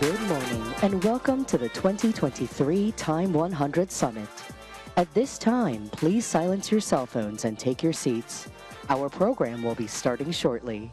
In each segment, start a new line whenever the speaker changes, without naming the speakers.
Good morning and welcome to the 2023 TIME100 Summit. At this time, please silence your cell phones and take your seats. Our program will be starting shortly.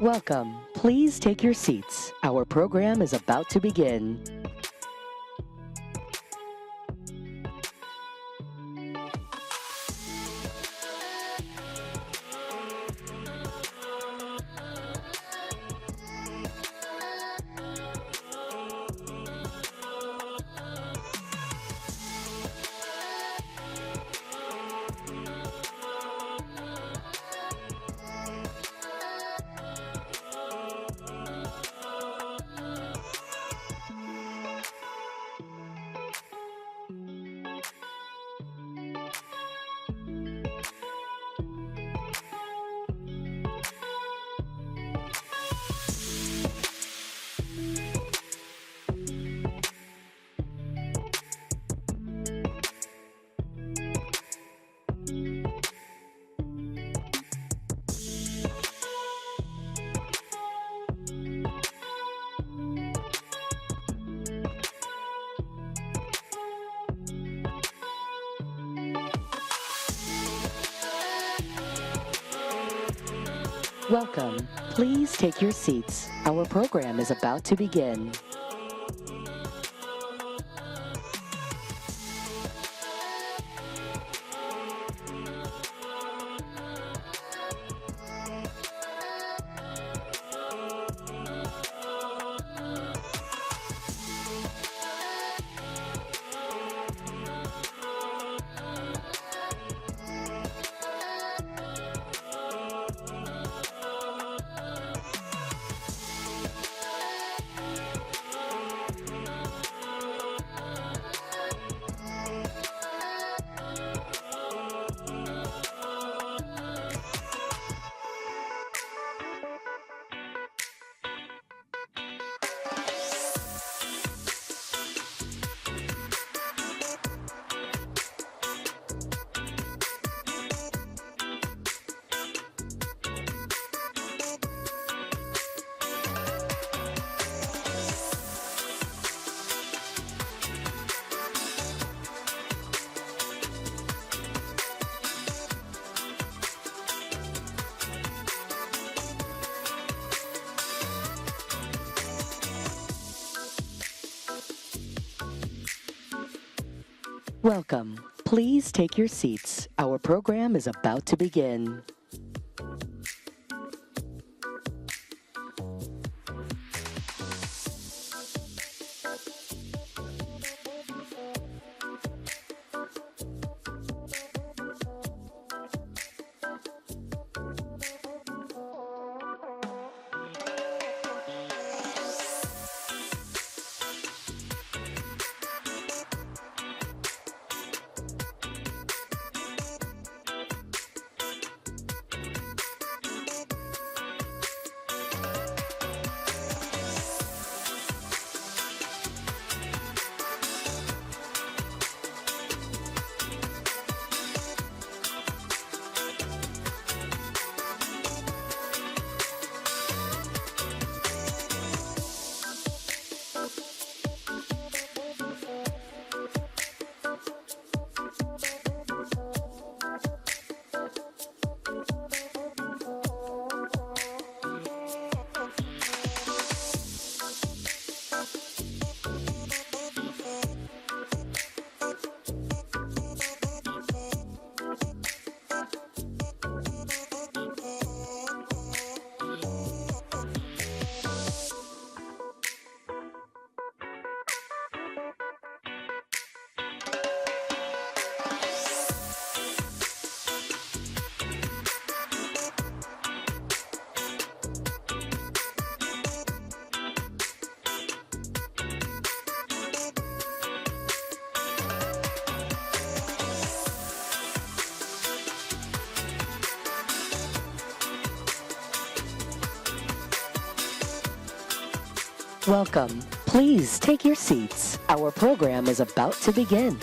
Welcome. Please take your seats. Our program is about to begin. Welcome. Please take your seats. Our program is about to begin. Welcome. Please take your seats. Our program is about to begin. Welcome. Please take your seats. Our program is about to begin.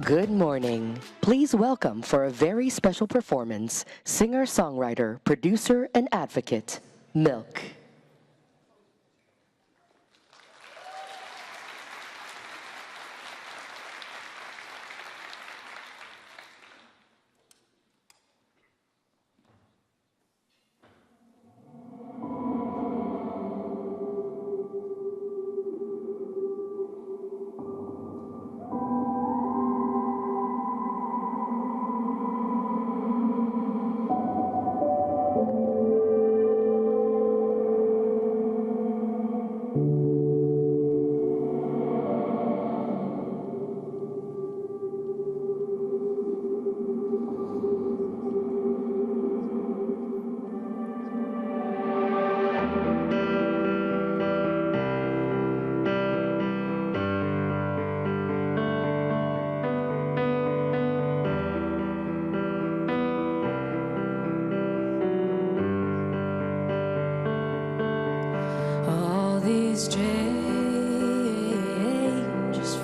Good morning. Please welcome for a very special performance, singer, songwriter, producer, and advocate, Milk.
These changes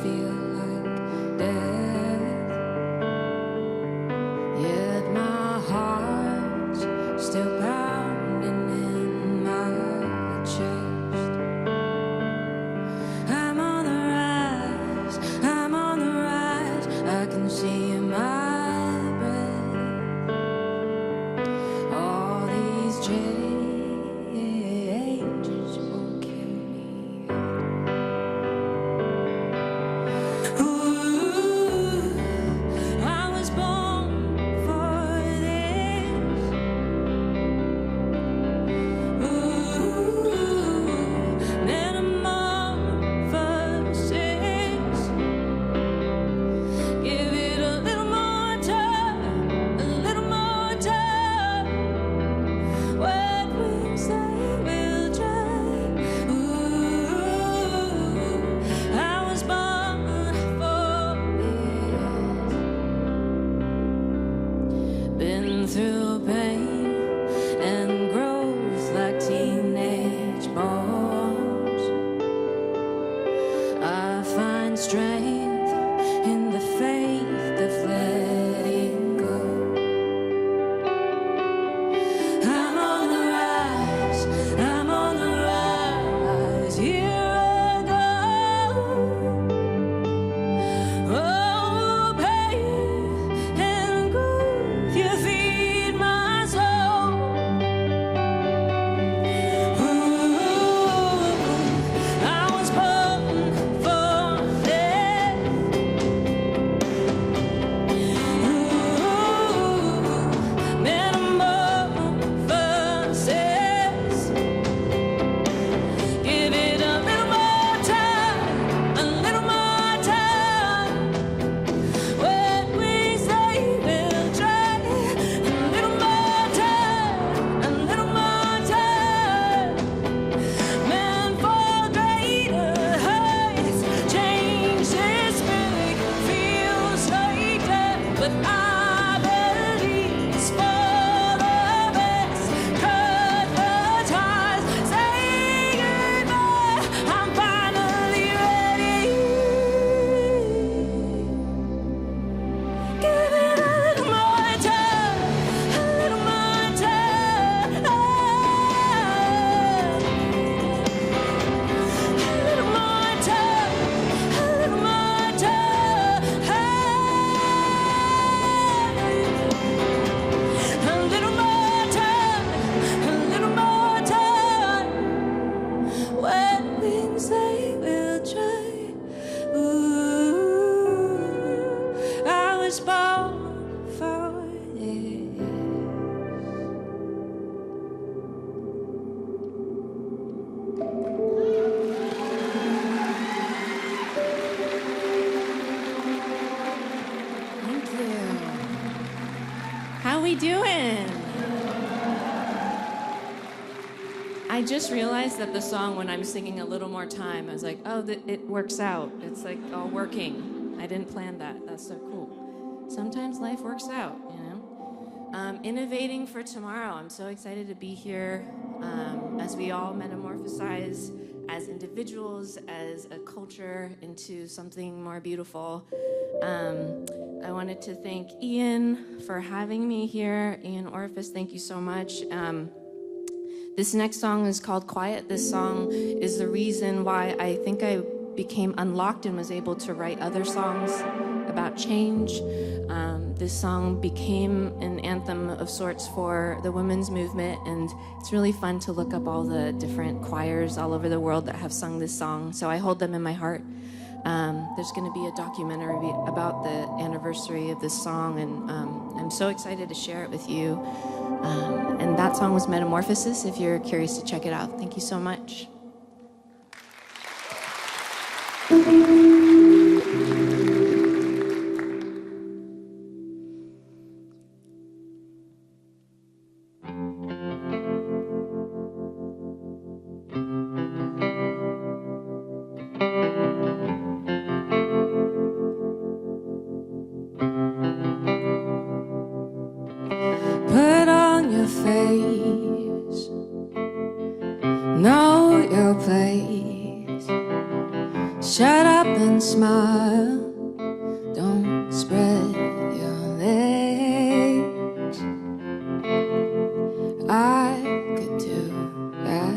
feel like death, yet my heart's still pounding in my chest. I'm on the rise, I'm on the rise, I can see my breath. All these changes won't kill me.
we doing? I just realized that the song, when I'm singing a little more time, I was like, oh, it works out. It's like all working. I didn't plan that. That's so cool. Sometimes life works out, you know? Innovating for tomorrow. I'm so excited to be here as we all metamorphosize as individuals, as a culture, into something more beautiful. I wanted to thank Ian for having me here. Ian Orphis, thank you so much. This next song is called Quiet. This song is the reason why I think I became unlocked and was able to write other songs about change. This song became an anthem of sorts for the women's movement, and it's really fun to look up all the different choirs all over the world that have sung this song, so I hold them in my heart. There's going to be a documentary about the anniversary of this song, and I'm so excited to share it with you. And that song was Metamorphosis, if you're curious to check it out. Thank you so much.
Put on your face, know your place. Shut up and smile, don't spread your legs. I could do that,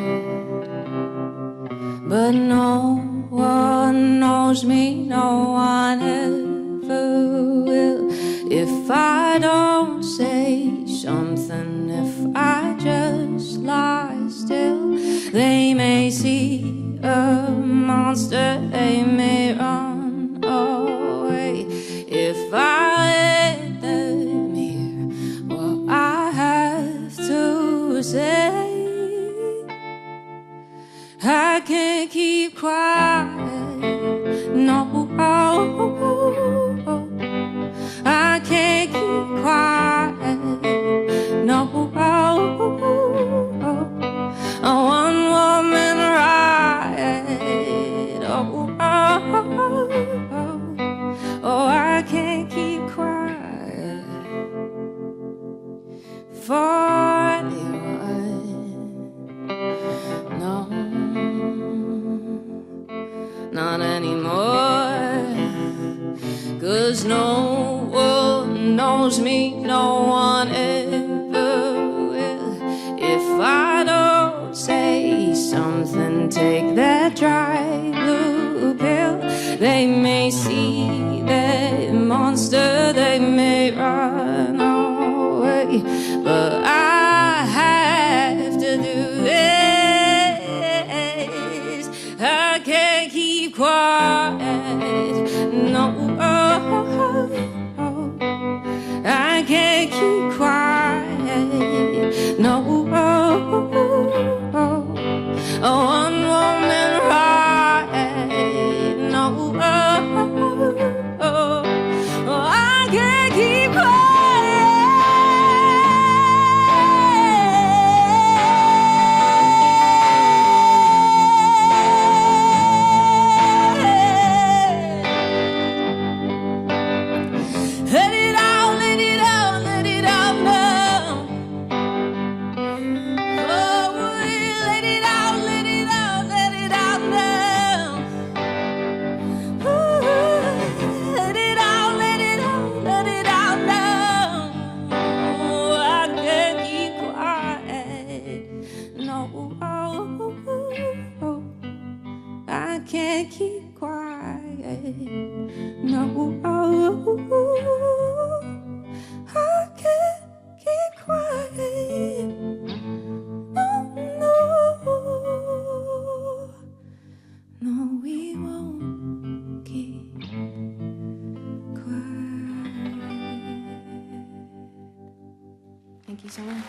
but no one knows me, no one ever will. If I don't say something, if I just lie still, they may see a monster, they may run away. If I let them hear what I have to say, I can't keep quiet, no, I can't keep quiet, no, a one-woman riot, oh, I can't keep quiet for anyone, no, not anymore, 'cause no one knows me, no one ever will. If I don't say something, take that dry blue pill, they may see that monster, they may run away, but I have to do this. I can't keep quiet, no, I can't keep quiet, no, a one-woman riot, no, I can't keep quiet. Let it out, let it out, let it out now. Oh, let it out, let it out, let it out now. Ooh, let it out, let it out, let it out now. Oh, I can't keep quiet, no, I can't keep quiet, no, I can't keep quiet, no, no, we won't keep quiet.
Thank you so much.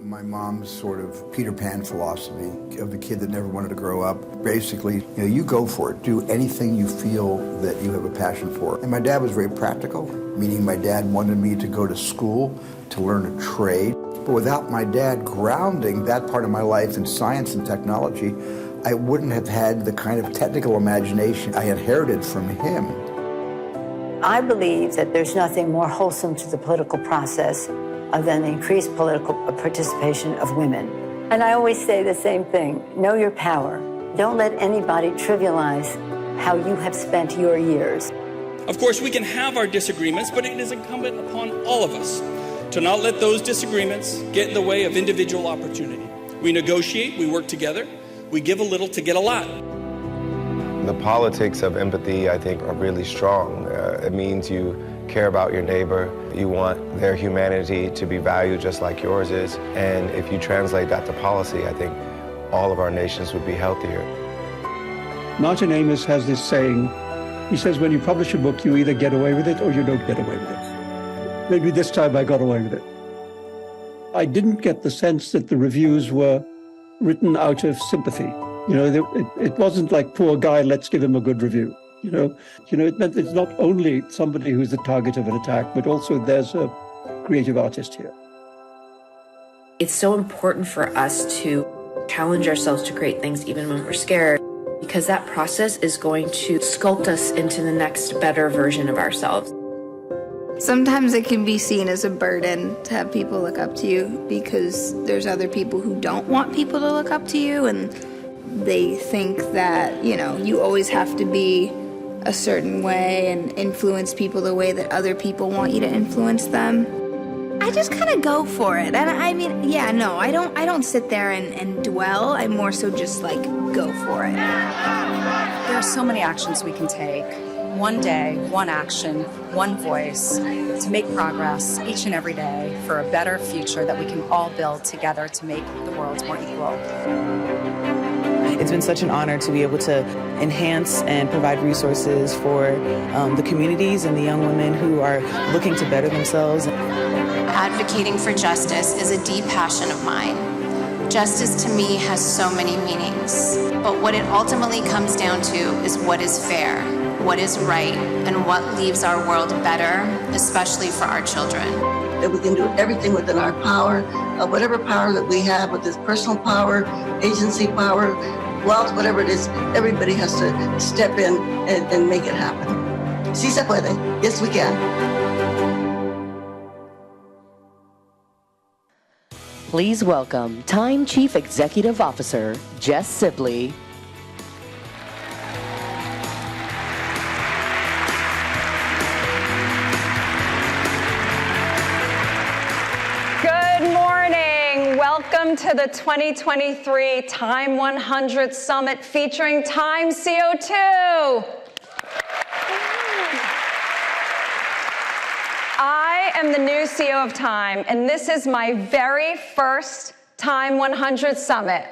My mom's sort of Peter Pan philosophy of the kid that never wanted to grow up. Basically, you go for it. Do anything you feel that you have a passion for. And my dad was very practical, meaning my dad wanted me to go to school to learn a trade. But without my dad grounding that part of my life in science and technology, I wouldn't have had the kind of technical imagination I inherited from him.
I believe that there's nothing more wholesome to the political process than the increased political participation of women. And I always say the same thing, know your power. Don't let anybody trivialize how you have spent your years.
Of course, we can have our disagreements, but it is incumbent upon all of us to not let those disagreements get in the way of individual opportunity. We negotiate, we work together, we give a little to get a lot.
The politics of empathy, I think, are really strong. It means you care about your neighbor. You want their humanity to be valued just like yours is. And if you translate that to policy, I think all of our nations would be healthier.
Martin Amis has this saying. He says, when you publish a book, you either get away with it or you don't get away with it. Maybe this time I got away with it. I didn't get the sense that the reviews were written out of sympathy. It wasn't like, poor guy, let's give him a good review. It meant it's not only somebody who's the target of an attack, but also there's a creative artist here.
It's so important for us to challenge ourselves to create things even when we're scared, because that process is going to sculpt us into the next better version of ourselves.
Sometimes it can be seen as a burden to have people look up to you because there's other people who don't want people to look up to you, and they think that, you always have to be a certain way and influence people the way that other people want you to influence them. I just kind of go for it. And I don't sit there and dwell. I more so just go for it.
There are so many actions we can take. One day, one action, one voice to make progress each and every day for a better future that we can all build together to make the world more equal.
It's been such an honor to be able to enhance and provide resources for the communities and the young women who are looking to better themselves.
Advocating for justice is a deep passion of mine. Justice to me has so many meanings, but what it ultimately comes down to is what is fair, what is right, and what leaves our world better, especially for our children.
That we can do everything within our power, whatever power that we have, with this personal power, agency power, wealth, whatever it is, everybody has to step in and make it happen. Sí se puede. Yes, we can.
Please welcome Time Chief Executive Officer, Jess Sibley.
Good morning. Welcome to the 2023 TIME100 Summit featuring Time CO2. I am the new CEO of Time, and this is my very first TIME100 Summit.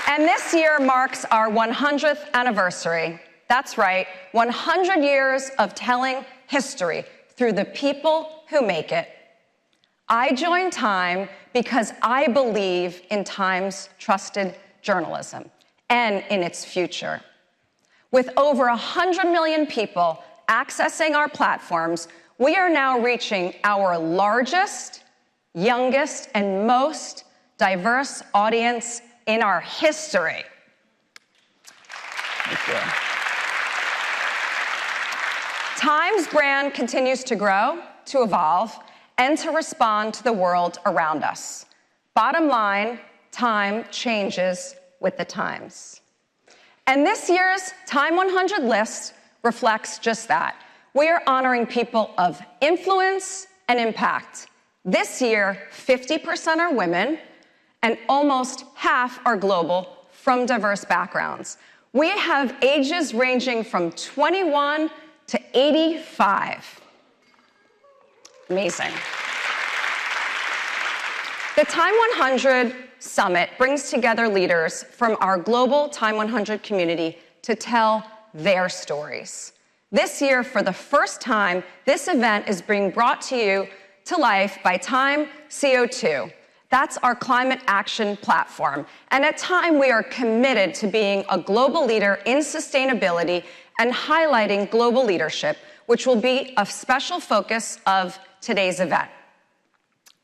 And this year marks our 100th anniversary. That's right, 100 years of telling history through the people who make it. I joined Time because I believe in Time's trusted journalism and in its future. With over 100 million people accessing our platforms, we are now reaching our largest, youngest, and most diverse audience in our history. Thank you. Time's brand continues to grow, to evolve, and to respond to the world around us. Bottom line, Time changes with the times. And this year's TIME100 list reflects just that. We are honoring people of influence and impact. This year, 50% are women, and almost half are global from diverse backgrounds. We have ages ranging from 21 to 85. Amazing. The TIME100 Summit brings together leaders from our global TIME100 community to tell their stories. This year, for the first time, this event is being brought to you to Life by Time CO2. That's our climate action platform. And at Time, we are committed to being a global leader in sustainability and highlighting global leadership, which will be a special focus of today's event.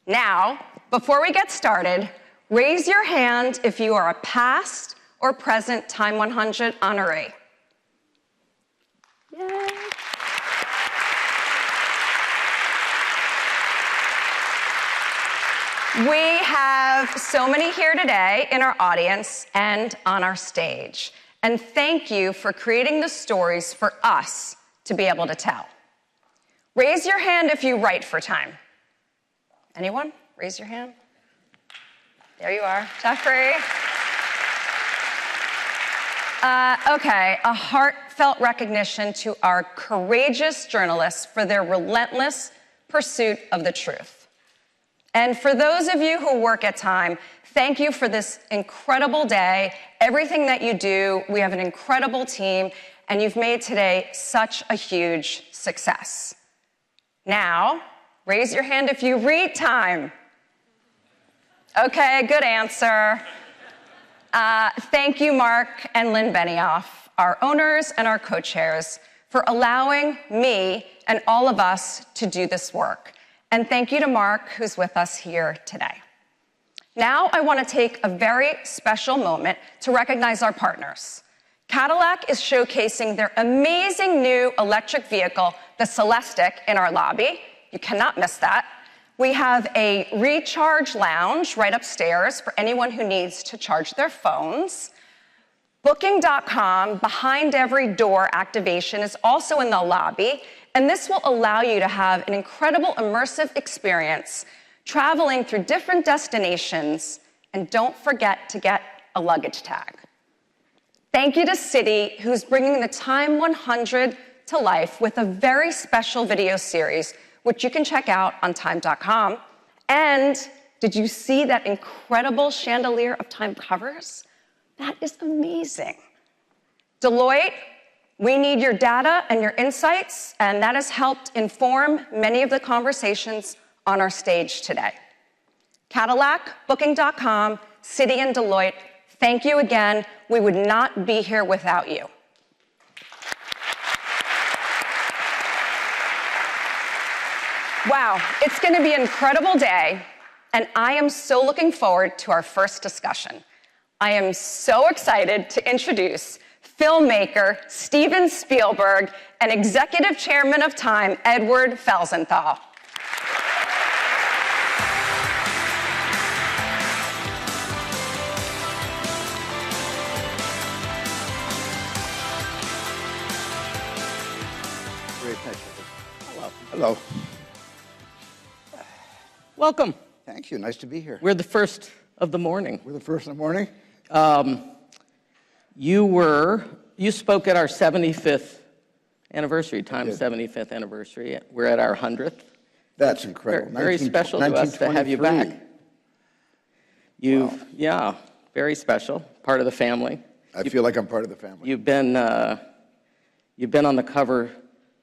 Now, before we get started, raise your hand if you are a past or present Time 100 honoree. Yay. We have so many here today in our audience and on our stage. And thank you for creating the stories for us to be able to tell. Raise your hand if you write for Time. Anyone? Raise your hand. There you are, Jeffrey. Okay, a heartfelt recognition to our courageous journalists for their relentless pursuit of the truth. And for those of you who work at Time, thank you for this incredible day, everything that you do. We have an incredible team, and you've made today such a huge success. Now, raise your hand if you read Time. Okay, good answer. Thank you, Mark and Lynn Benioff, our owners and our co-chairs, for allowing me and all of us to do this work. And thank you to Mark, who's with us here today. Now I want to take a very special moment to recognize our partners. Cadillac is showcasing their amazing new electric vehicle, the Celestiq, in our lobby. You cannot miss that. We have a recharge lounge right upstairs for anyone who needs to charge their phones. Booking.com behind every door activation is also in the lobby, and this will allow you to have an incredible immersive experience traveling through different destinations, and don't forget to get a luggage tag. Thank you to Citi, who's bringing the Time 100 to life with a very special video series, which you can check out on time.com. And did you see that incredible chandelier of Time covers? That is amazing. Deloitte, we need your data and your insights, and that has helped inform many of the conversations on our stage today. Cadillac, Booking.com, Citi, and Deloitte, thank you again. We would not be here without you. Wow, it's going to be an incredible day, and I am so looking forward to our first discussion. I am so excited to introduce filmmaker Steven Spielberg and Executive Chairman of Time, Edward Felsenthal.
Hello.
Welcome.
Thank you. Nice to be here.
We're the first of the morning.
We're the first in the morning?
You spoke at our 75th anniversary, Time's 75th anniversary. We're at our 100th.
That's incredible.
Very special to us to have you back.
Wow.
Yeah, very special. Part of the family.
I feel like I'm part of the family.
You've been on the cover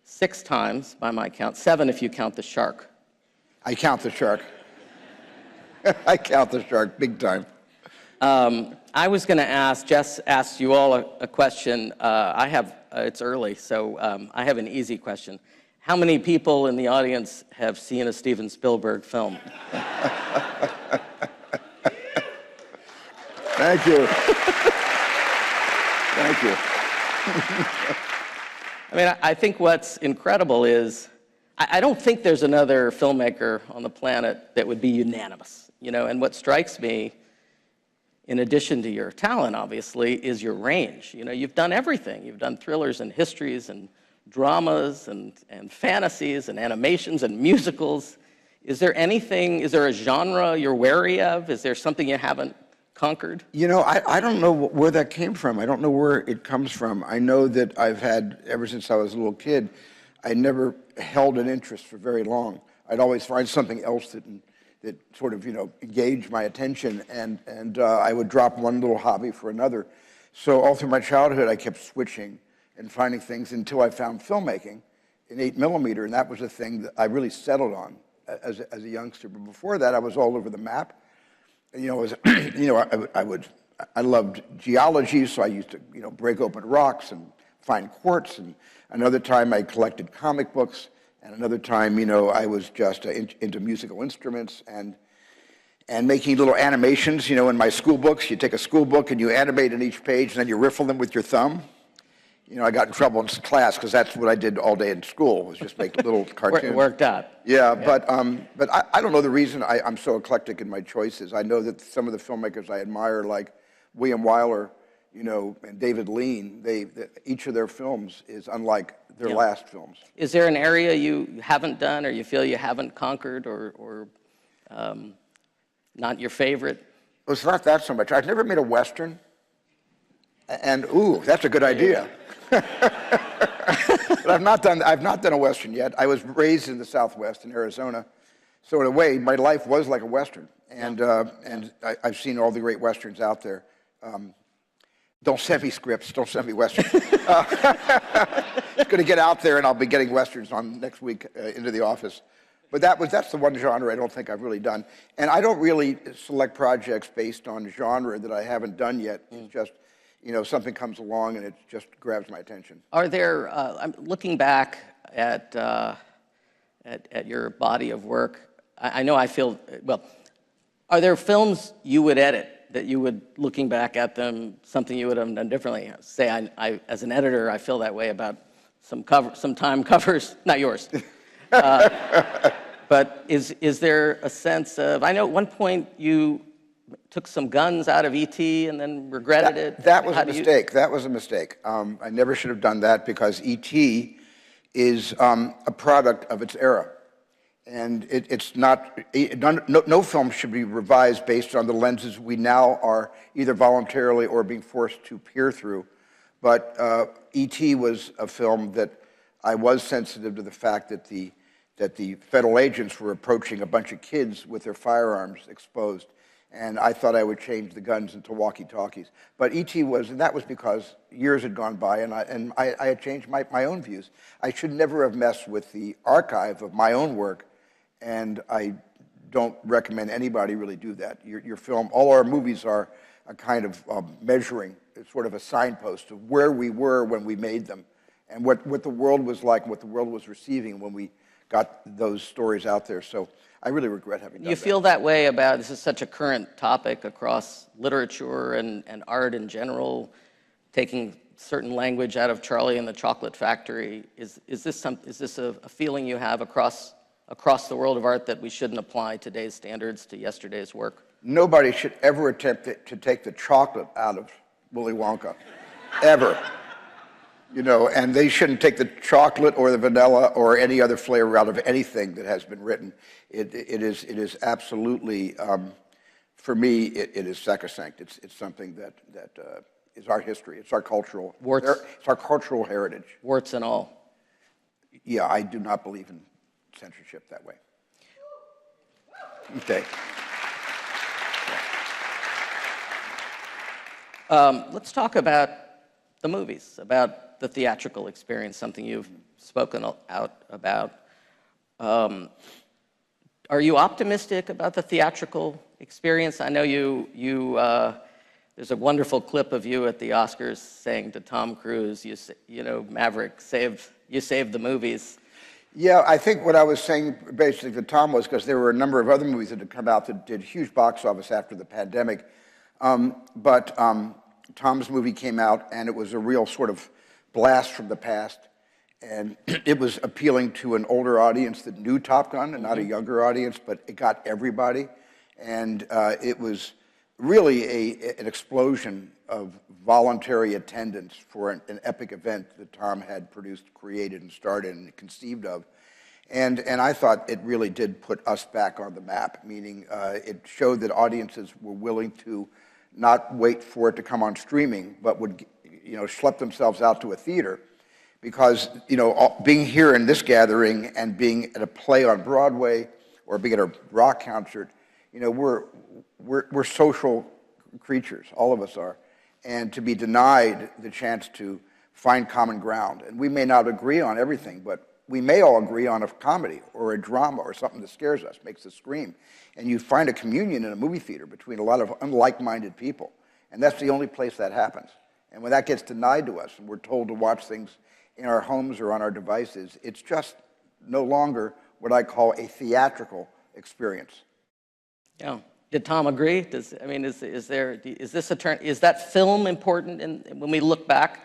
6 times by my count, 7 if you count the shark.
I count the shark. I count the shark big time.
I was going to ask, Jess asked you all a question. It's early, so I have an easy question. How many people in the audience have seen a Steven Spielberg film?
Thank you. Thank you.
I mean, I think what's incredible is I don't think there's another filmmaker on the planet that would be unanimous, you know, and what strikes me, in addition to your talent, obviously, is your range. You know, you've done everything. You've done thrillers and histories and dramas and fantasies and animations and musicals. Is there a genre you're wary of? Is there something you haven't conquered?
You know, I don't know where that came from. I don't know where it comes from. I know that I've had, ever since I was a little kid, I never held an interest for very long. I'd always find something else that sort of, you know, engaged my attention, and I would drop one little hobby for another. So all through my childhood, I kept switching and finding things until I found filmmaking in 8mm, and that was the thing that I really settled on as a youngster. But before that, I was all over the map. You know, I loved geology, so I used to, break open rocks and find quartz. And another time I collected comic books. And another time, I was just into musical instruments and making little animations, in my school books. You take a school book and you animate in each page, and then you riffle them with your thumb. I got in trouble in class because that's what I did all day in school, was just make little cartoons.
It worked out.
Yeah. But I don't know the reason I'm so eclectic in my choices. I know that some of the filmmakers I admire, like William Wyler, and David Lean, each of their films is unlike their last films.
Is there an area you haven't done or you feel you haven't conquered or not your favorite?
Well, it's not that so much. I've never made a Western. And, ooh, that's a good idea. But I've not done a Western yet. I was raised in the Southwest in Arizona. So in a way, my life was like a Western. And I've seen all the great Westerns out there. Don't send me scripts. Don't send me Westerns. It's going to get out there, and I'll be getting Westerns on next week into the office. But that's the one genre I don't think I've really done. And I don't really select projects based on genre that I haven't done yet. It's just, something comes along and it just grabs my attention.
Are there, I'm looking back at your body of work, I know I feel, are there films you would edit that you would, looking back at them, something you would have done differently? Say, I as an editor, I feel that way about some Time covers, not yours. But is there a sense of, I know at one point you took some guns out of E.T. and then regretted it.
That was a mistake. That was a mistake. I never should have done that because E.T. is a product of its era. And it's not, no film should be revised based on the lenses we now are either voluntarily or being forced to peer through. But E.T. was a film that I was sensitive to the fact that the federal agents were approaching a bunch of kids with their firearms exposed. And I thought I would change the guns into walkie-talkies. But E.T. was, and that was because years had gone by and I had changed my own views. I should never have messed with the archive of my own work. And I don't recommend anybody really do that. Your film, all our movies are a kind of measuring, it's sort of a signpost of where we were when we made them and what the world was like, what the world was receiving when we got those stories out there. So I really regret having done that.
You feel that way about, this is such a current topic across literature and art in general, taking certain language out of Charlie and the Chocolate Factory. Is this a feeling you have across the world of art that we shouldn't apply today's standards to yesterday's work?
Nobody should ever attempt to take the chocolate out of Willy Wonka, ever. And they shouldn't take the chocolate or the vanilla or any other flavor out of anything that has been written. It is absolutely, for me, it is sacrosanct. It's something that is our history. It's our cultural. It's our cultural heritage.
Warts and all.
Yeah, I do not believe in censorship that way. Okay.
Let's talk about the movies, about the theatrical experience, something you've spoken out about. Are you optimistic about the theatrical experience? I know there's a wonderful clip of you at the Oscars saying to Tom Cruise, Maverick, you saved the movies.
Yeah, I think what I was saying basically to Tom was because there were a number of other movies that had come out that did huge box office after the pandemic. But Tom's movie came out and it was a real sort of blast from the past. And it was appealing to an older audience that knew Top Gun and not a younger audience, but it got everybody. And it was really an explosion of voluntary attendance for an epic event that Tom had produced, created, and started and conceived of. And I thought it really did put us back on the map, meaning it showed that audiences were willing to not wait for it to come on streaming, but would schlep themselves out to a theater. Because, being here in this gathering and being at a play on Broadway or being at a rock concert, we're social creatures, all of us are. And to be denied the chance to find common ground. And we may not agree on everything, but we may all agree on a comedy or a drama or something that scares us, makes us scream. And you find a communion in a movie theater between a lot of unlike-minded people. And that's the only place that happens. And when that gets denied to us and we're told to watch things in our homes or on our devices, it's just no longer what I call a theatrical experience.
Yeah. Did Tom agree? Is that film important when we look back,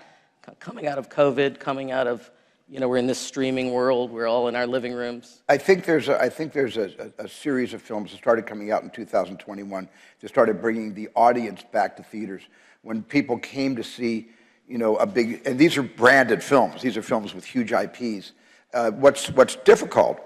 coming out of COVID, coming out of, we're in this streaming world, we're all in our living rooms?
I think there's a series of films that started coming out in 2021 that started bringing the audience back to theaters. When people came to see, and these are branded films. These are films with huge IPs. What's difficult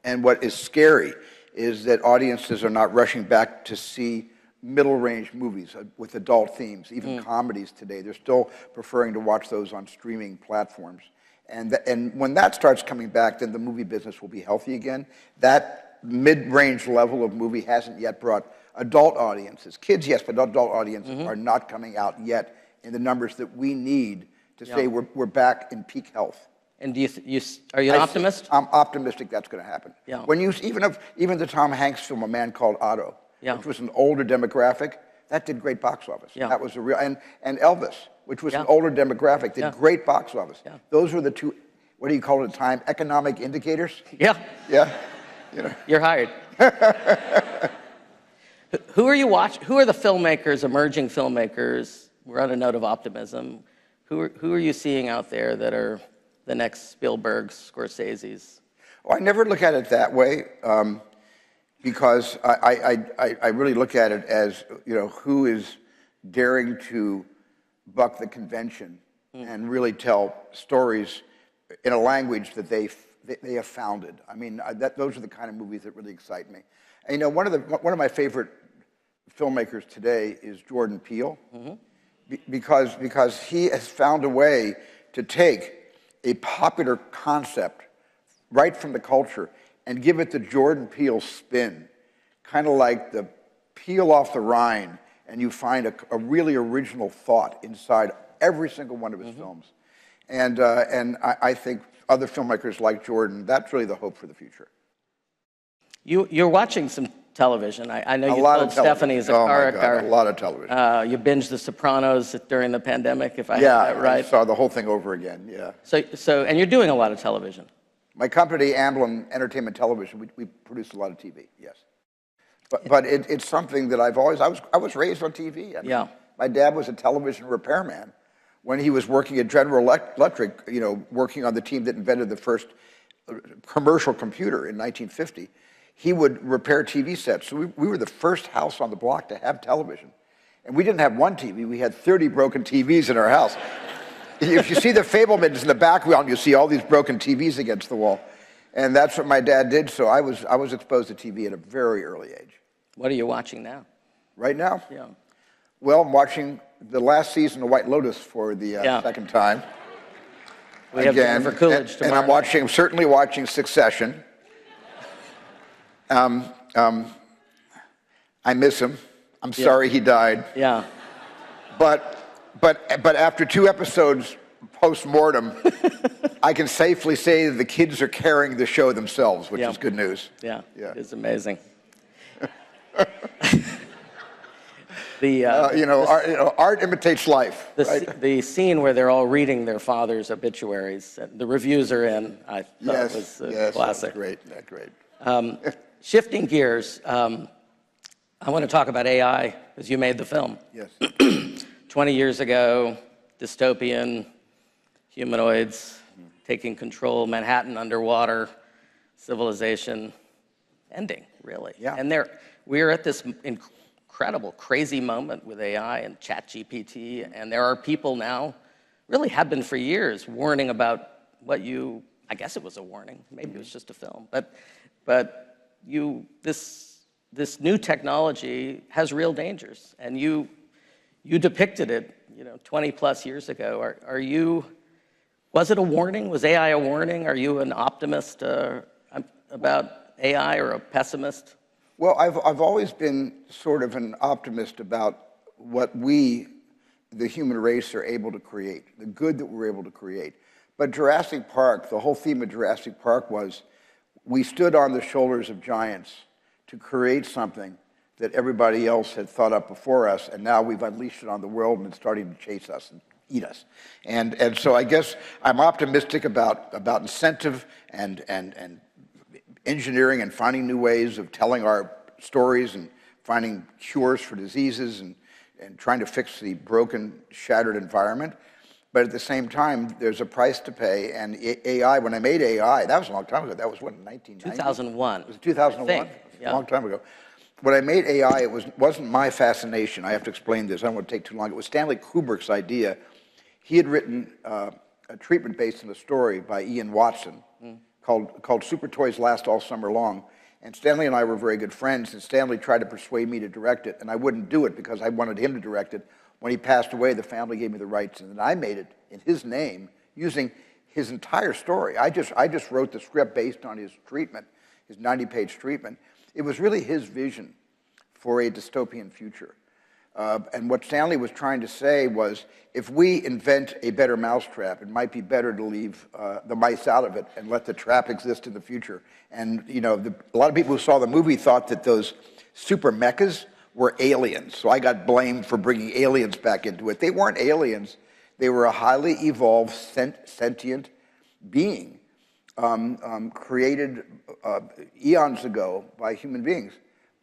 and what is scary is that audiences are not rushing back to see middle-range movies with adult themes, even comedies today. They're still preferring to watch those on streaming platforms. And when that starts coming back, then the movie business will be healthy again. That mid-range level of movie hasn't yet brought adult audiences. Kids, yes, but adult audiences are not coming out yet in the numbers that we need to say we're back in peak health.
And are you an optimist?
I'm optimistic that's going to happen.
Yeah.
When even the Tom Hanks film, A Man Called Otto, which was an older demographic, that did great box office.
Yeah.
That was a real, and Elvis, which was an older demographic, did great box office. Yeah. Those were the two, what do you call it at the time, economic indicators?
Yeah.
Yeah.
You're hired. Who are you watching? Who are the filmmakers, emerging filmmakers? We're on a note of optimism. Who are you seeing out there that are the next Spielbergs, Scorseses?
Well, I never look at it that way because I really look at it as, who is daring to buck the convention and really tell stories in a language that they have founded. I mean, those are the kind of movies that really excite me. And, one of my favorite filmmakers today is Jordan Peele, because he has found a way to take a popular concept right from the culture and give it the Jordan Peele spin, kind of like the peel off the rind, and you find a really original thought inside every single one of his films. And I think other filmmakers like Jordan, that's really the hope for the future.
You're watching some television. I know you
told
told Stephanie Zakaric.
A lot of television.
You binged The Sopranos during the pandemic, if I have that right.
I saw the whole thing over again, yeah.
So, and you're doing a lot of television.
My company, Amblin Entertainment Television, we produce a lot of TV, yes. But it's something that I was raised on TV. I mean, my dad was a television repairman when he was working at General Electric, working on the team that invented the first commercial computer in 1950. He would repair TV sets. So we were the first house on the block to have television. And we didn't have one TV. We had 30 broken TVs in our house. If you see the Fablemans in the background, you see all these broken TVs against the wall. And that's what my dad did. So I was exposed to TV at a very early age.
What are you watching now?
Right now?
Yeah.
Well, I'm watching the last season of White Lotus for the second time.
We have Jennifer Coolidge tomorrow.
And I'm certainly watching Succession. I miss him. I'm sorry he died.
Yeah.
But after 2 episodes post-mortem, I can safely say that the kids are carrying the show themselves, which is good news.
Yeah. It's amazing.
Art imitates life.
The scene where they're all reading their father's obituaries, the reviews are in, I thought was classic.
That's great.
Shifting gears, I want to talk about AI, because you made the film.
Yes.
20 years ago, dystopian, humanoids taking control, Manhattan underwater, civilization ending, really.
Yeah.
And we're at this incredible, crazy moment with AI and ChatGPT, and there are people now, really have been for years, warning about I guess it was a warning, maybe it was just a film, but this new technology has real dangers, and you depicted it, 20 plus years ago. Was it a warning? Was AI a warning? Are you an optimist about AI or a pessimist?
Well, I've always been sort of an optimist about what we, the human race, are able to create, the good that we're able to create. But Jurassic Park, the whole theme of Jurassic Park was we stood on the shoulders of giants to create something that everybody else had thought up before us, and now we've unleashed it on the world and it's starting to chase us and eat us. And so I guess I'm optimistic about incentive and engineering and finding new ways of telling our stories and finding cures for diseases and trying to fix the broken, shattered environment. But at the same time, there's a price to pay. And AI, when I made AI, that was a long time ago. That was what, 1990?
2001.
It was 2001?
Yeah.
A long time ago. When I made AI, it wasn't my fascination. I have to explain this. I don't want to take too long. It was Stanley Kubrick's idea. He had written a treatment based on a story by Ian Watson called Super Toys Last All Summer Long. And Stanley and I were very good friends, and Stanley tried to persuade me to direct it, and I wouldn't do it because I wanted him to direct it. When he passed away, the family gave me the rights, and then I made it in his name using his entire story. I just wrote the script based on his treatment, his 90-page treatment. It was really his vision for a dystopian future. And what Stanley was trying to say was, if we invent a better mousetrap, it might be better to leave the mice out of it and let the trap exist in the future. And you know, a lot of people who saw the movie thought that those super mechas were aliens. So I got blamed for bringing aliens back into it. They weren't aliens. They were a highly evolved, sentient being created eons ago by human beings,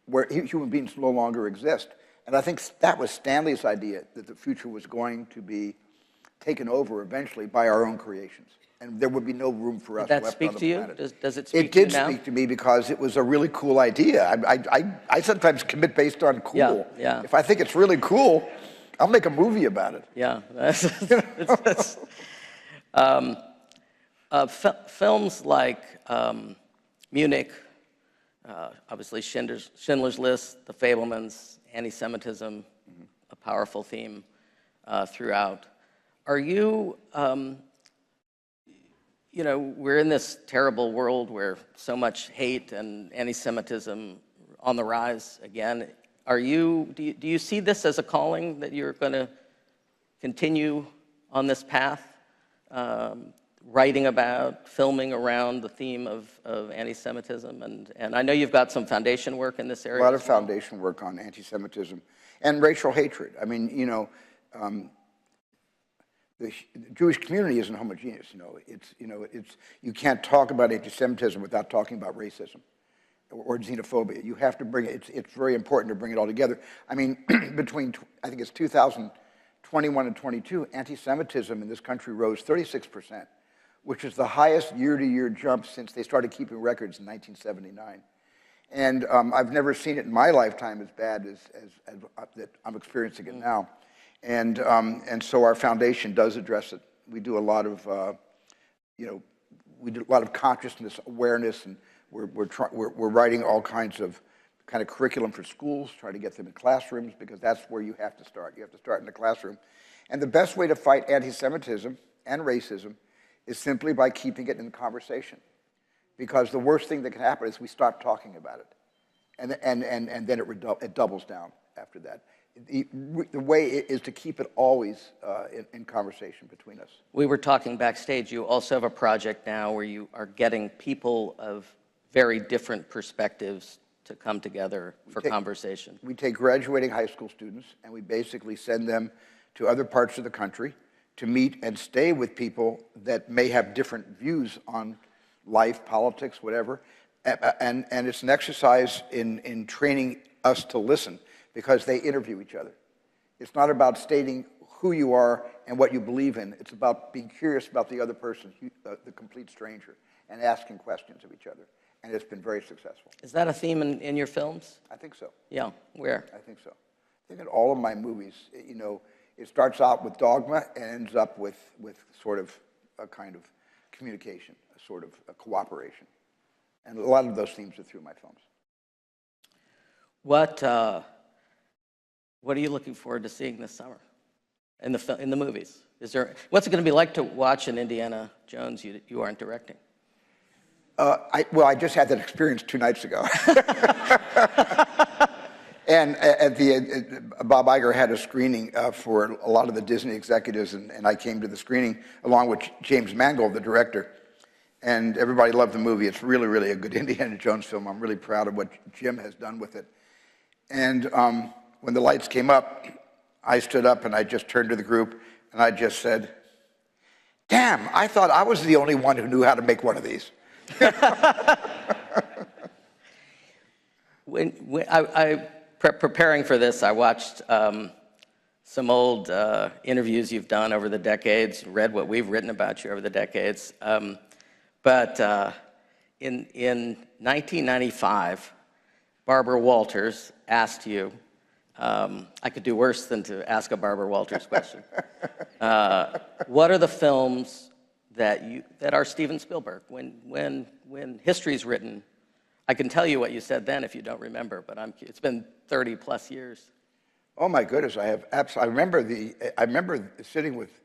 where human beings no longer exist. And I think that was Stanley's idea, that the future was going to be taken over eventually by our own creations. And there would be no room for us left on the planet. Did that speak to you? Does it speak to you now? It did speak to me because it was a really cool idea. I sometimes commit based on cool.
Yeah, yeah.
If I think it's really cool, I'll make a movie about it.
Yeah. Films like Munich, obviously Schindler's List, The Fabelmans, anti-Semitism, a powerful theme throughout. Are you, you know, we're in this terrible world where so much hate and anti-Semitism on the rise again. Do you see this as a calling that you're going to continue on this path, writing about, filming around the theme of anti-Semitism? And I know you've got some foundation work in this area.
A lot of foundation work on anti-Semitism and racial hatred. I mean, you know, the Jewish community isn't homogeneous. You can't talk about anti-Semitism without talking about racism or xenophobia. You have to bring it. It's very important to bring it all together. I mean, between I think it's 2021 and 22, anti-Semitism in this country rose 36%. Which is the highest year-to-year jump since they started keeping records in 1979. And I've never seen it in my lifetime as bad as that I'm experiencing it now. And so our foundation does address it. We do a lot of, we do a lot of consciousness awareness, and we're writing all kinds of kind of curriculum for schools, trying to get them in classrooms, because that's where you have to start. You have to start in the classroom. And the best way to fight anti-Semitism and racism is simply by keeping it in conversation. Because the worst thing that can happen is we stop talking about it. And then it doubles down after that. The way is to keep it always in conversation between us.
We were talking backstage. You also have a project now where you are getting people of very different perspectives to come together for conversation.
We take graduating high school students and we basically send them to other parts of the country to meet and stay with people that may have different views on life, politics, whatever. And it's an exercise in training us to listen, because they interview each other. It's not about stating who you are and what you believe in. It's about being curious about the other person, the complete stranger, and asking questions of each other. And it's been very successful.
Is that a theme in your films?
I think so.
Yeah, where?
I think so. I think in all of my movies, you know, it starts out with dogma and ends up with sort of a kind of communication, a sort of a cooperation. And a lot of those themes are through my films.
What are you looking forward to seeing this summer in the movies? What's it going to be like to watch an Indiana Jones you aren't directing?
Well, I just had that experience 2 nights ago. And Bob Iger had a screening for a lot of the Disney executives, and I came to the screening along with James Mangold, the director. And everybody loved the movie. It's really, really a good Indiana Jones film. I'm really proud of what Jim has done with it. And when the lights came up, I stood up and I just turned to the group and I just said, damn, I thought I was the only one who knew how to make one of these.
Preparing for this, I watched some old interviews you've done over the decades, read what we've written about you over the decades. But in 1995, Barbara Walters asked you, I could do worse than to ask a Barbara Walters question. What are the films that are Steven Spielberg? When history's written, I can tell you what you said then if you don't remember, but it's been 30 plus years.
Oh my goodness, I remember sitting with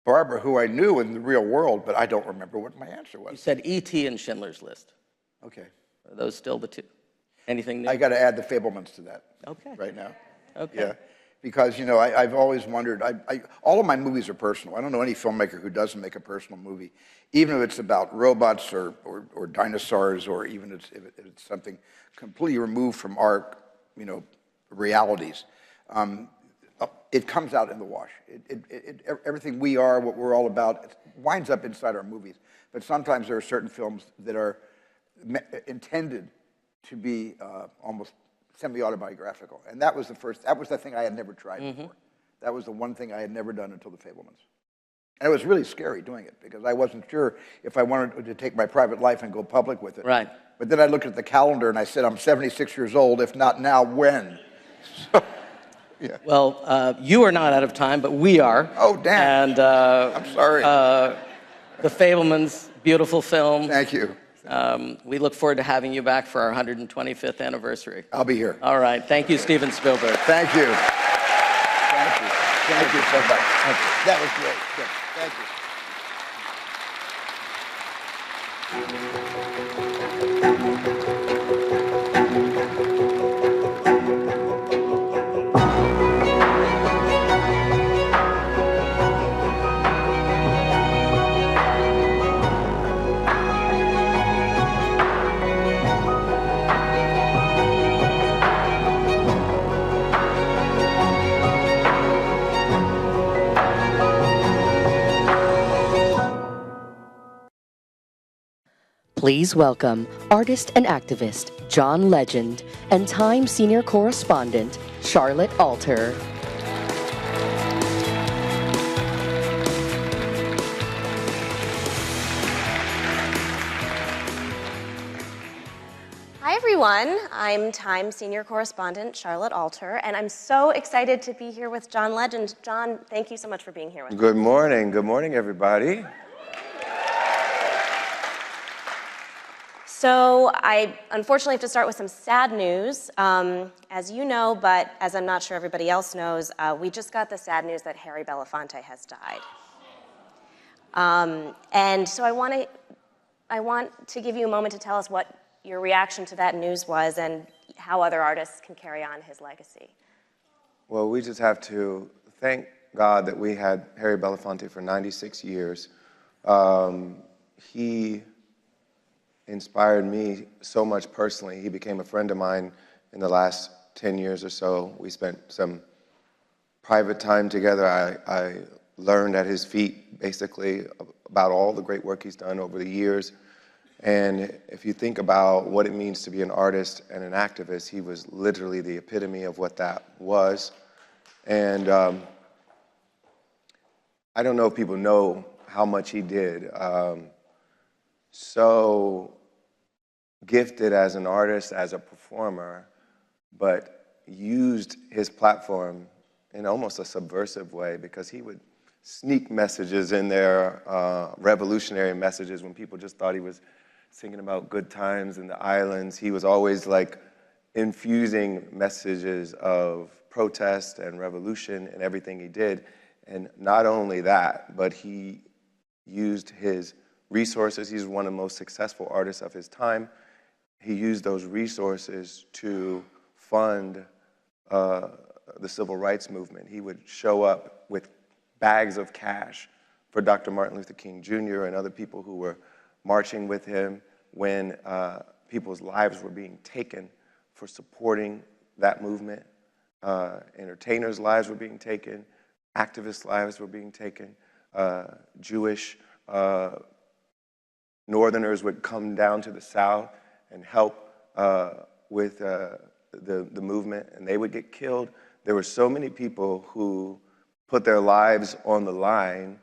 Barbara, who I knew in the real world, but I don't remember what my answer was.
You said E.T. and Schindler's List.
Okay.
Are those still the two? Anything new?
I got to add the Fabelmans to that.
Okay.
Right now.
Okay.
Yeah, because I've always wondered. All of my movies are personal. I don't know any filmmaker who doesn't make a personal movie, even if it's about robots or dinosaurs, or even if it's something completely removed from our realities. It comes out in the wash. Everything we are, what we're all about, it winds up inside our movies. But sometimes there are certain films that are intended to be almost semi-autobiographical. And that was the thing I had never tried before. That was the one thing I had never done until the Fabelmans. And it was really scary doing it, because I wasn't sure if I wanted to take my private life and go public with it.
Right.
But then I looked at the calendar and I said, I'm 76 years old. If not now, when? So, yeah.
Well, you are not out of time, but we are.
Oh, damn.
And
I'm sorry.
The Fabelmans, beautiful film.
Thank you.
We look forward to having you back for our 125th anniversary.
I'll be here.
All right. Thank you, Steven Spielberg.
Thank you. Thank you. Thank you so much. That was great. Good. Thank you.
Please welcome artist and activist John Legend and Time senior correspondent Charlotte Alter.
Hi everyone, I'm Time senior correspondent Charlotte Alter, and I'm so excited to be here with John Legend. John, thank you so much for being here with us.
Good morning, everybody.
So I unfortunately have to start with some sad news. As you know, but as I'm not sure everybody else knows, we just got the sad news that Harry Belafonte has died. And so I want to give you a moment to tell us what your reaction to that news was and how other artists can carry on his legacy.
Well, we just have to thank God that we had Harry Belafonte for 96 years. He inspired me so much personally. He became a friend of mine in the last 10 years or so. We spent some private time together. I learned at his feet, basically, about all the great work he's done over the years. And if you think about what it means to be an artist and an activist, he was literally the epitome of what that was. And I don't know if people know how much he did. So gifted as an artist, as a performer, but used his platform in almost a subversive way, because he would sneak messages in there, revolutionary messages, when people just thought he was singing about good times in the islands. He was always like infusing messages of protest and revolution in everything he did. And not only that, but he used his resources. He's one of the most successful artists of his time. He used those resources to fund the civil rights movement. He would show up with bags of cash for Dr. Martin Luther King Jr. and other people who were marching with him when people's lives were being taken for supporting that movement. Entertainers' lives were being taken, activists' lives were being taken, Jewish Northerners would come down to the South and help with the movement, and they would get killed. There were so many people who put their lives on the line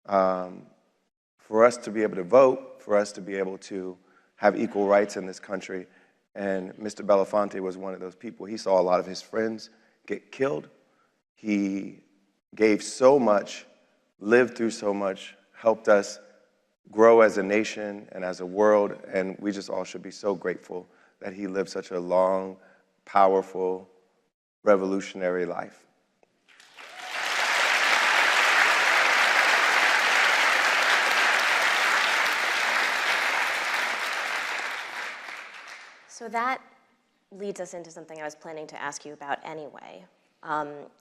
for us to be able to vote, for us to be able to have equal rights in this country. And Mr. Belafonte was one of those people. He saw a lot of his friends get killed. He gave so much, lived through so much, helped us grow as a nation and as a world, and we just all should be so grateful that he lived such a long, powerful, revolutionary life.
So that leads us into something I was planning to ask you about anyway,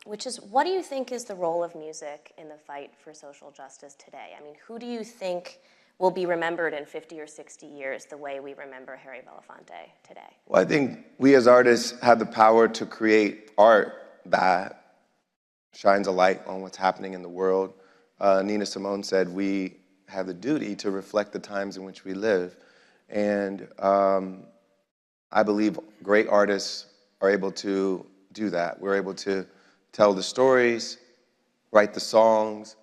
which is, what do you think is the role of music in the fight for social justice today? I mean, who do you think will be remembered in 50 or 60 years the way we remember Harry Belafonte today?
Well, I think we as artists have the power to create art that shines a light on what's happening in the world. Nina Simone said we have the duty to reflect the times in which we live. And I believe great artists are able to do that. We're able to tell the stories, write the songs,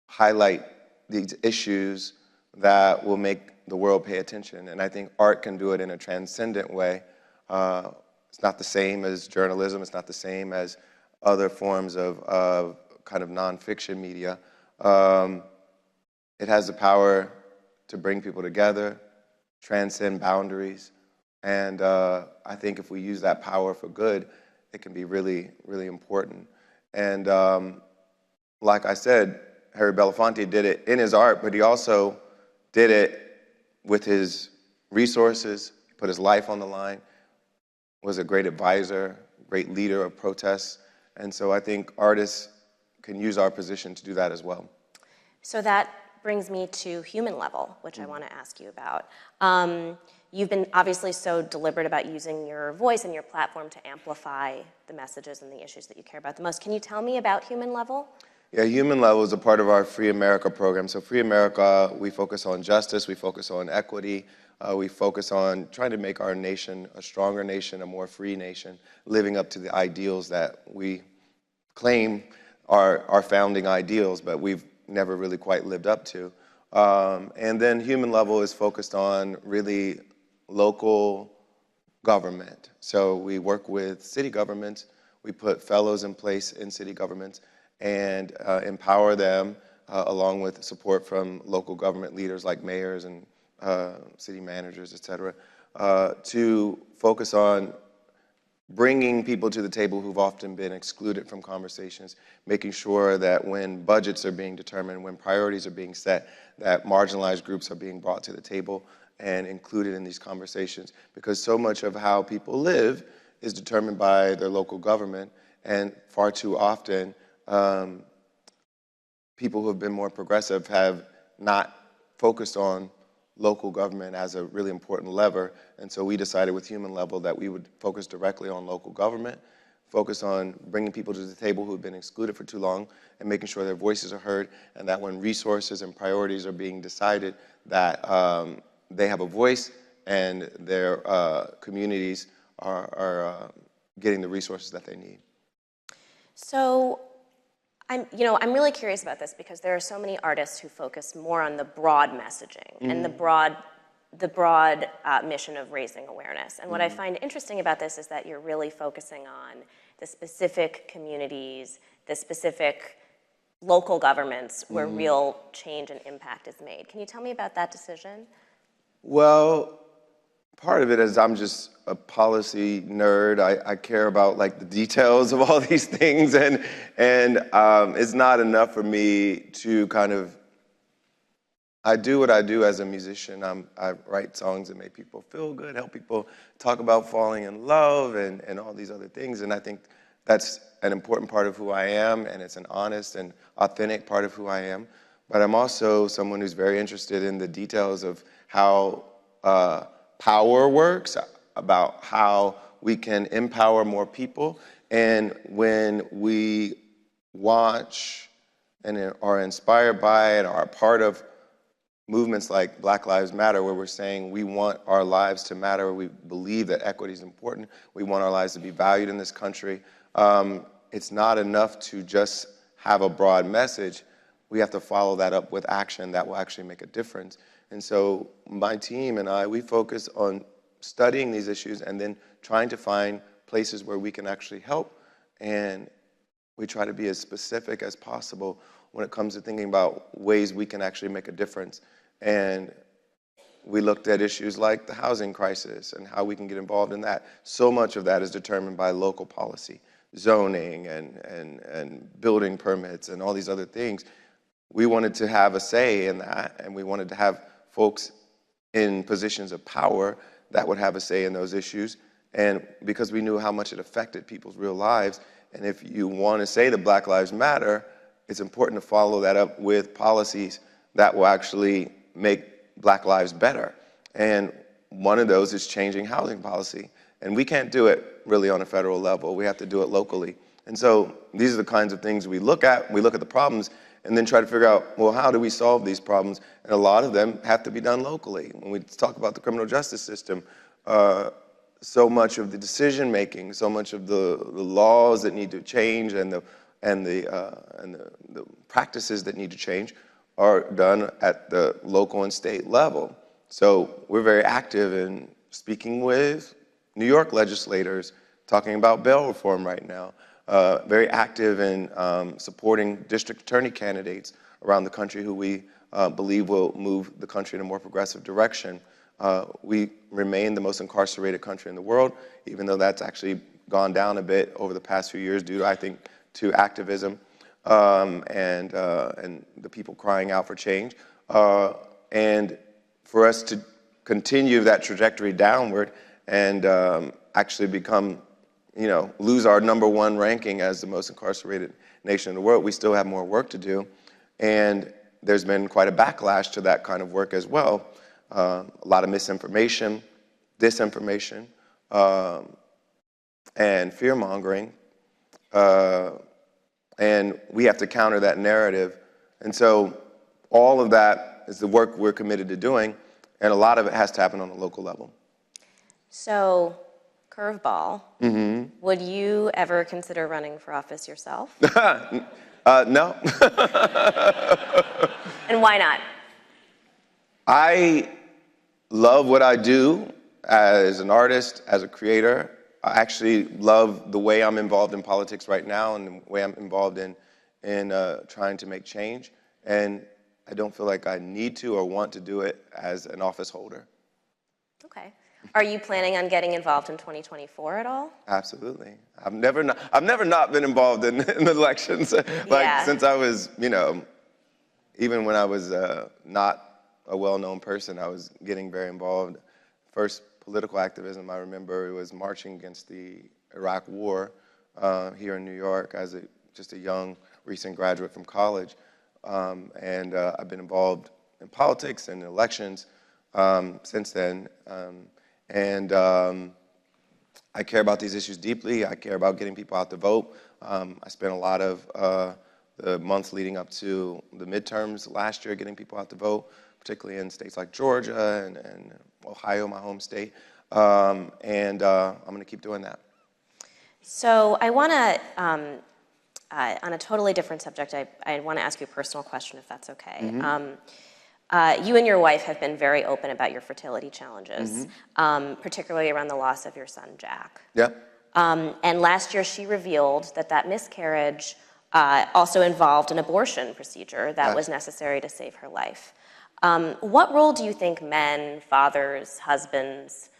highlight these issues that will make the world pay attention. And I think art can do it in a transcendent way. It's not the same as journalism. It's not the same as other forms of kind of nonfiction media. It has the power to bring people together, transcend boundaries. And I think if we use that power for good, it can be really, really important. And like I said, Harry Belafonte did it in his art, but he also did it with his resources. He put his life on the line, was a great advisor, great leader of protests. And so I think artists can use our position to do that as well.
So that brings me to human level, which I want to ask you about. You've been obviously so deliberate about using your voice and your platform to amplify the messages and the issues that you care about the most. Can you tell me about human level?
Yeah, Human Level is a part of our Free America program. So Free America, we focus on justice, we focus on equity, we focus on trying to make our nation a stronger nation, a more free nation, living up to the ideals that we claim are our founding ideals, but we've never really quite lived up to. And then Human Level is focused on really local government. So we work with city governments, we put fellows in place in city governments, and empower them, along with support from local government leaders like mayors and city managers, et cetera, to focus on bringing people to the table who've often been excluded from conversations, making sure that when budgets are being determined, when priorities are being set, that marginalized groups are being brought to the table and included in these conversations. Because so much of how people live is determined by their local government, and far too often, people who have been more progressive have not focused on local government as a really important lever. And so we decided with Human Level that we would focus directly on local government, focus on bringing people to the table who have been excluded for too long and making sure their voices are heard, and that when resources and priorities are being decided, that they have a voice and their communities are getting the resources that they need.
So I'm really curious about this because there are so many artists who focus more on the broad messaging and the broad mission of raising awareness. And what I find interesting about this is that you're really focusing on the specific communities, the specific local governments where real change and impact is made. Can you tell me about that decision? Well,
Part of it is I'm just a policy nerd. I care about like the details of all these things, and it's not enough for me to kind of I do what I do as a musician. I write songs that make people feel good, help people talk about falling in love and all these other things. And I think that's an important part of who I am, and it's an honest and authentic part of who I am. But I'm also someone who's very interested in the details of how power works, about how we can empower more people. And when we watch and are inspired by it, are a part of movements like Black Lives Matter, where we're saying we want our lives to matter, we believe that equity is important, we want our lives to be valued in this country. It's not enough to just have a broad message. We have to follow that up with action that will actually make a difference. And so my team and I, we focus on studying these issues and then trying to find places where we can actually help. And we try to be as specific as possible when it comes to thinking about ways we can actually make a difference. And we looked at issues like the housing crisis and how we can get involved in that. So much of that is determined by local policy, zoning and building permits and all these other things. We wanted to have a say in that, and we wanted to have folks in positions of power that would have a say in those issues. And because we knew how much it affected people's real lives, and if you want to say that Black Lives Matter, it's important to follow that up with policies that will actually make Black lives better. And one of those is changing housing policy. And we can't do it really on a federal level. We have to do it locally. And so these are the kinds of things we look at. We look at the problems and then try to figure out, well, how do we solve these problems? And a lot of them have to be done locally. When we talk about the criminal justice system, so much of the decision making, so much of the laws that need to change and the practices that need to change are done at the local and state level. So we're very active in speaking with New York legislators, talking about bail reform right now, very active in supporting district attorney candidates around the country who we believe will move the country in a more progressive direction. We remain the most incarcerated country in the world, even though that's actually gone down a bit over the past few years due to, I think, to activism and the people crying out for change. And for us to continue that trajectory downward and actually become, lose our #1 ranking as the most incarcerated nation in the world, we still have more work to do. And there's been quite a backlash to that kind of work as well. A lot of misinformation, disinformation, and fear-mongering. And we have to counter that narrative. And so all of that is the work we're committed to doing, and a lot of it has to happen on a local level.
So, curveball, would you ever consider running for office yourself?
No.
And why not?
I love what I do as an artist, as a creator. I actually love the way I'm involved in politics right now and the way I'm involved in trying to make change. And I don't feel like I need to or want to do it as an office holder.
Okay. Are you planning on getting involved in 2024 at all?
Absolutely. I've never not been involved in elections. Since I was, even when I was not a well-known person, I was getting very involved. First political activism I remember, it was marching against the Iraq War here in New York as just a young, recent graduate from college. And I've been involved in politics and elections since then. I care about these issues deeply. I care about getting people out to vote. I spent a lot of the months leading up to the midterms last year getting people out to vote, particularly in states like Georgia and Ohio, my home state. I'm going to keep doing that.
So I want to, on a totally different subject, I want to ask you a personal question, if that's okay. You and your wife have been very open about your fertility challenges, particularly around the loss of your son, Jack.
Yeah.
And last year she revealed that miscarriage also involved an abortion procedure that was necessary to save her life. What role do you think men, fathers, husbands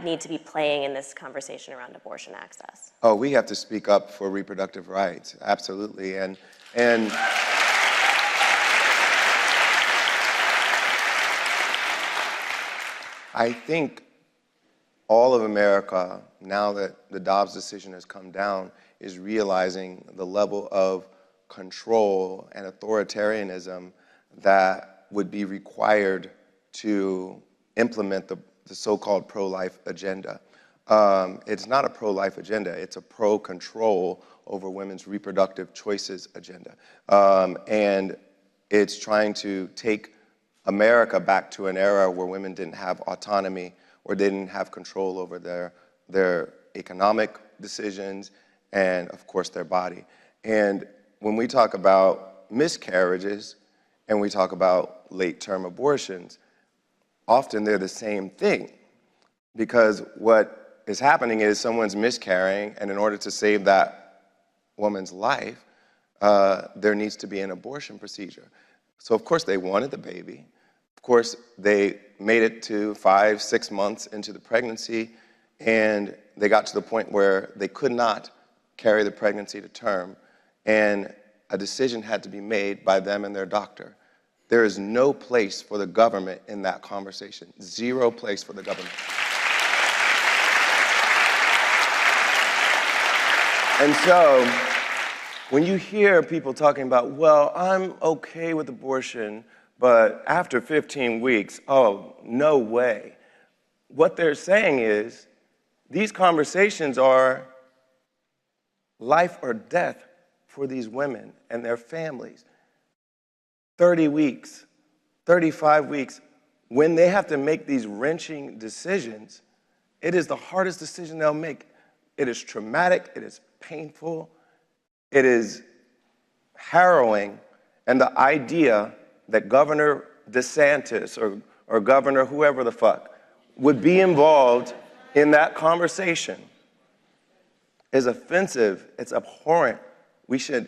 need to be playing in this conversation around abortion access?
Oh, we have to speak up for reproductive rights, absolutely. And I think all of America, now that the Dobbs decision has come down, is realizing the level of control and authoritarianism that would be required to implement the so-called pro-life agenda. It's not a pro-life agenda, it's a pro-control over women's reproductive choices agenda. And it's trying to take America back to an era where women didn't have autonomy or didn't have control over their economic decisions and, of course, their body. And when we talk about miscarriages and we talk about late-term abortions, often they're the same thing, because what is happening is someone's miscarrying, and in order to save that woman's life, there needs to be an abortion procedure. So of course they wanted the baby. Of course they made it to 5-6 months into the pregnancy, and they got to the point where they could not carry the pregnancy to term, and a decision had to be made by them and their doctor. There is no place for the government in that conversation. Zero place for the government. And so, when you hear people talking about, well, I'm okay with abortion, but after 15 weeks, oh, no way. What they're saying is, these conversations are life or death for these women and their families. 30 weeks, 35 weeks, when they have to make these wrenching decisions, it is the hardest decision they'll make. It is traumatic, it is painful, it is harrowing, and the idea that Governor DeSantis or Governor whoever the fuck would be involved in that conversation is offensive, it's abhorrent. We should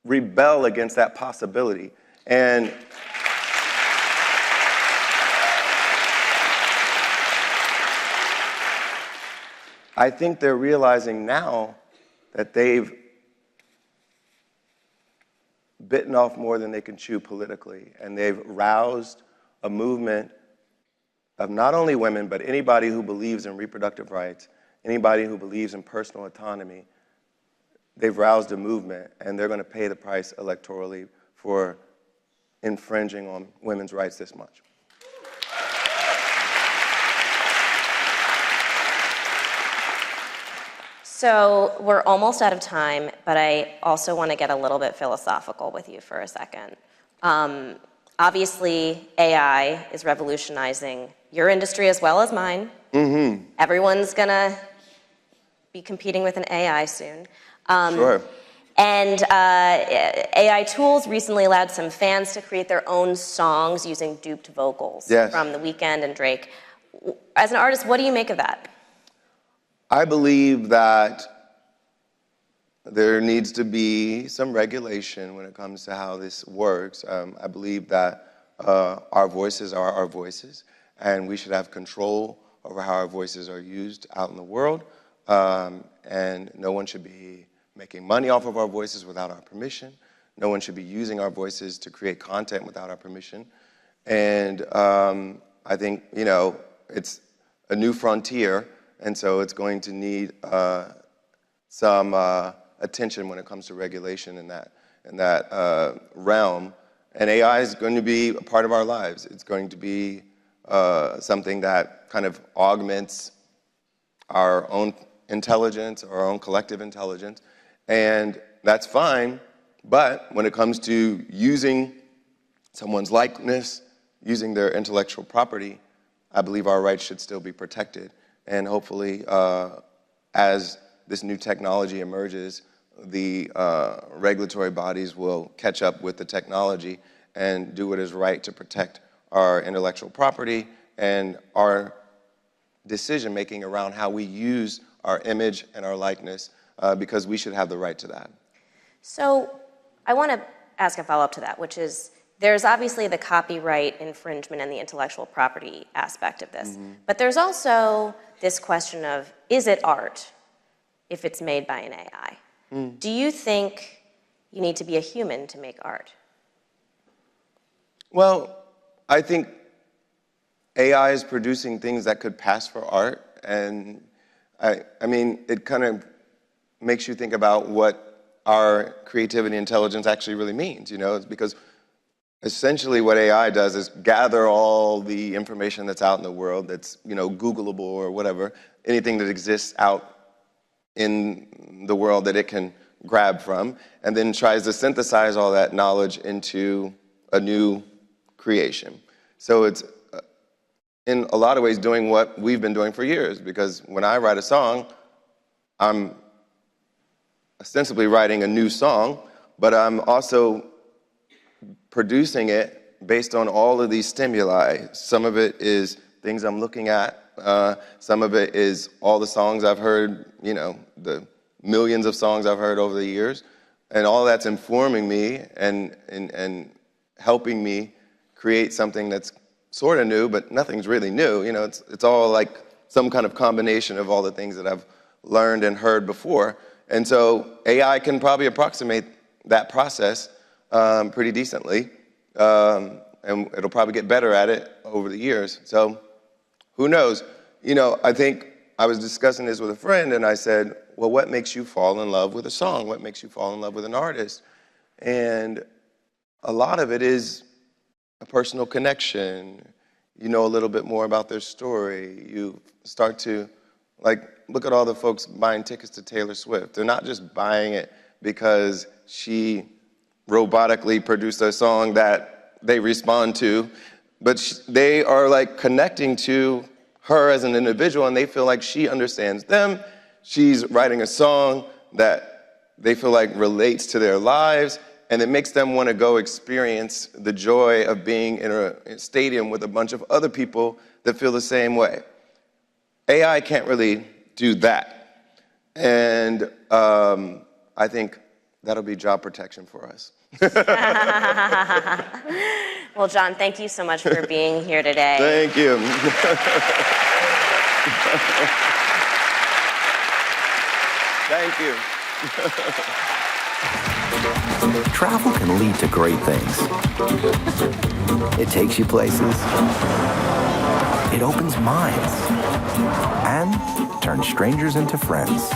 rebel against that possibility. And I think they're realizing now that they've bitten off more than they can chew politically, and they've roused a movement of not only women, but anybody who believes in reproductive rights, anybody who believes in personal autonomy. They've roused a movement, and they're going to pay the price electorally for infringing on women's rights this much.
So we're almost out of time, but I also want to get a little bit philosophical with you for a second. Obviously, AI is revolutionizing your industry as well as mine. Mm-hmm. Everyone's going to be competing with an AI soon.
Sure.
And AI tools recently allowed some fans to create their own songs using duped vocals from The Weeknd and Drake. As an artist, what do you make of that?
I believe that there needs to be some regulation when it comes to how this works. I believe that our voices are our voices, and we should have control over how our voices are used out in the world, and no one should be making money off of our voices without our permission. No one should be using our voices to create content without our permission. And I think, you know, it's a new frontier, and so it's going to need some attention when it comes to regulation in that realm. And AI is going to be a part of our lives. It's going to be something that kind of augments our own intelligence, our own collective intelligence. And that's fine, but when it comes to using someone's likeness, using their intellectual property, I believe our rights should still be protected. And hopefully, as this new technology emerges, the regulatory bodies will catch up with the technology and do what is right to protect our intellectual property and our decision-making around how we use our image and our likeness, because we should have the right to that.
So I want to ask a follow-up to that, which is, there's obviously the copyright infringement and the intellectual property aspect of this, but there's also this question of, is it art if it's made by an AI? Do you think you need to be a human to make art?
Well, I think AI is producing things that could pass for art, and I mean, it kind of makes you think about what our creativity intelligence actually really means, you know, it's because essentially what AI does is gather all the information that's out in the world that's, you know, Googleable or whatever, anything that exists out in the world that it can grab from, and then tries to synthesize all that knowledge into a new creation. So it's, in a lot of ways, doing what we've been doing for years, because when I write a song, I'm ostensibly writing a new song, but I'm also producing it based on all of these stimuli. Some of it is things I'm looking at. Some of it is all the songs I've heard, you know, the millions of songs I've heard over the years. And all that's informing me and helping me create something that's sort of new, but nothing's really new. You know, it's all like some kind of combination of all the things that I've learned and heard before. And so AI can probably approximate that process pretty decently. And it'll probably get better at it over the years. So who knows? You know, I think I was discussing this with a friend, and I said, well, what makes you fall in love with a song? What makes you fall in love with an artist? And a lot of it is a personal connection. You know a little bit more about their story. You start to, like, look at all the folks buying tickets to Taylor Swift. They're not just buying it because she robotically produced a song that they respond to, but they are like connecting to her as an individual, and they feel like she understands them. She's writing a song that they feel like relates to their lives, and it makes them want to go experience the joy of being in a stadium with a bunch of other people that feel the same way. AI can't really do that. And I think that'll be job protection for us.
Well, John, thank you so much for being here today.
Thank you. Thank you.
Travel can lead to great things. It takes you places. It opens minds. And turns strangers into friends.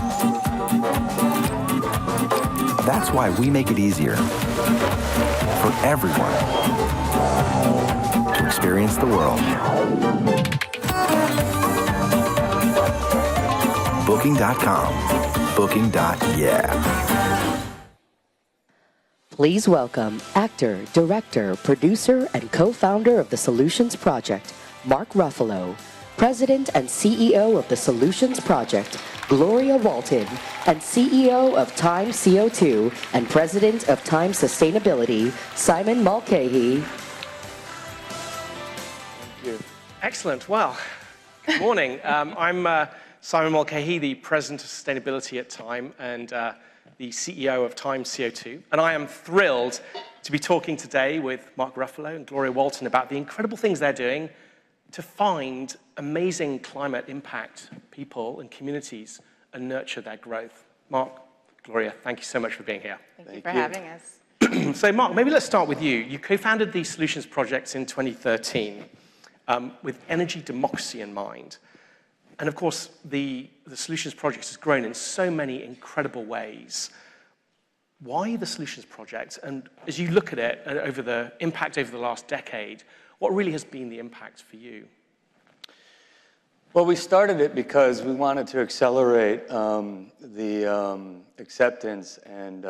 That's why we make it easier for everyone to experience the world. Booking.com. Booking.yeah.
Please welcome actor, director, producer, and co-founder of the Solutions Project, Mark Ruffalo, President and CEO of the Solutions Project, Gloria Walton, and CEO of TIME CO2 and President of TIME Sustainability, Simon Mulcahy.
Thank you. Excellent. Well, good morning. I'm Simon Mulcahy, the President of Sustainability at TIME and the CEO of TIME CO2. And I am thrilled to be talking today with Mark Ruffalo and Gloria Walton about the incredible things they're doing to find amazing climate impact people and communities and nurture their growth. Mark, Gloria, thank you so much for being here.
Thank you for having us.
So Mark, maybe let's start with you. You co-founded the Solutions Project in 2013 with energy democracy in mind. And of course, the Solutions Project has grown in so many incredible ways. Why the Solutions Project? And as you look at it, over the impact over the last decade, what really has been the impact for you?
Well, we started it because we wanted to accelerate the acceptance and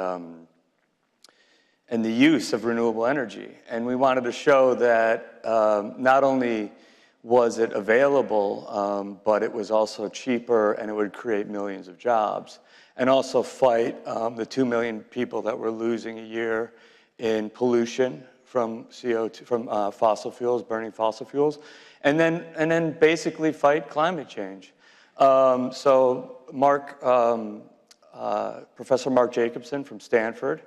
the use of renewable energy. And we wanted to show that not only was it available, but it was also cheaper and it would create millions of jobs. And also fight the 2 million people that we're losing a year in pollution from CO2, from fossil fuels, burning fossil fuels, and then basically fight climate change. So Professor Mark Jacobson from Stanford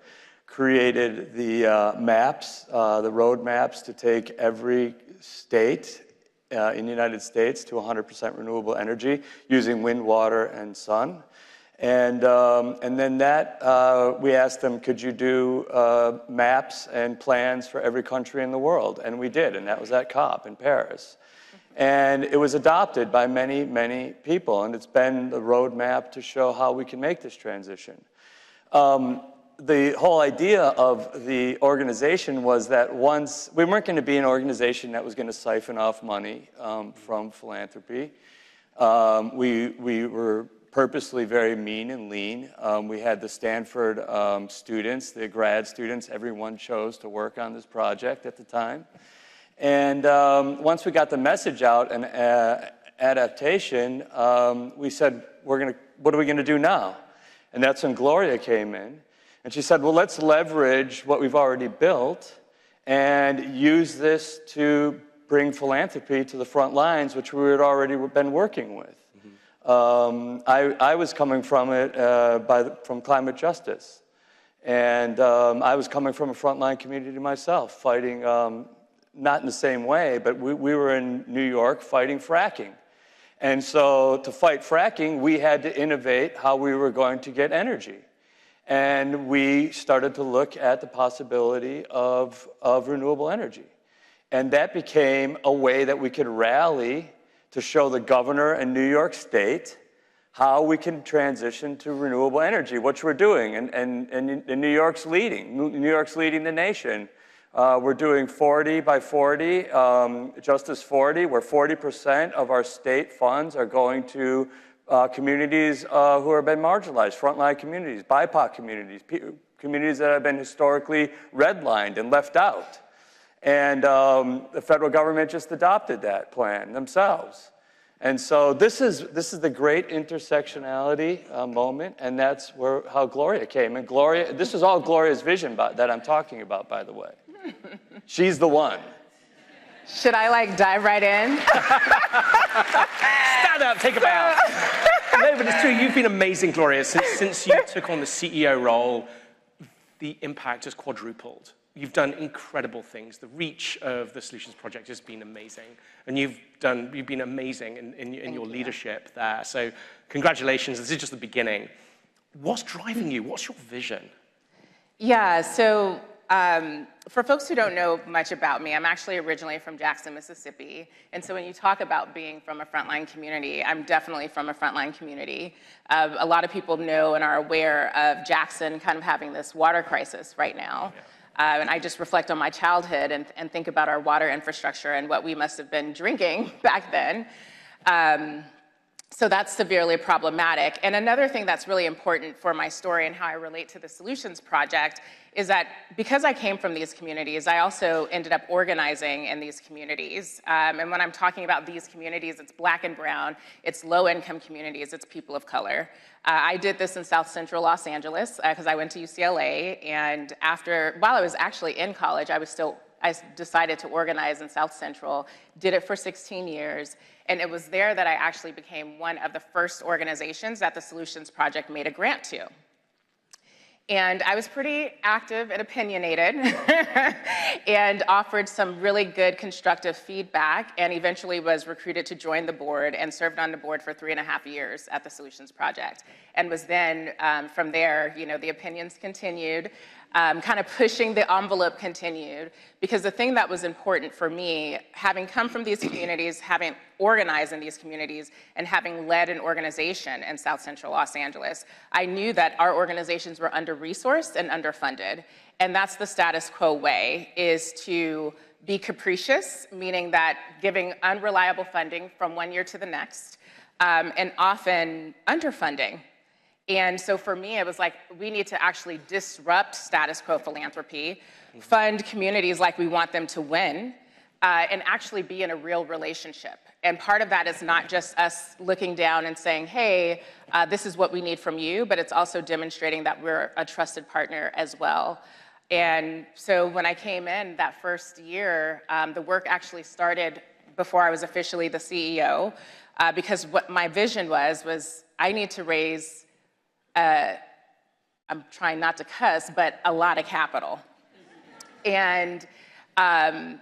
created the maps, the road maps to take every state in the United States to 100% renewable energy using wind, water, and sun. And then we asked them, could you do maps and plans for every country in the world? And we did, and that was at COP in Paris. And it was adopted by many, many people, and it's been the roadmap to show how we can make this transition. The whole idea of the organization was that once, we weren't going to be an organization that was going to siphon off money from philanthropy. We were purposely very mean and lean. We had the Stanford students, the grad students, everyone chose to work on this project at the time. And once we got the message out and adaptation, we said, what are we going to do now? And that's when Gloria came in. And she said, well, let's leverage what we've already built and use this to bring philanthropy to the front lines, which we had already been working with. I was coming from it from climate justice. And I was coming from a frontline community myself, fighting, not in the same way, but we were in New York fighting fracking. And so to fight fracking, we had to innovate how we were going to get energy. And we started to look at the possibility of renewable energy. And that became a way that we could rally to show the governor in New York State how we can transition to renewable energy, which we're doing. And New York's leading. New York's leading the nation. We're doing 40 by 40, Justice 40, where 40% of our state funds are going to communities who have been marginalized, frontline communities, BIPOC communities, communities that have been historically redlined and left out. And the federal government just adopted that plan themselves. And so this is the great intersectionality moment, and that's how Gloria came. And Gloria, this is all Gloria's vision that I'm talking about, by the way. She's the one.
Should I dive right in?
Stand up, take a bow. No, but it's true. You've been amazing, Gloria. Since you took on the CEO role, the impact has quadrupled. You've done incredible things. The reach of the Solutions Project has been amazing. And you've been amazing in your leadership there. So congratulations. This is just the beginning. What's driving you? What's your vision?
Yeah, so for folks who don't know much about me, I'm actually originally from Jackson, Mississippi. And so when you talk about being from a frontline community, I'm definitely from a frontline community. A lot of people know and are aware of Jackson kind of having this water crisis right now. And I just reflect on my childhood and think about our water infrastructure and what we must have been drinking back then. So that's severely problematic. And another thing that's really important for my story and how I relate to the Solutions Project is that because I came from these communities, I also ended up organizing in these communities. And when I'm talking about these communities, it's Black and brown, it's low-income communities, it's people of color. I did this in South Central Los Angeles because I went to UCLA, and while I was actually in college, I decided to organize in South Central, did it for 16 years, and it was there that I actually became one of the first organizations that the Solutions Project made a grant to. And I was pretty active and opinionated and offered some really good constructive feedback, and eventually was recruited to join the board and served on the board for 3.5 years at the Solutions Project. And was then, from there, the opinions continued, kind of pushing the envelope continued, because the thing that was important for me, having come from these communities, having organized in these communities, and having led an organization in South Central Los Angeles, I knew that our organizations were under-resourced and underfunded. And that's the status quo way, is to be capricious, meaning that giving unreliable funding from one year to the next, and often underfunding. And so for me, it was like, we need to actually disrupt status quo philanthropy, fund communities like we want them to win, and actually be in a real relationship. And part of that is not just us looking down and saying, hey, this is what we need from you, but it's also demonstrating that we're a trusted partner as well. And so when I came in that first year, the work actually started before I was officially the CEO, because what my vision was I need to raise, I'm trying not to cuss, but a lot of capital. And, and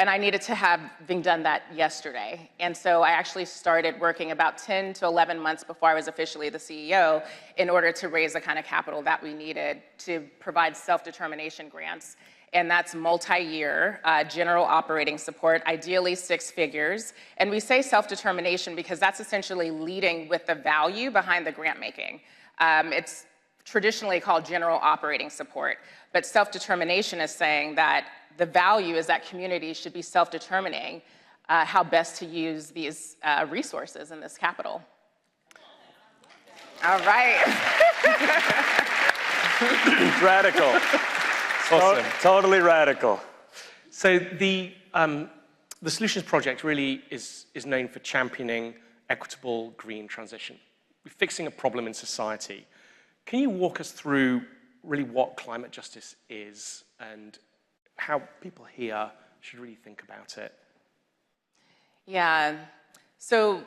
I needed to have done that yesterday. And so I actually started working about 10 to 11 months before I was officially the CEO in order to raise the kind of capital that we needed to provide self-determination grants. And that's multi-year general operating support, ideally 6 figures. And we say self-determination because that's essentially leading with the value behind the grant making. It's traditionally called general operating support, but self-determination is saying that the value is that communities should be self-determining how best to use these resources in this capital. All right.
Radical. Awesome. Totally radical.
So the Solutions Project really is known for championing equitable green transition, fixing a problem in society. Can you walk us through really what climate justice is and how people here should really think about it?
Yeah. So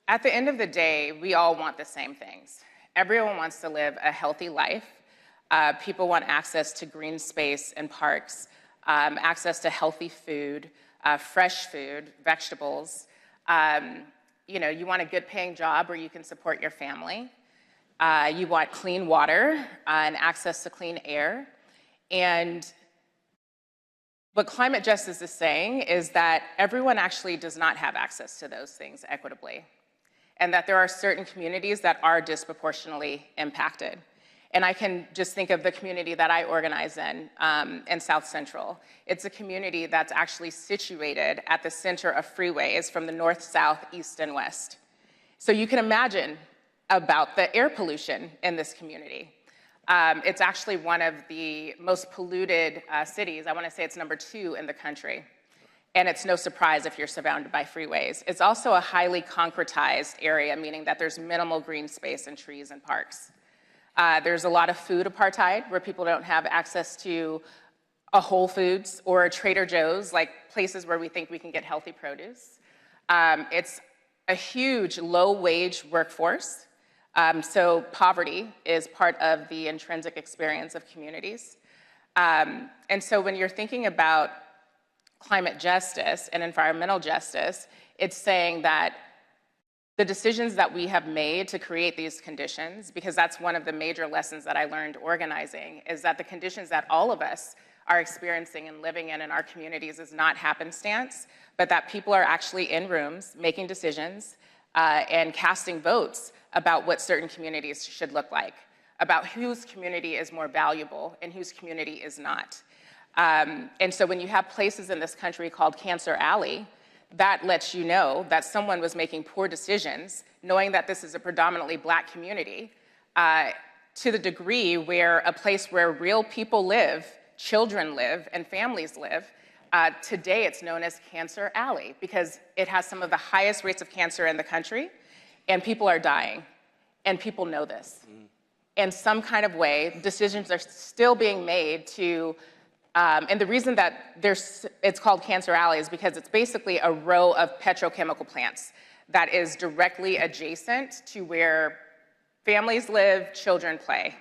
at the end of the day, we all want the same things. Everyone wants to live a healthy life. People want access to green space and parks, access to healthy food, fresh food, vegetables. You want a good paying job where you can support your family. You want clean water and access to clean air. And what climate justice is saying is that everyone actually does not have access to those things equitably, and that there are certain communities that are disproportionately impacted. And I can just think of the community that I organize in South Central. It's a community that's actually situated at the center of freeways from the north, south, east, and west. So you can imagine about the air pollution in this community. It's actually one of the most polluted cities. I want to say it's number 2 in the country. And it's no surprise if you're surrounded by freeways. It's also a highly concretized area, meaning that there's minimal green space and trees and parks. There's a lot of food apartheid where people don't have access to a Whole Foods or a Trader Joe's, like places where we think we can get healthy produce. It's a huge low-wage workforce. So poverty is part of the intrinsic experience of communities. And so when you're thinking about climate justice and environmental justice, it's saying that the decisions that we have made to create these conditions, because that's one of the major lessons that I learned organizing, is that the conditions that all of us are experiencing and living in our communities is not happenstance, but that people are actually in rooms making decisions and casting votes about what certain communities should look like, about whose community is more valuable and whose community is not. And so when you have places in this country called Cancer Alley, that lets you know that someone was making poor decisions, knowing that this is a predominantly Black community, to the degree where a place where real people live, children live, and families live, today it's known as Cancer Alley because it has some of the highest rates of cancer in the country, and people are dying, and people know this. In some kind of way, decisions are still being made to and the reason that it's called Cancer Alley is because it's basically a row of petrochemical plants that is directly adjacent to where families live, children play.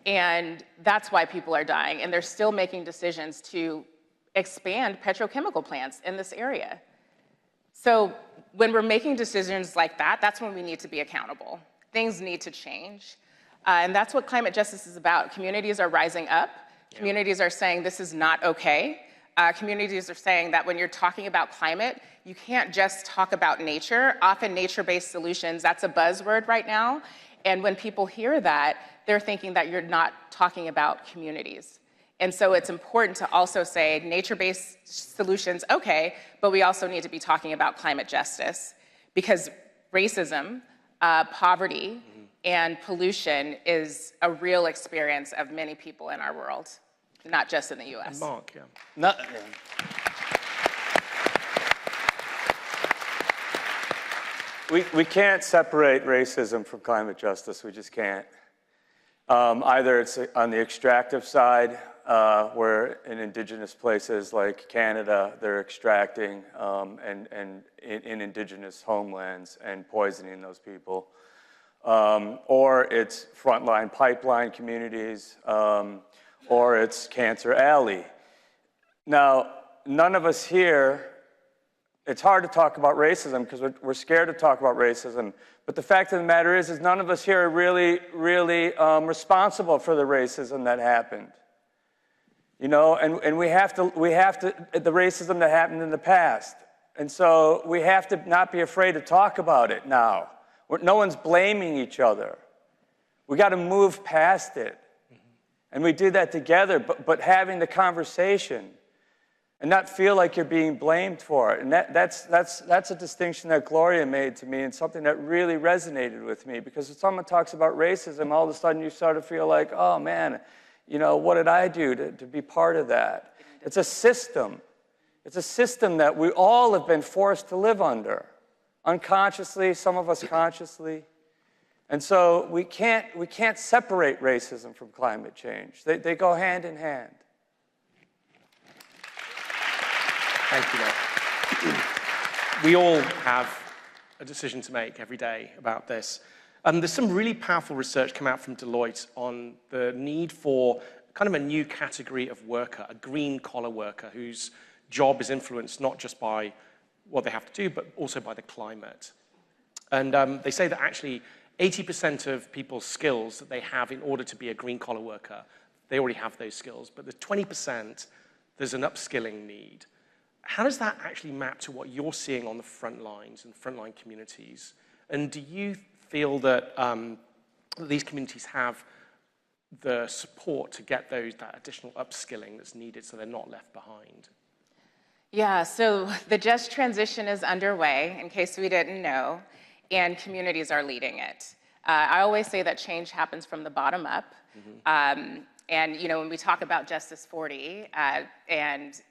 And that's why people are dying. And they're still making decisions to expand petrochemical plants in this area. So when we're making decisions like that, that's when we need to be accountable. Things need to change. And that's what climate justice is about. Communities are rising up. Communities are saying this is not okay. Communities are saying that when you're talking about climate, you can't just talk about nature. Often nature-based solutions, that's a buzzword right now. And when people hear that, they're thinking that you're not talking about communities. And so it's important to also say nature-based solutions, okay, but we also need to be talking about climate justice because racism, poverty, and pollution is a real experience of many people in our world, not just in the US.
And Mark, yeah.
We can't separate racism from climate justice. We just can't. Either it's on the extractive side, where in indigenous places like Canada, they're extracting in indigenous homelands and poisoning those people. Or it's frontline pipeline communities, or it's Cancer Alley. Now, none of us here, it's hard to talk about racism because we're scared to talk about racism, but the fact of the matter is none of us here are really responsible for the racism that happened. You know, and we have to, the racism that happened in the past. And so we have to not be afraid to talk about it now. No one's blaming each other. We got to move past it. And we do that together, but having the conversation and not feel like you're being blamed for it. And that's a distinction that Gloria made to me and something that really resonated with me, because if someone talks about racism, all of a sudden you start to feel like, oh man, you know, what did I do to be part of that? It's a system. It's a system that we all have been forced to live under, unconsciously, some of us consciously. And so we can't separate racism from climate change. They go hand in hand.
Thank you, Matt. We all have a decision to make every day about this. There's some really powerful research come out from Deloitte on the need for kind of a new category of worker, a green-collar worker whose job is influenced not just by what they have to do, but also by the climate. And they say that actually 80% of people's skills that they have in order to be a green-collar worker, they already have those skills. But the 20%, there's an upskilling need. How does that actually map to what you're seeing on the front lines and frontline communities? And do you feel that these communities have the support to get that additional upskilling that's needed so they're not left behind?
Yeah, so the just transition is underway, in case we didn't know, and communities are leading it. I always say that change happens from the bottom up. And you know, when we talk about Justice 40 and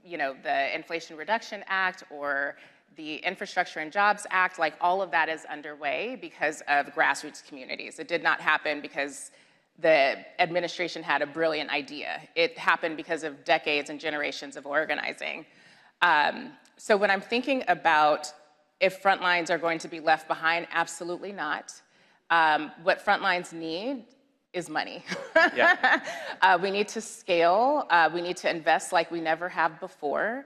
you know, the Inflation Reduction Act or the Infrastructure and Jobs Act, like all of that is underway because of grassroots communities. It did not happen because the administration had a brilliant idea. It happened because of decades and generations of organizing. So when I'm thinking about if frontlines are going to be left behind, absolutely not. What frontlines need is money. Yeah. We need to scale. We need to invest like we never have before.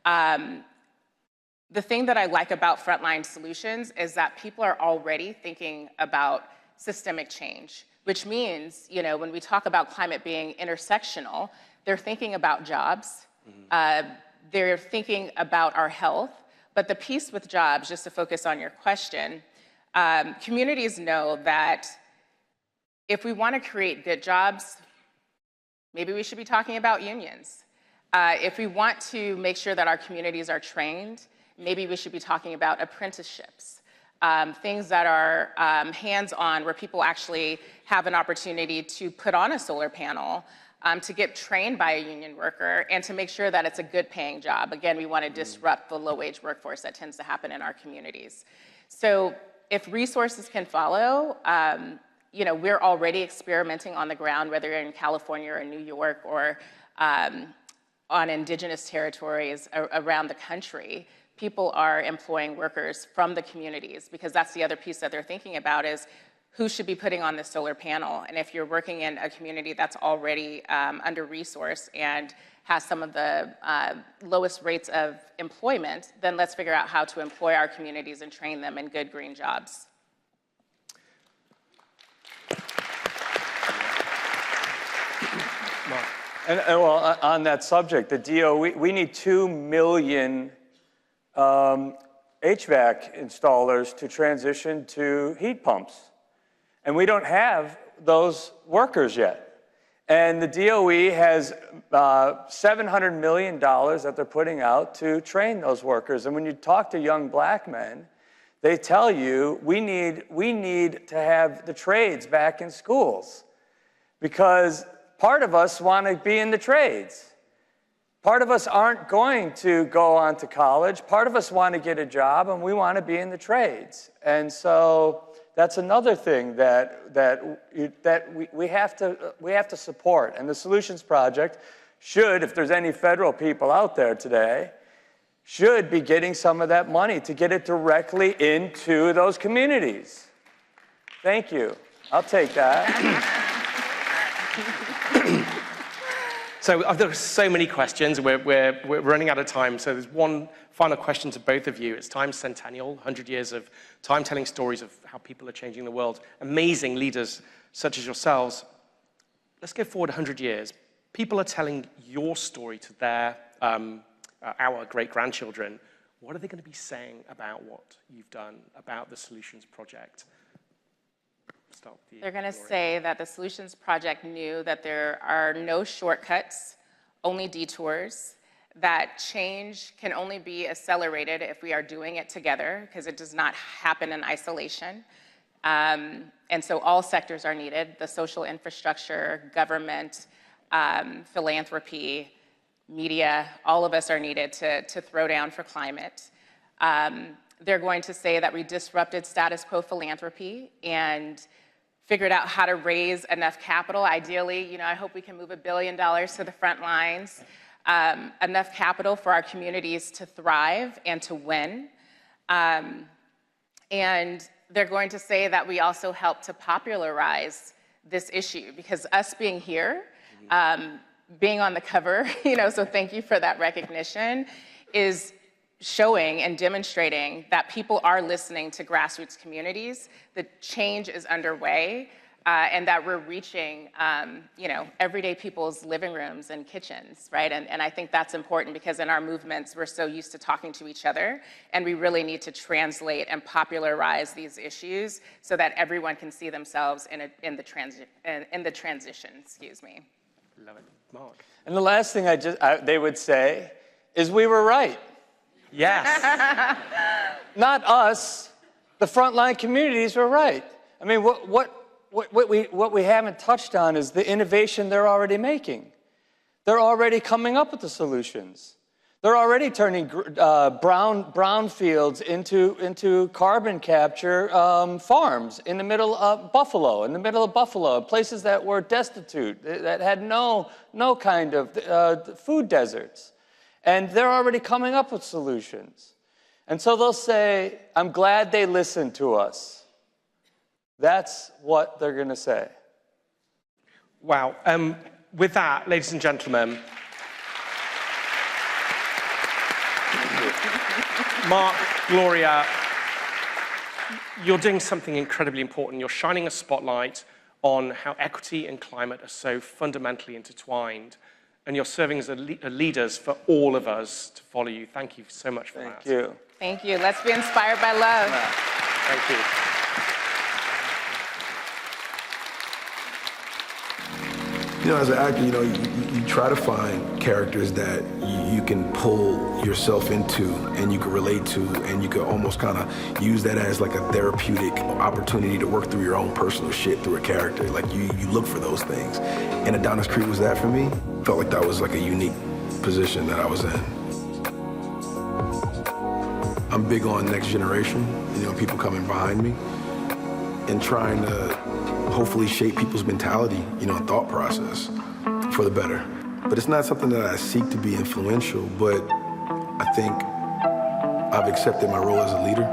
The thing that I like about Frontline Solutions is that people are already thinking about systemic change, which means, you know, when we talk about climate being intersectional, they're thinking about jobs, they're thinking about our health, but the piece with jobs, just to focus on your question, communities know that if we want to create good jobs, maybe we should be talking about unions. If we want to make sure that our communities are trained, maybe we should be talking about apprenticeships, things that are hands-on, where people actually have an opportunity to put on a solar panel, to get trained by a union worker, and to make sure that it's a good-paying job. Again, we want to disrupt the low-wage workforce that tends to happen in our communities. So if resources can follow, you know, we're already experimenting on the ground, whether you're in California or New York or on indigenous territories around the country. People are employing workers from the communities, because that's the other piece that they're thinking about is who should be putting on the solar panel. And if you're working in a community that's already under-resourced and has some of the lowest rates of employment, then let's figure out how to employ our communities and train them in good green jobs.
And well, on that subject, the DOE, we need 2 million HVAC installers to transition to heat pumps. And we don't have those workers yet. And the DOE has $700 million that they're putting out to train those workers. And when you talk to young black men, they tell you we need to have the trades back in schools, because part of us want to be in the trades. Part of us aren't going to go on to college. Part of us want to get a job, and we want to be in the trades. And so that's another thing that we have to support. And the Solutions Project should, if there's any federal people out there today, should be getting some of that money to get it directly into those communities. Thank you. I'll take that.
So there are so many questions. We're running out of time. So there's one final question to both of you. It's Time's centennial, 100 years of Time telling stories of how people are changing the world. Amazing leaders such as yourselves. Let's go forward 100 years. people are telling your story to their, our great-grandchildren, what are they going to be saying about what you've done, about the Solutions Project? Start with you,
They're going to
Gloria.
say that the Solutions Project knew that there are no shortcuts, only detours, that change can only be accelerated if we are doing it together, because it does not happen in isolation. And so all sectors are needed: the social infrastructure, government, philanthropy, media. All of us are needed to throw down for climate. They're going to say that we disrupted status quo philanthropy and figured out how to raise enough capital. Ideally, I hope we can move $1 billion to the front lines, enough capital for our communities to thrive and to win. And they're going to say that we also helped to popularize this issue, because us being here, being on the cover, so thank you for that recognition, is showing and demonstrating that people are listening to grassroots communities, that change is underway, and that we're reaching, everyday people's living rooms and kitchens, right? And I think that's important, because in our movements, we're so used to talking to each other, and we really need to translate and popularize these issues so that everyone can see themselves in the transition, excuse me.
Love it. Mark.
And the last thing they would say is we were right.
Yes.
Not us. The frontline communities were right. I mean, what we haven't touched on is the innovation they're already making. They're already coming up with the solutions. They're already turning brown fields into carbon capture farms in the middle of Buffalo, places that were destitute, that had no kind of food deserts. And they're already coming up with solutions. And so they'll say, I'm glad they listened to us. That's what they're going to say.
Wow. With that, ladies and gentlemen, Mark, Gloria, you're doing something incredibly important. You're shining a spotlight on how equity and climate are so fundamentally intertwined. And you're serving as leaders for all of us to follow you. Thank you so much for that.
Thank you.
Thank you. Let's be inspired by love.
Thank you.
As an actor, you try to find characters that you can pull yourself into and you can relate to, and you can almost kind of use that as like a therapeutic opportunity to work through your own personal shit through a character. Like you look for those things. And Adonis Creed was that for me. Felt like that was like a unique position that I was in. I'm big on next generation, people coming behind me and trying to hopefully shape people's mentality, and thought process for the better. But it's not something that I seek to be influential, but I think I've accepted my role as a leader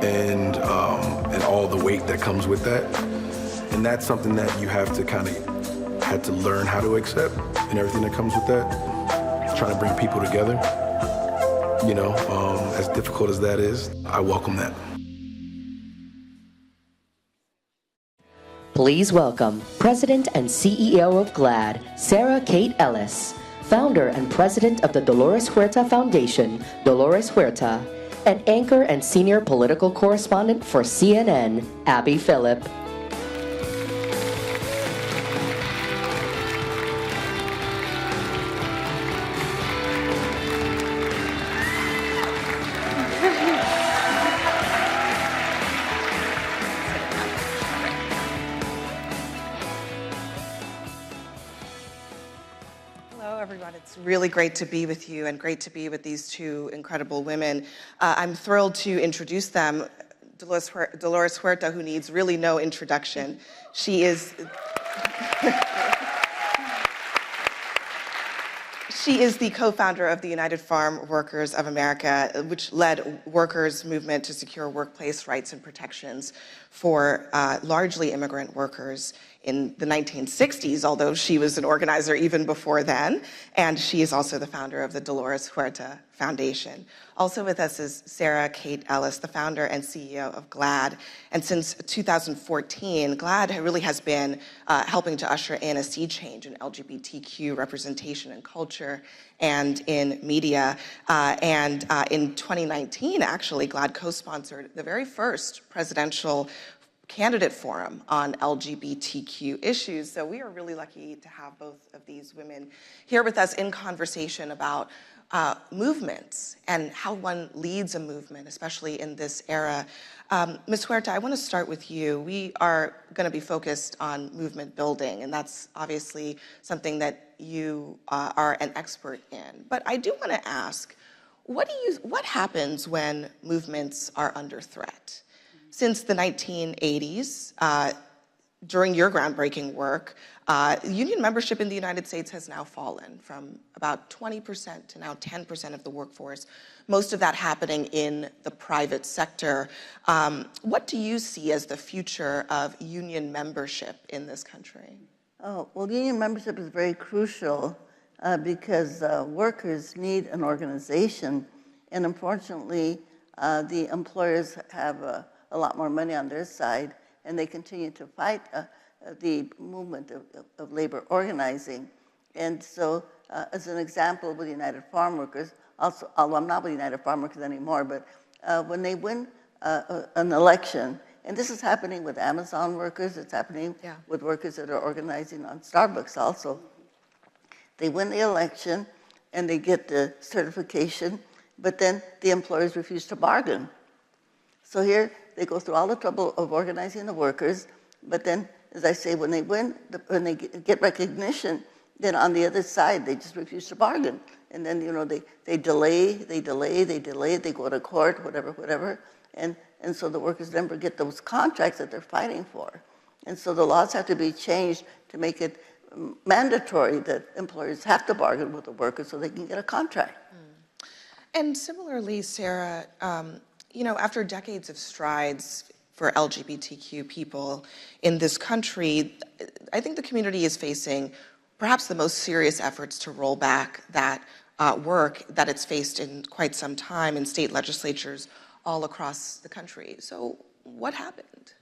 and all the weight that comes with that. And that's something that you have to had to learn how to accept, and everything that comes with that. Trying to bring people together, as difficult as that is, I welcome that.
Please welcome President and CEO of GLAAD, Sarah Kate Ellis, founder and president of the Dolores Huerta Foundation, Dolores Huerta, and anchor and senior political correspondent for CNN, Abby Phillip.
It's really great to be with you and great to be with these two incredible women. I'm thrilled to introduce them. Dolores Huerta, who needs really no introduction. She is the co-founder of the United Farm Workers of America, which led workers' movement to secure workplace rights and protections for largely immigrant workers in the 1960s, although she was an organizer even before then. And she is also the founder of the Dolores Huerta Foundation. Also with us is Sarah Kate Ellis, the founder and CEO of GLAAD. And since 2014, GLAAD really has been helping to usher in a sea change in LGBTQ representation and culture and in media. And in 2019, actually, GLAAD co-sponsored the very first presidential candidate forum on LGBTQ issues. So we are really lucky to have both of these women here with us in conversation about movements and how one leads a movement, especially in this era. Ms. Huerta, I want to start with you. We are going to be focused on movement building, and that's obviously something that you are an expert in. But I do want to ask, what happens when movements are under threat? Since the 1980s, during your groundbreaking work, union membership in the United States has now fallen from about 20% to now 10% of the workforce, most of that happening in the private sector. What do you see as the future of union membership in this country?
Oh, well, union membership is very crucial because workers need an organization, and unfortunately, the employers have a lot more money on their side, and they continue to fight the movement of labor organizing. And so, as an example with United Farm Workers, also, although I'm not with United Farm Workers anymore, but when they win an election, and this is happening with Amazon workers, it's happening with workers that are organizing on Starbucks also. They win the election and they get the certification, but then the employers refuse to bargain. So here, they go through all the trouble of organizing the workers, but then, as I say, when they win, when they get recognition, then on the other side, they just refuse to bargain. And then, they delay, they go to court, whatever. And so the workers never get those contracts that they're fighting for. And so the laws have to be changed to make it mandatory that employers have to bargain with the workers so they can get a contract.
And similarly, Sarah, after decades of strides for LGBTQ people in this country, I think the community is facing perhaps the most serious efforts to roll back that work that it's faced in quite some time in state legislatures all across the country. So what happened?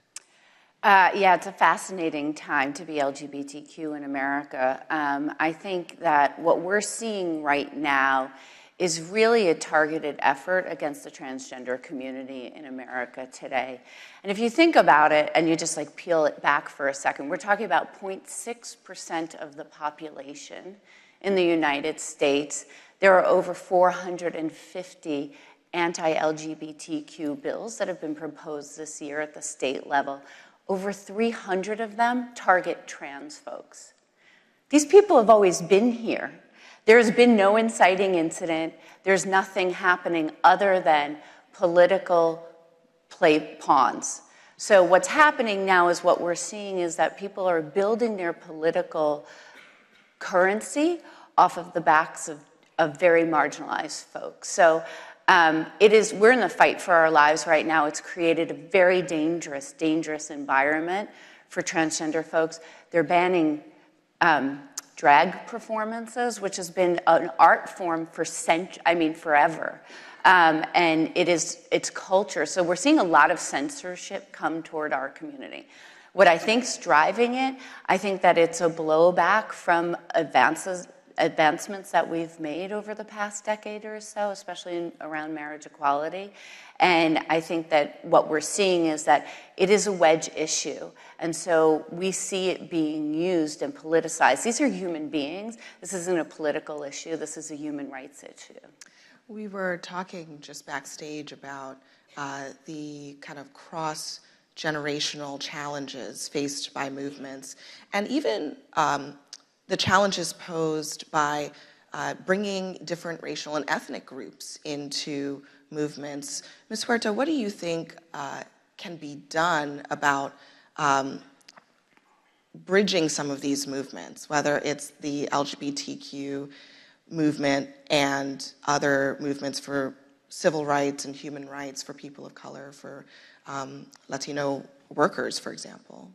Yeah, it's a fascinating time to be LGBTQ in America. I think that what we're seeing right now is really a targeted effort against the transgender community in America today. And if you think about it and you just peel it back for a second, we're talking about 0.6% of the population in the United States. There are over 450 anti-LGBTQ bills that have been proposed this year at the state level. Over 300 of them target trans folks. These people have always been here. There's been no inciting incident. There's nothing happening other than political play pawns. So what's happening now is what we're seeing is that people are building their political currency off of the backs of very marginalized folks. So we're in the fight for our lives right now. It's created a very dangerous environment for transgender folks. They're banning drag performances, which has been an art form for forever. And it's culture. So we're seeing a lot of censorship come toward our community. What I think's driving it, I think that it's a blowback from advancements that we've made over the past decade or so, especially around marriage equality. And I think that what we're seeing is that it is a wedge issue. And so we see it being used and politicized. These are human beings. This isn't a political issue. This is a human rights issue.
We were talking just backstage about the kind of cross-generational challenges faced by movements, and even the challenges posed by bringing different racial and ethnic groups into movements. Ms. Huerta, what do you think can be done about bridging some of these movements, whether it's the LGBTQ movement and other movements for civil rights and human rights for people of color, for Latino workers, for example?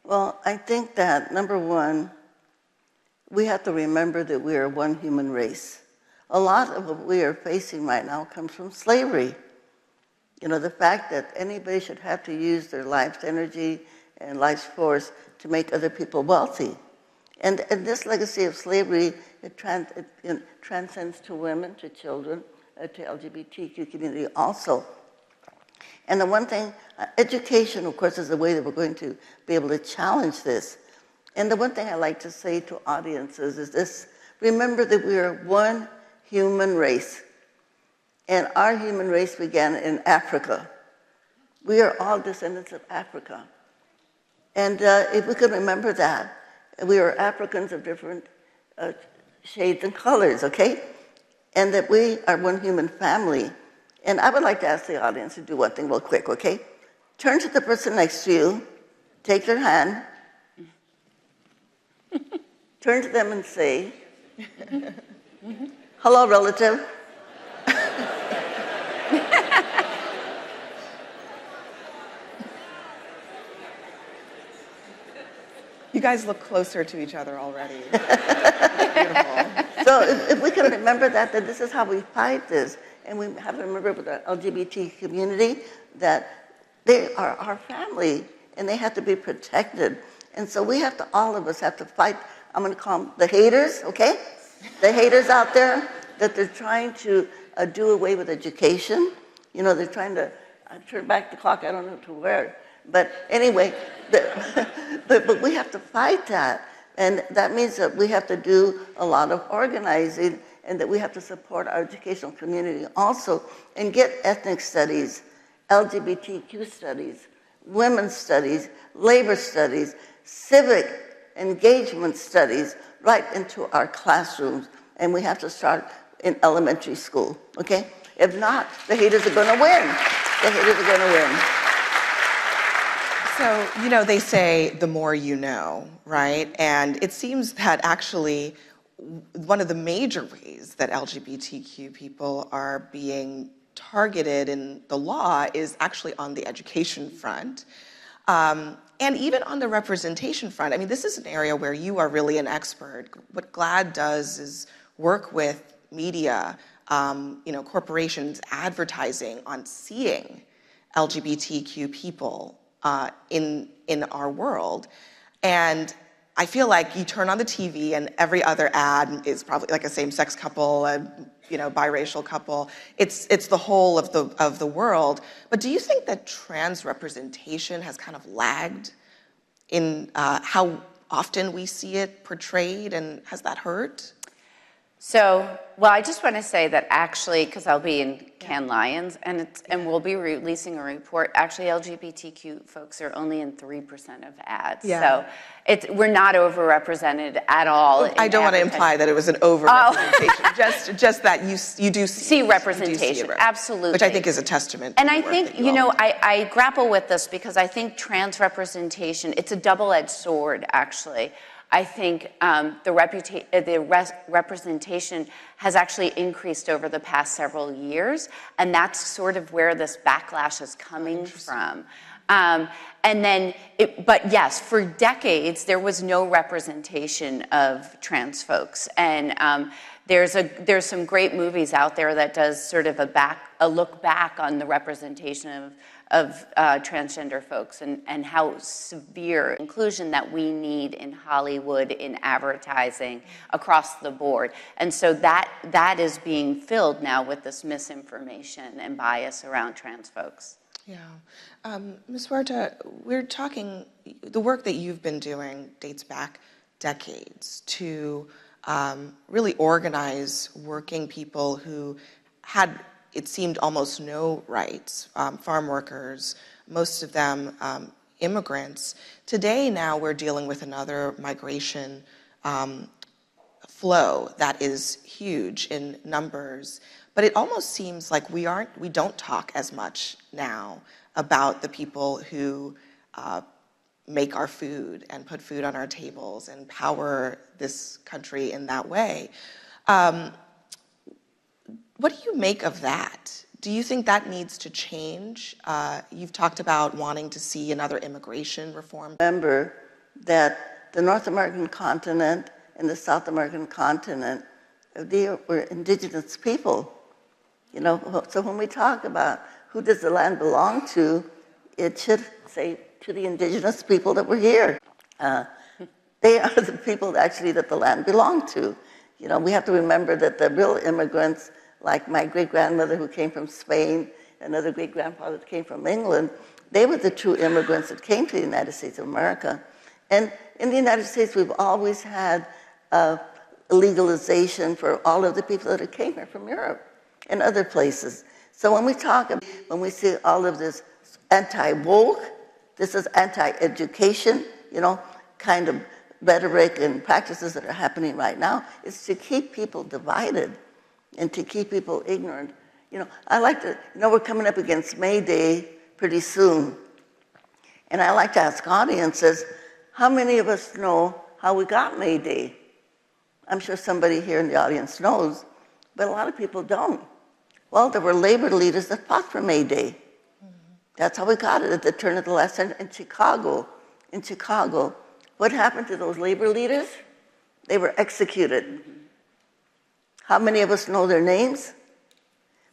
Well, I think that, number one, we have to remember that we are one human race. A lot of what we are facing right now comes from slavery. You know, the fact that anybody should have to use their life's energy and life's force to make other people wealthy. And this legacy of slavery, it transcends to women, to children, to LGBTQ community also. And the one thing, education, of course, is the way that we're going to be able to challenge this. And the one thing I like to say to audiences is this: remember that we are one human race. And our human race began in Africa. We are all descendants of Africa. And if we could remember that, we are Africans of different shades and colors, okay? And that we are one human family. And I would like to ask the audience to do one thing real quick, okay? Turn to the person next to you, take their hand, turn to them and say, hello, relative.
You guys look closer to each other already. Beautiful.
So if we can remember that this is how we fight this, and we have to remember with the LGBT community that they are our family, and they have to be protected. And so we have to, all of us have to fight. I'm going to call them the haters, okay? The haters out there, that they're trying to do away with education. You know, they're trying to turn back the clock. I don't know to where. But anyway, but we have to fight that. And that means that we have to do a lot of organizing, and that we have to support our educational community also and get ethnic studies, LGBTQ studies, women's studies, labor studies, civic engagement studies right into our classrooms. And we have to start in elementary school, okay? If not, the haters are going to win. The haters are going to win.
So, you know, they say the more you know, right? And it seems that actually one of the major ways that LGBTQ people are being targeted in the law is actually on the education front. And even on the representation front. I mean, this is an area where you are really an expert. What GLAAD does is work with media, you know, corporations, advertising on seeing LGBTQ people in our world. And I feel like you turn on the TV and every other ad is probably like a same-sex couple, a you know, biracial couple. It's the whole of the world. But do you think that trans representation has kind of lagged in how often we see it portrayed, and has that hurt?
So, well, I just want to say that actually, because I'll be in Cannes Lions, and we'll be releasing a report, actually LGBTQ folks are only in 3% of ads.
Yeah.
So we're not overrepresented at all.
Well, I don't want to imply that it was an overrepresentation, just that you do see
representation, absolutely.
Which I think is a testament
to I think, you know, I grapple with this because I think trans representation, it's a double-edged sword, actually. I think the representation has actually increased over the past several years, and that's sort of where this backlash is coming from. And then, but yes, for decades there was no representation of trans folks, and there's some great movies out there that does sort of a look back on the representation of transgender folks and how severe inclusion that we need in Hollywood, in advertising, across the board. And so that is being filled now with this misinformation and bias around trans folks.
Yeah. Ms. Huerta, we're talking, the work that you've been doing dates back decades to really organize working people who had, it seemed, almost no rights, farm workers, most of them immigrants. Today now we're dealing with another migration flow that is huge in numbers, but it almost seems like we don't talk as much now about the people who make our food and put food on our tables and power this country in that way. What do you make of that? Do you think that needs to change? You've talked about wanting to see another immigration reform.
Remember that the North American continent and the South American continent they were indigenous people. You know, so when we talk about who does the land belong to, it should say to the indigenous people that were here. They are the people actually that the land belonged to. You know, we have to remember that the real immigrants, like my great-grandmother who came from Spain, another great-grandfather that came from England, they were the true immigrants that came to the United States of America. And in the United States, we've always had legalization for all of the people that came here from Europe and other places. So when we see all of this anti-woke, this is anti-education, you know, kind of rhetoric and practices that are happening right now, is to keep people divided and to keep people ignorant. You know, I like to, you know, we're coming up against May Day pretty soon. And I like to ask audiences, how many of us know how we got May Day? I'm sure somebody here in the audience knows, but a lot of people don't. Well, there were labor leaders that fought for May Day. That's how we got it at the turn of the last century in Chicago. In Chicago, what happened to those labor leaders? They were executed. How many of us know their names?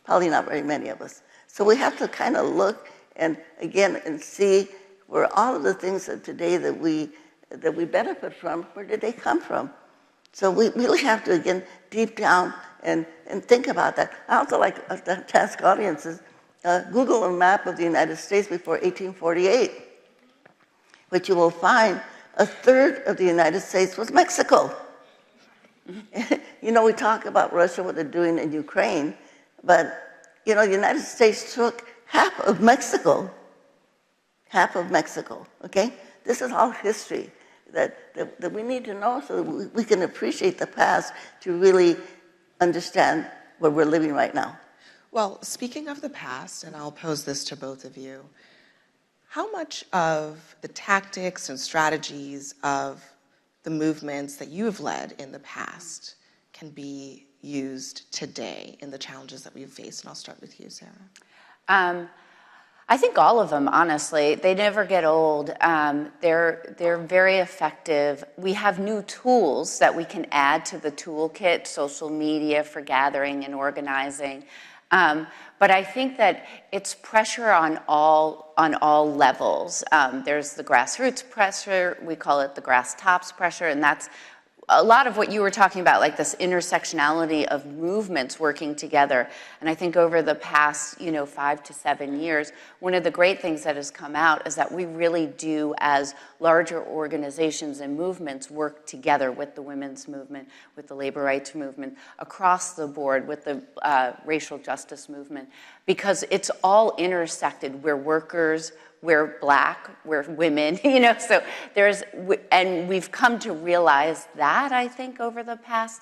Probably not very many of us. So we have to kind of look and again and see where all of the things that today that we benefit from, where did they come from? So we really have to again deep down and think about that. I also like to ask audiences, Google a map of the United States before 1848, which you will find a third of the United States was Mexico. You know, we talk about Russia, what they're doing in Ukraine, but, you know, the United States took half of Mexico, okay? This is all history that we need to know so that we can appreciate the past to really understand where we're living right now.
Well, speaking of the past, and I'll pose this to both of you, how much of the tactics and strategies of the movements that you have led in the past can be used today in the challenges that we've faced? And I'll start with you, Sarah.
I think all of them, honestly. They never get old. They're very effective. We have new tools that we can add to the toolkit, social media for gathering and organizing. But I think that it's pressure on all levels. There's the grassroots pressure, we call it the grass tops pressure, and that's a lot of what you were talking about, like this intersectionality of movements working together. And I think over the past, 5 to 7 years, one of the great things that has come out is that we really do, as larger organizations and movements, work together with the women's movement, with the labor rights movement, across the board, with the racial justice movement, because it's all intersected. We're workers, we're Black, we're women, so and we've come to realize that, I think, over the past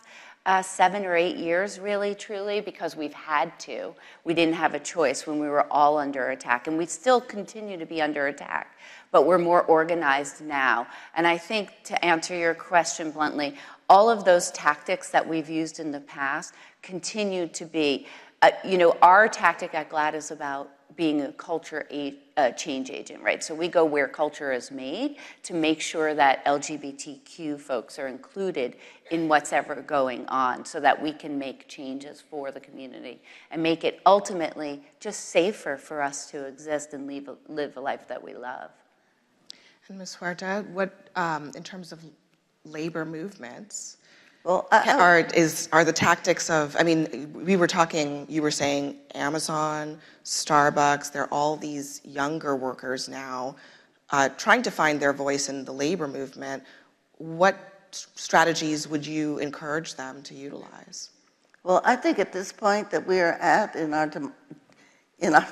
7 or 8 years, really, truly, because we've had to. We didn't have a choice when we were all under attack, and we still continue to be under attack, but we're more organized now. And I think, to answer your question bluntly, all of those tactics that we've used in the past continue to be, our tactic at GLAAD is about being a culture change agent, right? So we go where culture is made to make sure that LGBTQ folks are included in what's ever going on so that we can make changes for the community and make it ultimately just safer for us to exist and live a life that we love.
And Ms. Huerta, what, in terms of labor movements,
well,
are the tactics of, you were saying Amazon, Starbucks, they're all these younger workers now trying to find their voice in the labor movement. What strategies would you encourage them to utilize?
Well, I think at this point that we are at in our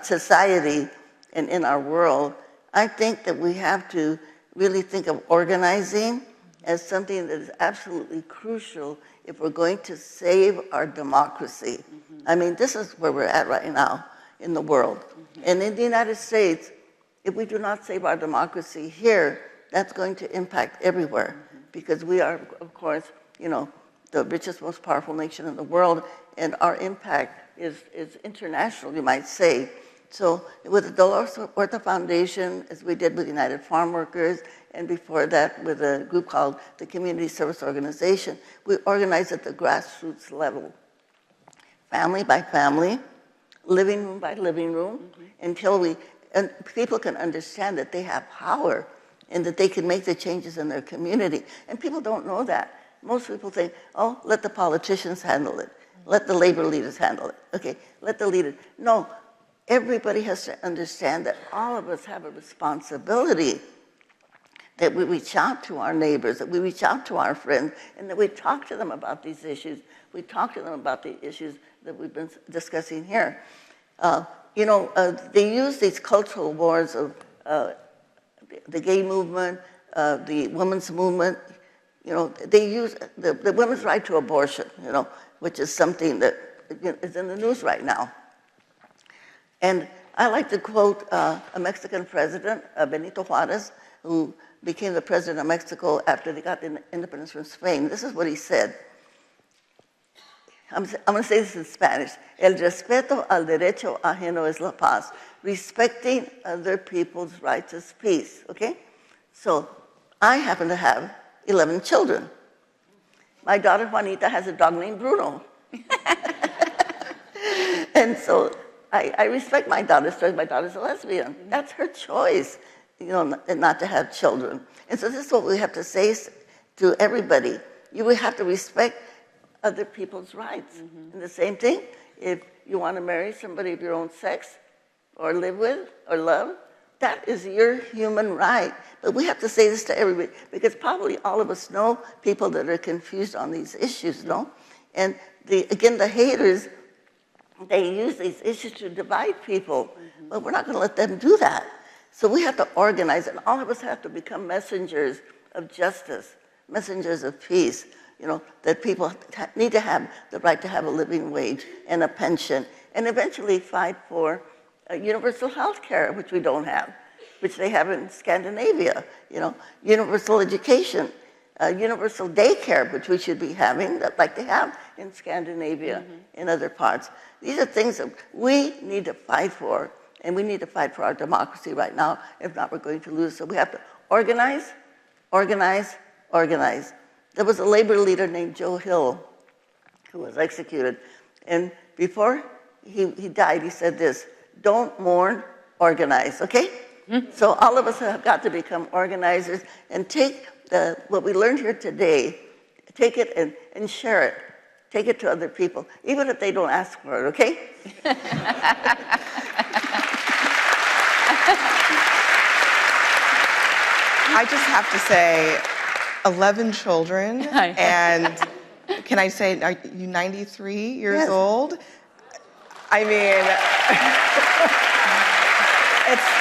society and in our world, I think that we have to really think of organizing as something that is absolutely crucial if we're going to save our democracy. Mm-hmm. This is where we're at right now in the world. Mm-hmm. And in the United States, if we do not save our democracy here, that's going to impact everywhere. Mm-hmm. Because we are, of course, the richest, most powerful nation in the world, and our impact is international, you might say. So with the Dolores Huerta Foundation, as we did with United Farm Workers, and before that with a group called the Community Service Organization. We organize at the grassroots level, family by family, living room by living room, until people can understand that they have power and that they can make the changes in their community. And people don't know that. Most people think, oh, let the politicians handle it. Let the labor leaders handle it. Okay, let the leaders. No, everybody has to understand that all of us have a responsibility, that we reach out to our neighbors, that we reach out to our friends, and that we talk to them about these issues. We talk to them about the issues that we've been discussing here. They use these cultural wars of the gay movement, the women's movement. They use the women's right to abortion, which is something that is in the news right now. And I like to quote a Mexican president, Benito Juarez, who became the president of Mexico after they got the independence from Spain. This is what he said. I'm going to say this in Spanish. El respeto al derecho ajeno es la paz. Respecting other people's rights is peace, okay? So I happen to have 11 children. My daughter Juanita has a dog named Bruno. And so I respect my daughter's choice. My daughter's a lesbian. That's her choice, not to have children. And so this is what we have to say to everybody. You will have to respect other people's rights. And the same thing, if you want to marry somebody of your own sex, or live with, or love, that is your human right. But we have to say this to everybody, because probably all of us know people that are confused on these issues, no? And again, the haters, they use these issues to divide people, but we're not going to let them do that. So we have to organize, and all of us have to become messengers of justice, messengers of peace, that people need to have the right to have a living wage and a pension, and eventually fight for universal health care, which we don't have, which they have in Scandinavia, universal education, universal daycare, which we should be having, like they have in Scandinavia and other parts. These are things that we need to fight for, and we need to fight for our democracy right now. If not, we're going to lose. So we have to organize, organize, organize. There was a labor leader named Joe Hill who was executed, and before he died, he said this: don't mourn, organize, okay? So all of us have got to become organizers and take what we learned here today, take it and share it. Take it to other people, even if they don't ask for it, okay?
I just have to say, 11 children, and can I say, are you 93 years old? I mean,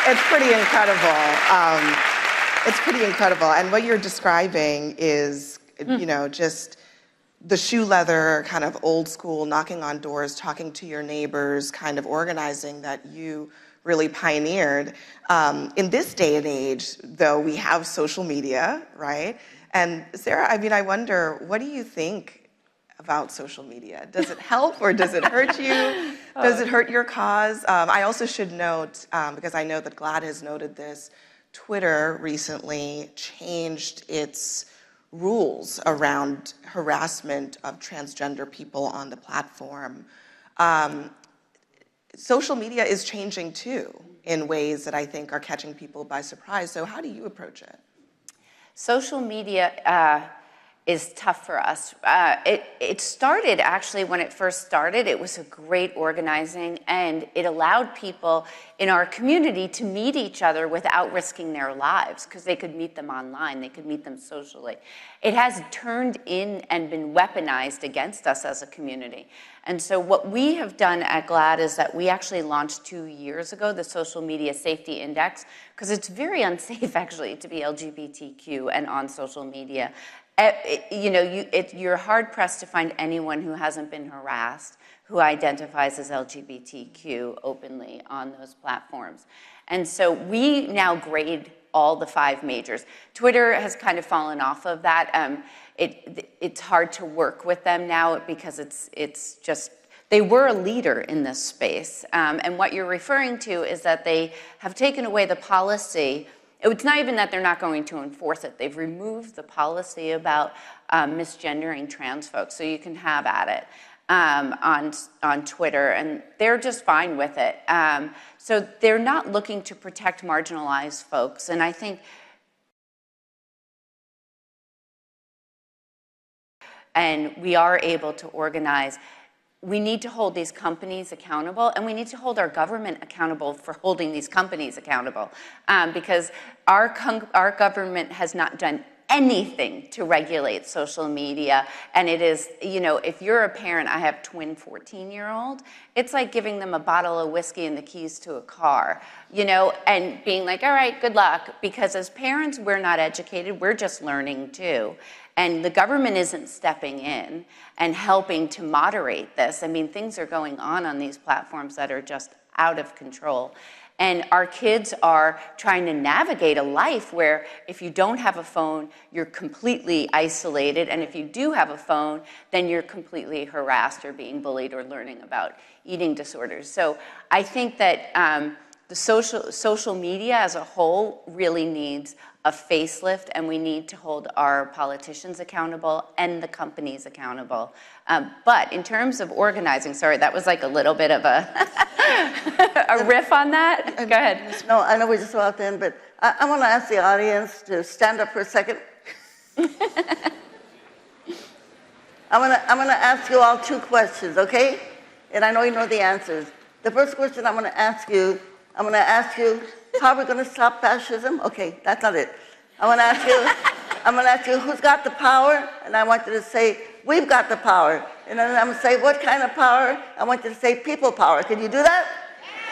it's pretty incredible. It's pretty incredible. And what you're describing is, just the shoe leather, kind of old school, knocking on doors, talking to your neighbors, kind of organizing that you really pioneered. In this day and age, though, we have social media, right? And Sarah, I wonder, what do you think about social media? Does it help or does it hurt you? Does it hurt your cause? I also should note, because I know that GLAAD has noted this, Twitter recently changed its rules around harassment of transgender people on the platform. Social media is changing too in ways that I think are catching people by surprise. So how do you approach it?
Social media is tough for us. It started, actually, when it first started, it was a great organizing, and it allowed people in our community to meet each other without risking their lives, because they could meet them online, they could meet them socially. It has turned in and been weaponized against us as a community. And so what we have done at GLAAD is that we actually launched 2 years ago the Social Media Safety Index, because it's very unsafe, actually, to be LGBTQ and on social media. You're hard-pressed to find anyone who hasn't been harassed who identifies as LGBTQ openly on those platforms. And so we now grade all the 5 majors. Twitter has kind of fallen off of that. It's hard to work with them now because it's just, they were a leader in this space. And what you're referring to is that they have taken away the policy It's not even that they're not going to enforce it. They've removed the policy about misgendering trans folks, so you can have at it on Twitter, and they're just fine with it. So they're not looking to protect marginalized folks, and I think and we are able to organize. We need to hold these companies accountable, and we need to hold our government accountable for holding these companies accountable, because our government has not done anything to regulate social media. And it is, you know, if you're a parent, I have twin 14-year-old, it's like giving them a bottle of whiskey and the keys to a car, you know, and being like, all right, good luck. Because as parents, we're not educated, we're just learning too. And the government isn't stepping in and helping to moderate this. I mean, things are going on these platforms that are just out of control. And our kids are trying to navigate a life where if you don't have a phone, you're completely isolated. And if you do have a phone, then you're completely harassed or being bullied or learning about eating disorders. So I think that the social media as a whole really needs a facelift, and we need to hold our politicians accountable and the companies accountable. But in terms of organizing, sorry, that was like a little bit of a riff on that. Go ahead.
No, I know we're just about to end, but I want to ask the audience to stand up for a second. I'm gonna ask you all 2 questions, okay? And I know you know the answers. The first question I'm gonna ask you, how are we gonna stop fascism? Okay, that's not it. I'm gonna ask you who's got the power, and I want you to say, we've got the power. And then I'm gonna say, what kind of power? I want you to say people power. Can you do that?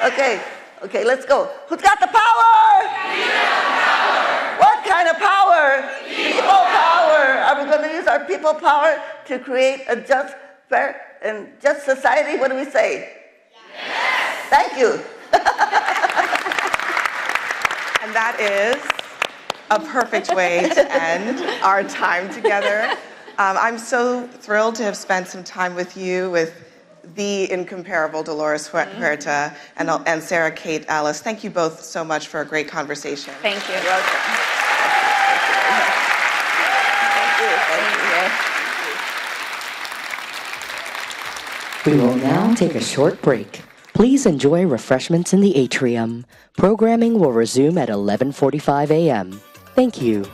Okay, let's go. Who's got the power? People power. What kind of power? People power. Are we gonna use our people power to create a just, fair, and just society? What do we say? Yes. Thank you.
And that is a perfect way to end our time together. I'm so thrilled to have spent some time with you, with the incomparable Dolores Huerta and Sarah Kate Alice. Thank you both so much for a great conversation.
Thank you.
You're welcome.
We will now take a short break. Please enjoy refreshments in the atrium. Programming will resume at 11:45 a.m. Thank you.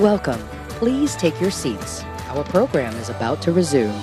Welcome. Please take your seats. Our program is about to resume.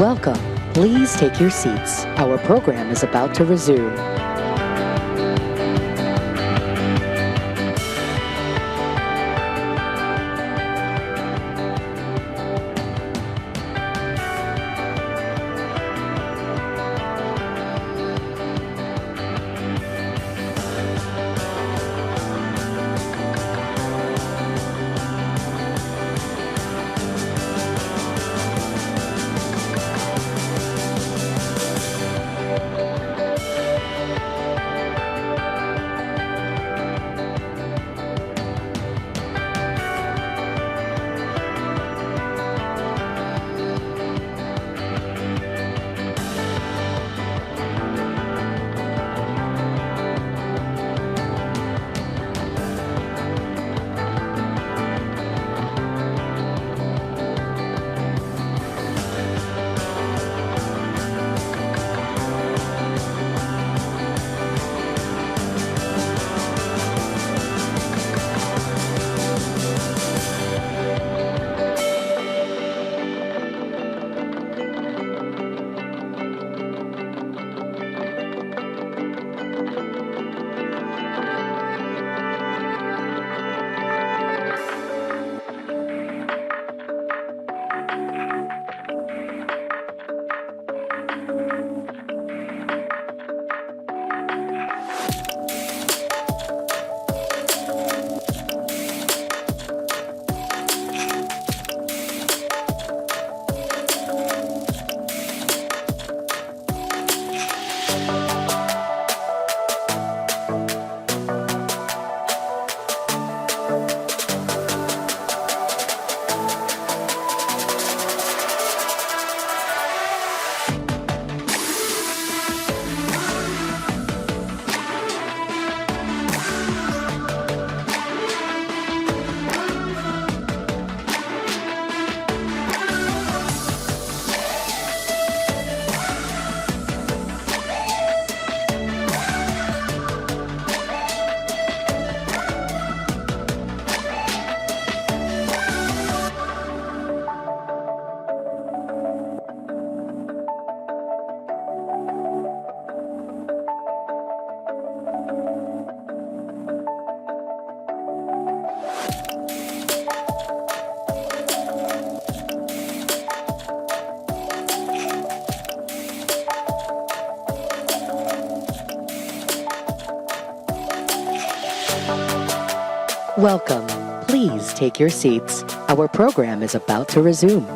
Welcome. Please take your seats. Our program is about to resume. Welcome. Please take your seats. Our program is about to resume.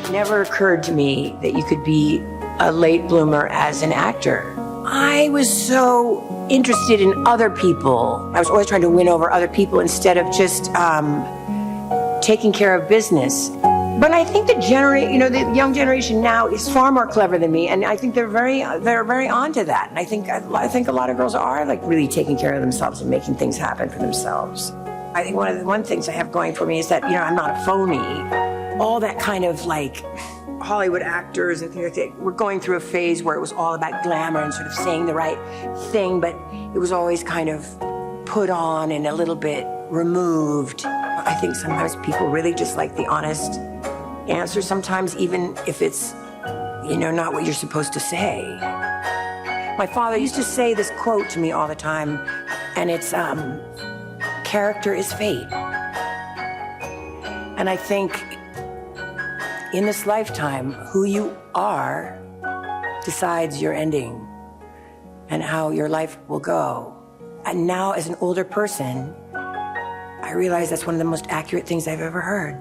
It never occurred to me that you could be a late bloomer as an actor. I was so interested in other people. I was always trying to win over other people instead of just taking care of business. But I think the young generation now is far more clever than me, and I think they're very onto that. And I think a lot of girls are like really taking care of themselves and making things happen for themselves. I think one things I have going for me is that I'm not a phony. All that kind of like Hollywood actors and things like that, we're going through a phase where it was all about glamour and sort of saying the right thing, but it was always kind of put on and a little bit removed. I think sometimes people really just like the honest answer, sometimes even if it's, not what you're supposed to say. My father used to say this quote to me all the time, and it's, character is fate. And I think in this lifetime, who you are decides your ending and how your life will go. And now, as an older person, I realize that's one of the most accurate things I've ever heard.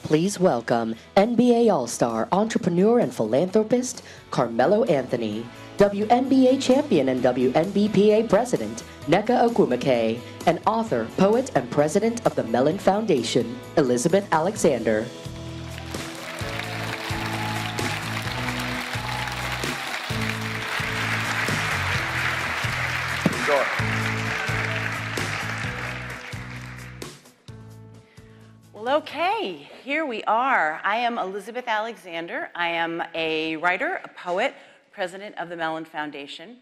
Please welcome NBA All-Star, entrepreneur and philanthropist, Carmelo Anthony, WNBA champion and WNBPA president, Nneka Ogwumike, and author, poet, and president of the Mellon Foundation, Elizabeth Alexander.
Enjoy.
Well, okay, here we are. I am Elizabeth Alexander. I am a writer, a poet, president of the Mellon Foundation,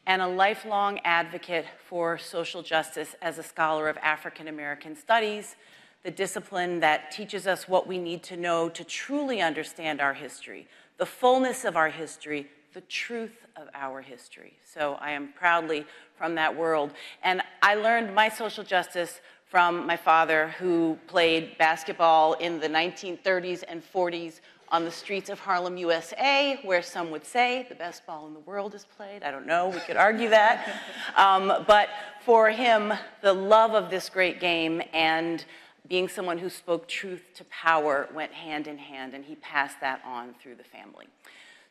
and a lifelong advocate for social justice as a scholar of African American studies, the discipline that teaches us what we need to know to truly understand our history, the fullness of our history, the truth of our history. So I am proudly from that world. And I learned my social justice from my father, who played basketball in the 1930s and 40s on the streets of Harlem, USA, where some would say the best ball in the world is played. I don't know, we could argue that. But for him, the love of this great game and being someone who spoke truth to power went hand in hand, and he passed that on through the family.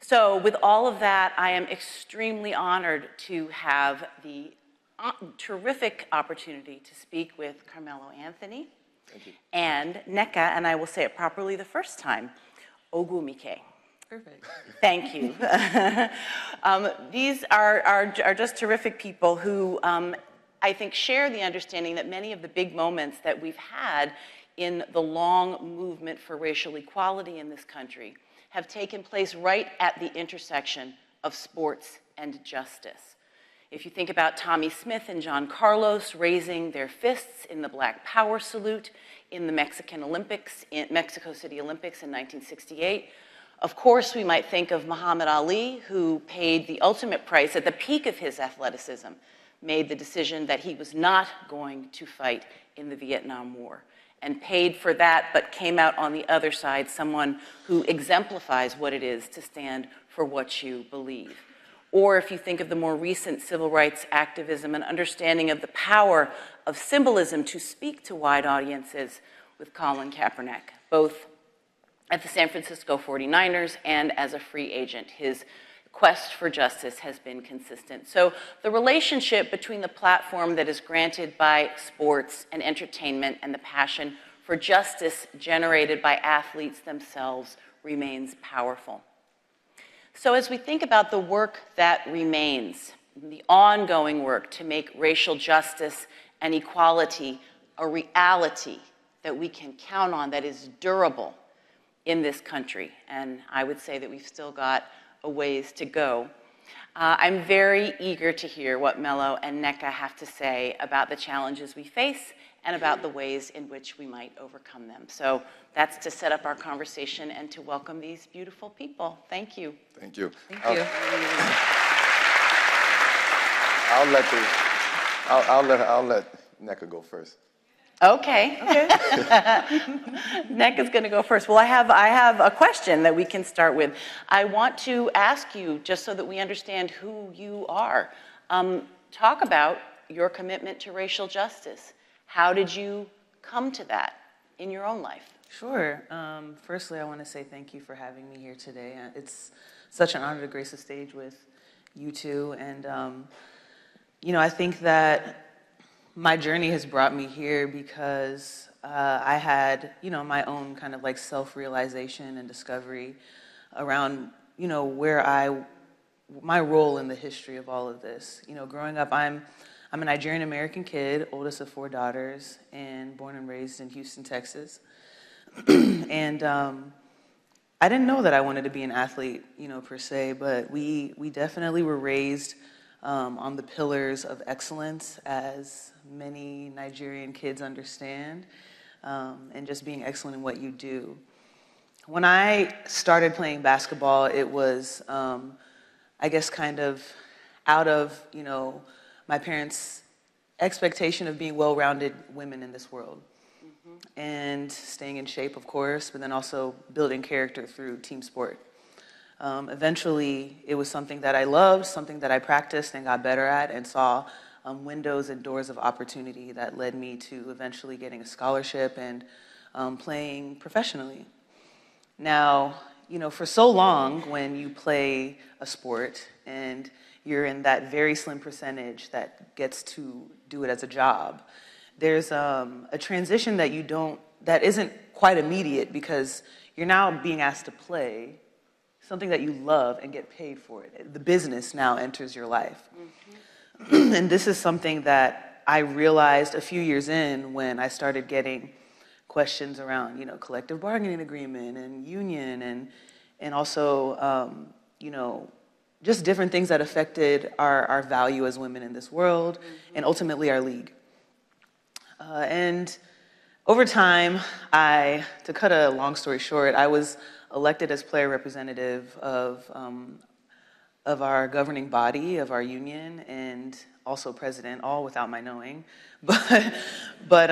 So with all of that, I am extremely honored to have the terrific opportunity to speak with Carmelo Anthony and Nneka, and I will say it properly the first time, Ogwumike.
Perfect.
Thank you. These are just terrific people who I think share the understanding that many of the big moments that we've had in the long movement for racial equality in this country have taken place right at the intersection of sports and justice. If you think about Tommy Smith and John Carlos raising their fists in the Black Power salute in the Mexican Olympics, in Mexico City Olympics in 1968, of course we might think of Muhammad Ali, who paid the ultimate price at the peak of his athleticism, made the decision that he was not going to fight in the Vietnam War, and paid for that, but came out on the other side, someone who exemplifies what it is to stand for what you believe. Or if you think of the more recent civil rights activism and understanding of the power of symbolism to speak to wide audiences with Colin Kaepernick, both at the San Francisco 49ers and as a free agent. His quest for justice has been consistent. So the relationship between the platform that is granted by sports and entertainment and the passion for justice generated by athletes themselves remains powerful. So as we think about the work that remains, the ongoing work to make racial justice and equality a reality that we can count on, that is durable in this country, and I would say that we've still got a ways to go. I'm very eager to hear what Melo and Nneka have to say about the challenges we face and about the ways in which we might overcome them. So that's to set up our conversation and to welcome these beautiful people. Thank you.
Thank you.
Thank you.
I'll let Nneka go first.
Okay. Nneka's going to go first. Well, I have a question that we can start with. I want to ask you, just so that we understand who you are, talk about your commitment to racial justice. How did you come to that in your own life?
Sure. Firstly, I want to say thank you for having me here today. It's such an honor to grace the stage with you two. And, you know, I think that my journey has brought me here because I had, you know, my own kind of like self-realization and discovery around, you know, my role in the history of all of this. You know, growing up, I'm a Nigerian American kid, oldest of 4 daughters, and born and raised in Houston, Texas. And I didn't know that I wanted to be an athlete, you know, per se, but we definitely were raised on the pillars of excellence, as many Nigerian kids understand, and just being excellent in what you do. When I started playing basketball, it was, I guess, kind of out of, you know, my parents' expectation of being well-rounded women in this world. And staying in shape, of course, but then also building character through team sport. Eventually, it was something that I loved, something that I practiced and got better at, and saw windows and doors of opportunity that led me to eventually getting a scholarship and playing professionally. Now, you know, for so long, when you play a sport and you're in that very slim percentage that gets to do it as a job, there's a transition that isn't quite immediate, because you're now being asked to play something that you love and get paid for it. The business now enters your life. And this is something that I realized a few years in when I started getting questions around, you know, collective bargaining agreement and union and also, you know, just different things that affected our value as women in this world and ultimately our league. And over time, to cut a long story short, I was elected as player representative of our governing body, of our union, and also president, all without my knowing. But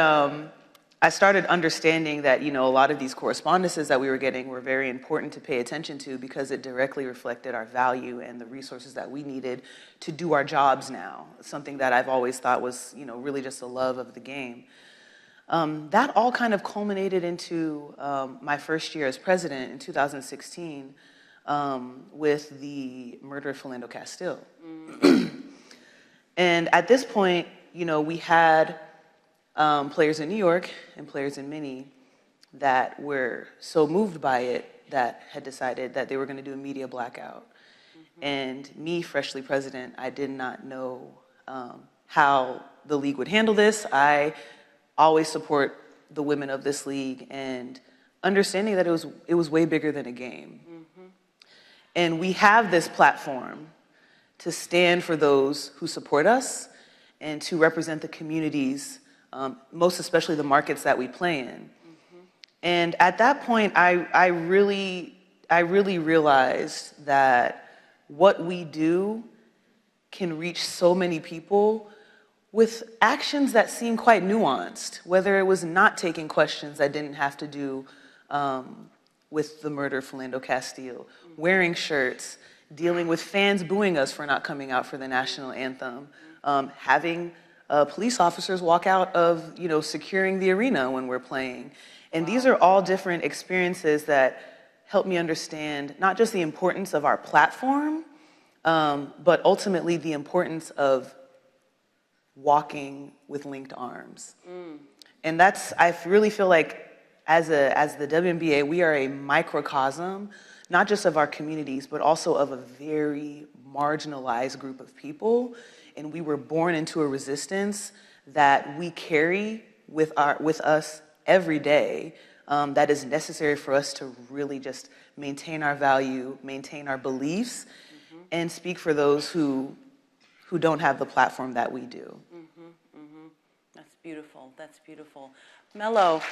I started understanding that, you know, a lot of these correspondences that we were getting were very important to pay attention to, because it directly reflected our value and the resources that we needed to do our jobs now, something that I've always thought was, you know, really just a love of the game. That all kind of culminated into my first year as president in 2016 with the murder of Philando Castile. And at this point, you know, we had players in New York and players in Minnie that were so moved by it that had decided that they were going to do a media blackout. And me, freshly president, I did not know how the league would handle this. I always support the women of this league, and understanding that it was way bigger than a game. And we have this platform to stand for those who support us and to represent the communities, most especially the markets that we play in. And at that point, I really realized that what we do can reach so many people with actions that seem quite nuanced, whether it was not taking questions that didn't have to do with the murder of Philando Castile, wearing shirts, dealing with fans booing us for not coming out for the national anthem, having police officers walk out of, you know, securing the arena when we're playing. And these are all different experiences that help me understand not just the importance of our platform, but ultimately the importance of walking with linked arms. And I really feel like as the WNBA, we are a microcosm, not just of our communities, but also of a very marginalized group of people. And we were born into a resistance that we carry with us every day, that is necessary for us to really just maintain our value, maintain our beliefs, and speak for those who don't have the platform that we do.
That's beautiful. That's beautiful. Mello,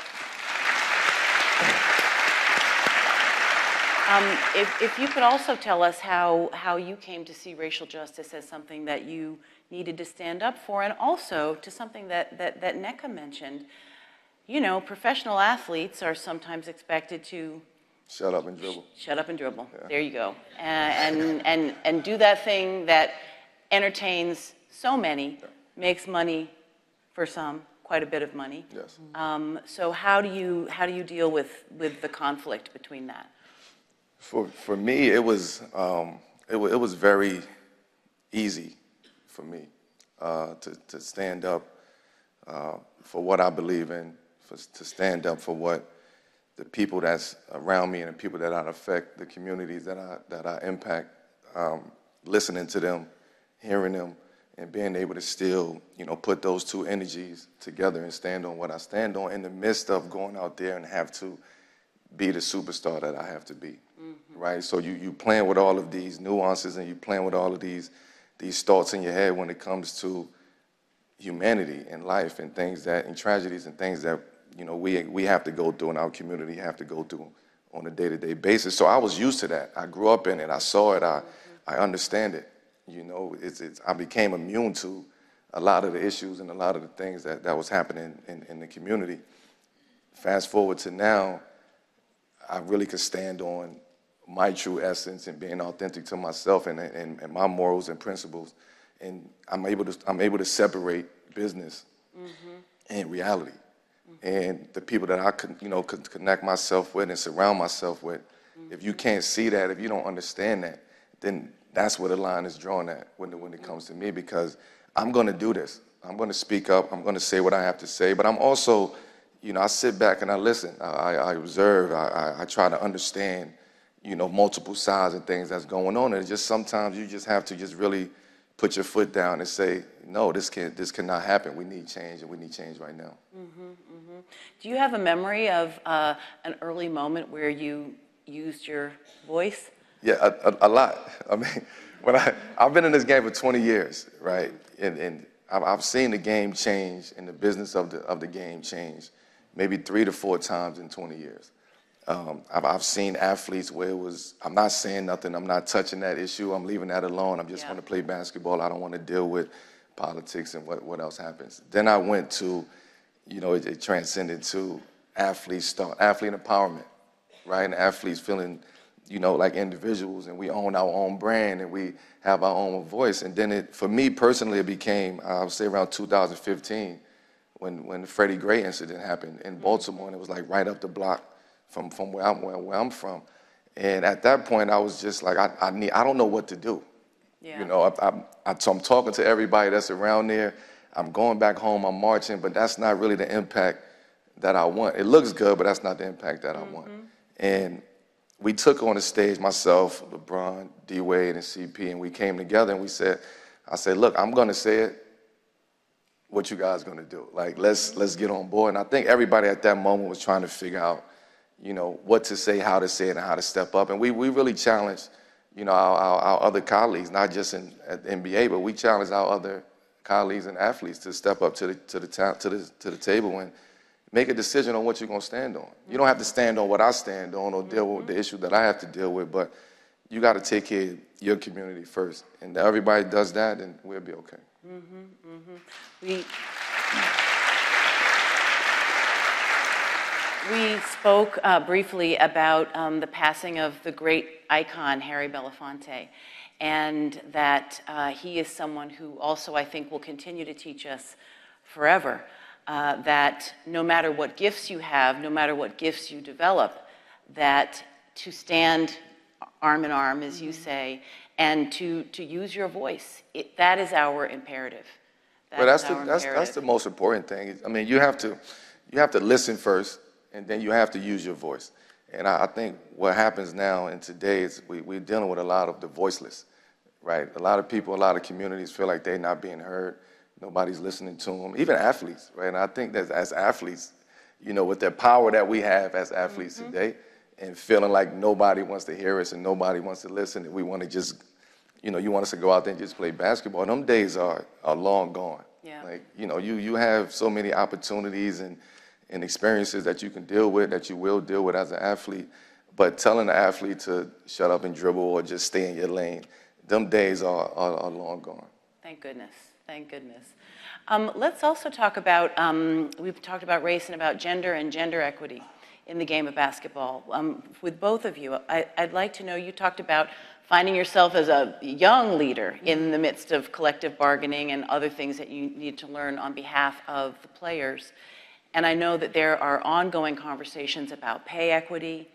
if you could also tell us how you came to see racial justice as something that you needed to stand up for, and also to something that Nneka mentioned. You know, professional athletes are sometimes expected to
shut up and dribble.
Shut up and dribble.
Yeah.
There you go. And do that thing that entertains so many, makes money for some, quite a bit of money.
Yes.
So how do you deal with the conflict between that?
For me, it was very easy for me to stand up for what I believe in, to stand up for what the people that's around me and the people that I affect, the communities that I impact, listening to them, hearing them, and being able to still, put those two energies together and stand on what I stand on in the midst of going out there and have to be the superstar that I have to be, right? So you playing with all of these nuances and you playing with all of these thoughts in your head when it comes to humanity and life and and tragedies and things that, we have to go through and our community have to go through on a day-to-day basis. So I was used to that. I grew up in it. I saw it. I understand it. I became immune to a lot of the issues and a lot of the things that was happening in the community. Fast forward to now, I really could stand on my true essence and being authentic to myself and my morals and principles. And I'm able to separate business and reality. And the people that I could connect myself with and surround myself with, if you can't see that, if you don't understand that, then that's where the line is drawn at when it comes to me, because I'm going to do this. I'm going to speak up. I'm going to say what I have to say. But I'm also, I sit back and I listen. I observe. I try to understand, multiple sides and things that's going on. And just sometimes you just have to just really put your foot down and say, no, this cannot happen. We need change, and we need change right now.
Do you have a memory of an early moment where you used your voice?
Yeah, a lot. I mean, I've been in this game for 20 years, right? And I've seen the game change and the business of the game change maybe 3 to 4 times in 20 years. I've seen athletes where it was, I'm not saying nothing, I'm not touching that issue, I'm leaving that alone, I'm just want to play basketball, I don't want to deal with politics and what else happens. Then I went to, it transcended to athlete empowerment, right? And athletes feeling, like individuals, and we own our own brand and we have our own voice. And then for me personally, it became, I would say around 2015, when the Freddie Gray incident happened in Baltimore, and it was like right up the block from where I'm from. And at that point, I was just like, I don't know what to do. Yeah. So I'm talking to everybody that's around there. I'm going back home, I'm marching, but that's not really the impact that I want. It looks good, but that's not the impact that I want. And we took on the stage, myself, LeBron, D-Wade, and CP, and we came together and I said, look, I'm gonna say it. What you guys gonna do? Like, let's get on board. And I think everybody at that moment was trying to figure out, what to say, how to say it, and how to step up. And we really challenged, our other colleagues, not just at the NBA, but we challenged our other colleagues and athletes to step up to the table and make a decision on what you're gonna stand on. You don't have to stand on what I stand on or deal with the issue that I have to deal with, but you got to take care of your community first. And if everybody does that, then we'll be okay.
We spoke briefly about the passing of the great icon, Harry Belafonte, and that he is someone who also, I think, will continue to teach us forever that no matter what gifts you have, no matter what gifts you develop, that to stand arm in arm, as you say, and to use your voice. That is our imperative.
Well, that's the most important thing. I mean, you have to listen first, and then you have to use your voice. And I think what happens now and today is we're dealing with a lot of the voiceless, right? A lot of people, a lot of communities feel like they're not being heard. Nobody's listening to them, even athletes, right? And I think that as athletes, you know, with the power that we have as athletes today, and feeling like nobody wants to hear us and nobody wants to listen, and we want to just, you know, you want us to go out there and just play basketball. Them days are long gone.
Yeah.
Like, you know, you have so many opportunities and experiences that you can deal with, that you will deal with as an athlete, but telling the athlete to shut up and dribble or just stay in your lane, them days are long gone.
Thank goodness. Thank goodness. Let's also talk about, we've talked about race and about gender and gender equity in the game of basketball. With both of you, I'd like to know, you talked about finding yourself as a young leader in the midst of collective bargaining and other things that you need to learn on behalf of the players. And I know that there are ongoing conversations about pay equity,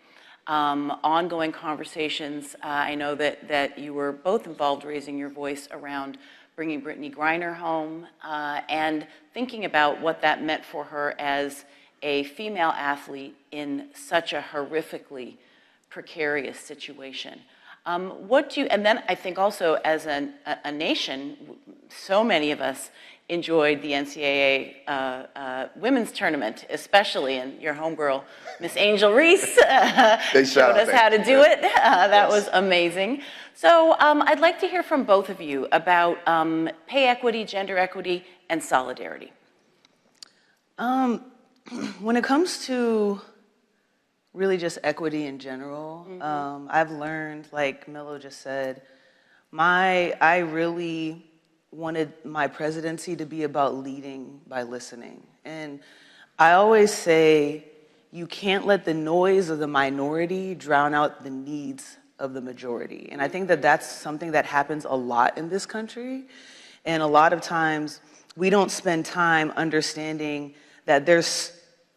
ongoing conversations. I know that you were both involved raising your voice around bringing Brittany Griner home and thinking about what that meant for her as a female athlete in such a horrifically precarious situation. And then I think also as a nation, so many of us enjoyed the NCAA women's tournament, especially, and your homegirl, Miss Angel Reese, showed us how to do it. That was amazing. So I'd like to hear from both of you about pay equity, gender equity, and solidarity.
When it comes to really just equity in general, I've learned, like Melo just said, I really wanted my presidency to be about leading by listening. And I always say, you can't let the noise of the minority drown out the needs of the majority. And I think that that's something that happens a lot in this country. And a lot of times, we don't spend time understanding that there's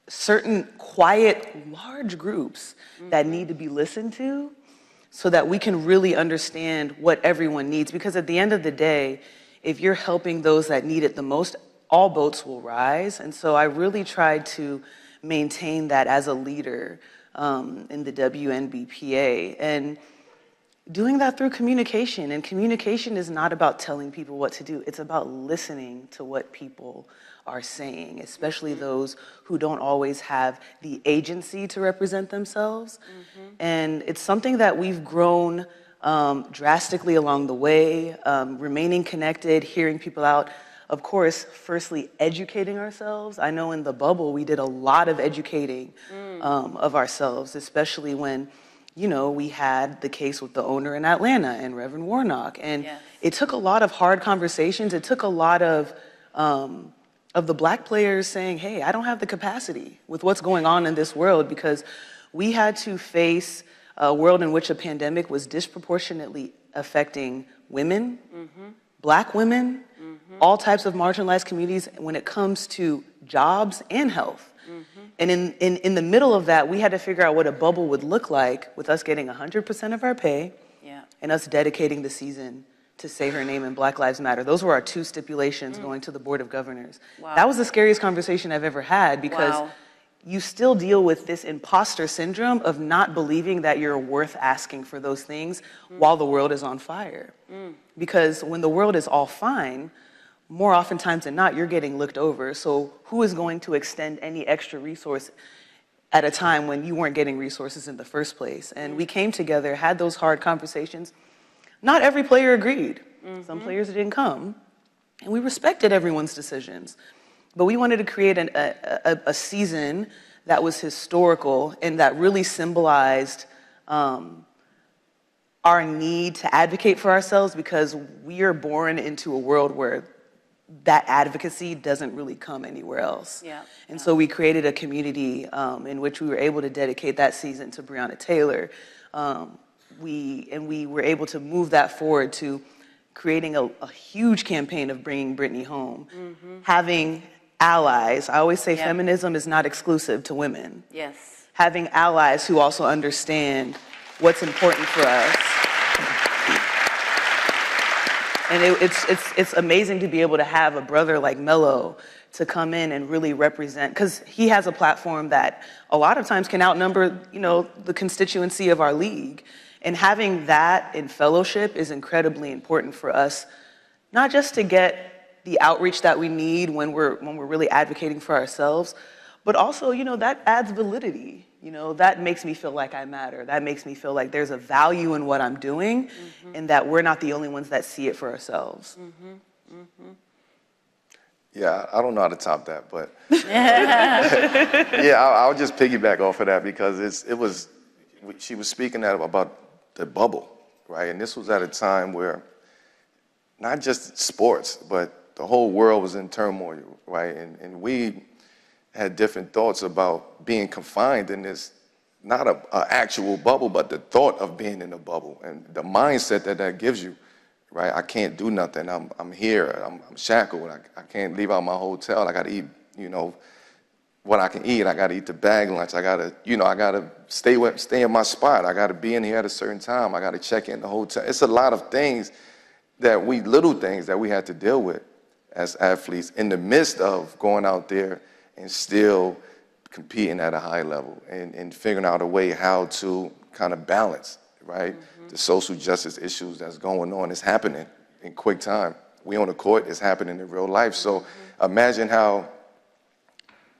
certain quiet, large groups that need to be listened to so that we can really understand what everyone needs. Because at the end of the day, if you're helping those that need it the most, all boats will rise. And so I really tried to maintain that as a leader in the WNBPA. And doing that through communication. And communication is not about telling people what to do. It's about listening to what people are saying, especially those who don't always have the agency to represent themselves. And it's something that we've grown drastically along the way, remaining connected, hearing people out. Of course, firstly, educating ourselves. I know in the bubble, we did a lot of educating of ourselves, especially when, you know, we had the case with the owner in Atlanta and Reverend Warnock. And it took a lot of hard conversations. It took a lot of the Black players saying, hey, I don't have the capacity with what's going on in this world, because we had to face a world in which a pandemic was disproportionately affecting women, Black women, all types of marginalized communities when it comes to jobs and health. And in the middle of that, we had to figure out what a bubble would look like with us getting 100% of our pay and us dedicating the season to say her name in Black Lives Matter. Those were our two stipulations going to the Board of Governors. That was the scariest conversation I've ever had, because you still deal with this imposter syndrome of not believing that you're worth asking for those things while the world is on fire. Because when the world is all fine, more oftentimes than not, you're getting looked over. So who is going to extend any extra resource at a time when you weren't getting resources in the first place? And we came together, had those hard conversations. Not every player agreed. Some players didn't come. And we respected everyone's decisions. But we wanted to create a season that was historical and that really symbolized our need to advocate for ourselves, because we are born into a world where that advocacy doesn't really come anywhere else. And so we created a community in which we were able to dedicate that season to Breonna Taylor. We were able to move that forward to creating a huge campaign of bringing Brittany home, having allies. I always say feminism is not exclusive to women. Having allies who also understand what's important for us. And it's amazing to be able to have a brother like Melo to come in and really represent, because he has a platform that a lot of times can outnumber, the constituency of our league. And having that in fellowship is incredibly important for us, not just to get the outreach that we need when we're really advocating for ourselves, but also, that adds validity. That makes me feel like I matter. That makes me feel like there's a value in what I'm doing, and that we're not the only ones that see it for ourselves.
Yeah, I don't know how to top that, but yeah, I'll just piggyback off of that because she was speaking about the bubble, right? And this was at a time where not just sports, but the whole world was in turmoil, right? And we had different thoughts about being confined in this, not a actual bubble, but the thought of being in a bubble and the mindset that gives you. Right, I can't do nothing. I'm here. I'm shackled. I can't leave out my hotel. I got to eat, what I can eat. I got to eat the bag lunch. I got to stay in my spot. I got to be in here at a certain time. I got to check in the hotel. It's a lot of things little things that we had to deal with as athletes in the midst of going out there and still competing at a high level and figuring out a way how to kind of balance, right? The social justice issues that's going on is happening in quick time. We on the court, it's happening in real life. So imagine how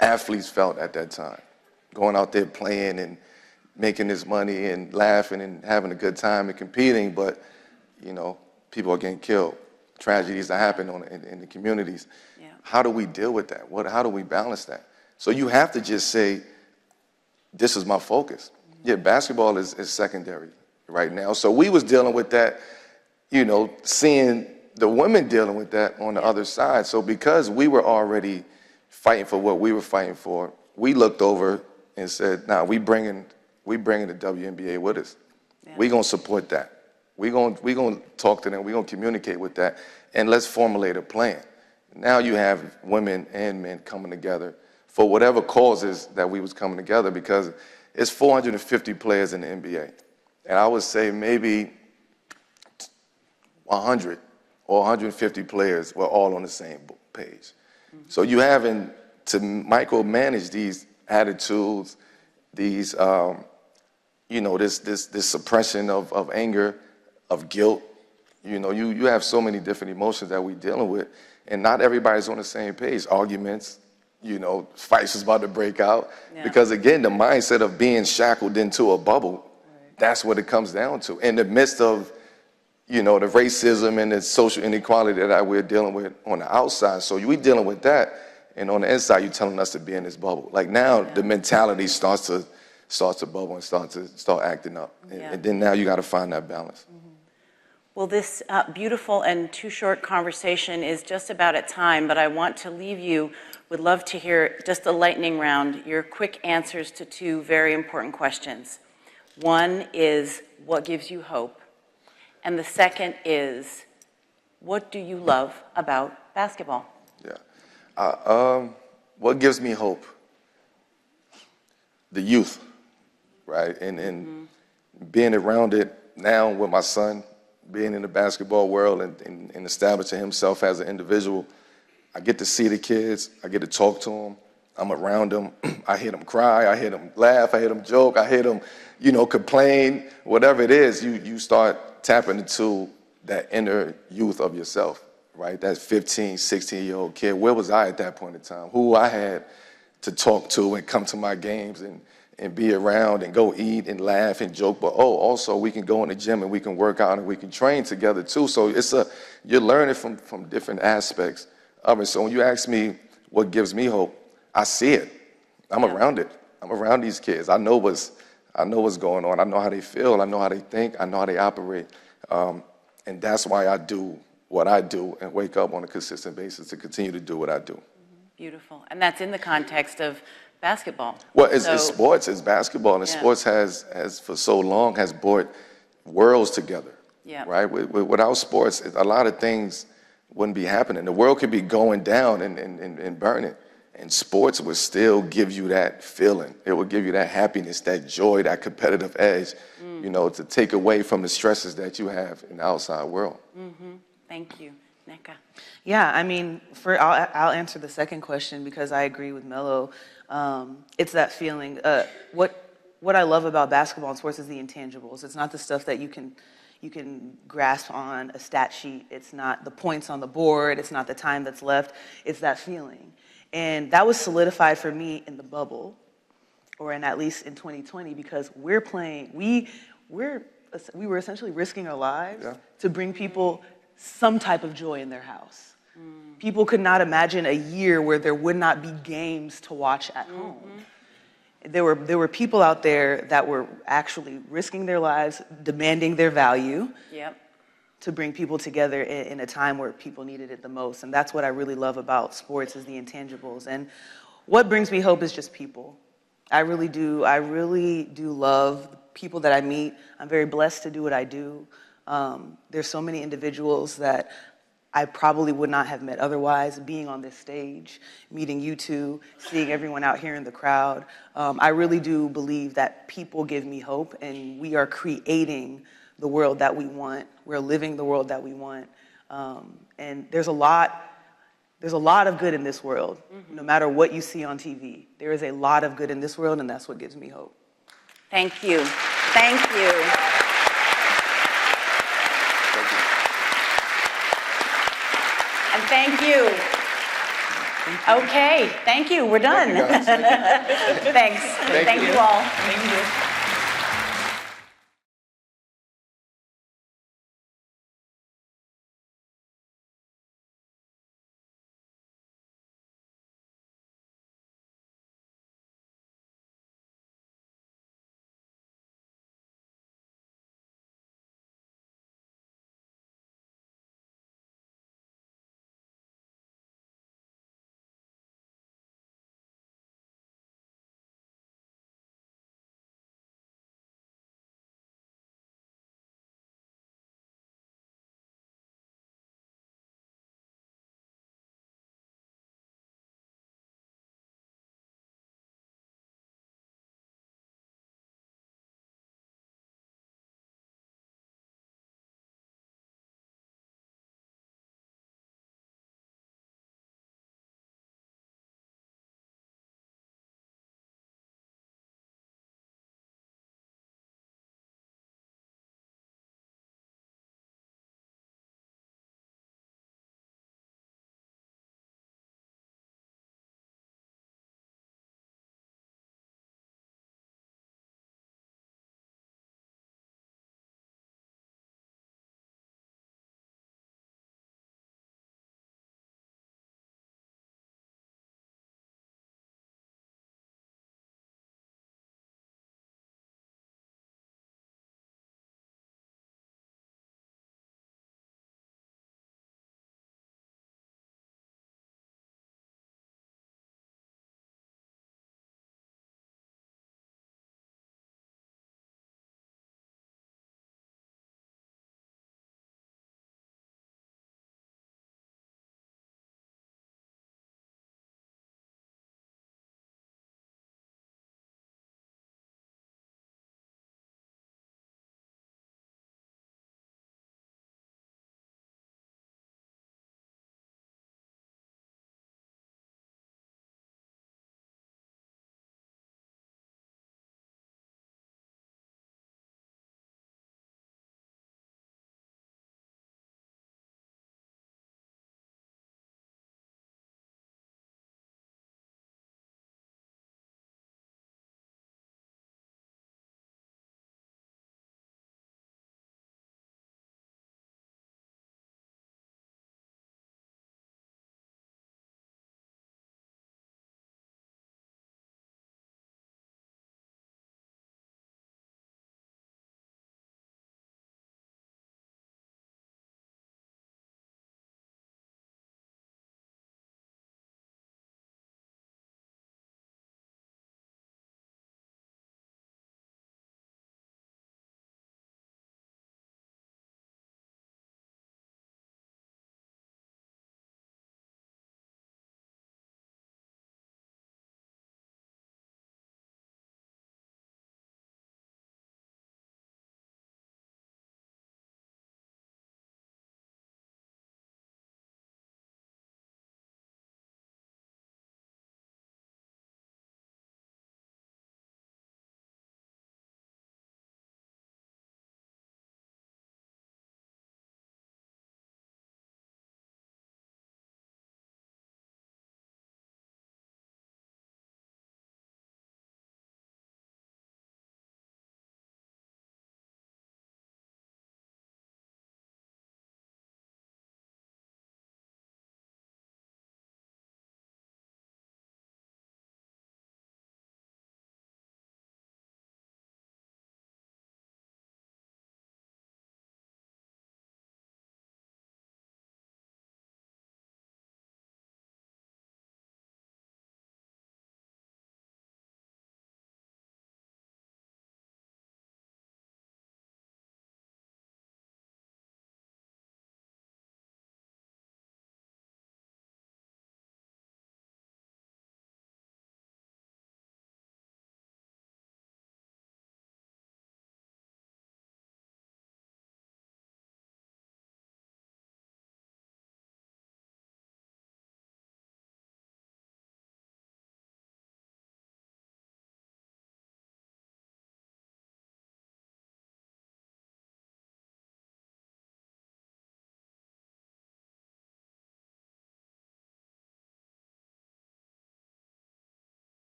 athletes felt at that time, going out there playing and making this money and laughing and having a good time and competing, but people are getting killed. Tragedies that happen in the communities. Yeah. How do we deal with that? How do we balance that? So you have to just say, this is my focus. Yeah, basketball is secondary right now. So we was dealing with that, seeing the women dealing with that on the other side. So because we were already fighting for what we were fighting for, we looked over and said, nah, we bringing the WNBA with us. Yeah. We gonna support that. We gonna talk to them. We gonna communicate with that, and let's formulate a plan. Now you have women and men coming together for whatever causes that we was coming together, because it's 450 players in the NBA. And I would say maybe 100 or 150 players were all on the same page. So you having to micromanage these attitudes, these, this suppression of anger, of guilt. You have so many different emotions that we're dealing with, and not everybody's on the same page. Arguments, fights is about to break out. Yeah. Because again, the mindset of being shackled into a bubble, that's what it comes down to. In the midst of, the racism and the social inequality that we're dealing with on the outside. So we're dealing with that, and on the inside, you're telling us to be in this bubble. Like now, the mentality starts to bubble and start acting up. And then now you got to find that balance.
Well, this beautiful and too short conversation is just about at time, but I want to leave you, would love to hear just a lightning round, your quick answers to two very important questions. One is, what gives you hope? And the second is, what do you love about basketball?
Yeah. What gives me hope? The youth, right? And being around it now with my son, being in the basketball world and establishing himself as an individual, I get to see the kids. I get to talk to them. I'm around them. I hear them cry. I hear them laugh. I hear them joke. I hear them, complain. Whatever it is, you start tapping into that inner youth of yourself, right? That 15, 16-year-old kid. Where was I at that point in time? Who I had to talk to and come to my games and be around and go eat and laugh and joke. But also we can go in the gym and we can work out and we can train together too. So you're learning from different aspects of it. So when you ask me what gives me hope, I see it. I'm around it. I'm around these kids. I know what's going on. I know how they feel. I know how they think. I know how they operate. And that's why I do what I do and wake up on a consistent basis to continue to do what I do.
Beautiful. And that's in the context of basketball.
Well, it's sports, it's basketball, and sports has for so long has brought worlds together, right? Without sports, a lot of things wouldn't be happening. The world could be going down and burning, and sports would still give you that feeling. It would give you that happiness, that joy, that competitive edge, to take away from the stresses that you have in the outside world.
Thank you. Nneka.
Yeah, I mean, I'll answer the second question because I agree with Mello. It's that feeling. What I love about basketball and sports is the intangibles. It's not the stuff that you can grasp on a stat sheet. It's not the points on the board. It's not the time that's left. It's that feeling. And that was solidified for me in the bubble, or at least in 2020, because we were essentially risking our lives to bring people some type of joy in their house. People could not imagine a year where there would not be games to watch at home. There were people out there that were actually risking their lives, demanding their value to bring people together in a time where people needed it the most. And that's what I really love about sports, is the intangibles. And what brings me hope is just people. I really do love the people that I meet. I'm very blessed to do what I do. There's so many individuals that I probably would not have met otherwise, being on this stage, meeting you two, seeing everyone out here in the crowd. I really do believe that people give me hope, and we are creating the world that we want. We're living the world that we want. And there's a lot of good in this world, no matter what you see on TV. There is a lot of good in this world, and that's what gives me hope.
Thank you. Thank you. And thank you. Okay, thank you. We're done. Thanks. Thank you all. Thank you.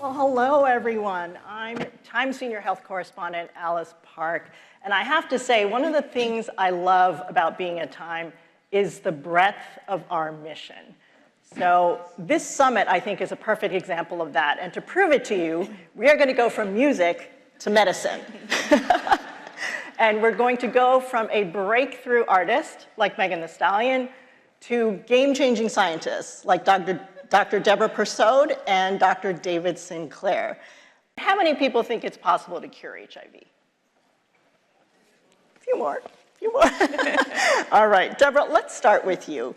Well, hello, everyone. I'm Time Senior Health Correspondent Alice Park. And I have to say, one of the things I love about being at Time is the breadth of our mission. So this summit, I think, is a perfect example of that. And to prove it to you, we are going to go from music to medicine. And we're going to go from a breakthrough artist, like Megan Thee Stallion, to game-changing scientists, like Dr. Deborah Persaud and Dr. David Sinclair. How many people think it's possible to cure HIV? A few more. All right, Deborah, let's start with you.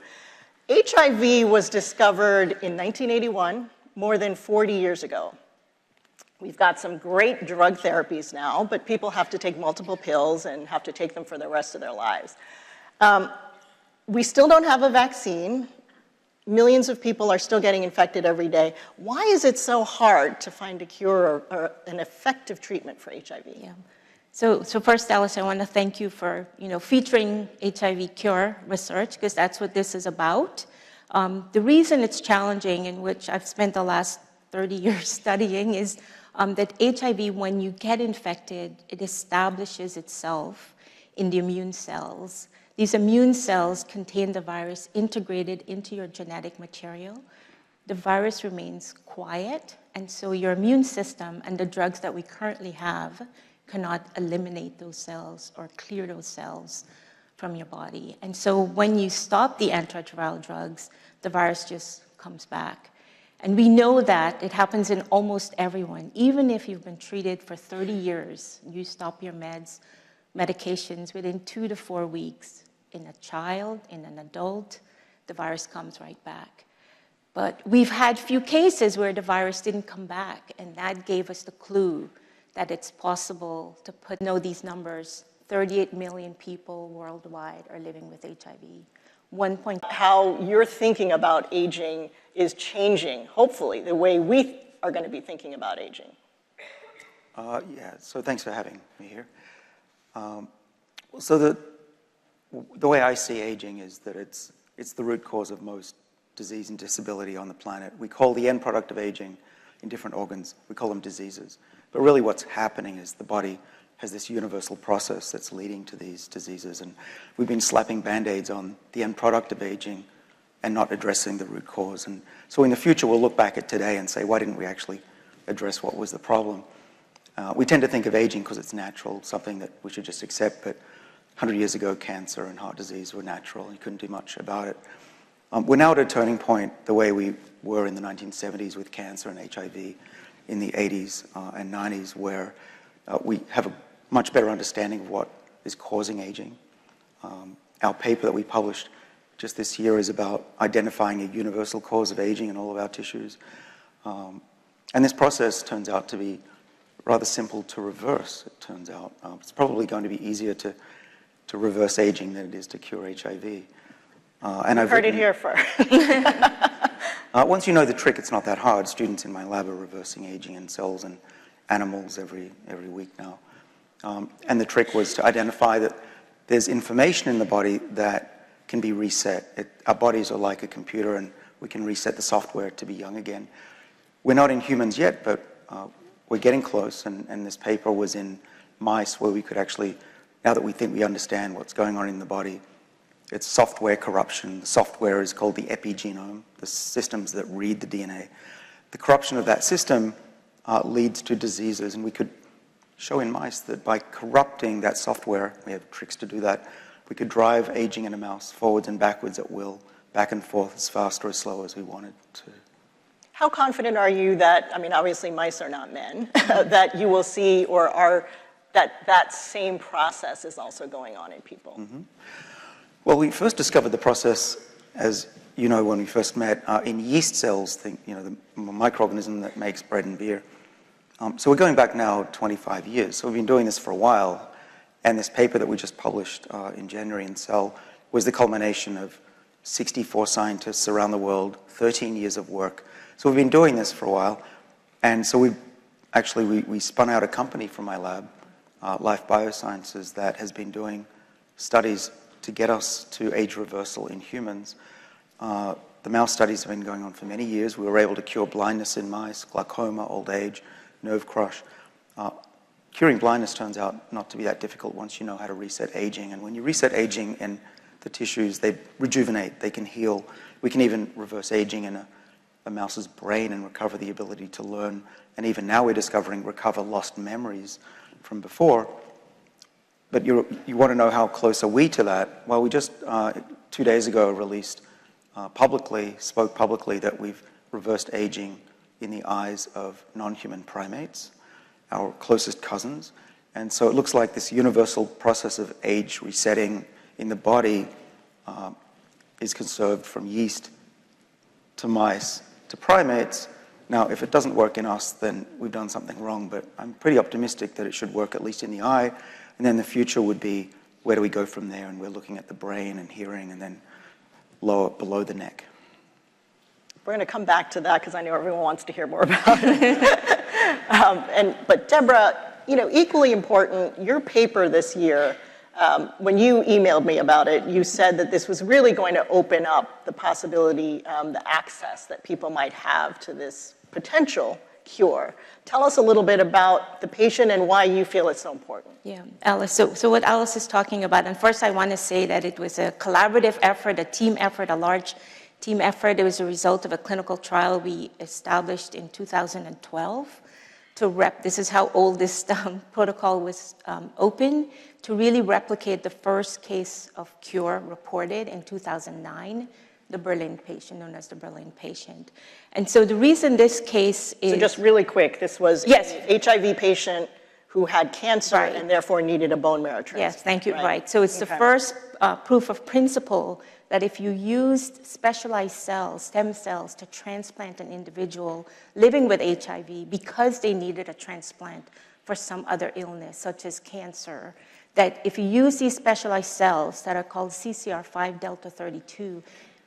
HIV was discovered in 1981, more than 40 years ago. We've got some great drug therapies now, but people have to take multiple pills and have to take them for the rest of their lives. We still don't have a vaccine. Millions of people are still getting infected every day. Why is it so hard to find a cure or an effective treatment for HIV?
Yeah. So first, Alice, I want to thank you for featuring HIV cure research, because that's what this is about. The reason it's challenging, in which I've spent the last 30 years studying, is that HIV, when you get infected, it establishes itself in the immune cells. These immune cells contain the virus integrated into your genetic material. The virus remains quiet, and so your immune system and the drugs that we currently have cannot eliminate those cells or clear those cells from your body. And so when you stop the antiretroviral drugs, the virus just comes back. And we know that it happens in almost everyone. Even if you've been treated for 30 years, you stop your medications within 2 to 4 weeks. In a child, in an adult, the virus comes right back. But we've had few cases where the virus didn't come back, and that gave us the clue that it's possible to know these numbers. 38 million people worldwide are living with HIV.
How you're thinking about aging is changing, hopefully, the way we are going to be thinking about aging.
Yeah, so thanks for having me here. So the way I see aging is that it's the root cause of most disease and disability on the planet. We call the end product of aging in different organs, we call them diseases. But really what's happening is the body has this universal process that's leading to these diseases. And we've been slapping Band-Aids on the end product of aging and not addressing the root cause. And so in the future, we'll look back at today and say, why didn't we actually address what was the problem? We tend to think of aging because it's natural, something that we should just accept, but 100 years ago, cancer and heart disease were natural. You couldn't do much about it. We're now at a turning point, the way we were in the 1970s with cancer and HIV in the 80s and 90s, where we have a much better understanding of what is causing aging. Our paper that we published just this year is about identifying a universal cause of aging in all of our tissues. And this process turns out to be rather simple to reverse, it turns out. It's probably going to be easier to reverse aging than it is to cure HIV. And I've
heard it here first.
Once you know the trick, it's not that hard. Students in my lab are reversing aging in cells and animals every week now. And the trick was to identify that there's information in the body that can be reset. Our bodies are like a computer, and we can reset the software to be young again. We're not in humans yet, but we're getting close, and this paper was in mice where we could actually, now that we think we understand what's going on in the body, it's software corruption. The software is called the epigenome, the systems that read the DNA. The corruption of that system leads to diseases, and we could show in mice that by corrupting that software, we have tricks to do that, we could drive aging in a mouse forwards and backwards at will, back and forth as fast or as slow as we wanted to.
How confident are you that, I mean, obviously mice are not men, that you will see or are, that same process is also going on in people?
Mm-hmm. Well, we first discovered the process, as you know, when we first met, in yeast cells, the microorganism that makes bread and beer. So we're going back now 25 years. So we've been doing this for a while, and this paper that we just published in January in Cell was the culmination of 64 scientists around the world, 13 years of work. So we've been doing this for a while, and so we spun out a company from my lab, Life Biosciences, that has been doing studies to get us to age reversal in humans. The The mouse studies have been going on for many years. We were able to cure blindness in mice, glaucoma, old age, nerve crush. Curing blindness turns out not to be that difficult once you know how to reset aging. And when you reset aging in the tissues, they rejuvenate, they can heal. We can even reverse aging in a mouse's brain and recover the ability to learn. And even now we're discovering recover lost memories from before. But you want to know how close are we to that? Well, we just 2 days ago spoke publicly that we've reversed aging in the eyes of non-human primates, our closest cousins. And so it looks like this universal process of age resetting in the body is conserved from yeast to mice to primates. Now, if it doesn't work in us, then we've done something wrong, but I'm pretty optimistic that it should work at least in the eye. And then the future would be, where do we go from there? And we're looking at the brain and hearing, and then below the neck.
We're going to come back to that because I know everyone wants to hear more about it. But Deborah, equally important, your paper this year, when you emailed me about it, you said that this was really going to open up the possibility, the access that people might have to this potential cure. Tell us a little bit about the patient and why you feel it's so important.
Yeah, Alice, so what Alice is talking about, and first I want to say that it was a collaborative effort, a team effort, a large team effort. It was a result of a clinical trial we established in 2012 this is how old this protocol was open, to really replicate the first case of cure reported in 2009, the Berlin patient, known as the Berlin patient. And so the reason this case is...
So just really quick, this was an HIV patient who had cancer and therefore needed a bone marrow transplant.
Yes, thank you, right. So it's the first proof of principle that if you used specialized cells, stem cells, to transplant an individual living with HIV because they needed a transplant for some other illness, such as cancer, that if you use these specialized cells that are called CCR5 delta 32,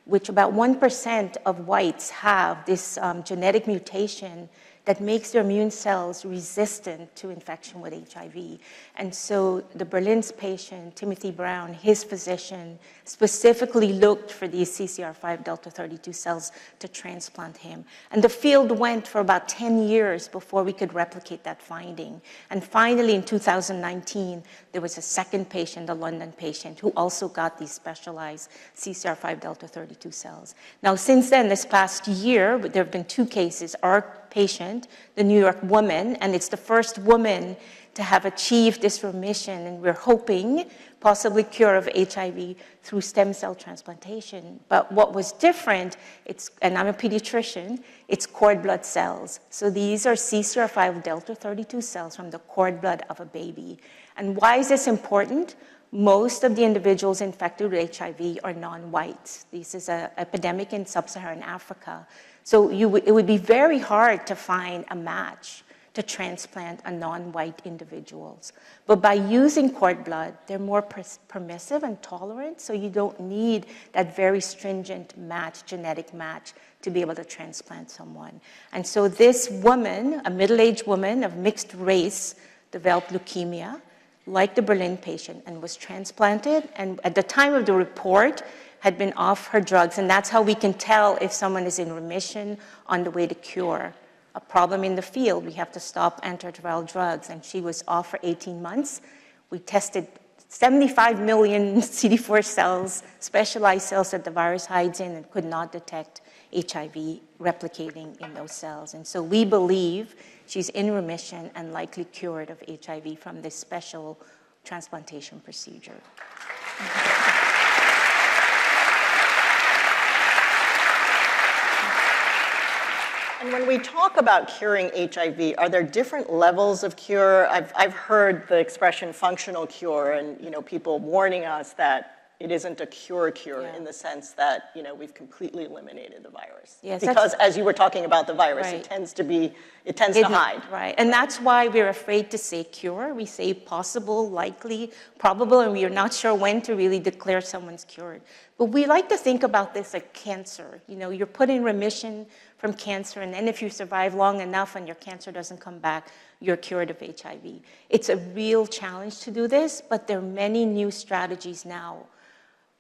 which about 1% of whites have this genetic mutation that makes their immune cells resistant to infection with HIV. And so the Berlin's patient, Timothy Brown, his physician, specifically looked for these CCR5 delta 32 cells to transplant him. And the field went for about 10 years before we could replicate that finding. And finally, in 2019, there was a second patient, a London patient, who also got these specialized CCR5 delta 32 cells. Now, since then, this past year, there have been 2 cases. Our patient, the New York woman, and it's the first woman to have achieved this remission, and we're hoping possibly cure of HIV through stem cell transplantation. But what was different, and I'm a pediatrician, it's cord blood cells. So these are CCR5 delta 32 cells from the cord blood of a baby. And why is this important? Most of the individuals infected with HIV are non-whites. This is an epidemic in sub-Saharan Africa. So it would be very hard to find a match to transplant a non-white individuals. But by using cord blood, they're more permissive and tolerant, so you don't need that very stringent match, genetic match, to be able to transplant someone. And so this woman, a middle-aged woman of mixed race, developed leukemia, like the Berlin patient, and was transplanted, and at the time of the report, had been off her drugs, and that's how we can tell if someone is in remission on the way to cure. A problem in the field, we have to stop antiretroviral drugs, and she was off for 18 months. We tested 75 million CD4 cells, specialized cells that the virus hides in, and could not detect HIV replicating in those cells. And so we believe she's in remission and likely cured of HIV from this special transplantation procedure.
And when we talk about curing HIV, are there different levels of cure? I've heard the expression functional cure, and people warning us that it isn't a cure in the sense that we've completely eliminated the virus.
Yes,
because as you were talking about the virus, it tends to hide.
Right, and that's why we're afraid to say cure. We say possible, likely, probable, and we are not sure when to really declare someone's cured. But we like to think about this like cancer. You're put in remission from cancer, and then if you survive long enough and your cancer doesn't come back, you're cured of HIV. It's a real challenge to do this, but there are many new strategies now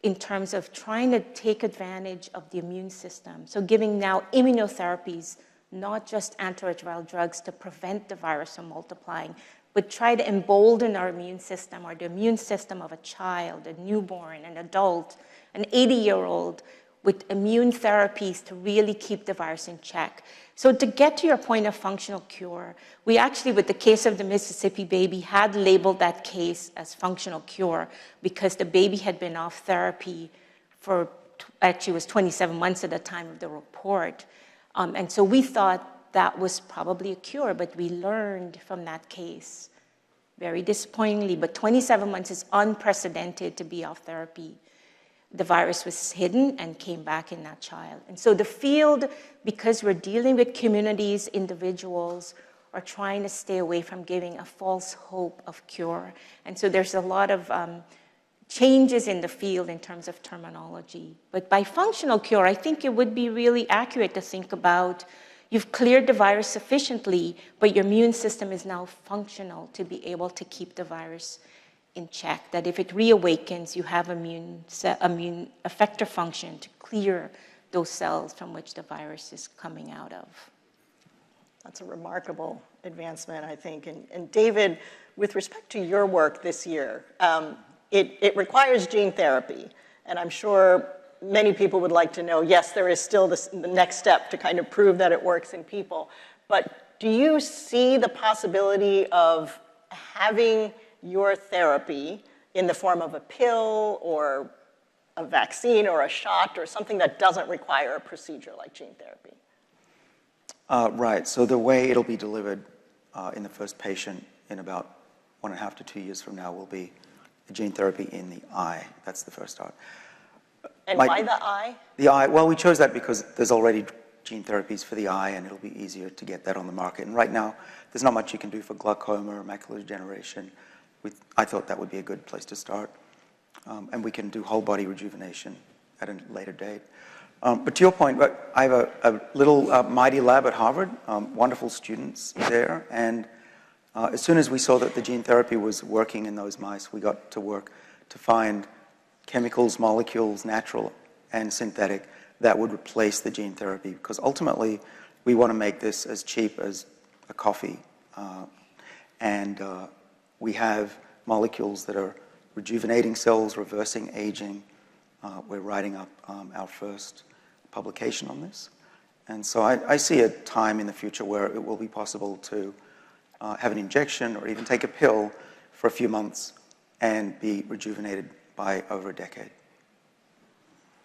in terms of trying to take advantage of the immune system. So giving now immunotherapies, not just antiretroviral drugs to prevent the virus from multiplying, but try to embolden our immune system or the immune system of a child, a newborn, an adult, an 80-year-old with immune therapies to really keep the virus in check. So to get to your point of functional cure, we actually, with the case of the Mississippi baby, had labeled that case as functional cure because the baby had been off therapy for, actually it was 27 months at the time of the report. And so we thought that was probably a cure, but we learned from that case, very disappointingly, but 27 months is unprecedented to be off therapy. The virus was hidden and came back in that child. And so the field, because we're dealing with communities, individuals, are trying to stay away from giving a false hope of cure. And so there's a lot of changes in the field in terms of terminology. But by functional cure, I think it would be really accurate to think about you've cleared the virus sufficiently, but your immune system is now functional to be able to keep the virus in check, that if it reawakens, you have immune effector function to clear those cells from which the virus is coming out of.
That's a remarkable advancement, I think. And David, with respect to your work this year, it requires gene therapy. And I'm sure many people would like to know, yes, there is still the next step to kind of prove that it works in people. But do you see the possibility of having your therapy in the form of a pill or a vaccine or a shot or something that doesn't require a procedure like gene therapy?
Right. So the way it'll be delivered in the first patient in about 1.5 to 2 years from now will be a gene therapy in the eye. That's the first start.
And why the eye?
The eye, well, we chose that because there's already gene therapies for the eye, and it'll be easier to get that on the market. And right now, there's not much you can do for glaucoma or macular degeneration. I thought that would be a good place to start. And we can do whole body rejuvenation at a later date. But to your point, I have a little mighty lab at Harvard, wonderful students there. And as soon as we saw that the gene therapy was working in those mice, we got to work to find chemicals, molecules, natural and synthetic, that would replace the gene therapy. Because ultimately, we want to make this as cheap as a coffee. We have molecules that are rejuvenating cells, reversing aging. We're writing up our first publication on this. And so I see a time in the future where it will be possible to have an injection or even take a pill for a few months and be rejuvenated by over a decade.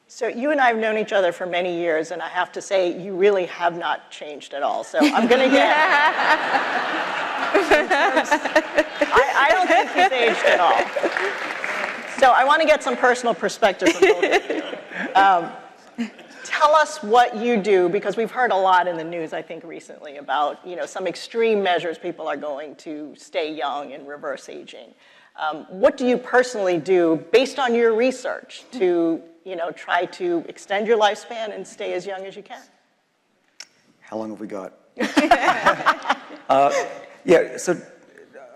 So you and I have known each other for many years, and I have to say, you really have not changed at all. So I'm going to get... I don't think he's aged at all. So I want to get some personal perspective from both of you. Tell us what you do, because we've heard a lot in the news, I think, recently about some extreme measures people are going to stay young and reverse aging. What do you personally do, based on your research, to try to extend your lifespan and stay as young as you can?
How long have we got? Yeah, so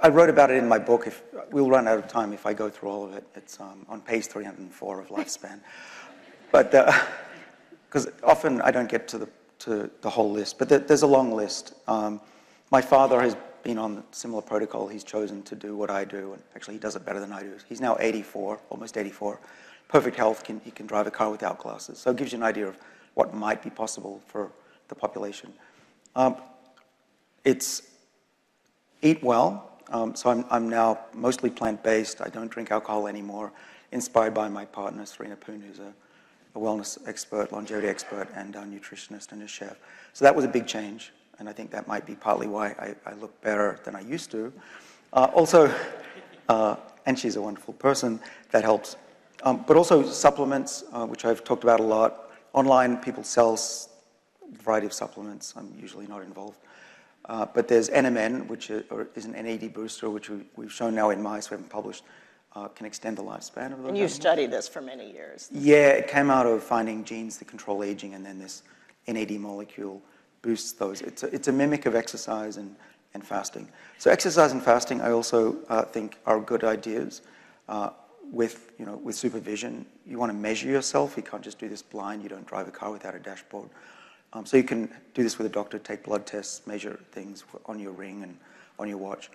I wrote about it in my book. We'll run out of time if I go through all of it. It's on page 304 of Lifespan. But because often I don't get to the whole list, but there's a long list. My father has been on a similar protocol. He's chosen to do what I do, and actually he does it better than I do. He's now 84, almost 84. Perfect health, he can drive a car without glasses. So it gives you an idea of what might be possible for the population. It's eat well. So I'm now mostly plant-based. I don't drink alcohol anymore, inspired by my partner, Serena Poon, who's a wellness expert, longevity expert, and a nutritionist and a chef. So that was a big change, and I think that might be partly why I look better than I used to. And she's a wonderful person, that helps. But also supplements, which I've talked about a lot. Online, people sell a variety of supplements. I'm usually not involved. But there's NMN, which is an NAD booster, which we've shown now in mice, we haven't published, can extend the lifespan of those.
And you've studied this for many years.
Yeah, it came out of finding genes that control aging, and then this NAD molecule boosts those. It's a mimic of exercise and fasting. So exercise and fasting, I also think, are good ideas. with supervision. You want to measure yourself. You can't just do this blind. You don't drive a car without a dashboard. So you can do this with a doctor, take blood tests, measure things on your ring and on your watch.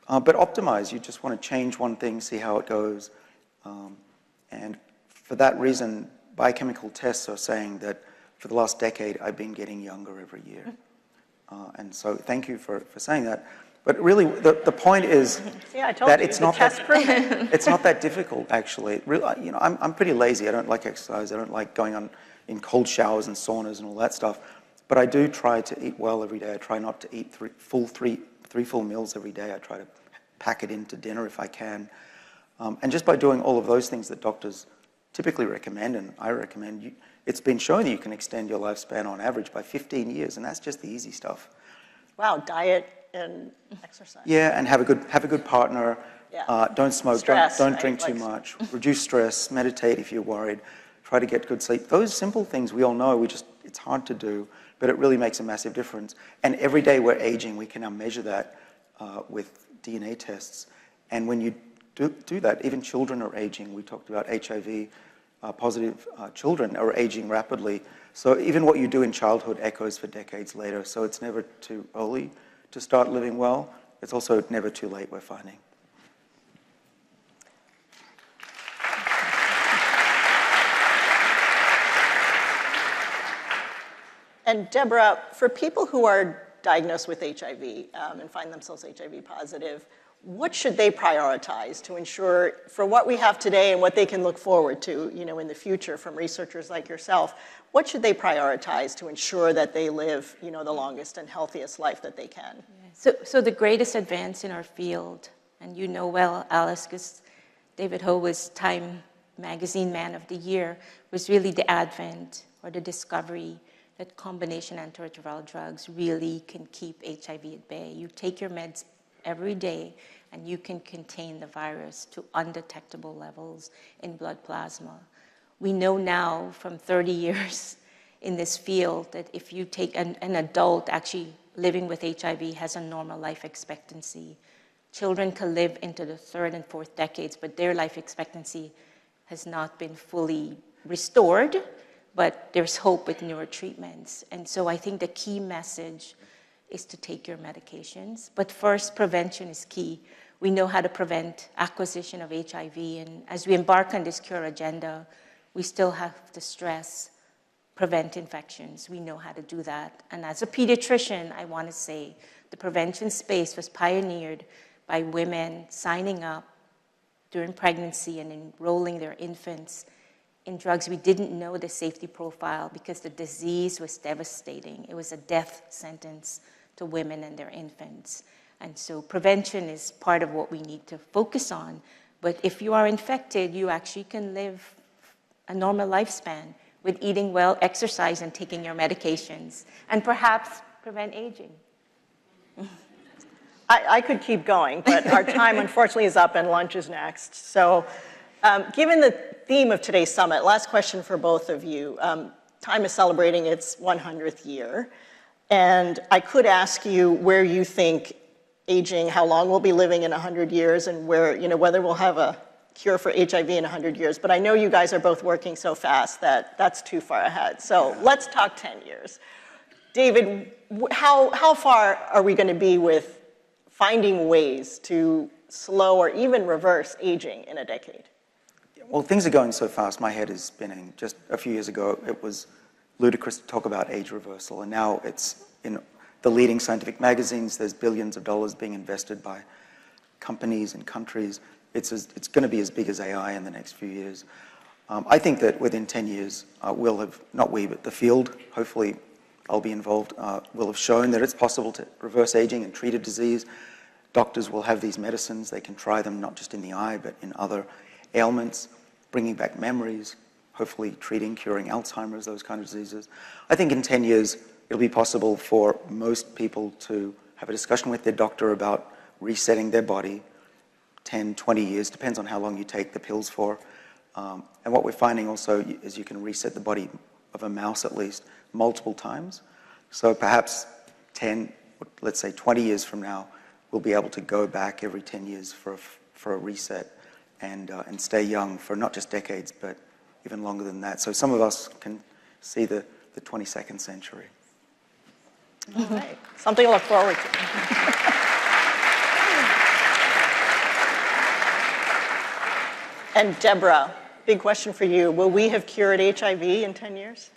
But optimize. You just want to change one thing, see how it goes. And for that reason, biochemical tests are saying that for the last decade, I've been getting younger every year. And so thank you for saying that. But really, the point is that it's not that difficult, actually. Really, I'm pretty lazy. I don't like exercise. I don't like going in cold showers and saunas and all that stuff. But I do try to eat well every day. I try not to eat three full meals every day. I try to pack it into dinner if I can. And just by doing all of those things that doctors typically recommend, and I recommend, it's been shown that you can extend your lifespan on average by 15 years, and that's just the easy stuff.
Wow, diet and exercise.
Yeah, and have a good partner.
Yeah.
Don't smoke.
Stress,
don't
right?
drink too much. Reduce stress. Meditate if you're worried. Try to get good sleep. Those simple things we all know. It's hard to do, but it really makes a massive difference. And every day we're aging, we can now measure that with DNA tests. And when you do that, even children are aging. We talked about HIV positive children are aging rapidly. So even what you do in childhood echoes for decades later. So it's never too early to start living well. It's also never too late, we're finding.
And Deborah, for people who are diagnosed with HIV and find themselves HIV positive, what should they prioritize to ensure, for what we have today and what they can look forward to, in the future from researchers like yourself, what should they prioritize to ensure that they live, the longest and healthiest life that they can?
So the greatest advance in our field, and you know well, Alice, because David Ho was Time Magazine Man of the Year, was really the advent or the discovery that combination antiretroviral drugs really can keep HIV at bay. You take your meds every day, and you can contain the virus to undetectable levels in blood plasma. We know now from 30 years in this field that if you take an adult actually living with HIV has a normal life expectancy. Children can live into the third and fourth decades, but their life expectancy has not been fully restored, but there's hope with newer treatments. And so I think the key message is to take your medications. But first, prevention is key. We know how to prevent acquisition of HIV, and as we embark on this cure agenda, we still have to stress prevent infections. We know how to do that. And as a pediatrician, I want to say the prevention space was pioneered by women signing up during pregnancy and enrolling their infants in drugs. We didn't know the safety profile because the disease was devastating. It was a death sentence to women and their infants. And so prevention is part of what we need to focus on. But if you are infected, you actually can live a normal lifespan with eating well, exercise, and taking your medications, and perhaps prevent aging.
I could keep going, but our time unfortunately is up and lunch is next. So given the theme of today's summit, last question for both of you. Time is celebrating its 100th year. And I could ask you where you think aging, how long we'll be living in 100 years, and where, whether we'll have a cure for HIV in 100 years. But I know you guys are both working so fast that that's too far ahead. So let's talk 10 years. David, how far are we going to be with finding ways to slow or even reverse aging in a decade?
Well, things are going so fast, my head is spinning. Just a few years ago, it was ludicrous to talk about age reversal, and now it's in the leading scientific magazines. There's billions of dollars being invested by companies and countries. It's going to be as big as AI in the next few years. I think that within 10 years, we'll have, not we, but the field, hopefully I'll be involved, will have shown that it's possible to reverse aging and treat a disease. Doctors will have these medicines. They can try them not just in the eye, but in other ailments, bringing back memories, hopefully treating, curing Alzheimer's, those kind of diseases. I think in 10 years, it'll be possible for most people to have a discussion with their doctor about resetting their body. 10, 20 years, depends on how long you take the pills for. And what we're finding also is you can reset the body of a mouse at least multiple times. So perhaps 10, let's say 20 years from now, we'll be able to go back every 10 years for a reset and stay young for not just decades, but even longer than that. So some of us can see the 22nd century.
All right. Something to look forward to. And Deborah, big question for you. Will we have cured HIV in 10 years?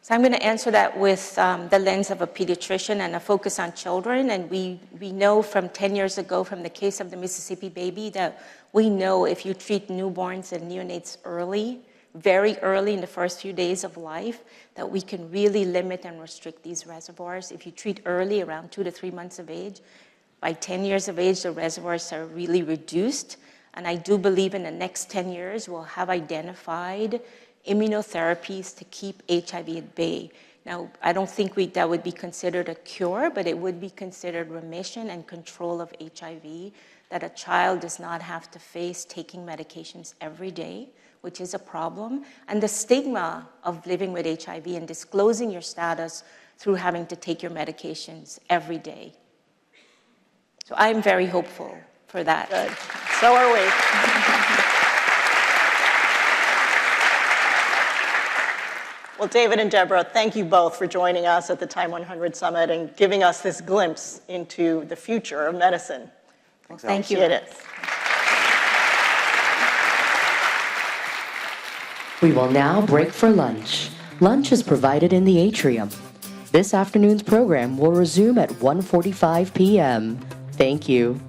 So I'm going to answer that with the lens of a pediatrician and a focus on children. And we know from 10 years ago from the case of the Mississippi baby that we know if you treat newborns and neonates early, very early in the first few days of life, that we can really limit and restrict these reservoirs. If you treat early, around 2 to 3 months of age, by 10 years of age, the reservoirs are really reduced. And I do believe in the next 10 years, we'll have identified immunotherapies to keep HIV at bay. Now, I don't think that would be considered a cure, but it would be considered remission and control of HIV, that a child does not have to face taking medications every day, which is a problem, and the stigma of living with HIV and disclosing your status through having to take your medications every day. So I'm very hopeful for that.
Good. So are we. Well, David and Deborah, thank you both for joining us at the TIME100 Summit and giving us this glimpse into the future of medicine.
Well, thank you.
Appreciate it.
We will now break for lunch. Lunch is provided in the atrium. This afternoon's program will resume at 1:45 p.m. Thank you.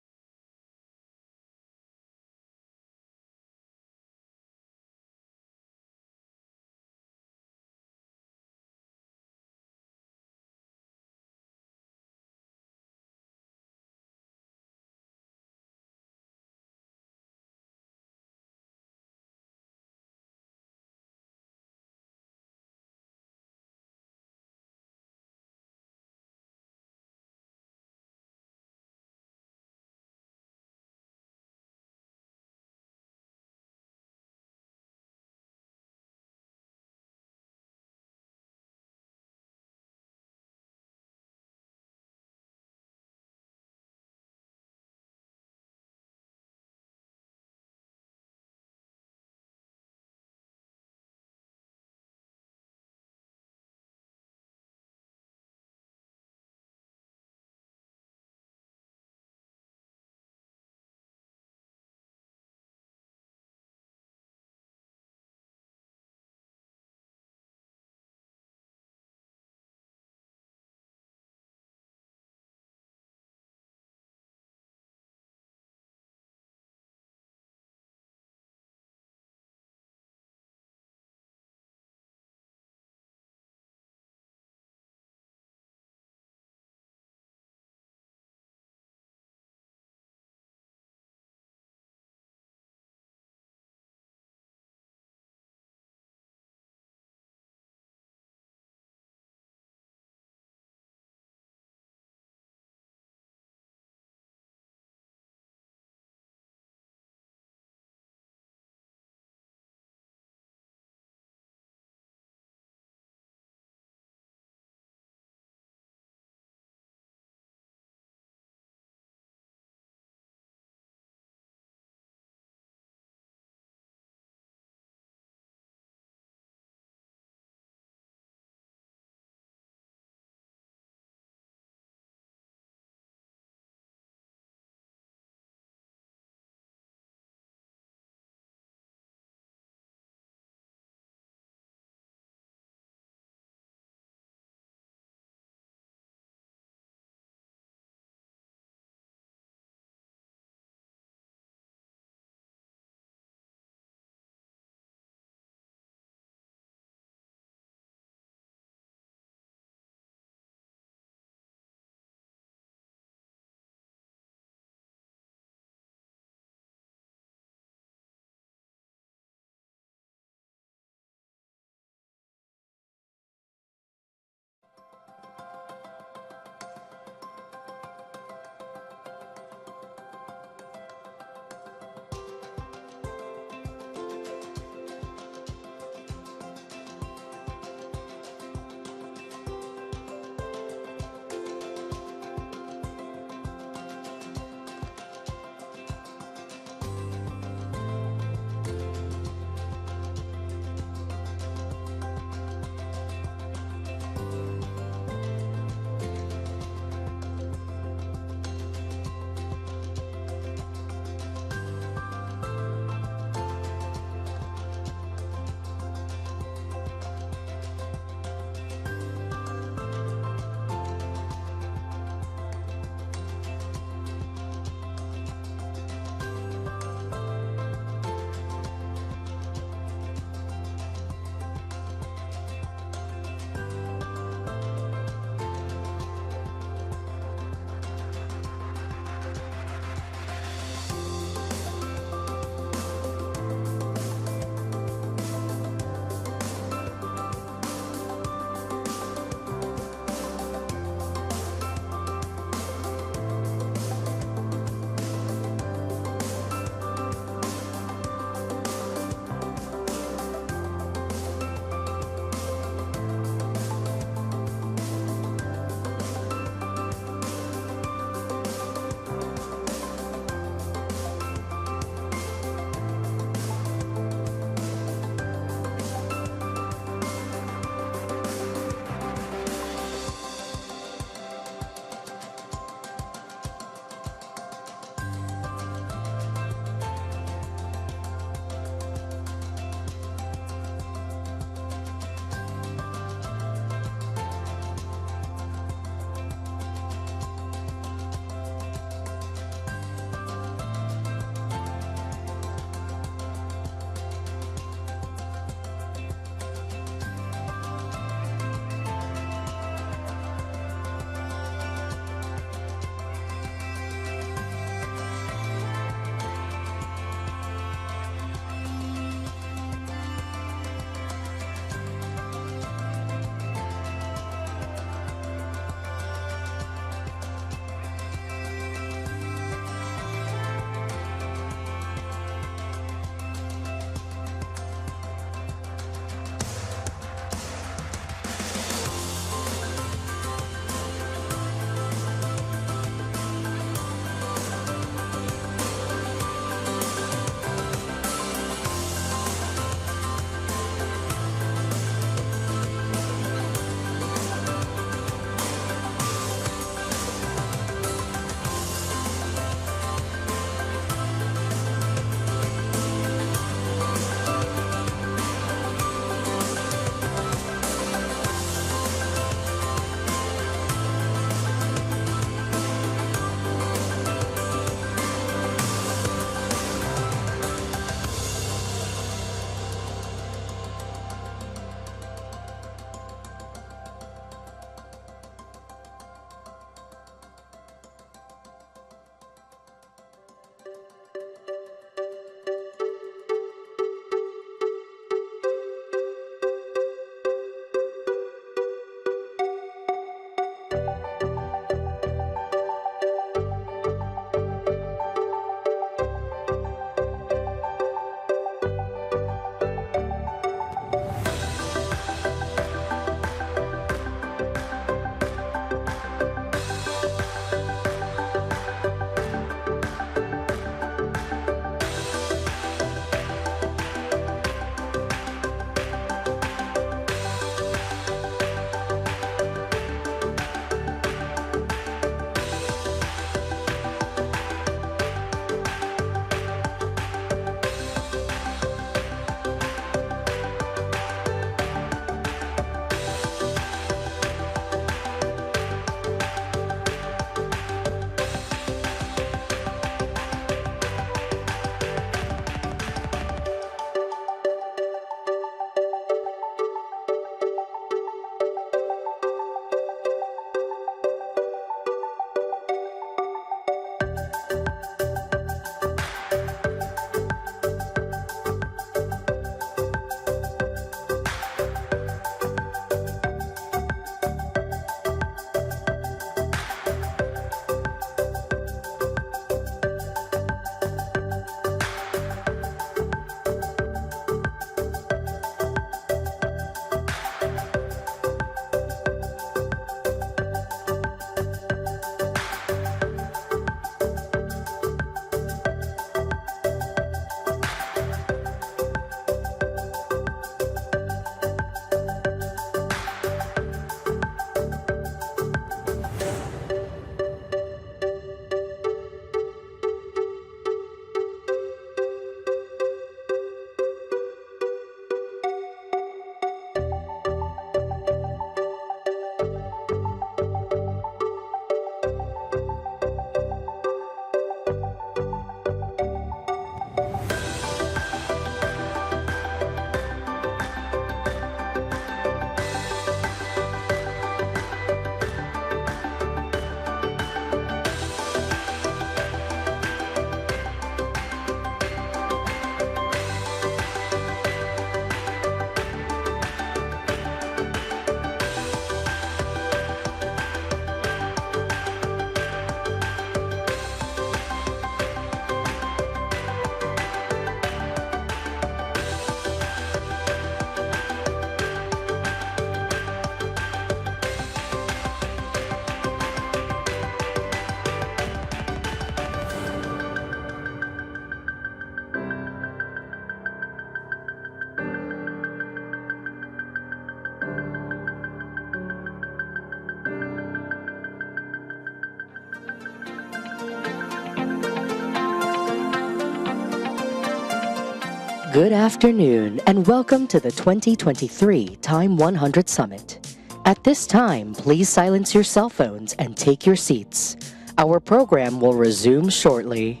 Good afternoon and welcome to the 2023 TIME100 Summit. At this time, please silence your cell phones and take your seats. Our program will resume shortly.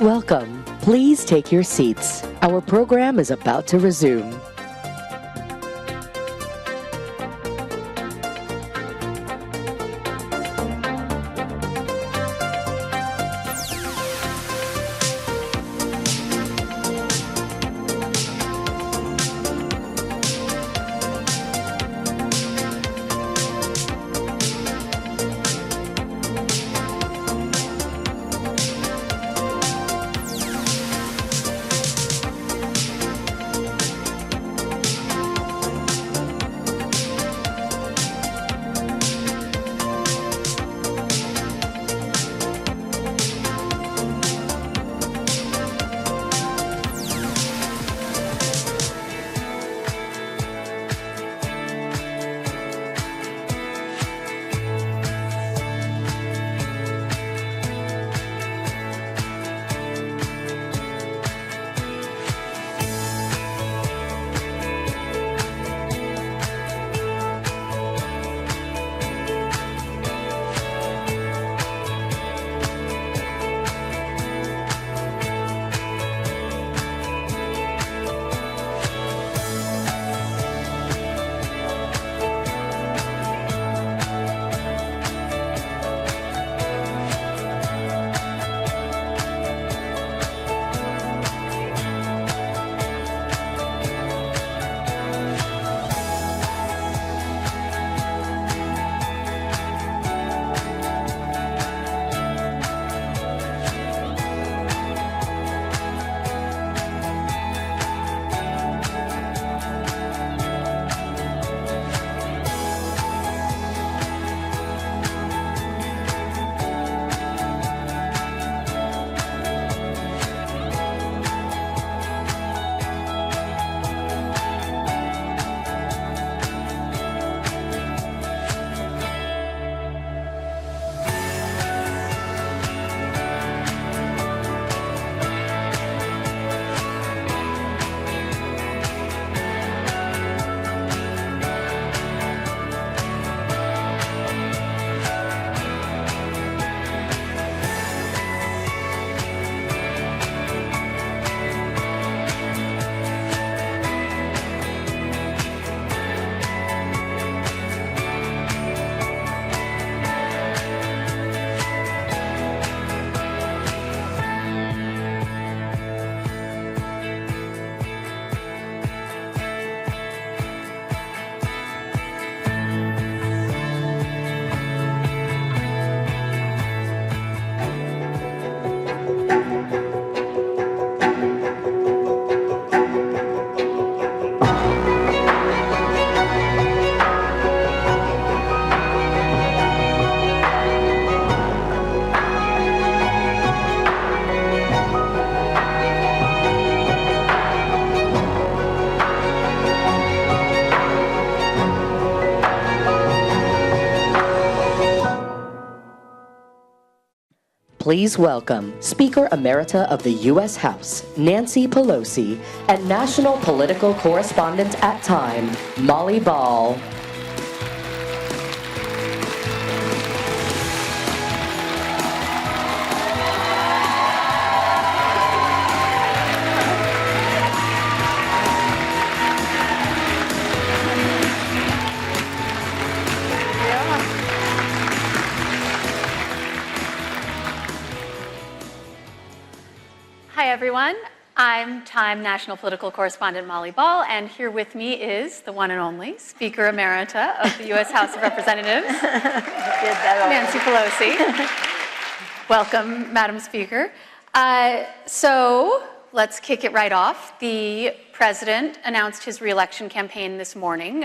Welcome. Please take your seats. Our program is about to resume. Please welcome Speaker Emerita of the U.S. House, Nancy Pelosi, and National Political Correspondent at Time, Molly Ball.
Hi, everyone. I'm Time National Political Correspondent Molly Ball, and here with me is the one and only Speaker Emerita of the U.S. House of Representatives, Nancy Pelosi. Welcome, Madam Speaker. So let's kick it right off. The President announced his re-election campaign this morning.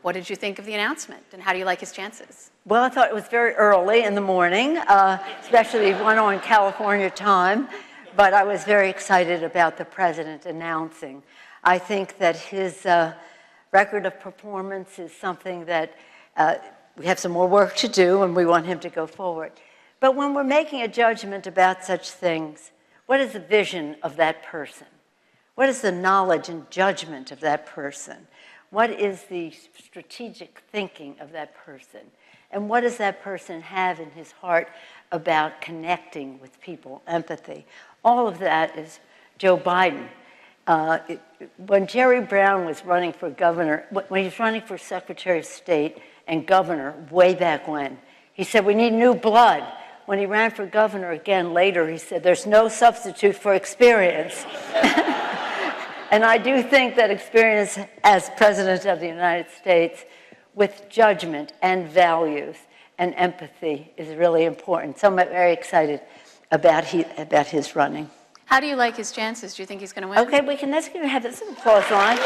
What did you think of the announcement, and how do you like his chances?
Well, I thought it was very early in the morning, especially one on California time. But I was very excited about the President announcing. I think that his record of performance is something that we have some more work to do, and we want him to go forward. But when we're making a judgment about such things, what is the vision of that person? What is the knowledge and judgment of that person? What is the strategic thinking of that person? And what does that person have in his heart about connecting with people, empathy? All of that is Joe Biden. When Jerry Brown was running for governor, when he was running for Secretary of State and governor way back when, he said, we need new blood. When he ran for governor again later, he said, there's no substitute for experience. And I do think that experience as President of the United States with judgment and values and empathy is really important. So I'm very excited about his running.
How do you like his chances? Do you think he's going to win?
Okay, let's have this applause line.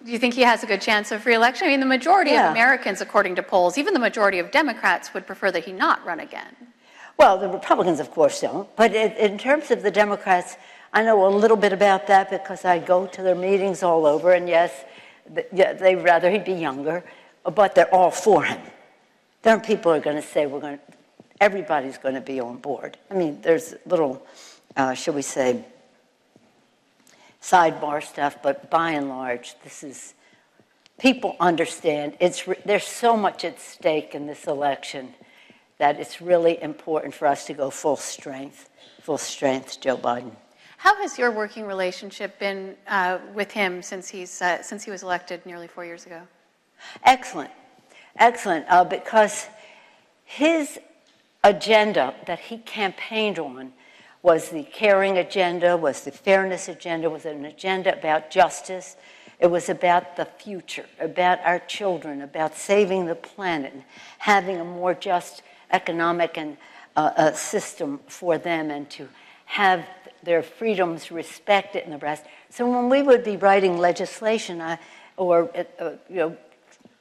Do you think he has a good chance of re-election? I mean, the majority of Americans, according to polls, even the majority of Democrats would prefer that he not run again.
Well, the Republicans, of course, don't. But in terms of the Democrats, I know a little bit about that because I go to their meetings all over, and yes, they'd rather he'd be younger, but they're all for him. Then people are going to say, everybody's going to be on board. I mean, there's little, shall we say, sidebar stuff, but by and large, people understand. There's so much at stake in this election that it's really important for us to go full strength, Joe Biden.
How has your working relationship been with him since he was elected nearly 4 years ago?
Excellent, because his agenda that he campaigned on was the caring agenda, was the fairness agenda, was an agenda about justice. It was about the future, about our children, about saving the planet, and having a more just economic and system for them, and to have their freedoms respected and the rest. So when we would be writing legislation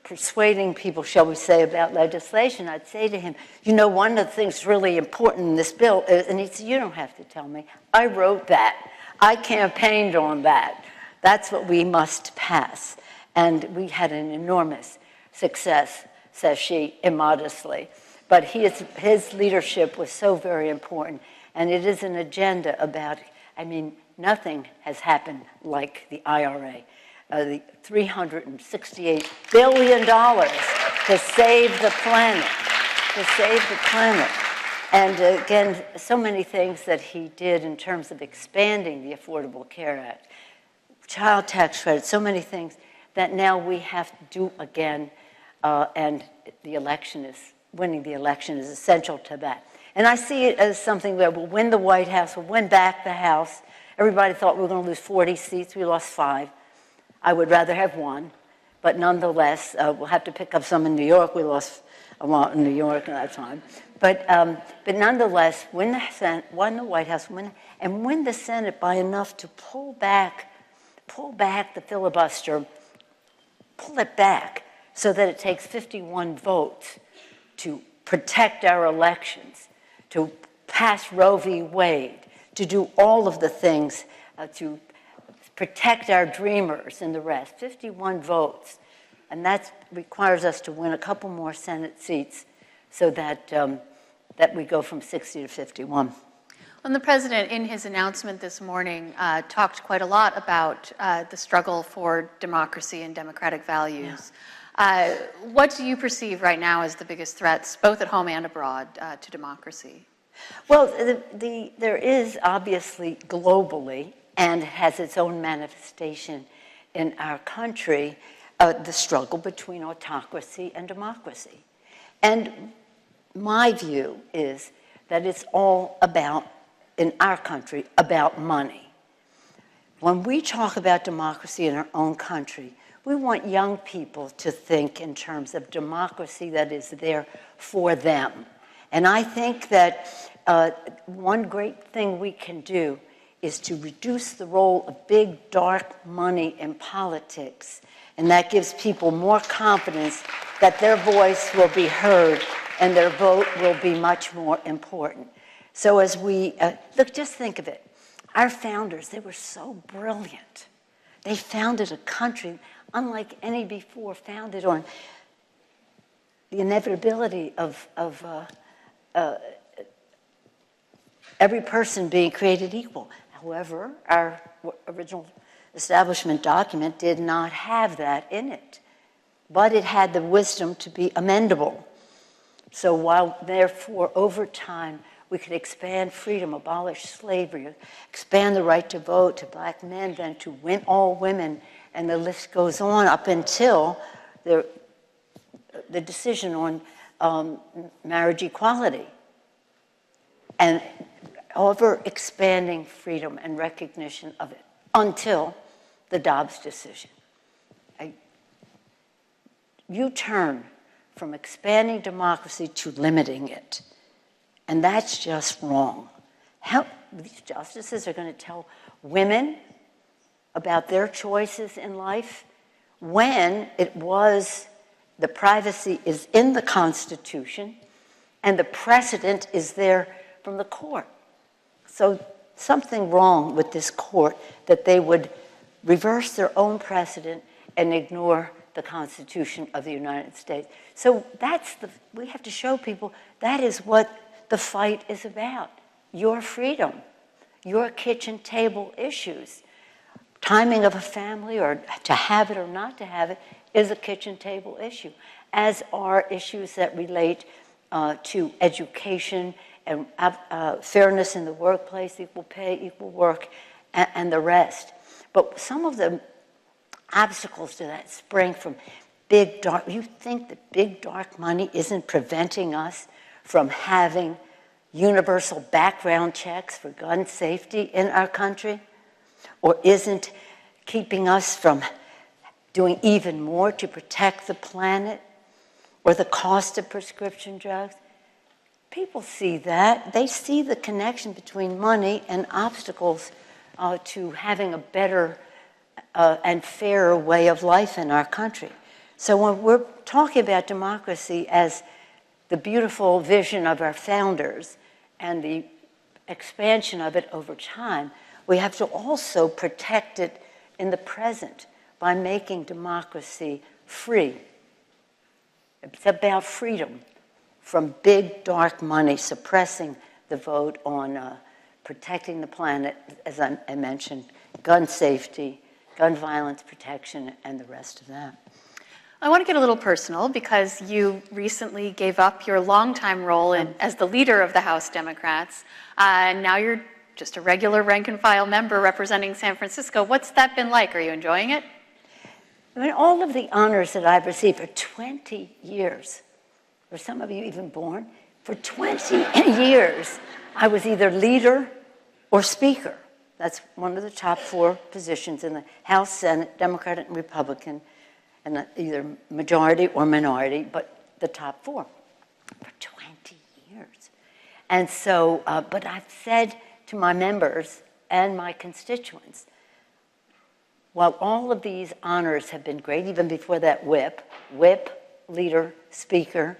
persuading people, shall we say, about legislation, I'd say to him, one of the things really important in this bill is, and he'd say, you don't have to tell me. I wrote that. I campaigned on that. That's what we must pass. And we had an enormous success, says she immodestly. But his leadership was so very important. And it is an agenda about, nothing has happened like the IRA. The $368 billion to save the planet, And again, so many things that he did in terms of expanding the Affordable Care Act, child tax credit, so many things that now we have to do again, and winning the election is essential to that. And I see it as something that will win the White House, will win back the House. Everybody thought we were going to lose 40 seats. We lost 5. I would rather have 1. But nonetheless, we'll have to pick up some in New York. We lost a lot in New York at that time. But nonetheless, win the Senate, win the White House, and win the Senate by enough to pull back the filibuster, pull it back so that it takes 51 votes to protect our elections, to pass Roe v. Wade, to do all of the things to protect our dreamers and the rest. 51 votes And that requires us to win a couple more Senate seats so that, that we go from 60 to 51.
And the president, in his announcement this morning, talked quite a lot about the struggle for democracy and democratic values. Yeah. What do you perceive right now as the biggest threats, both at home and abroad, to democracy?
Well, there is obviously globally, and has its own manifestation in our country, the struggle between autocracy and democracy. And my view is that it's all about, in our country, about money. When we talk about democracy in our own country, we want young people to think in terms of democracy that is there for them. And I think that one great thing we can do is to reduce the role of big, dark money in politics. And that gives people more confidence that their voice will be heard and their vote will be much more important. So as we, look, just think of it. Our founders, they were so brilliant. They founded a country unlike any before, founded on the inevitability of every person being created equal. However, our original establishment document did not have that in it, but it had the wisdom to be amendable. So while, therefore, over time, we could expand freedom, abolish slavery, expand the right to vote to black men, then to all women, and the list goes on up until the decision on marriage equality. And over expanding freedom and recognition of it until the Dobbs decision. You turn from expanding democracy to limiting it. And that's just wrong. How these justices are going to tell women about their choices in life when it was the privacy is in the Constitution and the precedent is there from the court. So something wrong with this court that they would reverse their own precedent and ignore the Constitution of the United States. So we have to show people that is what the fight is about. Your freedom, your kitchen table issues. Timing of a family, or to have it or not to have it, is a kitchen table issue, as are issues that relate to education and fairness in the workplace, equal pay, equal work, and the rest. But some of the obstacles to that spring from big, dark, you think that big, dark money isn't preventing us from having universal background checks for gun safety in our country? Or isn't keeping us from doing even more to protect the planet? Or the cost of prescription drugs? People see that. They see the connection between money and obstacles to having a better and fairer way of life in our country. So when we're talking about democracy as the beautiful vision of our founders and the expansion of it over time, we have to also protect it in the present by making democracy free. It's about freedom from big, dark money suppressing the vote on protecting the planet, as I mentioned, gun safety, gun violence protection, and the rest of that.
I want to get a little personal because you recently gave up your longtime role as the leader of the House Democrats, and now you're just a regular rank and file member representing San Francisco. What's that been like? Are you enjoying it?
I mean, all of the honors that I've received for 20 years, or some of you even born, for 20 years, I was either leader or speaker. That's one of the top 4 positions in the House, Senate, Democratic and Republican, and either majority or minority, but the top 4 for 20 years. And so, but I've said to my members and my constituents, while all of these honors have been great, even before that whip, leader, speaker,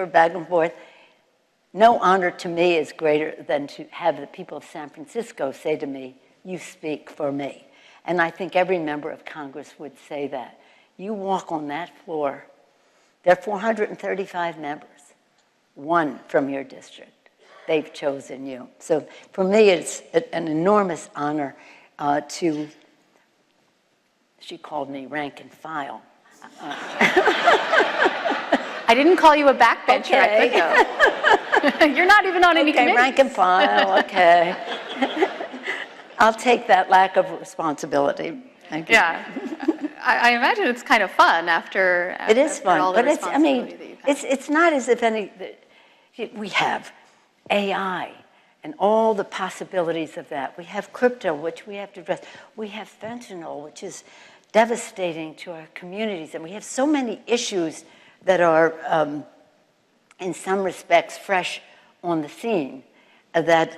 back and forth, no honor to me is greater than to have the people of San Francisco say to me, "You speak for me." And I think every member of Congress would say that. You walk on that floor, there are 435 members, one from your district. They've chosen you. So for me, it's an enormous honor to, she called me rank and file.
I didn't call you a backbencher.
Okay.
I could, though. You're not even on any committees.
Rank and file, okay. I'll take that lack of responsibility. Thank you.
Yeah. I imagine it's kind of fun after
it is fun,
all the
but it's, I mean, it's not as if we have AI and all the possibilities of that. We have crypto, which we have to address. We have fentanyl, which is devastating to our communities. And we have so many issues that are, in some respects, fresh on the scene, that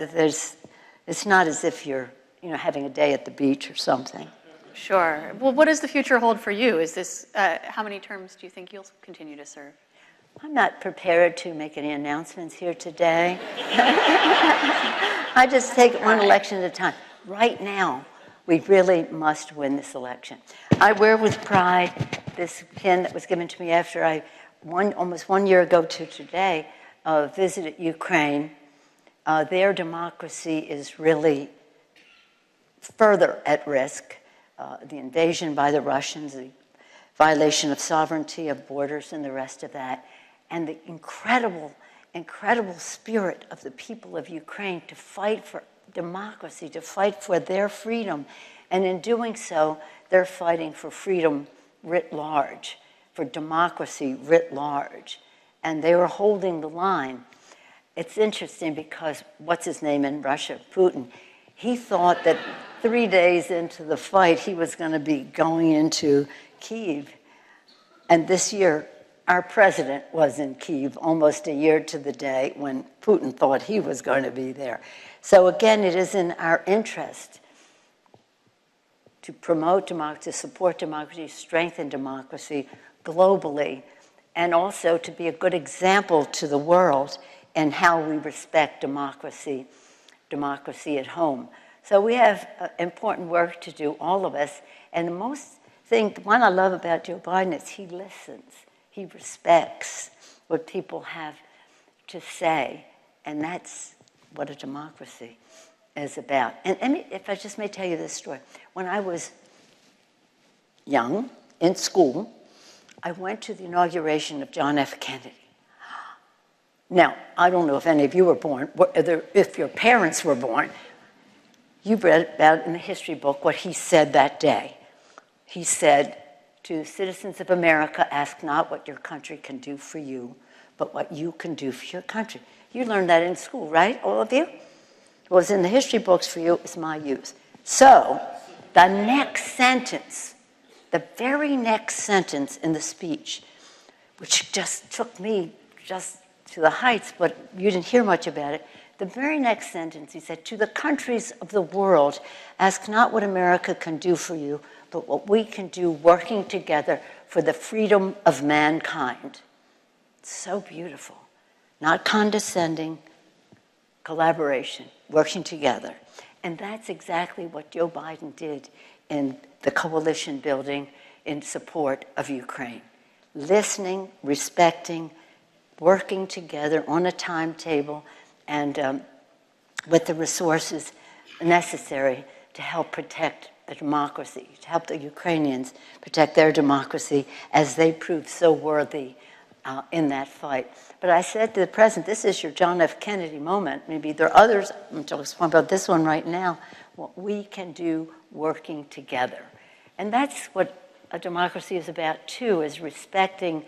it's not as if you're having a day at the beach or something.
Sure. Well, what does the future hold for you? Is this, how many terms do you think you'll continue to serve?
I'm not prepared to make any announcements here today. I just take it one election at a time. Right now, we really must win this election. I wear with pride this pin that was given to me after I, almost 1 year ago to today, visited Ukraine. Their democracy is really further at risk. The invasion by the Russians, the violation of sovereignty, of borders, and the rest of that, and the incredible, incredible spirit of the people of Ukraine to fight for democracy, to fight for their freedom. And in doing so, they're fighting for freedom writ large, for democracy writ large. And they were holding the line. It's interesting because, what's his name in Russia, Putin, he thought that 3 days into the fight, he was going to be going into Kyiv. And this year, our president was in Kyiv almost a year to the day when Putin thought he was going to be there. So again, it is in our interest to promote democracy, support democracy, strengthen democracy globally, and also to be a good example to the world in how we respect democracy at home. So we have important work to do, all of us. And the one I love about Joe Biden is he listens. He respects what people have to say. And that's what a democracy is about. And if I just may tell you this story. When I was young, in school, I went to the inauguration of John F. Kennedy. Now, I don't know if any of you were born, if your parents were born. You read about in the history book what he said that day. He said, to citizens of America, ask not what your country can do for you, but what you can do for your country. You learned that in school, right, all of you? It was in the history books for you, it's my use. So, the next sentence, the very next sentence in the speech, which just took me just to the heights, but you didn't hear much about it. The very next sentence, he said, to the countries of the world, ask not what America can do for you, but what we can do working together for the freedom of mankind. It's so beautiful. Not condescending, collaboration, working together. And that's exactly what Joe Biden did in the coalition building in support of Ukraine. Listening, respecting, working together on a timetable, and with the resources necessary to help protect the democracy, to help the Ukrainians protect their democracy as they proved so worthy in that fight. But I said to the president, this is your John F. Kennedy moment. Maybe there are others, I'm talking about this one right now, what we can do working together. And that's what a democracy is about too, is respecting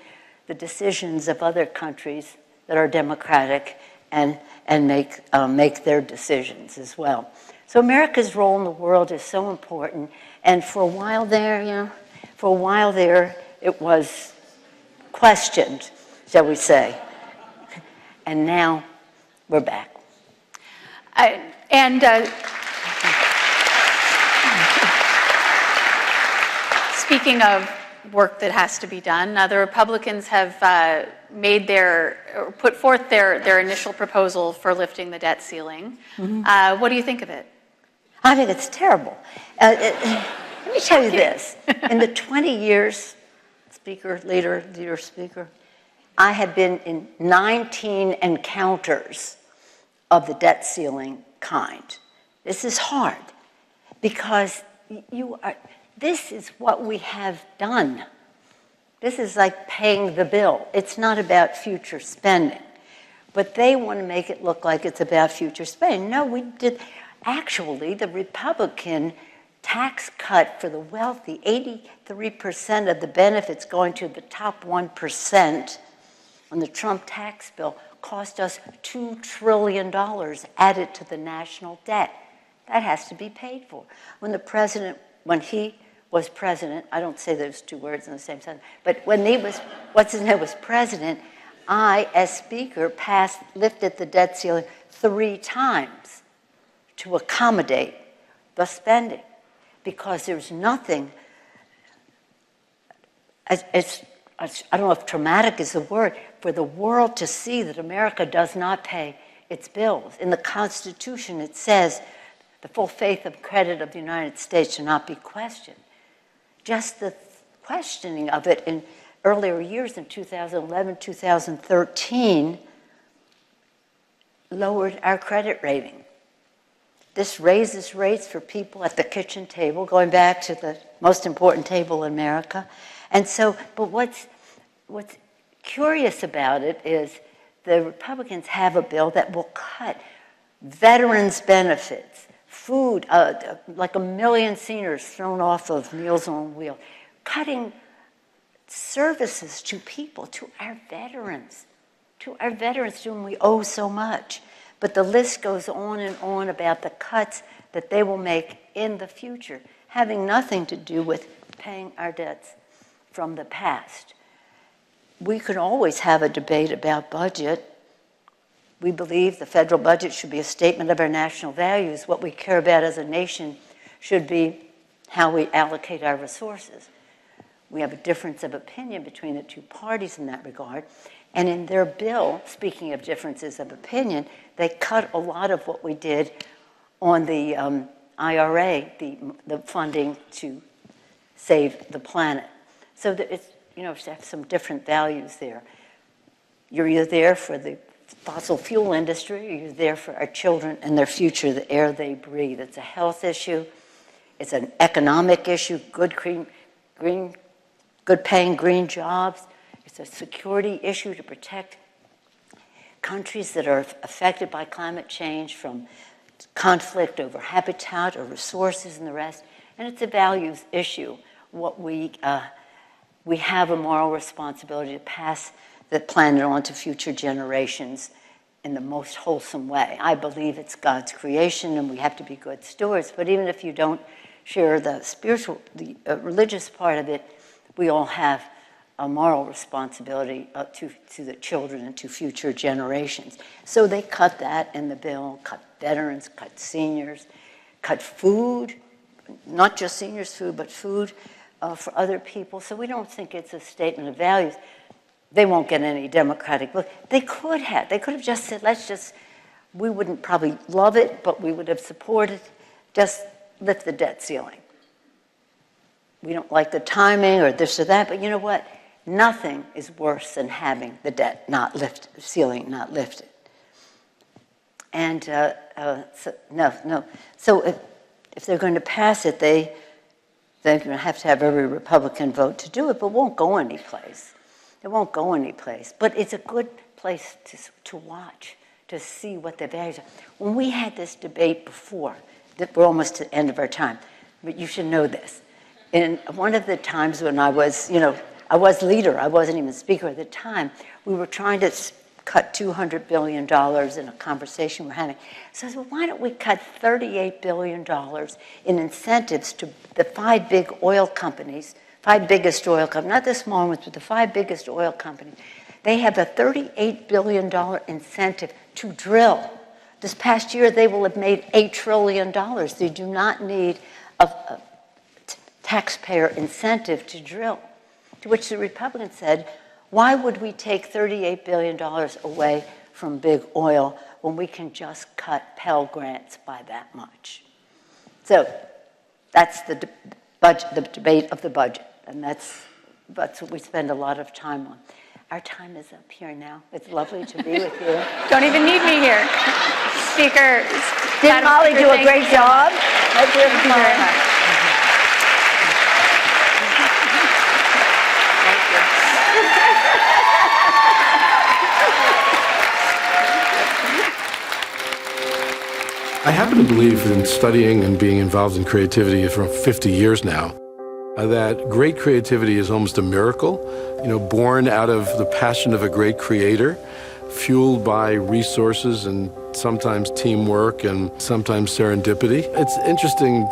the decisions of other countries that are democratic and make their decisions as well. So America's role in the world is so important. And for a while there, it was questioned, shall we say. And now we're back.
Speaking of work that has to be done, the Republicans have put forth their initial proposal for lifting the debt ceiling. Mm-hmm. What do you think of it?
I think it's terrible. Let me tell you this. In the 20 years, leader, speaker, I have been in 19 encounters of the debt ceiling kind. This is hard because this is what we have done. This is like paying the bill. It's not about future spending. But they want to make it look like it's about future spending. No, we did. Actually, the Republican tax cut for the wealthy, 83% of the benefits going to the top 1% on the Trump tax bill cost us $2 trillion added to the national debt. That has to be paid for. When he was president, I don't say those two words in the same sentence, but when he was, was president, I, as Speaker, lifted the debt ceiling 3 times to accommodate the spending, because there's nothing, I don't know if traumatic is the word, for the world to see that America does not pay its bills. In the Constitution, it says the full faith and credit of the United States should not be questioned. Just the questioning of it in earlier years, in 2011, 2013, lowered our credit rating. This raises rates for people at the kitchen table, going back to the most important table in America. And so, but what's curious about it is the Republicans have a bill that will cut veterans' benefits, food, like 1 million seniors thrown off of Meals on Wheels, cutting services to people, to our veterans, to whom we owe so much. But the list goes on and on about the cuts that they will make in the future, having nothing to do with paying our debts from the past. We could always have a debate about budget. We believe the federal budget should be a statement of our national values. What we care about as a nation should be how we allocate our resources. We have a difference of opinion between the two parties in that regard. And in their bill, speaking of differences of opinion, they cut a lot of what we did on the IRA, the funding to save the planet. So that it's, have some different values there. You're either there for the fossil fuel industry, or you're there for our children and their future, the air they breathe. It's a health issue. It's an economic issue, good paying green jobs. It's a security issue to protect countries that are affected by climate change from conflict over habitat or resources and the rest. And it's a values issue. We have a moral responsibility to pass the planet on to future generations in the most wholesome way. I believe it's God's creation and we have to be good stewards, but even if you don't share the religious part of it, we all have a moral responsibility to the children and to future generations. So they cut that in the bill, cut veterans, cut seniors, cut food, not just seniors' food, but food for other people. So we don't think it's a statement of values. They won't get any Democratic vote. They could have just said, we wouldn't probably love it, but we would have supported, just lift the debt ceiling. We don't like the timing or this or that, but you know what? Nothing is worse than having the debt ceiling not lifted. And no. So if they're going to pass it, they're going to have every Republican vote to do it, but it won't go anyplace. It won't go anyplace. But it's a good place to watch, to see what the values are. When we had this debate before, we're almost to the end of our time, but you should know this. In one of the times when I was leader, I wasn't even speaker at the time, we were trying to cut $200 billion in a conversation we're having. So I said, well, why don't we cut $38 billion in incentives to the 5 big oil companies, 5 biggest oil companies, not the small ones, but the 5 biggest oil companies. They have a $38 billion incentive to drill. This past year, they will have made $8 trillion. They do not need a taxpayer incentive to drill. To which the Republicans said, why would we take $38 billion away from big oil when we can just cut Pell Grants by that much? So that's the debate of the budget, and that's what we spend a lot of time on. Our time is up here now. It's lovely to be with you.
Don't even need me here. Speaker.
Did Molly do a great job? Thank you very much.
I happen to believe in studying and being involved in creativity for 50 years now, that great creativity is almost a miracle, born out of the passion of a great creator, fueled by resources and sometimes teamwork and sometimes serendipity. It's interesting,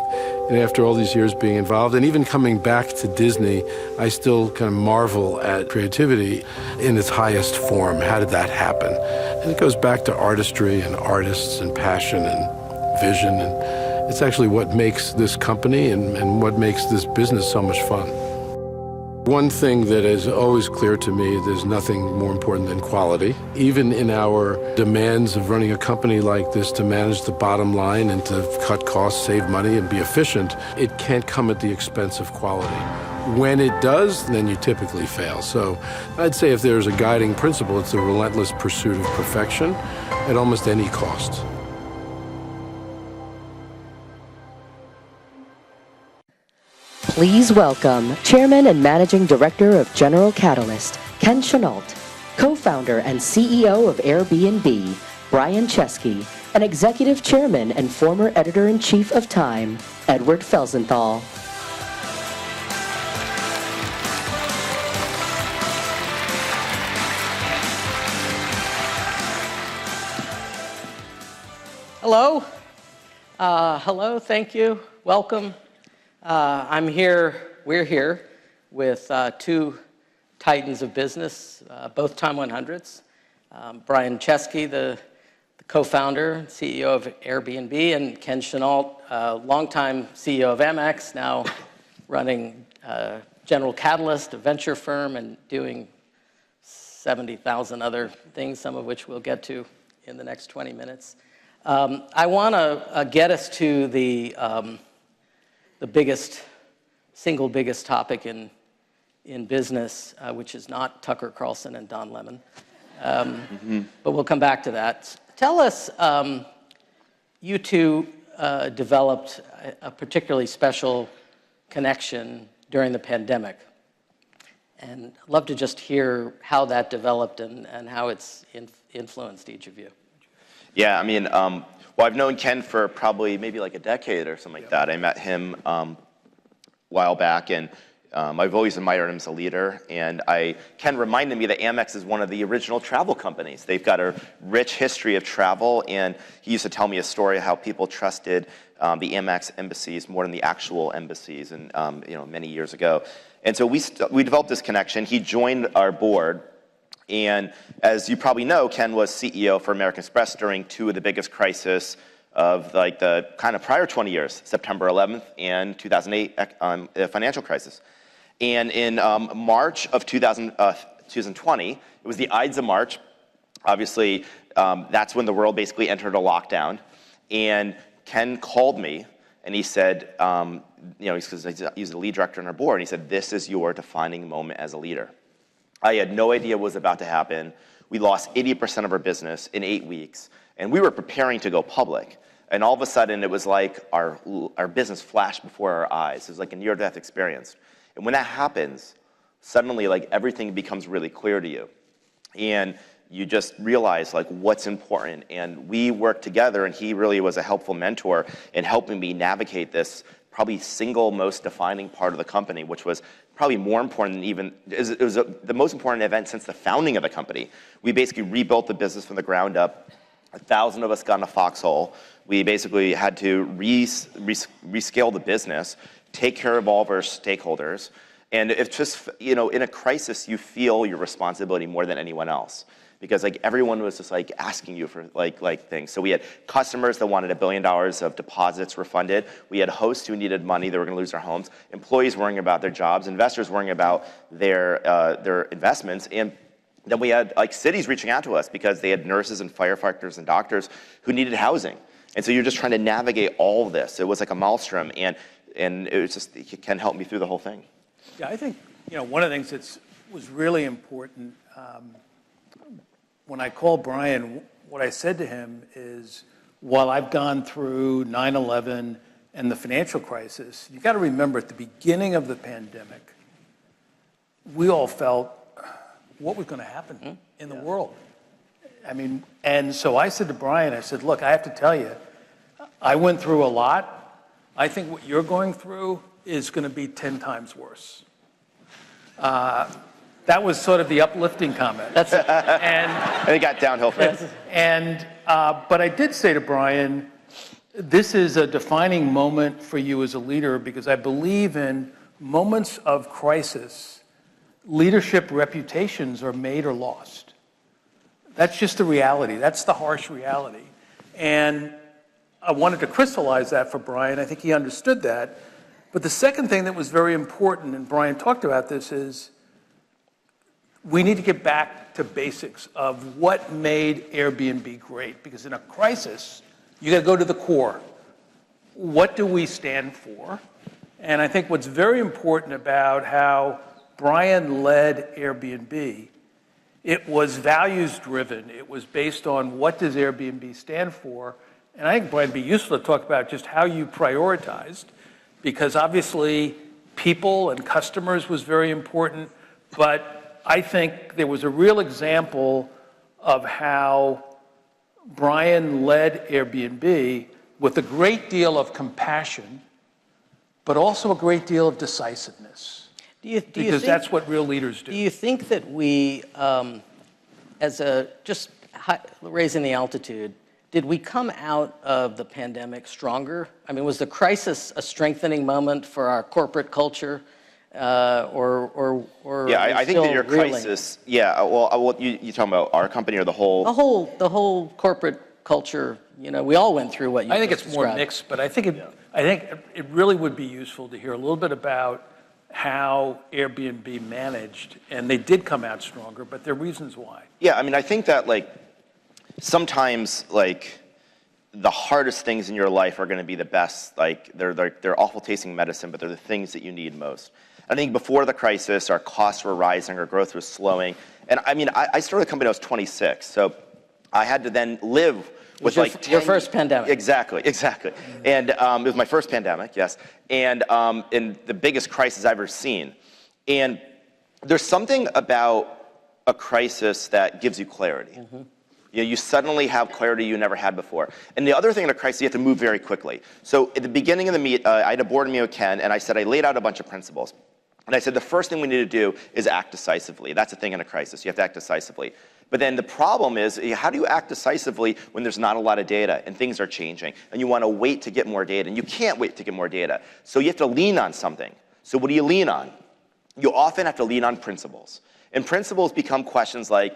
after all these years being involved and even coming back to Disney, I still kind of marvel at creativity in its highest form. How did that happen? And it goes back to artistry and artists and passion and vision. And it's actually what makes this company and what makes this business so much fun. One thing that is always clear to me, there's nothing more important than quality. Even in our demands of running a company like this to manage the bottom line and to cut costs, save money, and be efficient, it can't come at the expense of quality. When it does, then you typically fail. So I'd say if there's a guiding principle, it's the relentless pursuit of perfection at almost any cost.
Please welcome Chairman and Managing Director of General Catalyst, Ken Chenault, co-founder and CEO of Airbnb, Brian Chesky, and Executive Chairman and former Editor-in-Chief of Time, Edward Felsenthal.
Hello. Hello, thank you. Welcome. We're here with two titans of business, both Time 100s. Brian Chesky, the co-founder and CEO of Airbnb, and Ken Chenault, longtime CEO of Amex, now running General Catalyst, a venture firm, and doing 70,000 other things, some of which we'll get to in the next 20 minutes. I want to get us to the single biggest topic in business, which is not Tucker Carlson and Don Lemon. But we'll come back to that. Tell us, you two developed a particularly special connection during the pandemic. And I'd love to just hear how that developed and how it's influenced each of you.
Yeah, I mean, well, I've known Ken for probably maybe like a decade or something like that. I met him a while back, and I've always admired him as a leader. And Ken reminded me that Amex is one of the original travel companies. They've got a rich history of travel, and he used to tell me a story of how people trusted the Amex embassies more than the actual embassies, and many years ago. And so we developed this connection. He joined our board. And as you probably know, Ken was CEO for American Express during two of the biggest crises of like the kind of prior 20 years, September 11th and 2008 financial crisis. And in March of 2020, it was the Ides of March. Obviously, that's when the world basically entered a lockdown. And Ken called me and he said, he's the lead director on our board, and he said, "This is your defining moment as a leader." I had no idea what was about to happen. We lost 80% of our business in 8 weeks, and we were preparing to go public. And all of a sudden, it was like our business flashed before our eyes. It was like a near-death experience. And when that happens, suddenly, like, everything becomes really clear to you. And you just realize, like, what's important. And we worked together, and he really was a helpful mentor in helping me navigate this probably single most defining part of the company, which was probably more important than even, it was the most important event since the founding of the company. We basically rebuilt the business from the ground up. 1,000 of us got in a foxhole. We basically had to rescale the business, take care of all of our stakeholders. And it's just, in a crisis, you feel your responsibility more than anyone else. Because like everyone was just like asking you for like things. So we had customers that wanted $1 billion of deposits refunded. We had hosts who needed money, they were going to lose their homes. Employees worrying about their jobs. Investors worrying about their investments. And then we had like cities reaching out to us because they had nurses and firefighters and doctors who needed housing. And so you're just trying to navigate all of this. It was like a maelstrom. And And it was just, Ken helped me through the whole thing.
Yeah, I think, one of the things that was really important, when I called Brian, what I said to him is, while I've gone through 9/11 and the financial crisis, you got to remember at the beginning of the pandemic, we all felt what was going to happen in the world. I mean, and so I said to Brian, I said, look, I have to tell you, I went through a lot. I think what you're going through is going to be 10 times worse. That was sort of the uplifting comment.
And it got downhill from it.
But I did say to Brian, this is a defining moment for you as a leader, because I believe in moments of crisis, leadership reputations are made or lost. That's just the reality. That's the harsh reality. And I wanted to crystallize that for Brian. I think he understood that. But the second thing that was very important, and Brian talked about this, is we need to get back to basics of what made Airbnb great. Because in a crisis, you got to go to the core. What do we stand for? And I think what's very important about how Brian led Airbnb, it was values driven. It was based on what does Airbnb stand for. And I think, Brian, it'd be useful to talk about just how you prioritized, because obviously people and customers was very important, but I think there was a real example of how Brian led Airbnb with a great deal of compassion, but also a great deal of decisiveness. Because that's what real leaders do.
Do you think that we, just raising the altitude, did we come out of the pandemic stronger? I mean, was the crisis a strengthening moment for our corporate culture, or
Yeah, I think that your crisis. Yeah, well, you talking about our company or the whole?
The whole corporate culture. We all went through what you.
I think it's more mixed, but I think it really would be useful to hear a little bit about how Airbnb managed, and they did come out stronger, but there are reasons why.
Yeah, I mean, I think that sometimes the hardest things in your life are going to be the best. They're awful tasting medicine, but they're the things that you need most. I think before the crisis, our costs were rising, our growth was slowing, and I mean, I started the company when I was 26, so I had to then live with
your first pandemic.
Exactly. And it was my first pandemic, yes, and the biggest crisis I've ever seen. And there's something about a crisis that gives you clarity.
Mm-hmm.
You suddenly have clarity you never had before. And the other thing in a crisis, you have to move very quickly. So at the beginning of the meet, I had a board meeting with Ken, and I laid out a bunch of principles. And I said, the first thing we need to do is act decisively. That's the thing in a crisis. You have to act decisively. But then the problem is, how do you act decisively when there's not a lot of data and things are changing and you want to wait to get more data and you can't wait to get more data? So you have to lean on something. So what do you lean on? You often have to lean on principles. And principles become questions like,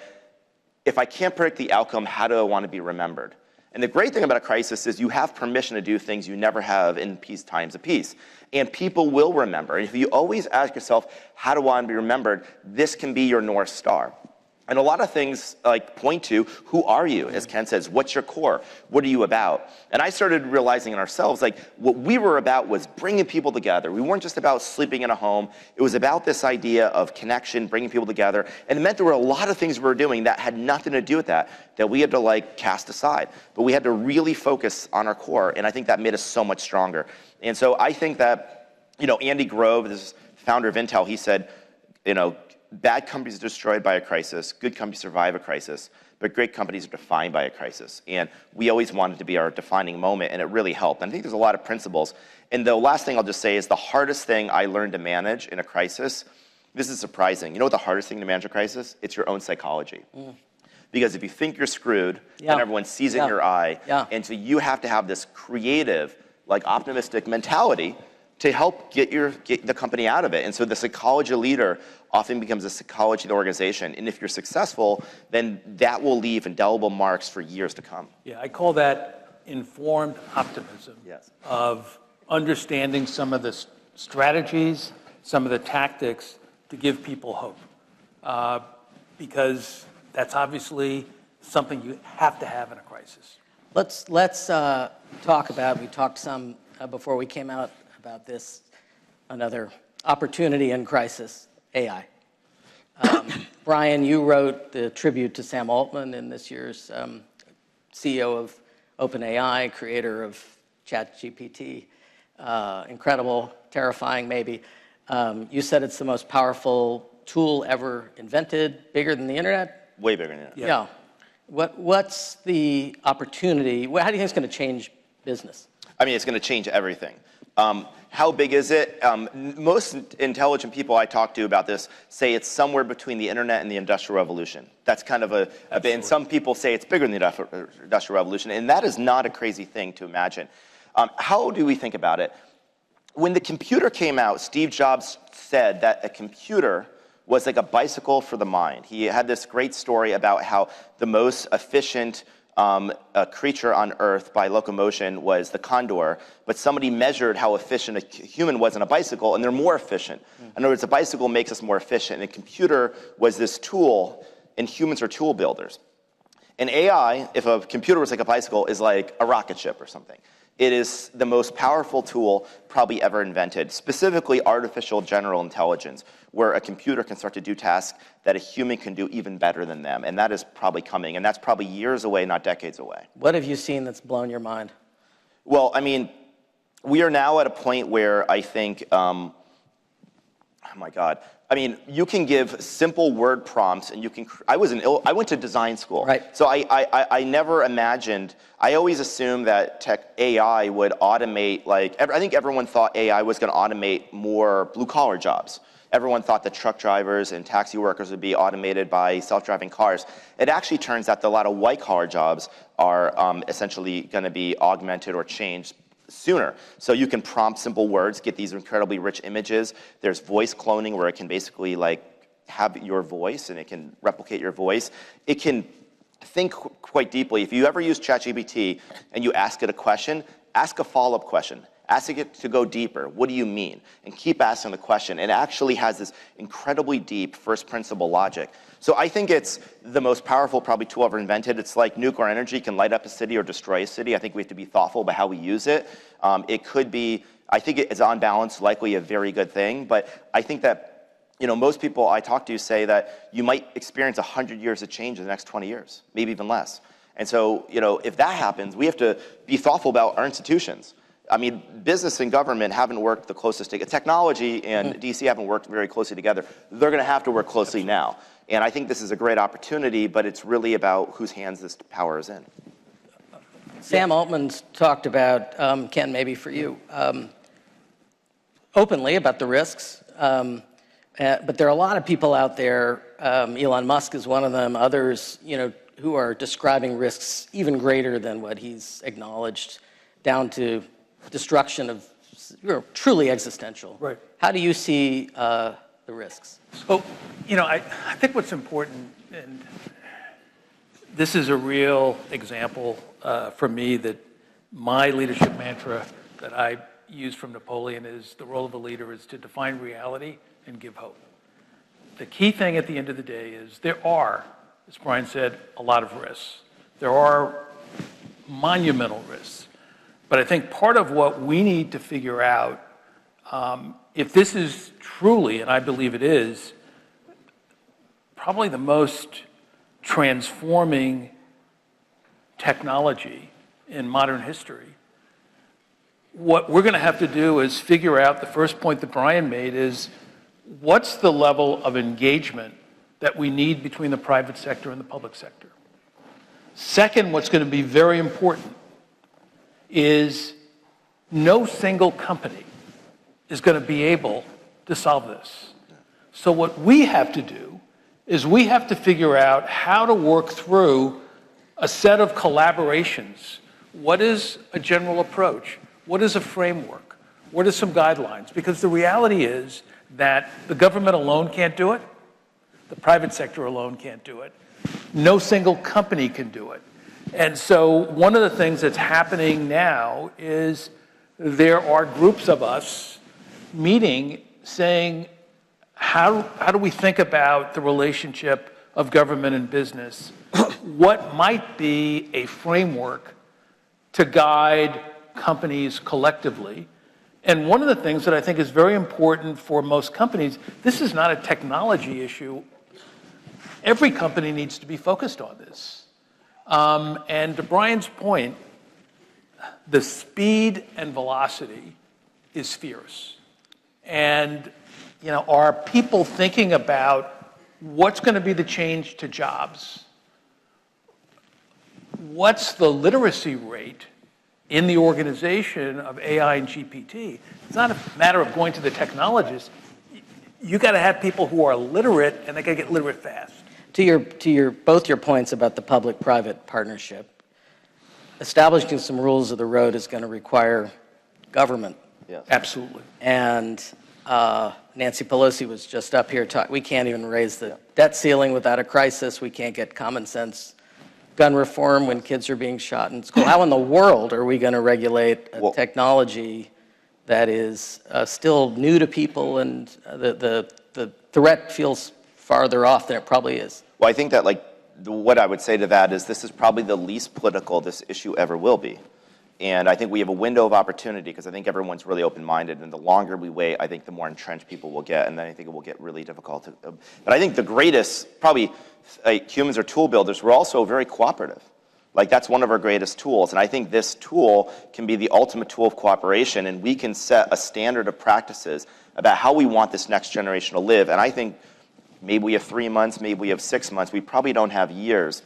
if I can't predict the outcome, how do I want to be remembered? And the great thing about a crisis is you have permission to do things you never have in times of peace. And people will remember. And if you always ask yourself, how do I want to be remembered, this can be your North Star. And a lot of things point to, who are you? As Ken says, what's your core? What are you about? And I started realizing in ourselves, what we were about was bringing people together. We weren't just about sleeping in a home. It was about this idea of connection, bringing people together. And it meant there were a lot of things we were doing that had nothing to do with that we had to cast aside. But we had to really focus on our core. And I think that made us so much stronger. And so I think that, Andy Grove, this founder of Intel, he said, bad companies are destroyed by a crisis, good companies survive a crisis, but great companies are defined by a crisis. And we always wanted to be our defining moment, and it really helped. And I think there's a lot of principles. And the last thing I'll just say is the hardest thing I learned to manage in a crisis, this is surprising. You know what the hardest thing to manage a crisis? It's your own psychology. Mm. Because if you think you're screwed, then everyone sees it in your eye. Yeah. And so you have to have this creative, optimistic mentality to help get the company out of it. And so the psychology leader often becomes the psychology of the organization. And if you're successful, then that will leave indelible marks for years to come.
Yeah, I call that informed optimism.
Yes.
Of understanding some of the strategies, some of the tactics to give people hope. Because that's obviously something you have to have in a crisis.
Let's talk about, we talked some before we came out about this, another opportunity in crisis, AI. Brian, you wrote the tribute to Sam Altman in this year's CEO of OpenAI, creator of ChatGPT. Incredible, terrifying maybe. You said it's the most powerful tool ever invented, bigger than the internet?
Way bigger than the internet.
Yeah. What's the opportunity? How do you think it's going to change business?
I mean, it's going to change everything. How big is it? Most intelligent people I talk to about this say it's somewhere between the internet and the Industrial Revolution. That's kind of a bit, and some people say it's bigger than the Industrial Revolution, and that is not a crazy thing to imagine. How do we think about it? When the computer came out, Steve Jobs said that a computer was like a bicycle for the mind. He had this great story about how the most efficient creature on Earth by locomotion was the condor, but somebody measured how efficient a human was on a bicycle, and they're more efficient. In other words, a bicycle makes us more efficient, and a computer was this tool, and humans are tool builders. And AI, if a computer was like a bicycle, is like a rocket ship or something. It is the most powerful tool probably ever invented, specifically artificial general intelligence, where a computer can start to do tasks that a human can do even better than them. And that is probably coming. And that's probably years away, not decades away.
What have you seen that's blown your mind?
Well, I mean, we are now at a point where I think, oh my God. I mean, you can give simple word prompts, and you can. I went to design school,
right?
So I never imagined. I always assumed that AI would automate. Like I think everyone thought AI was going to automate more blue collar jobs. Everyone thought that truck drivers and taxi workers would be automated by self-driving cars. It actually turns out that a lot of white collar jobs are essentially going to be augmented or changed sooner. So you can prompt simple words, get these incredibly rich images. There's voice cloning where it can basically like have your voice and it can replicate your voice. It can think quite deeply. If you ever use ChatGPT and you ask it a question, ask a follow-up question. Ask it to go deeper. What do you mean? And keep asking the question. It actually has this incredibly deep first principle logic. So I think it's the most powerful probably tool ever invented. It's like nuclear energy can light up a city or destroy a city. I think we have to be thoughtful about how we use it. It could be, I think it is on balance likely a very good thing, but I think that most people I talk to say that you might experience 100 years of change in the next 20 years, maybe even less. And so, if that happens, we have to be thoughtful about our institutions. I mean, business and government haven't worked the closest together. Technology and DC haven't worked very closely together. They're going to have to work closely now. And I think this is a great opportunity, but it's really about whose hands this power is in.
Sam Altman's talked about, Ken, maybe for you, openly about the risks. But there are a lot of people out there, Elon Musk is one of them, others, who are describing risks even greater than what he's acknowledged, down to destruction of truly existential.
Right.
How do you see the risks?
So, I think what's important, and this is a real example for me that my leadership mantra that I use from Napoleon is the role of a leader is to define reality and give hope. The key thing at the end of the day is there are, as Brian said, a lot of risks. There are monumental risks. But I think part of what we need to figure out, if this is truly, and I believe it is, probably the most transforming technology in modern history, what we're going to have to do is figure out, the first point that Brian made is, what's the level of engagement that we need between the private sector and the public sector? Second, what's going to be very important is no single company is going to be able to solve this. So what we have to do is we have to figure out how to work through a set of collaborations. What is a general approach? What is a framework? What are some guidelines? Because the reality is that the government alone can't do it. The private sector alone can't do it. No single company can do it. And so one of the things that's happening now is there are groups of us meeting saying, how do we think about the relationship of government and business? What might be a framework to guide companies collectively And one of the things that I think is very important for most companies, this is not a technology issue. Every company needs to be focused on this. And to Brian's point, the speed and velocity is fierce. And, you know, are people thinking about what's going to be the change to jobs? What's the literacy rate in the organization of AI and GPT? It's not a matter of going to the technologists. You got to have people who are literate, and they got to get literate fast.
To both your points about the public-private partnership, establishing some rules of the road is going to require government.
Yes.
Absolutely.
And Nancy Pelosi was just up here talking. We can't even raise the debt ceiling without a crisis. We can't get common sense gun reform when kids are being shot in school. How in the world are we going to regulate a technology that is still new to people, and the threat feels farther off than it probably is?
Well, I think that what I would say to that is this is probably the least political this issue ever will be. And I think we have a window of opportunity because I think everyone's really open-minded, and the longer we wait, I think the more entrenched people will get, and then I think it will get really difficult. But I think the greatest, probably humans are tool builders, we're also very cooperative. Like, that's one of our greatest tools, and I think this tool can be the ultimate tool of cooperation, and we can set a standard of practices about how we want this next generation to live. And I think maybe we have 3 months, maybe we have 6 months, we probably don't have years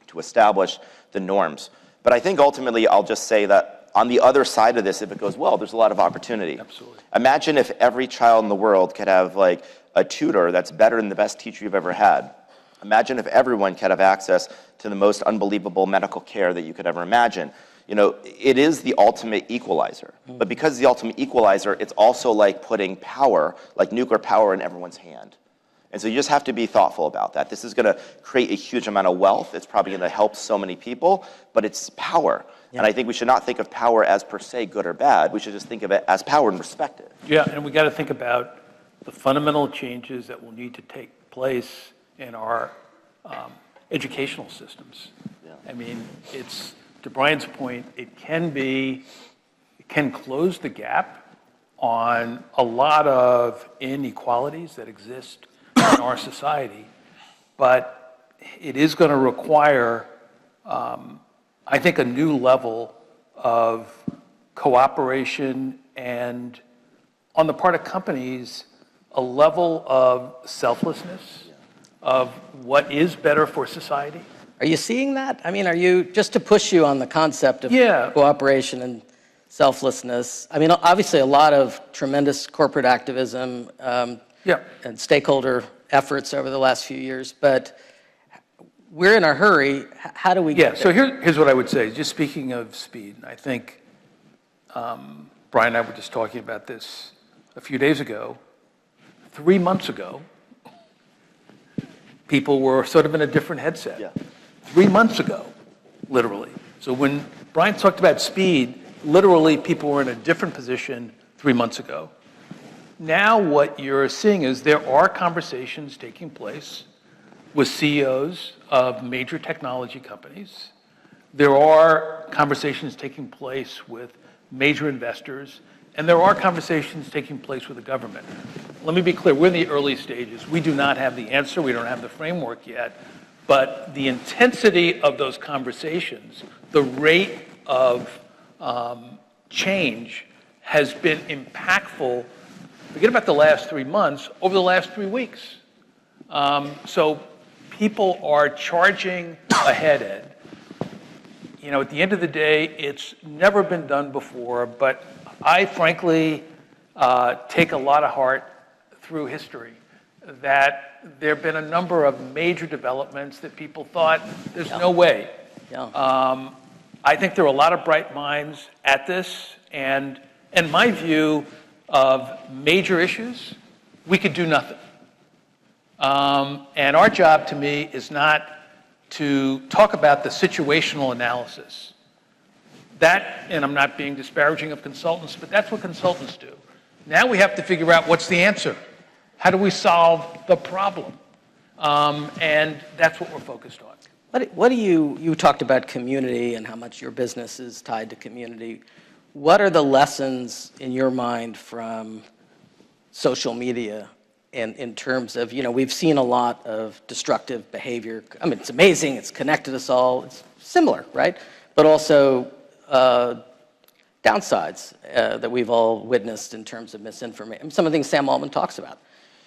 to establish the norms. But I think ultimately I'll just say that on the other side of this, if it goes well, there's a lot of opportunity.
Absolutely.
Imagine if every child in the world could have like a tutor that's better than the best teacher you've ever had. Imagine if everyone could have access to the most unbelievable medical care that you could ever imagine. You know, it is the ultimate equalizer. But because it's the ultimate equalizer, it's also like putting power, like nuclear power, in everyone's hand. And so you just have to be thoughtful about that. This is going to create a huge amount of wealth. It's probably going to help so many people, but it's power. Yeah. And I think we should not think of power as per se good or bad. We should just think of it as power and respect it.
Yeah, and we got to think about the fundamental changes that will need to take place in our educational systems. Yeah. I mean, it's, to Brian's point, it can close the gap on a lot of inequalities that exist in our society, but it is going to require, I think, a new level of cooperation and, on the part of companies, a level of selflessness of what is better for society.
Are you seeing that? I mean, are you, just to push you on the concept of cooperation and selflessness, I mean, obviously a lot of tremendous corporate activism and stakeholder efforts over the last few years, but we're in a hurry. How do we get there?
So here's what I would say. Just speaking of speed, I think Brian and I were just talking about this a few days ago. 3 months ago, people were sort of in a different headset. Yeah. 3 months ago, literally. So when Brian talked about speed, literally people were in a different position 3 months ago. Now what you're seeing is there are conversations taking place with CEOs of major technology companies. There are conversations taking place with major investors, and there are conversations taking place with the government. Let me be clear, we're in the early stages. We do not have the answer, we don't have the framework yet, but the intensity of those conversations, the rate of change has been impactful. Forget about the last 3 months, over the last 3 weeks. So people are charging ahead, Ed. You know, at the end of the day, it's never been done before, but I frankly take a lot of heart through history that there have been a number of major developments that people thought there's no way. I think there are a lot of bright minds at this, and in my view of major issues, we could do nothing. And our job, to me, is not to talk about the situational analysis. That, and I'm not being disparaging of consultants, but that's what consultants do. Now we have to figure out what's the answer. How do we solve the problem? And that's what we're focused on.
What do you talked about community and how much your business is tied to community. what are the lessons in your mind from social media in terms of, we've seen a lot of destructive behavior. I mean, it's amazing, it's connected us all, it's similar, right? But also downsides that we've all witnessed in terms of misinformation. Some of the things Sam Altman talks about.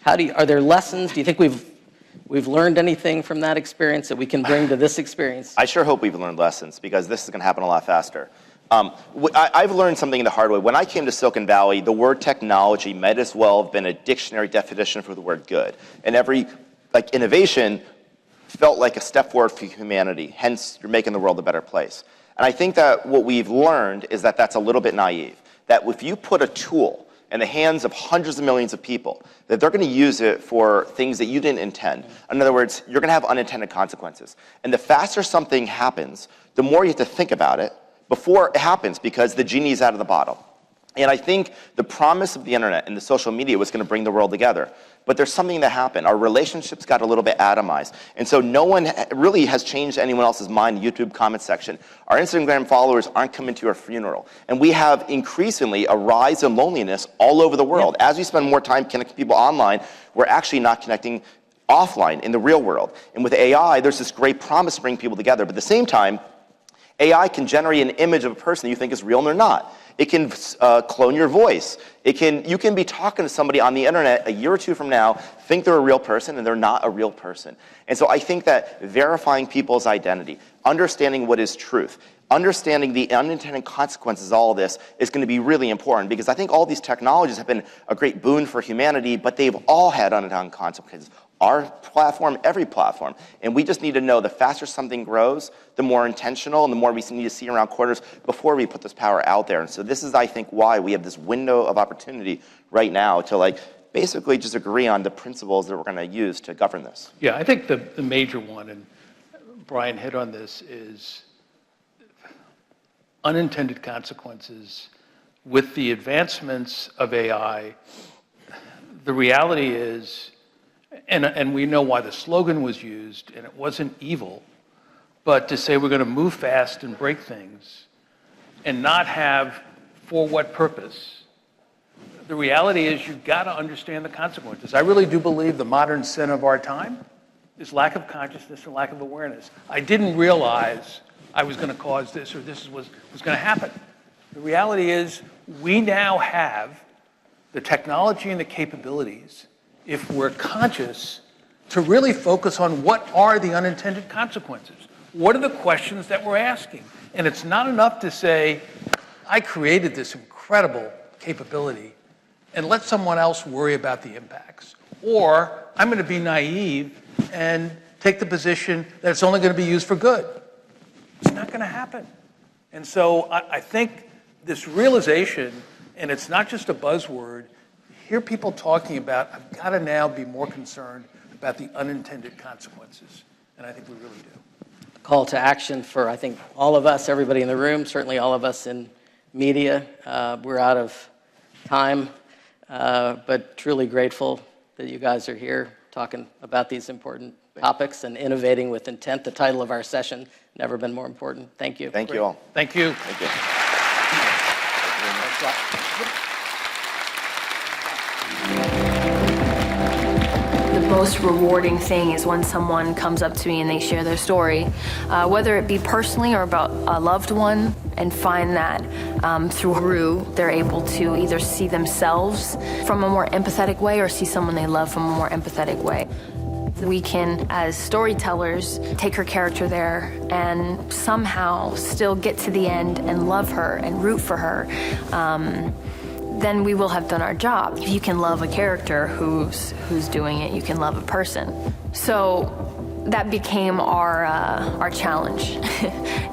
Are there lessons? Do you think we've learned anything from that experience that we can bring to this experience?
I sure hope we've learned lessons, because this is going to happen a lot faster. I've learned something the hard way. When I came to Silicon Valley, the word technology might as well have been a dictionary definition for the word good. And every innovation felt like a step forward for humanity. Hence, you're making the world a better place. And I think that what we've learned is that that's a little bit naive. That if you put a tool in the hands of hundreds of millions of people, that they're going to use it for things that you didn't intend. In other words, you're going to have unintended consequences. And the faster something happens, the more you have to think about it before it happens, because the genie's out of the bottle. And I think the promise of the internet and the social media was going to bring the world together. But there's something that happened. Our relationships got a little bit atomized. And so no one really has changed anyone else's mind in the YouTube comment section. Our Instagram followers aren't coming to our funeral. And we have increasingly a rise in loneliness all over the world. As we spend more time connecting people online, we're actually not connecting offline in the real world. And with AI, there's this great promise to bring people together. But at the same time, AI can generate an image of a person you think is real and they're not. It can clone your voice. You can be talking to somebody on the internet a year or two from now, think they're a real person, and they're not a real person. And so I think that verifying people's identity, understanding what is truth, understanding the unintended consequences of all of this is going to be really important, because I think all these technologies have been a great boon for humanity, but they've all had unintended consequences. Our platform, every platform. And we just need to know the faster something grows, the more intentional and the more we need to see around corners before we put this power out there. And so this is, I think, why we have this window of opportunity right now to basically just agree on the principles that we're going to use to govern this.
Yeah, I think the major one, and Brian hit on this, is unintended consequences. With the advancements of AI, the reality is, and we know why the slogan was used, and it wasn't evil, but to say we're going to move fast and break things and not have for what purpose. The reality is you've got to understand the consequences. I really do believe the modern sin of our time is lack of consciousness and lack of awareness. I didn't realize I was going to cause this or this was going to happen. The reality is we now have the technology and the capabilities, if we're conscious, to really focus on what are the unintended consequences. What are the questions that we're asking? And it's not enough to say, I created this incredible capability and let someone else worry about the impacts. Or I'm going to be naive and take the position that it's only going to be used for good. It's not going to happen. And so I think this realization, and it's not just a buzzword, hear people talking about, I've got to now be more concerned about the unintended consequences. And I think we really do.
Call to action for, I think, all of us, everybody in the room, certainly all of us in media. We're out of time, but truly grateful that you guys are here talking about these important topics and innovating with intent. The title of our session, never been more important. Thank you.
Thank you all.
Thank you.
Thank you.
The most rewarding thing is when someone comes up to me and they share their story, whether it be personally or about a loved one, and find that through they're able to either see themselves from a more empathetic way or see someone they love from a more empathetic way. We can, as storytellers, take her character there and somehow still get to the end and love her and root for her. Then we will have done our job. If you can love a character who's doing it, you can love a person. So that became our challenge,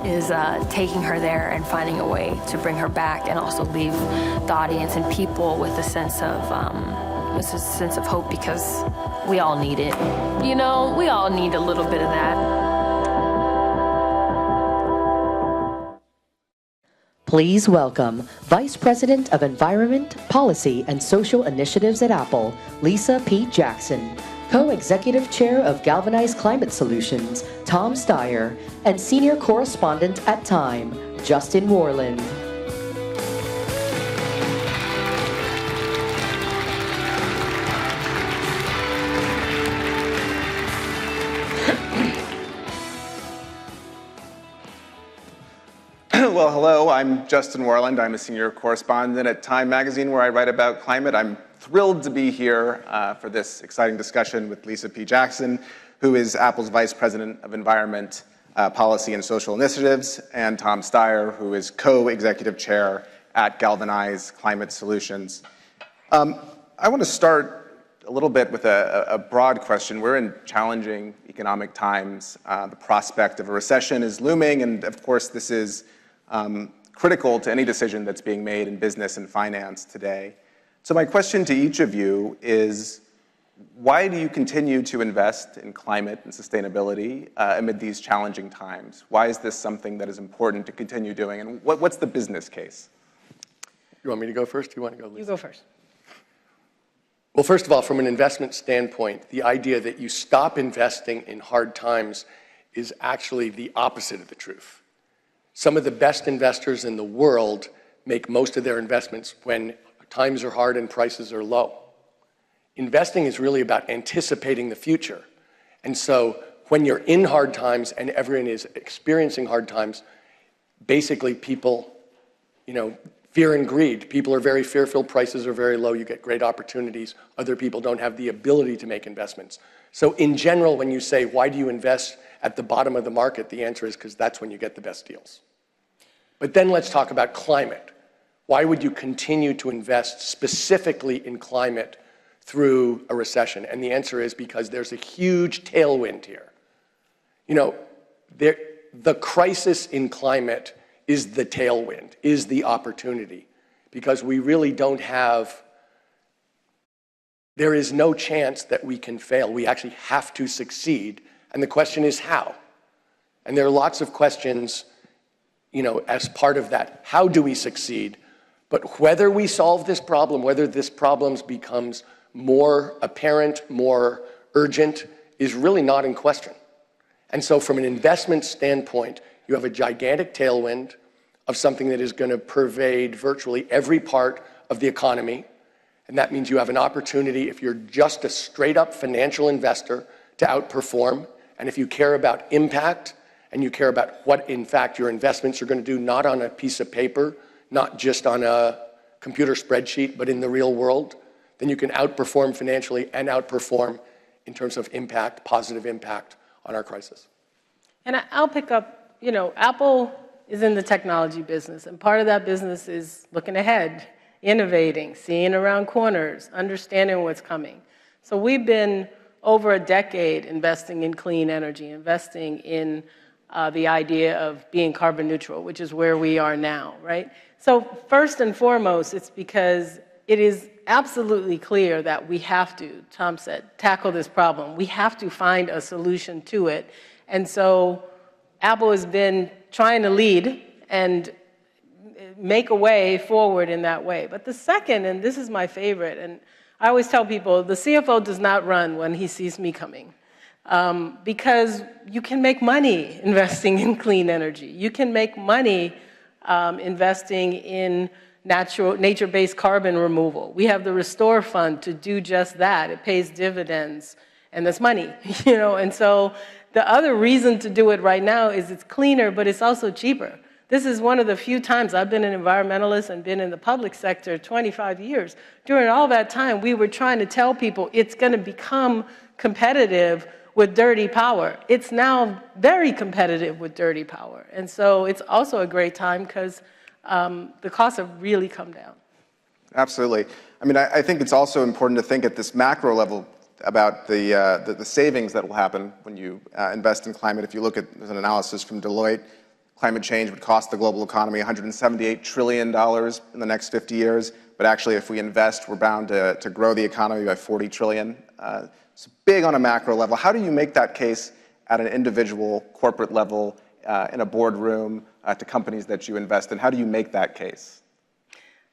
is taking her there and finding a way to bring her back and also leave the audience and people with a sense of hope, because we all need it. You know, we all need a little bit of that.
Please welcome Vice President of Environment, Policy, and Social Initiatives at Apple, Lisa P. Jackson, Co-Executive Chair of Galvanized Climate Solutions, Tom Steyer, and Senior Correspondent at Time, Justin Warland.
Well, hello, I'm Justin Warland. I'm a senior correspondent at Time magazine where I write about climate. I'm thrilled to be here for this exciting discussion with Lisa P. Jackson, who is Apple's Vice President of Environment, Policy and Social Initiatives, and Tom Steyer, who is Co-Executive Chair at Galvanize Climate Solutions. I want to start a little bit with a broad question. We're in challenging economic times. The prospect of a recession is looming, and of course this is critical to any decision that's being made in business and finance today. So my question to each of you is, why do you continue to invest in climate and sustainability amid these challenging times? Why is this something that is important to continue doing, and what's the business case?
You want me to go first? Do you want to go, Lisa?
You go first.
Well, first of all, from an investment standpoint, the idea that you stop investing in hard times is actually the opposite of the truth. Some of the best investors in the world make most of their investments when times are hard and prices are low. Investing is really about anticipating the future. And so when you're in hard times and everyone is experiencing hard times, basically people, fear and greed. People are very fearful, prices are very low, you get great opportunities. Other people don't have the ability to make investments. So in general, when you say, why do you invest at the bottom of the market? The answer is because that's when you get the best deals. But then let's talk about climate. Why would you continue to invest specifically in climate through a recession? And the answer is because there's a huge tailwind here. The crisis in climate is the tailwind, is the opportunity, because we really don't have, there is no chance that we can fail. We actually have to succeed, and the question is how? And there are lots of questions, as part of that. How do we succeed? But whether we solve this problem, whether this problem becomes more apparent, more urgent, is really not in question. And so from an investment standpoint, you have a gigantic tailwind of something that is going to pervade virtually every part of the economy. And that means you have an opportunity, if you're just a straight up financial investor, to outperform. And if you care about impact and you care about what, in fact, your investments are going to do, not on a piece of paper, not just on a computer spreadsheet, but in the real world, then you can outperform financially and outperform in terms of impact, positive impact on our crisis.
And I'll pick up, Apple is in the technology business, and part of that business is looking ahead, innovating, seeing around corners, understanding what's coming. So we've been over a decade investing in clean energy, investing in the idea of being carbon neutral, which is where we are now, right? So first and foremost, it's because it is absolutely clear that we have to, Tom said, tackle this problem. We have to find a solution to it. And so Apple has been trying to lead and make a way forward in that way. But the second, and this is my favorite, and I always tell people, the CFO does not run when he sees me coming. Because you can make money investing in clean energy. You can make money investing in nature-based carbon removal. We have the Restore Fund to do just that. It pays dividends, and that's money, And so the other reason to do it right now is it's cleaner, but it's also cheaper. This is one of the few times I've been an environmentalist and been in the public sector 25 years. During all that time, we were trying to tell people it's going to become competitive with dirty power. It's now very competitive with dirty power. And so it's also a great time because the costs have really come down.
Absolutely. I think it's also important to think at this macro level about the savings that will happen when you invest in climate. If you look at, there's an analysis from Deloitte, climate change would cost the global economy $178 trillion in the next 50 years. But actually, if we invest, we're bound to grow the economy by 40 trillion. It's big on a macro level. How do you make that case at an individual corporate level, in a boardroom, to companies that you invest in? How do you make that case?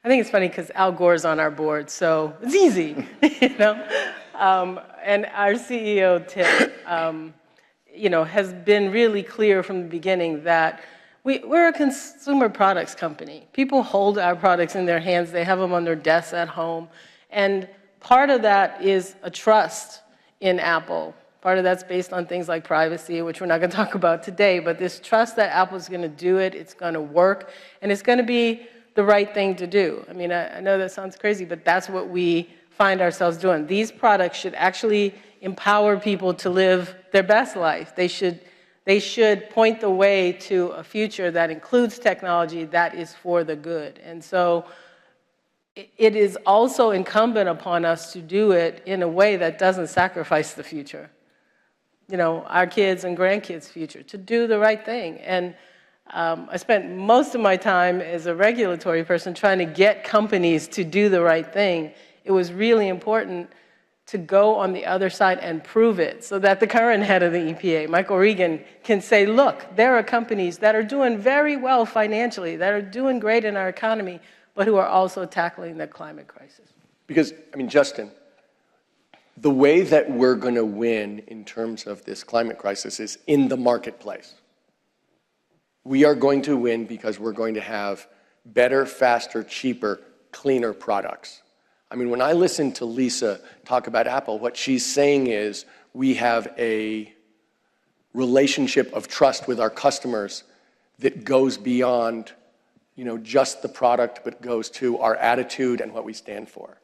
I think it's funny because Al Gore's on our board, so it's easy, And our CEO, Tim, has been really clear from the beginning that we're a consumer products company. People hold our products in their hands. They have them on their desks at home. And part of that is a trust in Apple Part of that's based on things like privacy, which we're not going to talk about today, but this trust that Apple's going to do it, it's going to work, and it's going to be the right thing to do. I mean, I know that sounds crazy, but that's what we find ourselves doing. These products should actually empower people to live their best life. They should point the way to a future that includes technology that is for the good. And so it is also incumbent upon us to do it in a way that doesn't sacrifice the future. You know, our kids' and grandkids' future, to do the right thing. And I spent most of my time as a regulatory person trying to get companies to do the right thing. It was really important to go on the other side and prove it so that the current head of the EPA, Michael Regan, can say, look, there are companies that are doing very well financially, that are doing great in our economy, but who are also tackling the climate crisis.
Because, I mean, Justin, the way that we're going to win in terms of this climate crisis is in the marketplace. We are going to win because we're going to have better, faster, cheaper, cleaner products. I mean, when I listen to Lisa talk about Apple, what she's saying is we have a relationship of trust with our customers that goes beyond, you know, just the product, but goes to our attitude and what we stand for.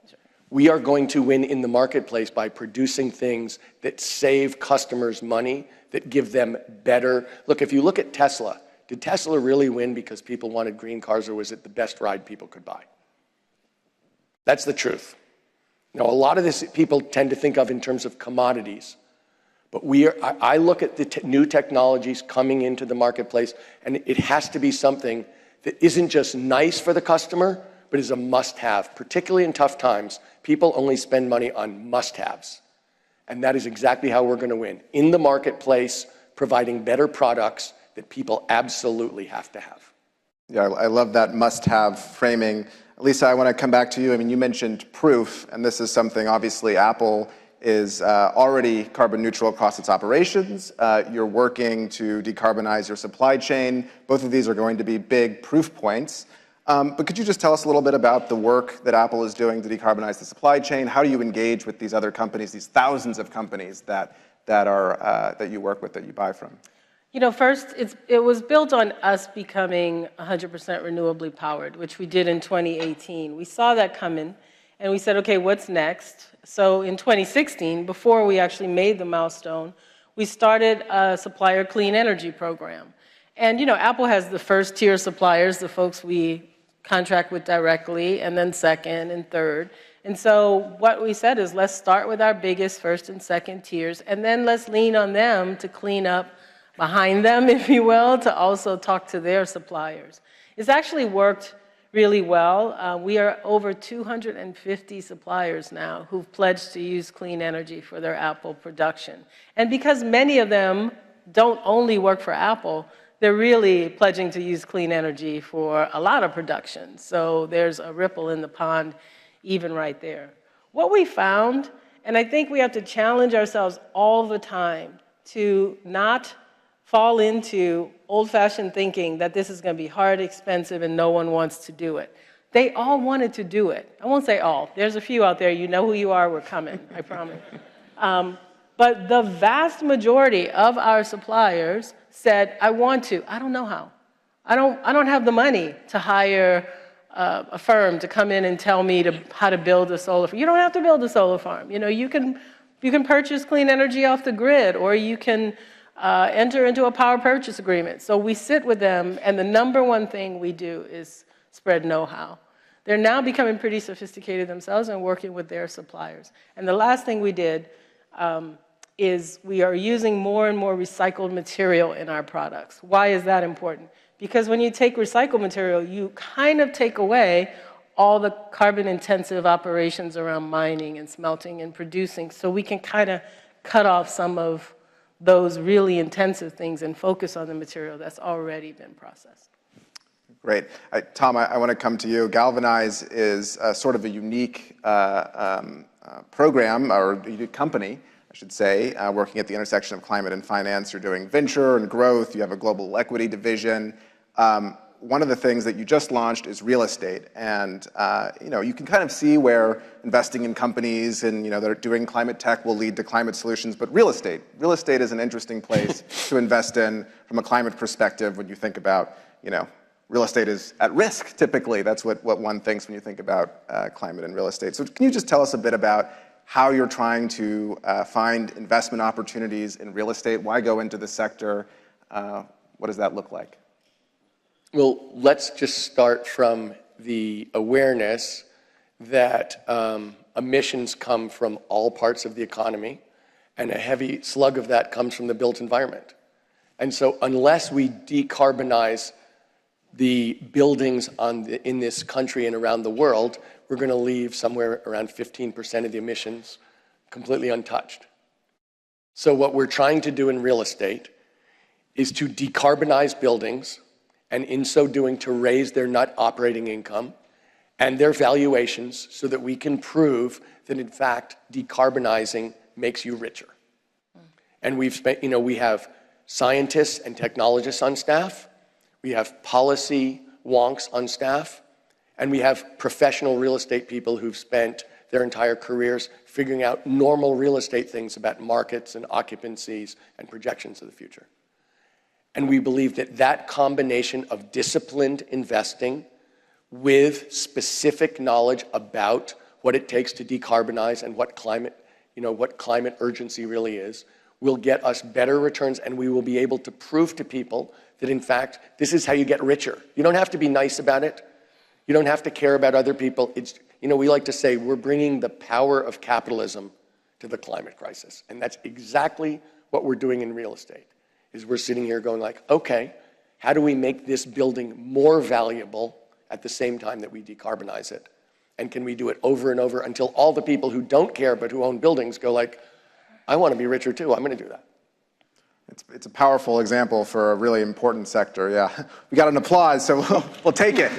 We are going to win in the marketplace by producing things that save customers money, that give them better. Look, if you look at Tesla, did Tesla really win because people wanted green cars, or was it the best ride people could buy? That's the truth. Now, a lot of this people tend to think of in terms of commodities, but I look at the new technologies coming into the marketplace, and it has to be something that isn't just nice for the customer, but is a must-have. Particularly in tough times, people only spend money on must-haves. And that is exactly how we're going to win. In the marketplace, providing better products that people absolutely have to have.
Yeah, I love that must-have framing. Lisa, I want to come back to you. I mean, you mentioned proof, and this is something, obviously, Apple is already carbon neutral across its operations. You're working to decarbonize your supply chain. Both of these are going to be big proof points. But could you just tell us a little bit about the work that Apple is doing to decarbonize the supply chain? How do you engage with these other companies, these thousands of companies that you work with, that you buy from?
You know, first, it was built on us becoming 100% renewably powered, which we did in 2018. We saw that coming, and we said, okay, what's next? So in 2016, before we actually made the milestone, we started a supplier clean energy program. And, you know, Apple has the first tier suppliers, the folks we contract with directly, and then second and third. And so what we said is, let's start with our biggest first and second tiers, and then let's lean on them to clean up behind them, if you will, to also talk to their suppliers. It's actually worked really well. We are over 250 suppliers now who've pledged to use clean energy for their Apple production. And because many of them don't only work for Apple, they're really pledging to use clean energy for a lot of production. So there's a ripple in the pond even right there. What we found, and I think we have to challenge ourselves all the time to not fall into old-fashioned thinking that this is going to be hard, expensive, and no one wants to do it. They all wanted to do it. I won't say all. There's a few out there. You know who you are. We're coming. I promise. But the vast majority of our suppliers said, I want to. I don't know how. I don't have the money to hire a firm to come in and tell me how to build a solar farm. You don't have to build a solar farm. You know, you can purchase clean energy off the grid, or you can enter into a power purchase agreement. So we sit with them, and the number one thing we do is spread know-how. They're now becoming pretty sophisticated themselves and working with their suppliers. And the last thing we did is we are using more and more recycled material in our products. Why is that important? Because when you take recycled material, you kind of take away all the carbon-intensive operations around mining and smelting and producing, so we can kind of cut off some of those really intensive things and focus on the material that's already been processed.
Great. Tom, I want to come to you. Galvanize is sort of a unique program, or a unique company, I should say, working at the intersection of climate and finance. You're doing venture and growth. You have a global equity division. one of the things that you just launched is real estate. And you can kind of see where investing in companies and that are doing climate tech will lead to climate solutions. But real estate is an interesting place to invest in from a climate perspective when you think about, real estate is at risk, typically. That's what one thinks when you think about climate and real estate. So can you just tell us a bit about how you're trying to find investment opportunities in real estate? Why go into the sector? What does that look like?
Well, let's just start from the awareness that emissions come from all parts of the economy, and a heavy slug of that comes from the built environment. And so unless we decarbonize the buildings in this country and around the world, we're going to leave somewhere around 15% of the emissions completely untouched. So what we're trying to do in real estate is to decarbonize buildings, and in so doing to raise their net operating income and their valuations so that we can prove that in fact decarbonizing makes you richer. And we have scientists and technologists on staff, we have policy wonks on staff, and we have professional real estate people who've spent their entire careers figuring out normal real estate things about markets and occupancies and projections of the future. And we believe that that combination of disciplined investing with specific knowledge about what it takes to decarbonize and what climate urgency really is, will get us better returns, and we will be able to prove to people that in fact, this is how you get richer. You don't have to be nice about it. You don't have to care about other people. We like to say we're bringing the power of capitalism to the climate crisis. And that's exactly what we're doing in real estate, is we're sitting here going like, okay, how do we make this building more valuable at the same time that we decarbonize it? And can we do it over and over until all the people who don't care but who own buildings go like, I want to be richer too, I'm going to do that.
It's a powerful example for a really important sector, yeah. We got an applause, so we'll take it.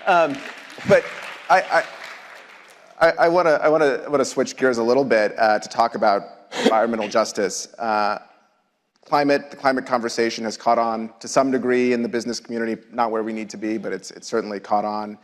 But I want to switch gears a little bit to talk about environmental justice. The climate conversation has caught on to some degree in the business community, not where we need to be, but it's certainly caught on.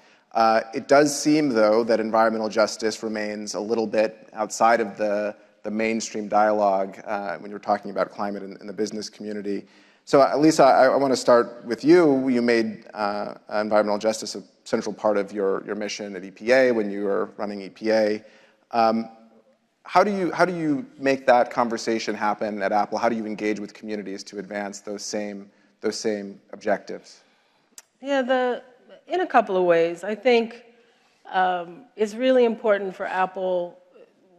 It does seem, though, that environmental justice remains a little bit outside of the mainstream dialogue when you're talking about climate in the business community. So, Lisa, I want to start with you. You made environmental justice a central part of your mission at EPA when you were running EPA. How do you make that conversation happen at Apple? How do you engage with communities to advance those same objectives?
Yeah, in a couple of ways. I think it's really important for Apple.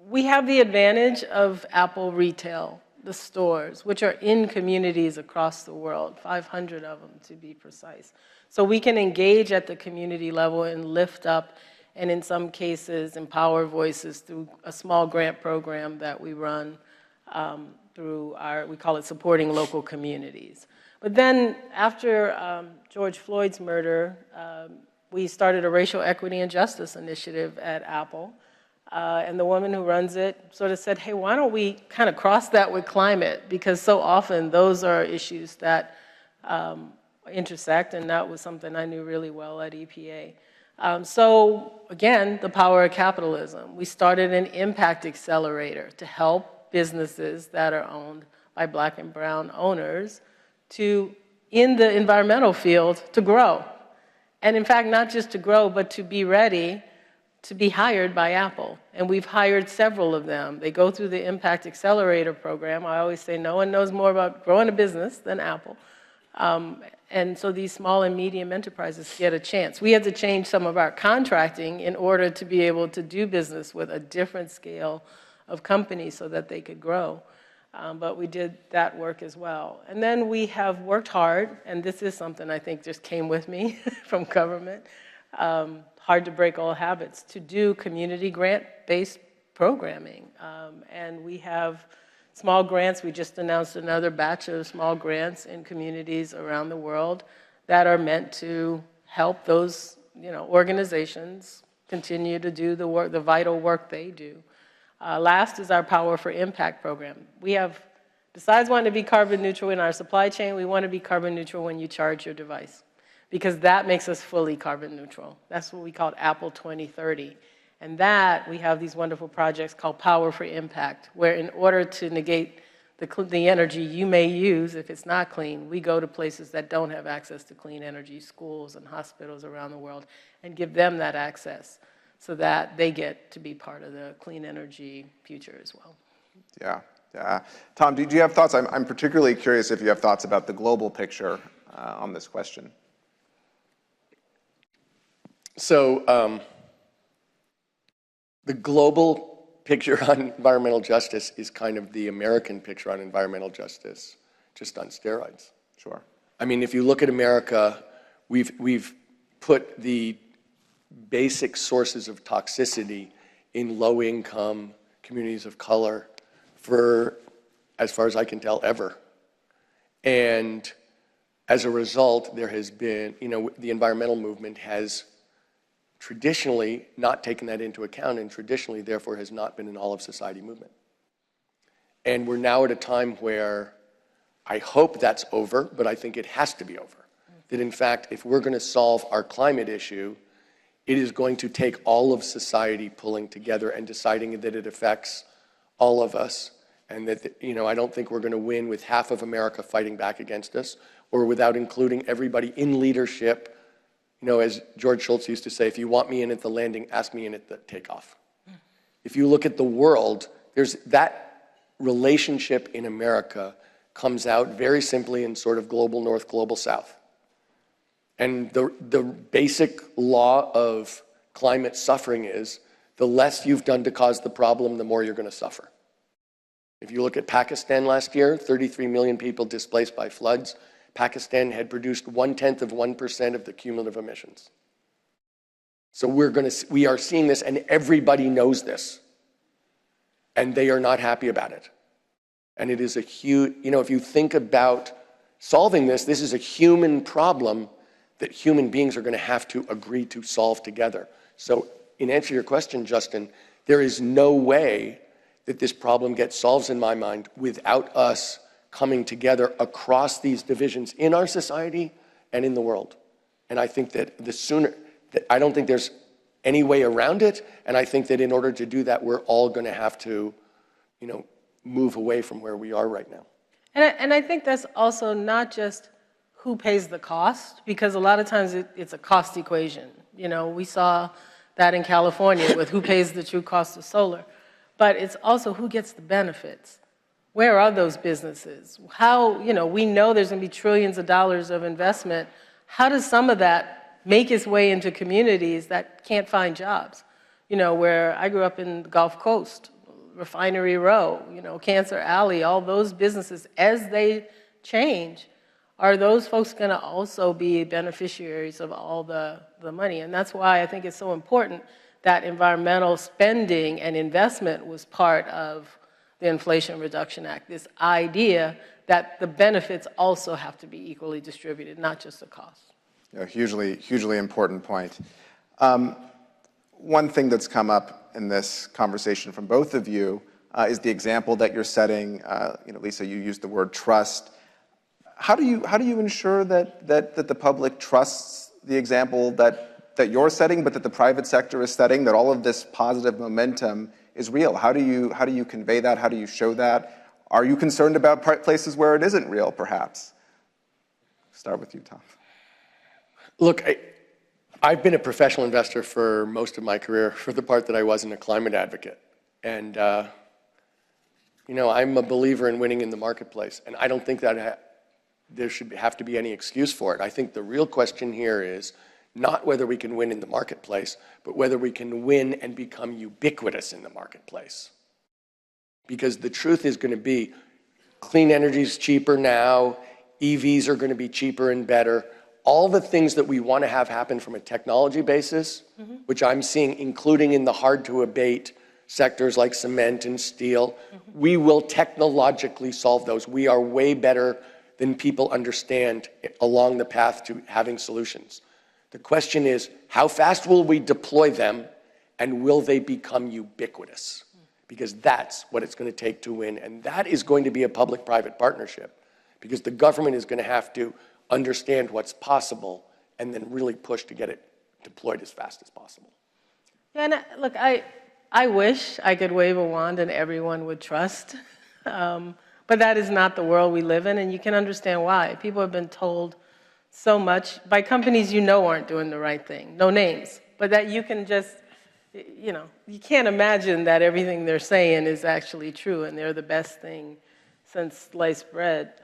We have the advantage of Apple Retail, the stores, which are in communities across the world, 500 of them to be precise. So we can engage at the community level and lift up, and in some cases, empower voices through a small grant program that we run through we call it Supporting Local Communities. But then after George Floyd's murder, we started a racial equity and justice initiative at Apple. And the woman who runs it sort of said, hey, why don't we kind of cross that with climate? Because so often those are issues that intersect, and that was something I knew really well at EPA. So again, the power of capitalism. We started an impact accelerator to help businesses that are owned by Black and brown owners in the environmental field, to grow. And in fact, not just to grow, but to be ready to be hired by Apple. And we've hired several of them. They go through the Impact Accelerator program. I always say no one knows more about growing a business than Apple. And so these small and medium enterprises get a chance. We had to change some of our contracting in order to be able to do business with a different scale of companies so that they could grow. But we did that work as well. And then we have worked hard, and this is something I think just came with me from government, hard to break old habits, to do community grant-based programming. And we have small grants. We just announced another batch of small grants in communities around the world that are meant to help those organizations continue to do the work, the vital work they do. Last is our Power for Impact program. We have, besides wanting to be carbon neutral in our supply chain, we want to be carbon neutral when you charge your device. because that makes us fully carbon neutral. That's what we call Apple 2030. And that, we have these wonderful projects called Power for Impact, where in order to negate the energy you may use if it's not clean, we go to places that don't have access to clean energy, schools and hospitals around the world, and give them that access so that they get to be part of the clean energy future as well.
Yeah, yeah. Tom, do you have thoughts? I'm particularly curious if you have thoughts about the global picture on this question.
So the global picture on environmental justice is kind of the American picture on environmental justice, just on steroids.
Sure.
I mean, if you look at America, we've put the basic sources of toxicity in low-income communities of color for, as far as I can tell, ever. And as a result, there has been, the environmental movement has traditionally not taken that into account, and traditionally, therefore, has not been an all-of-society movement. And we're now at a time where I hope that's over, but I think it has to be over. That in fact, if we're going to solve our climate issue, it is going to take all of society pulling together and deciding that it affects all of us, and that, I don't think we're going to win with half of America fighting back against us, or without including everybody in leadership. As George Shultz used to say, if you want me in at the landing, ask me in at the takeoff. If you look at the world, there's that relationship in America comes out very simply in sort of global north, global south. And the basic law of climate suffering is the less you've done to cause the problem, the more you're going to suffer. If you look at Pakistan last year, 33 million people displaced by floods. Pakistan had produced 0.1% of the cumulative emissions. So we are seeing this, and everybody knows this. And they are not happy about it. And it is a huge, if you think about solving this, this is a human problem that human beings are going to have to agree to solve together. So in answer to your question, Justin, there is no way that this problem gets solved in my mind without us coming together across these divisions in our society and in the world. And I think that I don't think there's any way around it, and I think that in order to do that, we're all going to have to, move away from where we are right now.
And I think that's also not just who pays the cost, because a lot of times it's a cost equation. We saw that in California with who pays the true cost of solar, but it's also who gets the benefits. Where are those businesses? How, we know there's going to be trillions of dollars of investment. How does some of that make its way into communities that can't find jobs? Where I grew up in the Gulf Coast, Refinery Row, Cancer Alley, all those businesses, as they change, are those folks going to also be beneficiaries of all the money? And that's why I think it's so important that environmental spending and investment was part of the Inflation Reduction Act, this idea that the benefits also have to be equally distributed, not just the cost.
Hugely important point. One thing that's come up in this conversation from both of you is the example that you're setting. Lisa, you used the word trust. How do you ensure that the public trusts the example that you're setting, but that the private sector is setting, that all of this positive momentum is real? How do you convey that? How do you show that? Are you concerned about places where it isn't real, perhaps? Start with you, Tom.
Look, I've been a professional investor for most of my career, for the part that I wasn't a climate advocate. And, I'm a believer in winning in the marketplace. And I don't think that there should have to be any excuse for it. I think the real question here is not whether we can win in the marketplace, but whether we can win and become ubiquitous in the marketplace. Because the truth is going to be clean energy is cheaper now, EVs are going to be cheaper and better. All the things that we want to have happen from a technology basis, which I'm seeing including in the hard-to-abate sectors like cement and steel, we will technologically solve those. We are way better than people understand along the path to having solutions. The question is, how fast will we deploy them, and will they become ubiquitous? Because that's what it's going to take to win, and that is going to be a public-private partnership, because the government is going to have to understand what's possible and then really push to get it deployed as fast as possible.
Yeah, and look, I wish I could wave a wand and everyone would trust, but that is not the world we live in, and you can understand why. People have been told so much by companies you know aren't doing the right thing, no names, but that you can just, you know, you can't imagine that everything they're saying is actually true, and they're the best thing since sliced bread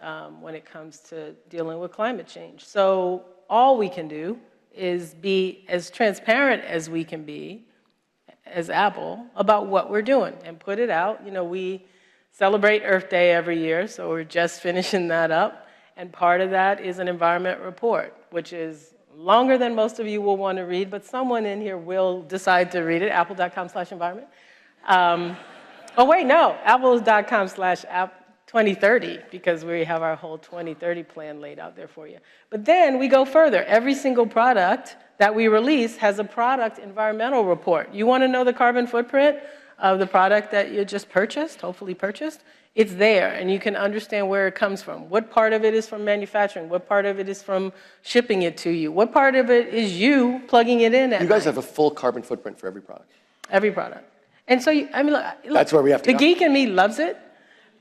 when it comes to dealing with climate change. So all we can do is be as transparent as we can be as Apple about what we're doing and put it out. You know, we celebrate Earth Day every year, so we're just finishing that up. And part of that is an environment report, which is longer than most of you will want to read, but someone in here will decide to read it, apple.com/environment. Oh, wait, no, apple.com/app2030, because we have our whole 2030 plan laid out there for you. But then we go further. Every single product that we release has a product environmental report. You want to know the carbon footprint of the product that you just purchased, hopefully purchased? It's there, and you can understand where it comes from. What part of it is from manufacturing? What part of it is from shipping it to you? What part of it is you plugging it in at
You guys
night?
have a full carbon footprint for every product.
Every product. And so, I mean, look,
That's where we have to
the
go.
geek in me loves it.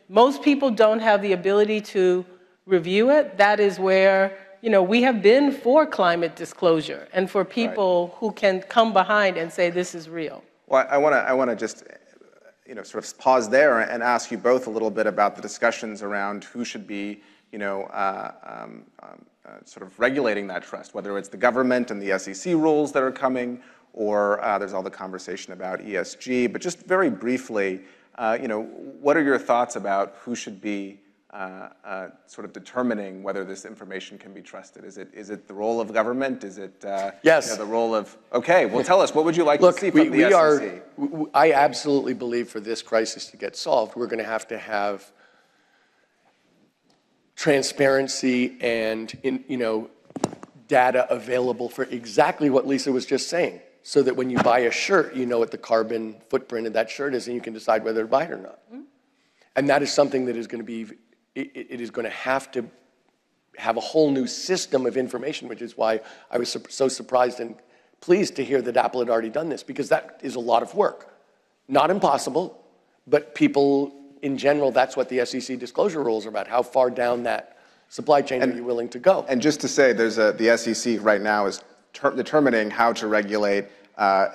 Most people don't have the ability to review it. That is where, you know, we have been for climate disclosure and for people who can come behind and say this is real.
Well, I want to just, you know, sort of pause there and ask you both a little bit about the discussions around who should be, you know, sort of regulating that trust, whether it's the government and the SEC rules that are coming, or there's all the conversation about ESG. But just very briefly, you know, what are your thoughts about who should be sort of determining whether this information can be trusted? Is it the role of government? Is it
yes.
You know, the role of, okay, well, tell us, what would you like to see from the SEC?
I absolutely believe for this crisis to get solved, we're going to have transparency and, you know, data available for exactly what Lisa was just saying, so that when you buy a shirt, you know what the carbon footprint of that shirt is, and you can decide whether to buy it or not. Mm-hmm. And that is something that is going to be, it is going to have a whole new system of information, which is why I was so surprised and pleased to hear that Apple had already done this, because that is a lot of work. Not impossible, but people in general, that's what the SEC disclosure rules are about. How far down that supply chain are you willing to go?
And just to say, the SEC right now is determining how to regulate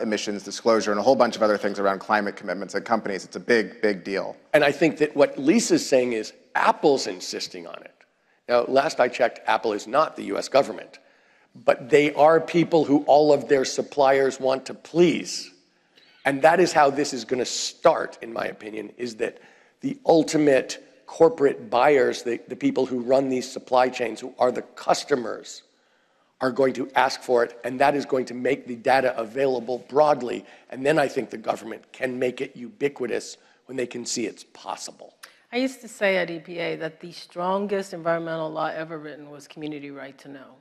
emissions disclosure and a whole bunch of other things around climate commitments at companies. It's a big, big deal.
And I think that what Lisa's saying is Apple's insisting on it. Now, last I checked, Apple is not the US government, but they are people who all of their suppliers want to please. And that is how this is going to start, in my opinion, is that the ultimate corporate buyers, the people who run these supply chains, who are the customers, are going to ask for it, and that is going to make the data available broadly. And then I think the government can make it ubiquitous when they can see it's possible.
I used to say at EPA that the strongest environmental law ever written was community right to know.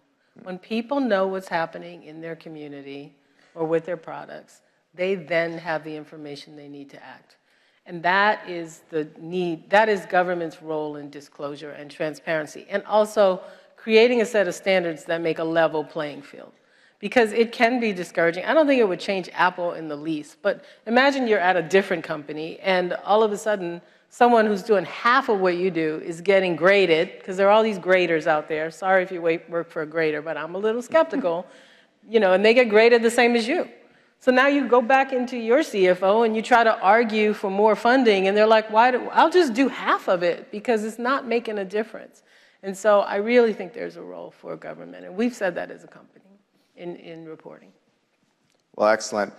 When people know what's happening in their community or with their products, they then have the information they need to act. And that is that is government's role in disclosure and transparency, and also creating a set of standards that make a level playing field. Because it can be discouraging. I don't think it would change Apple in the least, but imagine you're at a different company and all of a sudden someone who's doing half of what you do is getting graded, because there are all these graders out there. Sorry if you work for a grader, but I'm a little skeptical, you know, and they get graded the same as you. So now you go back into your CFO and you try to argue for more funding, and they're like, I'll just do half of it because it's not making a difference. And so I really think there's a role for government, and we've said that as a company in reporting.
Well, excellent.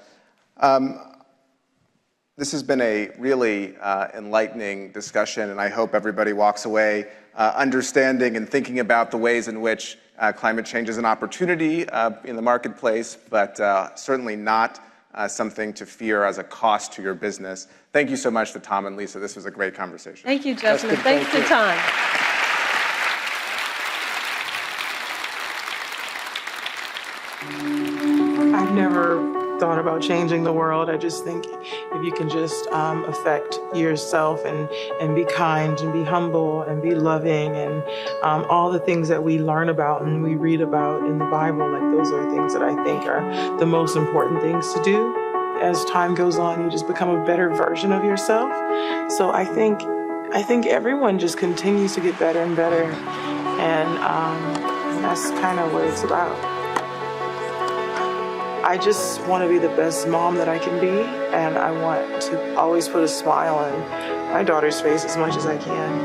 This has been a really enlightening discussion, and I hope everybody walks away understanding and thinking about the ways in which climate change is an opportunity in the marketplace, but certainly not something to fear as a cost to your business. Thank you so much to Tom and Lisa. This was a great conversation.
Thank you, Justin. Thanks to Time.
I've never
thought about changing the world. I just think if you can just affect yourself and be kind and be humble and be loving and all the things that we learn about and we read about in the Bible, like those are things that I think are the most important things to do. As time goes on, you just become a better version of yourself. So I think everyone just continues to get better and better, and that's kind of what it's about. I just want to be the best mom that I can be, and I want to always put a smile on my daughter's face as much as I can.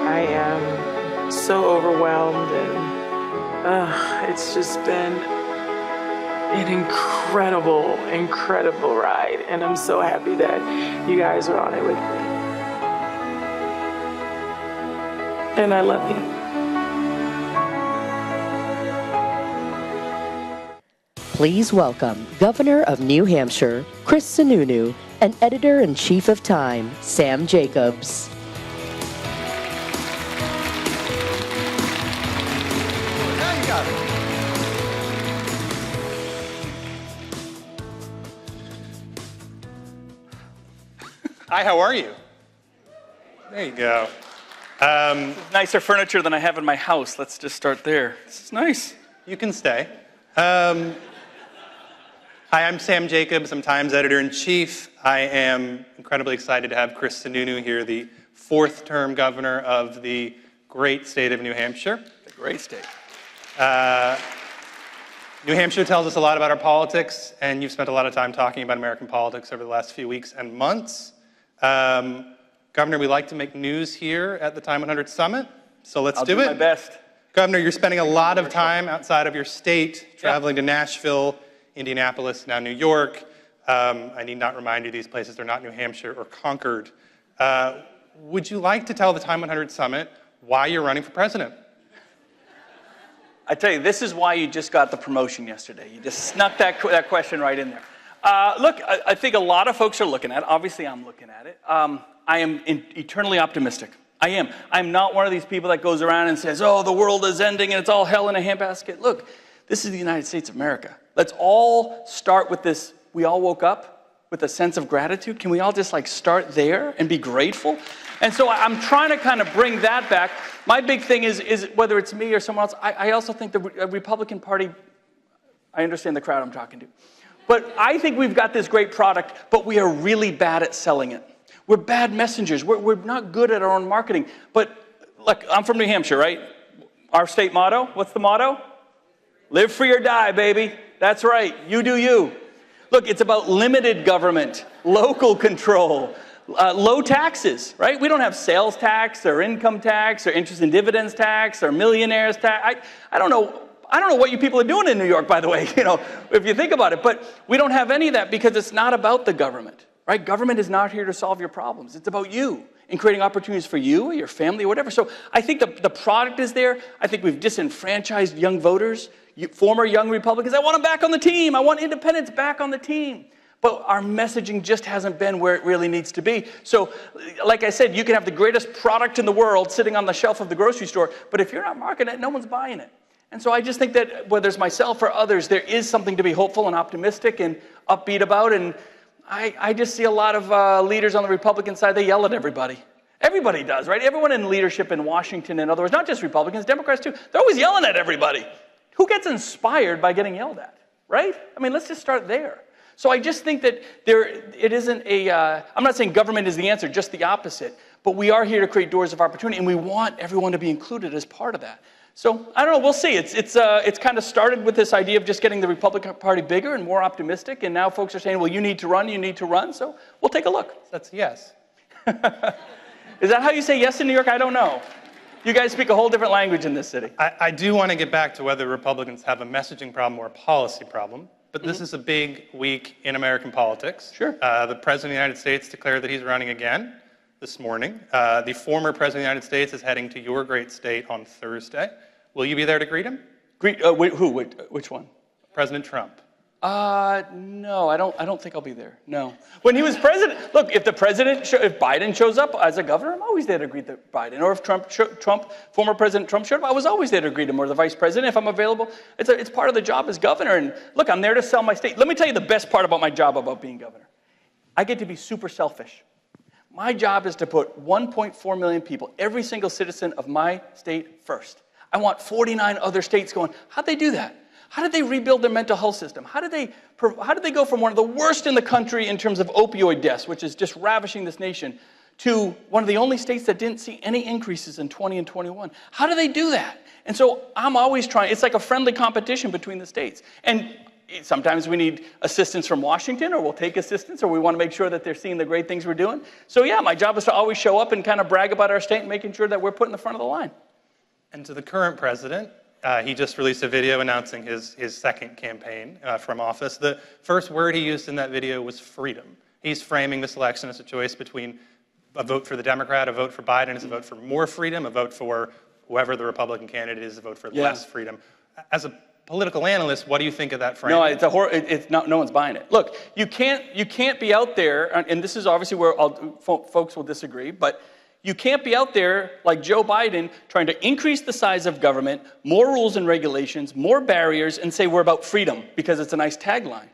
I am so overwhelmed, and it's just been an incredible, incredible ride, and I'm so happy that you guys are on it with me. And I love you.
Please welcome Governor of New Hampshire, Chris Sununu, and Editor-in-Chief of Time, Sam Jacobs.
Now you got it. Hi, how are you? There you go.
Nicer furniture than I have in my house. Let's just start there. This is nice.
You can stay. Hi, I'm Sam Jacobs. I'm Time's Editor-in-Chief. I am incredibly excited to have Chris Sununu here, the fourth-term governor of the great state of New Hampshire.
The great state.
New Hampshire tells us a lot about our politics, and you've spent a lot of time talking about American politics over the last few weeks and months. Governor, we like to make news here at the TIME100 Summit, so let's do it.
I'll do my best.
Governor, you're spending a lot of time outside of your state, traveling to Nashville, Indianapolis, now New York. I need not remind you these places are not New Hampshire or Concord. Would you like to tell the TIME100 Summit why you're running for president?
I tell you, this is why you just got the promotion yesterday. You just snuck that question right in there. Look, I think a lot of folks are looking at it. Obviously, I'm looking at it. I am eternally optimistic. I am. I'm not one of these people that goes around and says, oh, the world is ending and it's all hell in a handbasket. Look, this is the United States of America. Let's all start with this. We all woke up with a sense of gratitude. Can we all just start there and be grateful? And so I'm trying to kind of bring that back. My big thing is whether it's me or someone else, I also think the Republican Party, I understand the crowd I'm talking to, but I think we've got this great product, but we are really bad at selling it. We're bad messengers. We're not good at our own marketing. But look, I'm from New Hampshire, right? Our state motto, what's the motto? Live free or die, baby. That's right. You do you. Look, it's about limited government, local control, low taxes, right? We don't have sales tax or income tax or interest and dividends tax or millionaires tax. I don't know what you people are doing in New York, by the way, if you think about it. But we don't have any of that because it's not about the government, right? Government is not here to solve your problems. It's about you and creating opportunities for you, your family, or whatever. So I think the product is there. I think we've disenfranchised young voters, former young Republicans. I want them back on the team. I want independents back on the team. But our messaging just hasn't been where it really needs to be. So, like I said, you can have the greatest product in the world sitting on the shelf of the grocery store, but if you're not marketing it, no one's buying it. And so I just think that whether it's myself or others, there is something to be hopeful and optimistic and upbeat about. And I just see a lot of leaders on the Republican side, they yell at everybody. Everybody does, right? Everyone in leadership in Washington and others, not just Republicans, Democrats too, they're always yelling at everybody. Who gets inspired by getting yelled at, right? I mean, let's just start there. So I just think that it isn't I'm not saying government is the answer, just the opposite. But we are here to create doors of opportunity, and we want everyone to be included as part of that. So I don't know, we'll see. It's kind of started with this idea of just getting the Republican Party bigger and more optimistic, and now folks are saying, well, you need to run, so we'll take a look.
That's a yes. Is that how you say yes in New York? I don't know. You guys speak a whole different language in this city. I do want to get back to whether Republicans have a messaging problem or a policy problem. But this is a big week in American politics. Sure. The President of the United States declared that he's running again this morning. The former President of the United States is heading to your great state on Thursday. Will you be there to greet him?
Greet who? Which one?
President Trump.
No, I don't think I'll be there. No. When he was president, look, if if Biden shows up as a governor, I'm always there to greet Biden. Or if former President Trump showed up, I was always there to greet him, or the vice president, if I'm available. It's part of the job as governor. And look, I'm there to sell my state. Let me tell you the best part about my job about being governor. I get to be super selfish. My job is to put 1.4 million people, every single citizen of my state first. I want 49 other states going, how'd they do that? How did they rebuild their mental health system? How did they go from one of the worst in the country in terms of opioid deaths, which is just ravishing this nation, to one of the only states that didn't see any increases in 20 and 21? How do they do that? And so I'm always trying, it's like a friendly competition between the states. And sometimes we need assistance from Washington, or we'll take assistance, or we want to make sure that they're seeing the great things we're doing. So yeah, my job is to always show up and kind of brag about our state and making sure that we're put in the front of the line.
And to the current president, he just released a video announcing his second campaign from office. The first word he used in that video was freedom. He's framing this election as a choice between a vote for the Democrat, a vote for Biden, is a vote for more freedom, a vote for whoever the Republican candidate is, a vote for less freedom. As a political analyst, what do you think of that frame?
No, it's not. No one's buying it. Look, you can't be out there, and this is obviously where folks will disagree, but you can't be out there like Joe Biden trying to increase the size of government, more rules and regulations, more barriers, and say we're about freedom because it's a nice tagline.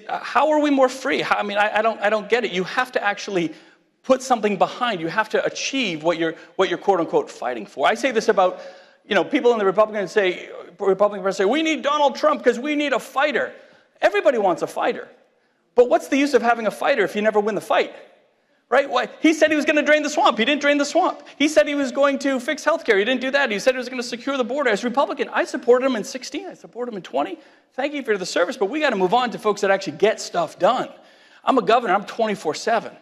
How are we more free? I don't get it. You have to actually put something behind. You have to achieve what you're quote unquote fighting for. I say this about, people in the Republican press say, we need Donald Trump because we need a fighter. Everybody wants a fighter. But what's the use of having a fighter if you never win the fight? Right? Why? He said he was going to drain the swamp. He didn't drain the swamp. He said he was going to fix health care. He didn't do that. He said he was going to secure the border. As a Republican, I supported him in 16. I supported him in 20. Thank you for the service, but we got to move on to folks that actually get stuff done. I'm a governor. I'm 24/7.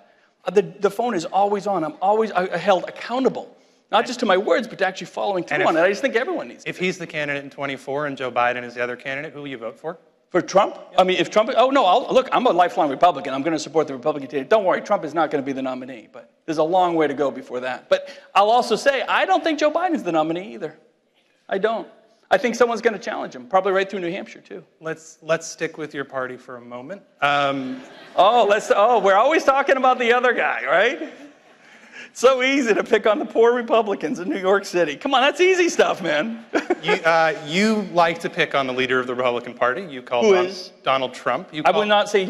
The phone is always on. I'm always held accountable, not just to my words, but to actually following through on it. I just think everyone needs to.
If he's the candidate in 24 and Joe Biden is the other candidate, who will you vote for?
For Trump? I mean, if Trump, look, I'm a lifelong Republican. I'm going to support the Republican candidate. Don't worry, Trump is not going to be the nominee, but there's a long way to go before that. But I'll also say, I don't think Joe Biden's the nominee either. I don't. I think someone's going to challenge him, probably right through New Hampshire, too.
Let's stick with your party for a moment.
We're always talking about the other guy, right? So easy to pick on the poor Republicans in New York City. Come on, that's easy stuff, man.
You like to pick on the leader of the Republican Party. You call Donald Trump.
I would not say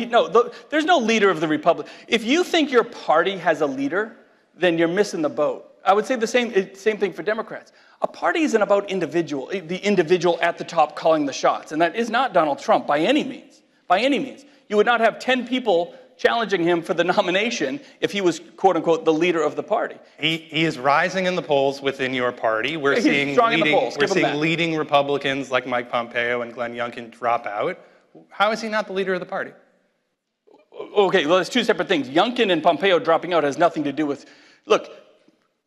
there's no leader of the Republican. If you think your party has a leader, then you're missing the boat. I would say the same thing for Democrats. A party isn't about the individual at the top calling the shots, and that is not Donald Trump by any means. By any means. You would not have 10 people challenging him for the nomination if he was, quote unquote, the leader of the party.
He is rising in the polls within your party. We're seeing leading Republicans like Mike Pompeo and Glenn Youngkin drop out. How is he not the leader of the party?
Okay, well, there's two separate things. Youngkin and Pompeo dropping out has nothing to do with, look,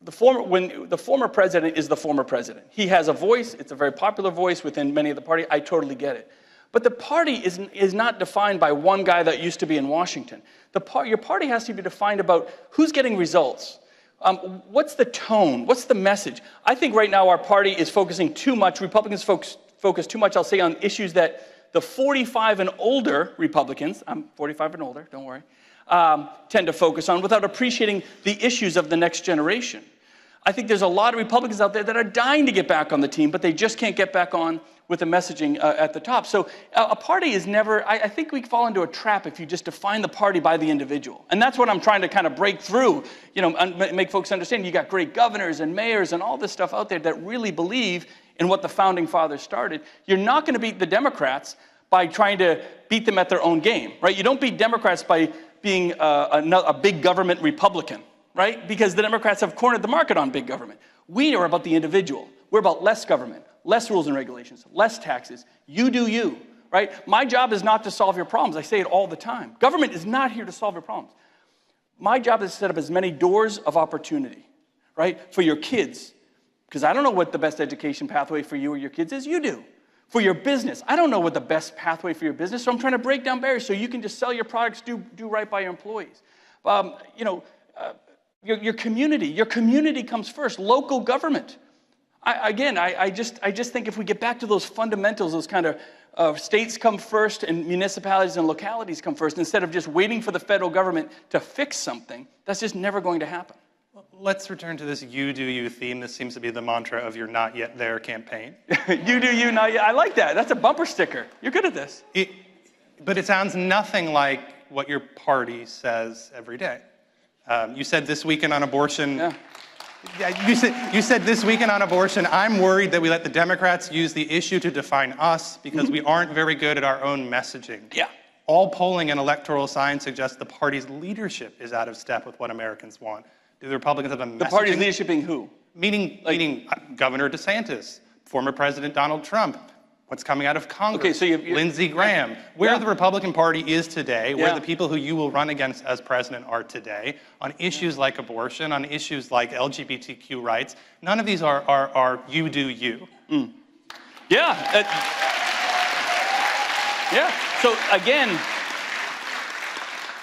the former president is the former president. He has a voice. It's a very popular voice within many of the party. I totally get it. But the party is not defined by one guy that used to be in Washington. Your party has to be defined about who's getting results. What's the tone? What's the message? I think right now our party is focusing too much, Republicans focus too much, I'll say, on issues that the 45 and older Republicans, I'm 45 and older, don't worry, tend to focus on without appreciating the issues of the next generation. I think there's a lot of Republicans out there that are dying to get back on the team, but they just can't get back on with the messaging at the top. So a party is never, I think we fall into a trap if you just define the party by the individual. And that's what I'm trying to kind of break through, and make folks understand. You got great governors and mayors and all this stuff out there that really believe in what the founding fathers started. You're not going to beat the Democrats by trying to beat them at their own game, right? You don't beat Democrats by being a big government Republican, right? Because the Democrats have cornered the market on big government. We are about the individual. We're about less government, less rules and regulations, less taxes. You do you, right? My job is not to solve your problems. I say it all the time. Government is not here to solve your problems. My job is to set up as many doors of opportunity, right, for your kids. Because I don't know what the best education pathway for you or your kids is. You do. For your business, I don't know what the best pathway for your business, so I'm trying to break down barriers so you can just sell your products, do right by your employees. Your community comes first. Local government. I just think if we get back to those fundamentals, those kind of states come first and municipalities and localities come first, instead of just waiting for the federal government to fix something, that's just never going to happen.
Let's return to this "you do you" theme. This seems to be the mantra of your Not Yet There campaign.
You do you, not yet. I like that. That's a bumper sticker. You're good at this.
But it sounds nothing like what your party says every day. You said this weekend on abortion. Yeah, you said this weekend on abortion, I'm worried that we let the Democrats use the issue to define us because we aren't very good at our own messaging.
Yeah.
All polling and electoral science suggests the party's leadership is out of step with what Americans want. Do the Republicans have a messaging?
The party's leadership being who?
Meaning Governor DeSantis, former President Donald Trump, what's coming out of Congress, Lindsey Graham, where the Republican Party is today, where the people who you will run against as president are today, on issues like abortion, on issues like LGBTQ rights. None of these are you do you.
Yeah. So again,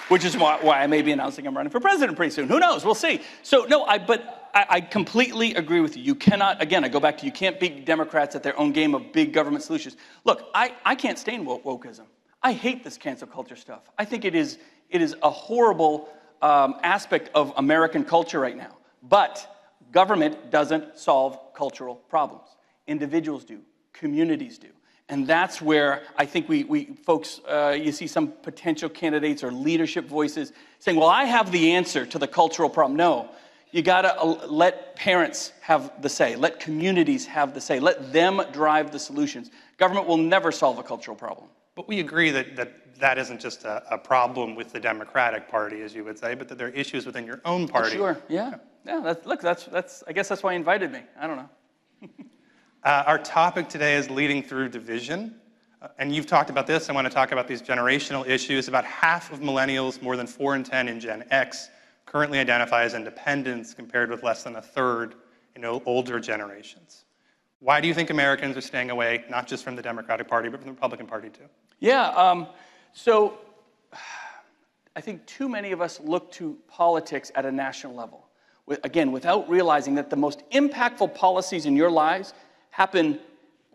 which is why I may be announcing I'm running for president pretty soon. Who knows? We'll see. So no, I completely agree with you. You cannot, again, I go back to you can't beat Democrats at their own game of big government solutions. Look, I can't stand wokeism. I hate this cancel culture stuff. I think it is a horrible aspect of American culture right now. But government doesn't solve cultural problems. Individuals do. Communities do. And that's where I think we folks, you see some potential candidates or leadership voices saying, well, I have the answer to the cultural problem. No. You got to let parents have the say. Let communities have the say. Let them drive the solutions. Government will never solve a cultural problem.
But we agree that isn't just a problem with the Democratic Party, as you would say, but that there are issues within your own party.
Sure, yeah. That's I guess that's why you invited me. I don't know.
Our topic today is leading through division. And you've talked about this. I want to talk about these generational issues. About half of millennials, more than 4 in 10 in Gen X, currently identify as independents, compared with less than a third in older generations. Why do you think Americans are staying away, not just from the Democratic Party, but from the Republican Party too?
Yeah, so I think too many of us look to politics at a national level. Again, without realizing that the most impactful policies in your lives happen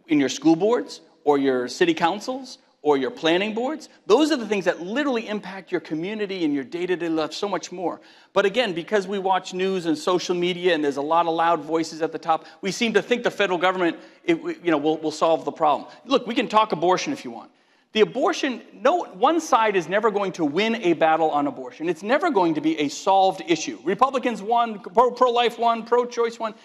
in your school boards or your city councils or your planning boards. Those are the things that literally impact your community and your day-to-day life so much more. But again, because we watch news and social media and there's a lot of loud voices at the top, we seem to think the federal government will solve the problem. Look, we can talk abortion if you want. The abortion, one side is never going to win a battle on abortion. It's never going to be a solved issue. Republicans won, pro-life won, pro-choice won.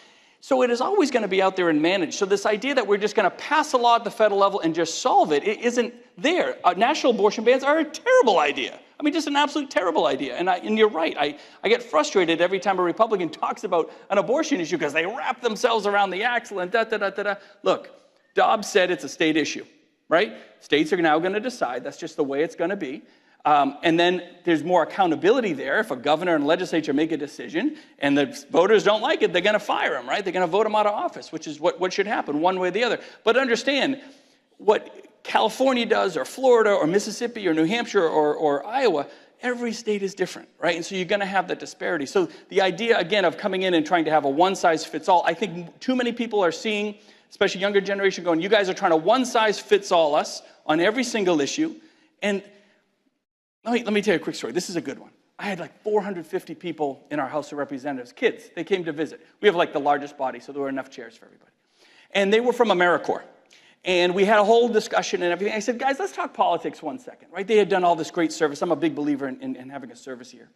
So it is always going to be out there and managed. So this idea that we're just going to pass a law at the federal level and just solve it isn't there. National abortion bans are a terrible idea. I mean, just an absolute terrible idea. And you're right. I get frustrated every time a Republican talks about an abortion issue because they wrap themselves around the axle and da-da-da-da-da. Look, Dobbs said it's a state issue, right? States are now going to decide. That's just the way it's going to be. And then there's more accountability there. If a governor and legislature make a decision and the voters don't like it, they're going to fire him, right? They're going to vote him out of office, which is what should happen one way or the other. But understand, what California does or Florida or Mississippi or New Hampshire or Iowa, every state is different, right? And so you're going to have that disparity. So the idea, again, of coming in and trying to have a one-size-fits-all, I think too many people are seeing, especially younger generation, going, you guys are trying to one-size-fits-all us on every single issue. And let me tell you a quick story. This is a good one. I had like 450 people in our House of Representatives, kids. They came to visit. We have like the largest body, so there were enough chairs for everybody. And they were from AmeriCorps. And we had a whole discussion and everything. I said, guys, let's talk politics 1 second, right? They had done all this great service. I'm a big believer in having a service here.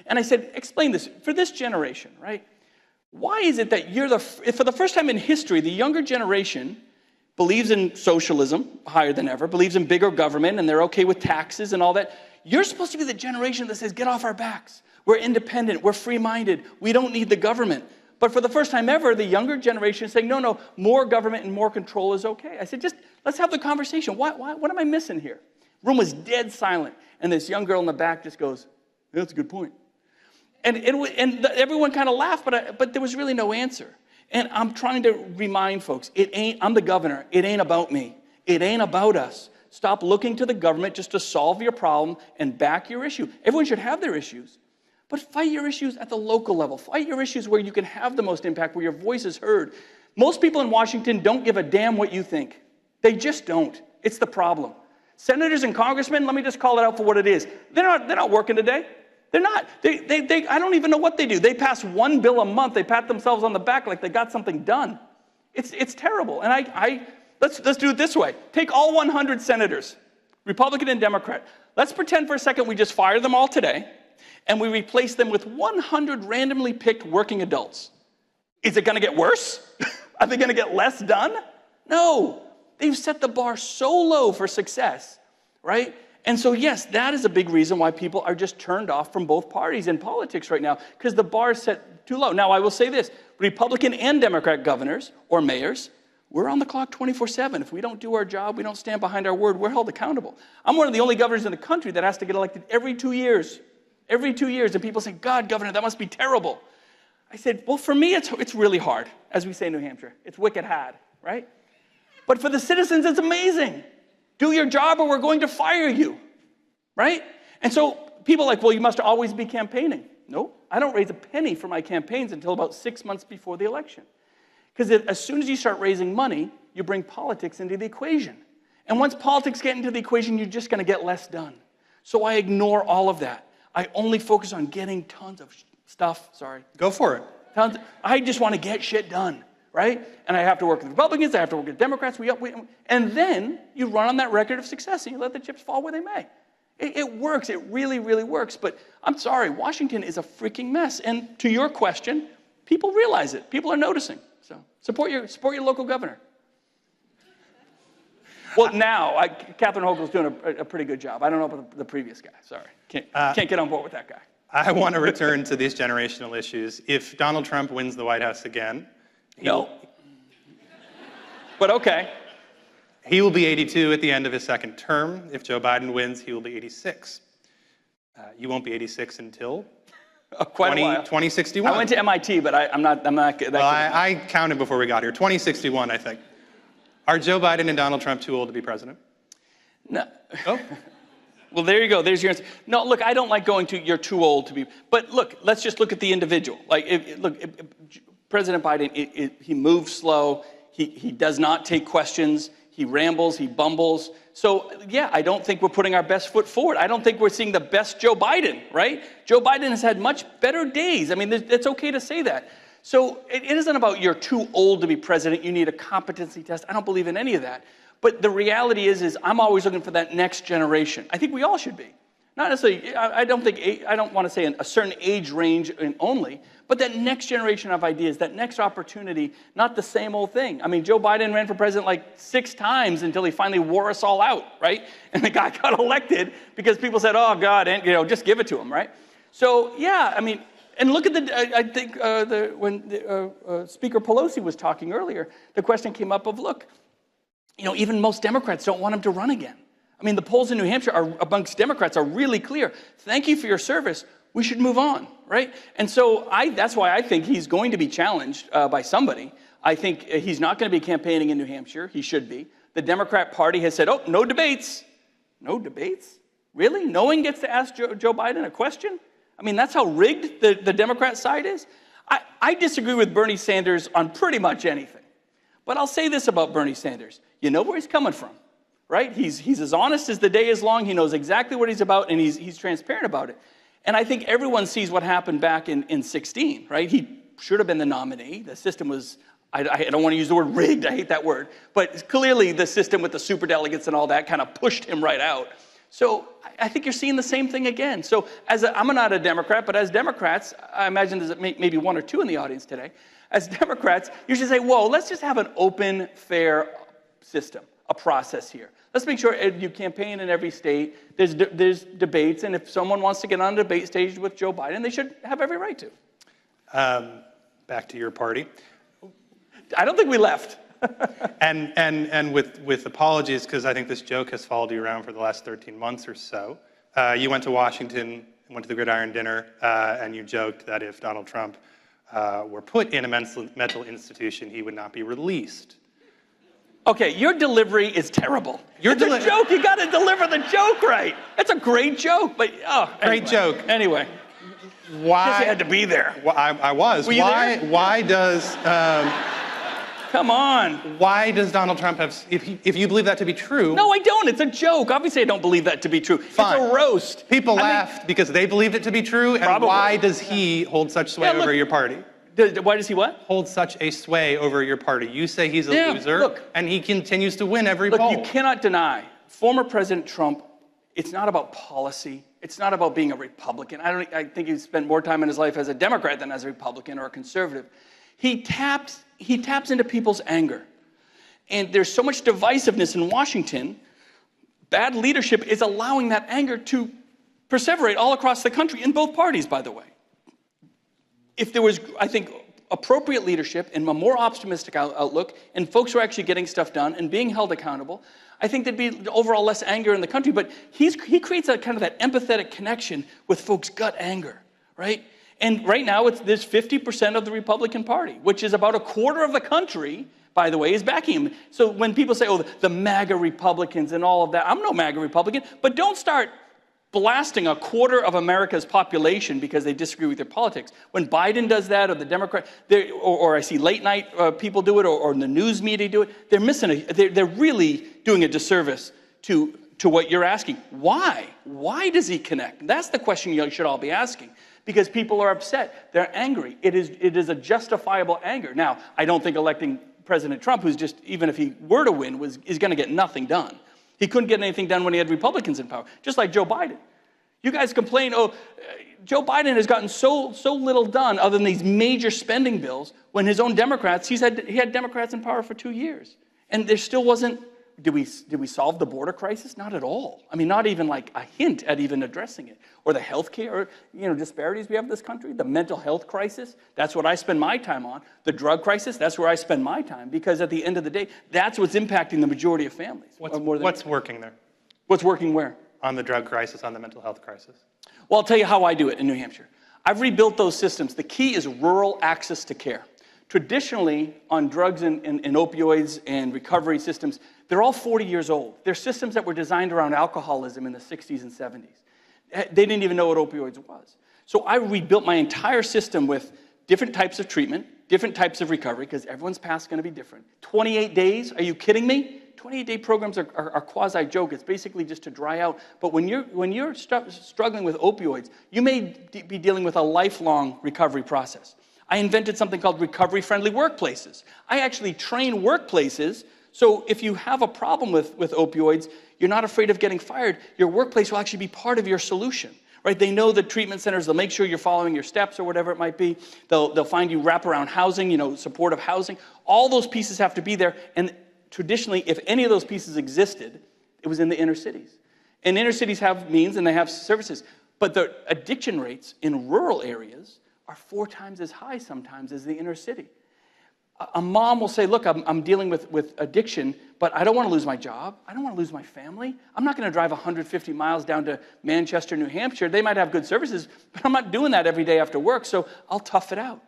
And I said, explain this. For this generation, right? Why is it that for the first time in history, the younger generation believes in socialism higher than ever, believes in bigger government, and they're okay with taxes and all that? You're supposed to be the generation that says, get off our backs. We're independent. We're free-minded. We don't need the government. But for the first time ever, the younger generation is saying, no, more government and more control is okay. I said, just let's have the conversation. What am I missing here? The room was dead silent. And this young girl in the back just goes, yeah, that's a good point. And everyone kind of laughed, but there was really no answer. And I'm trying to remind folks, I'm the governor. It ain't about me. It ain't about us. Stop looking to the government just to solve your problem and back your issue. Everyone should have their issues. But fight your issues at the local level. Fight your issues where you can have the most impact, where your voice is heard. Most people in Washington don't give a damn what you think. They just don't. It's the problem. Senators and congressmen, let me just call it out for what it is. They're not working today. They're not. I don't even know what they do. They pass one bill a month. They pat themselves on the back like they got something done. It's terrible. And let's do it this way. Take all 100 senators, Republican and Democrat. Let's pretend for a second we just fire them all today, and we replace them with 100 randomly picked working adults. Is it going to get worse? Are they going to get less done? No. They've set the bar so low for success, right? And so, yes, that is a big reason why people are just turned off from both parties in politics right now, because the bar is set too low. Now, I will say this. Republican and Democrat governors or mayors, we're on the clock 24/7. If we don't do our job, we don't stand behind our word, we're held accountable. I'm one of the only governors in the country that has to get elected every 2 years. Every 2 years. And people say, God, Governor, that must be terrible. I said, well, for me, it's really hard, as we say in New Hampshire. It's wicked hard, right? But for the citizens, it's amazing. Do your job or we're going to fire you, right? And so people are like, well, you must always be campaigning. No, I don't raise a penny for my campaigns until about 6 months before the election. Because as soon as you start raising money, you bring politics into the equation. And once politics get into the equation, you're just going to get less done. So I ignore all of that. I only focus on getting tons of stuff. Sorry.
Go for it.
I just want to get shit done, right? And I have to work with Republicans. I have to work with Democrats. And then you run on that record of success and you let the chips fall where they may. It works. It really, really works. But I'm sorry, Washington is a freaking mess. And to your question, people realize it. People are noticing. So support your local governor. Well, now, Catherine Hochul's doing a pretty good job. I don't know about the previous guy. Sorry. Can't get on board with that guy.
I want to return to these generational issues. If Donald Trump wins the White House again...
No. But okay.
He will be 82 at the end of his second term. If Joe Biden wins, he will be 86. You won't be 86 until...
Quite a while.
2061.
I went to MIT, but I'm not that
well, I counted before we got here. 2061, I think. Are Joe Biden and Donald Trump too old to be president?
No. Oh. Well, there you go. There's your answer. No, look, I don't like going to you're too old to be. But look, let's just look at the individual. President Biden, he moves slow. He does not take questions. He rambles. He bumbles. So, yeah, I don't think we're putting our best foot forward. I don't think we're seeing the best Joe Biden, right? Joe Biden has had much better days. I mean, it's okay to say that. So it isn't about you're too old to be president. You need a competency test. I don't believe in any of that. But the reality is I'm always looking for that next generation. I think we all should be. Not necessarily, I don't want to say a certain age range only, but that next generation of ideas, that next opportunity, not the same old thing. I mean, Joe Biden ran for president like 6 times until he finally wore us all out, right? And the guy got elected because people said, oh, God, and, just give it to him, right? So, yeah, I mean, and look at when Speaker Pelosi was talking earlier, the question came up of, look, even most Democrats don't want him to run again. I mean, the polls in New Hampshire amongst Democrats are really clear. Thank you for your service. We should move on, right? And so that's why I think he's going to be challenged by somebody. I think he's not going to be campaigning in New Hampshire. He should be. The Democrat Party has said, oh, no debates. No debates? Really? No one gets to ask Joe Biden a question? I mean, that's how rigged the Democrat side is? I disagree with Bernie Sanders on pretty much anything. But I'll say this about Bernie Sanders. You know where he's coming from, right? He's as honest as the day is long. He knows exactly what he's about, and he's transparent about it. And I think everyone sees what happened back in 16, right? He should have been the nominee. The system was, I don't want to use the word rigged. I hate that word. But clearly the system with the superdelegates and all that kind of pushed him right out. So I think you're seeing the same thing again. So I'm not a Democrat, but as Democrats, I imagine there's maybe 1 or 2 in the audience today. As Democrats, you should say, whoa, let's just have an open, fair system, a process here. Let's make sure you campaign in every state. There's debates, and if someone wants to get on a debate stage with Joe Biden, they should have every right to.
Back to your party.
I don't think we left.
and with apologies, because I think this joke has followed you around for the last 13 months or so. You went to Washington, went to the Gridiron Dinner, and you joked that if Donald Trump were put in a mental institution, he would not be released.
Okay, your delivery is terrible. It's a joke. You got to deliver the joke right. That's a great joke, but
great joke.
Anyway,
why?
Because you had to be there.
I was.
Were you there?
Why does?
Come on.
Why does Donald Trump have, if you believe that to be true?
No, I don't. It's a joke. Obviously, I don't believe that to be true.
Fine.
It's a roast.
People laughed because they believed it to be true, and
Probably.
why does he hold such sway over your party?
Why does he what?
Hold such a sway over your party. You say he's a loser, and he continues to win every poll.
Look, you cannot deny, former President Trump, it's not about policy. It's not about being a Republican. I think he spent more time in his life as a Democrat than as a Republican or a conservative. He taps into people's anger. And there's so much divisiveness in Washington, bad leadership is allowing that anger to perseverate all across the country, in both parties, by the way. If there was, I think, appropriate leadership and a more optimistic outlook, and folks were actually getting stuff done and being held accountable, I think there'd be overall less anger in the country. But he creates a kind of that empathetic connection with folks' gut anger, right? And right now, there's 50% of the Republican Party, which is about a quarter of the country, by the way, is backing him. So when people say, oh, the MAGA Republicans and all of that, I'm no MAGA Republican, but don't start blasting a quarter of America's population because they disagree with their politics. When Biden does that, or the Democrat, or I see late night people do it, or the news media do it, they're missing they're really doing a disservice to what you're asking. Why? Why does he connect? That's the question you should all be asking. Because people are upset. They're angry. It is a justifiable anger. Now, I don't think electing President Trump, who's just, even if he were to win, is going to get nothing done. He couldn't get anything done when he had Republicans in power, just like Joe Biden. You guys complain, oh, Joe Biden has gotten so little done other than these major spending bills, when his own Democrats, he had Democrats in power for 2 years. And there still wasn't, did we solve the border crisis? Not at all. I mean, not even like a hint at even addressing it. Or the health care, disparities we have in this country, the mental health crisis, that's what I spend my time on. The drug crisis, that's where I spend my time, because at the end of the day, that's what's impacting the majority of families.
What's working there?
What's working where?
On the drug crisis, on the mental health crisis.
Well, I'll tell you how I do it in New Hampshire. I've rebuilt those systems. The key is rural access to care. Traditionally, on drugs and opioids and recovery systems, they're all 40 years old. They're systems that were designed around alcoholism in the 60s and 70s. They didn't even know what opioids was. So I rebuilt my entire system with different types of treatment, different types of recovery, because everyone's past is going to be different. 28 days, are you kidding me? 28-day programs are quasi-joke. It's basically just to dry out. But when you're struggling with opioids, you may be dealing with a lifelong recovery process. I invented something called recovery-friendly workplaces. I actually train workplaces, so if you have a problem with opioids, you're not afraid of getting fired. Your workplace will actually be part of your solution, right? They know the treatment centers. They'll make sure you're following your steps or whatever it might be. They'll find you wraparound housing, supportive housing. All those pieces have to be there. And traditionally, if any of those pieces existed, it was in the inner cities. And inner cities have means and they have services. But the addiction rates in rural areas are 4 times as high sometimes as the inner city. A mom will say, look, I'm dealing with addiction, but I don't want to lose my job. I don't want to lose my family. I'm not going to drive 150 miles down to Manchester, New Hampshire. They might have good services, but I'm not doing that every day after work, so I'll tough it out.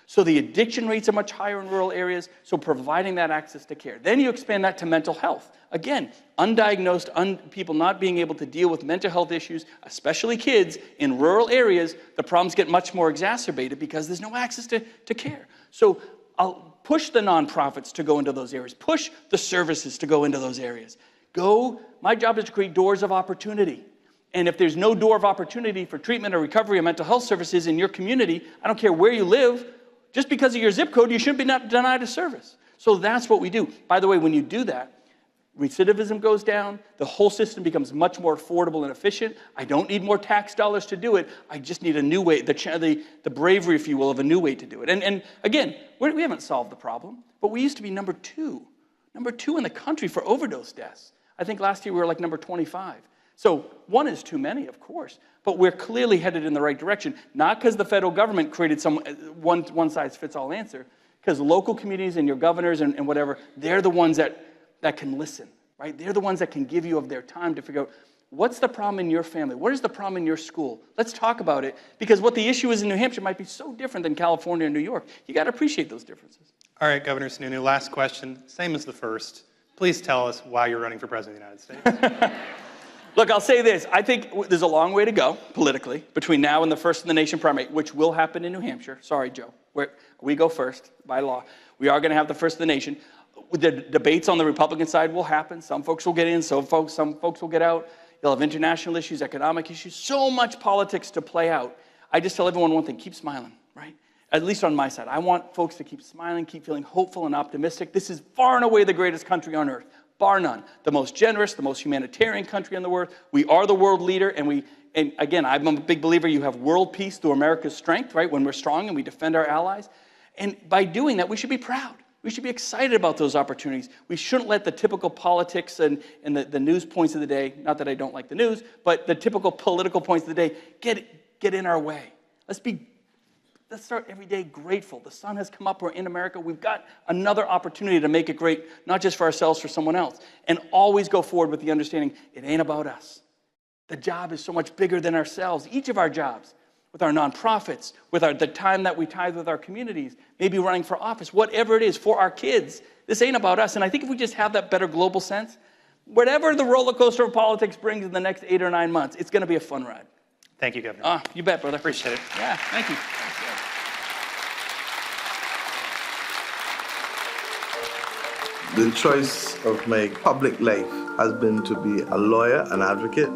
So the addiction rates are much higher in rural areas, so providing that access to care. Then you expand that to mental health. Again, undiagnosed, people not being able to deal with mental health issues, especially kids in rural areas, the problems get much more exacerbated because there's no access to care. So I'll push the nonprofits to go into those areas. Push the services to go into those areas. My job is to create doors of opportunity. And if there's no door of opportunity for treatment or recovery or mental health services in your community, I don't care where you live, just because of your zip code, you shouldn't be denied a service. So that's what we do. By the way, when you do that, recidivism goes down, the whole system becomes much more affordable and efficient. I don't need more tax dollars to do it. I just need a new way, the bravery, if you will, of a new way to do it. And again, we haven't solved the problem, but we used to be number 2 in the country for overdose deaths. I think last year we were like number 25. So 1 is too many, of course, but we're clearly headed in the right direction, not because the federal government created some one-size-fits-all answer, because local communities and your governors and whatever, they're the ones that can listen, right? They're the ones that can give you of their time to figure out what's the problem in your family? What is the problem in your school? Let's talk about it, because what the issue is in New Hampshire might be so different than California and New York. You got to appreciate those differences.
All right, Governor Sununu, last question, same as the first. Please tell us why you're running for President of the United States.
Look, I'll say this. I think there's a long way to go politically between now and the first in the nation primary, which will happen in New Hampshire. Sorry, Joe. We go first by law. We are going to have the first in the nation. The debates on the Republican side will happen. Some folks will get in, some folks will get out. You'll have international issues, economic issues, so much politics to play out. I just tell everyone one thing, keep smiling, right? At least on my side. I want folks to keep smiling, keep feeling hopeful and optimistic. This is far and away the greatest country on earth, bar none. The most generous, the most humanitarian country in the world. We are the world leader, and again, I'm a big believer you have world peace through America's strength, right? When we're strong and we defend our allies. And by doing that, we should be proud. We should be excited about those opportunities. We shouldn't let the typical politics and the news points of the day, not that I don't like the news, but the typical political points of the day get in our way. Let's start every day grateful. The sun has come up. We're in America. We've got another opportunity to make it great, not just for ourselves, for someone else. And always go forward with the understanding it ain't about us. The job is so much bigger than ourselves, each of our jobs. With our nonprofits, with the time that we tithe with our communities, maybe running for office, whatever it is, for our kids. This ain't about us. And I think if we just have that better global sense, whatever the roller coaster of politics brings in the next 8 or 9 months, it's going to be a fun ride.
Thank you, Governor.
You bet, brother.
Appreciate it.
Yeah, thank you.
The choice of my public life has been to be a lawyer, an advocate,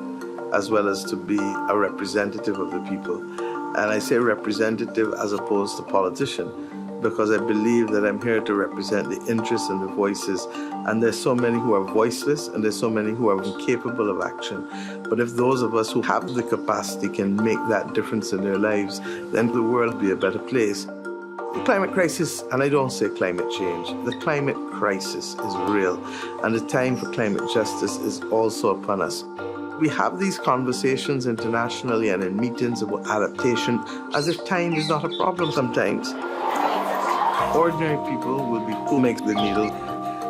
as well as to be a representative of the people. And I say representative as opposed to politician, because I believe that I'm here to represent the interests and the voices. And there's so many who are voiceless, and there's so many who are incapable of action. But if those of us who have the capacity can make that difference in their lives, then the world will be a better place. The climate crisis, and I don't say climate change, the climate crisis is real, and the time for climate justice is also upon us. We have these conversations internationally and in meetings about adaptation as if time is not a problem sometimes. Ordinary people will be who makes the needle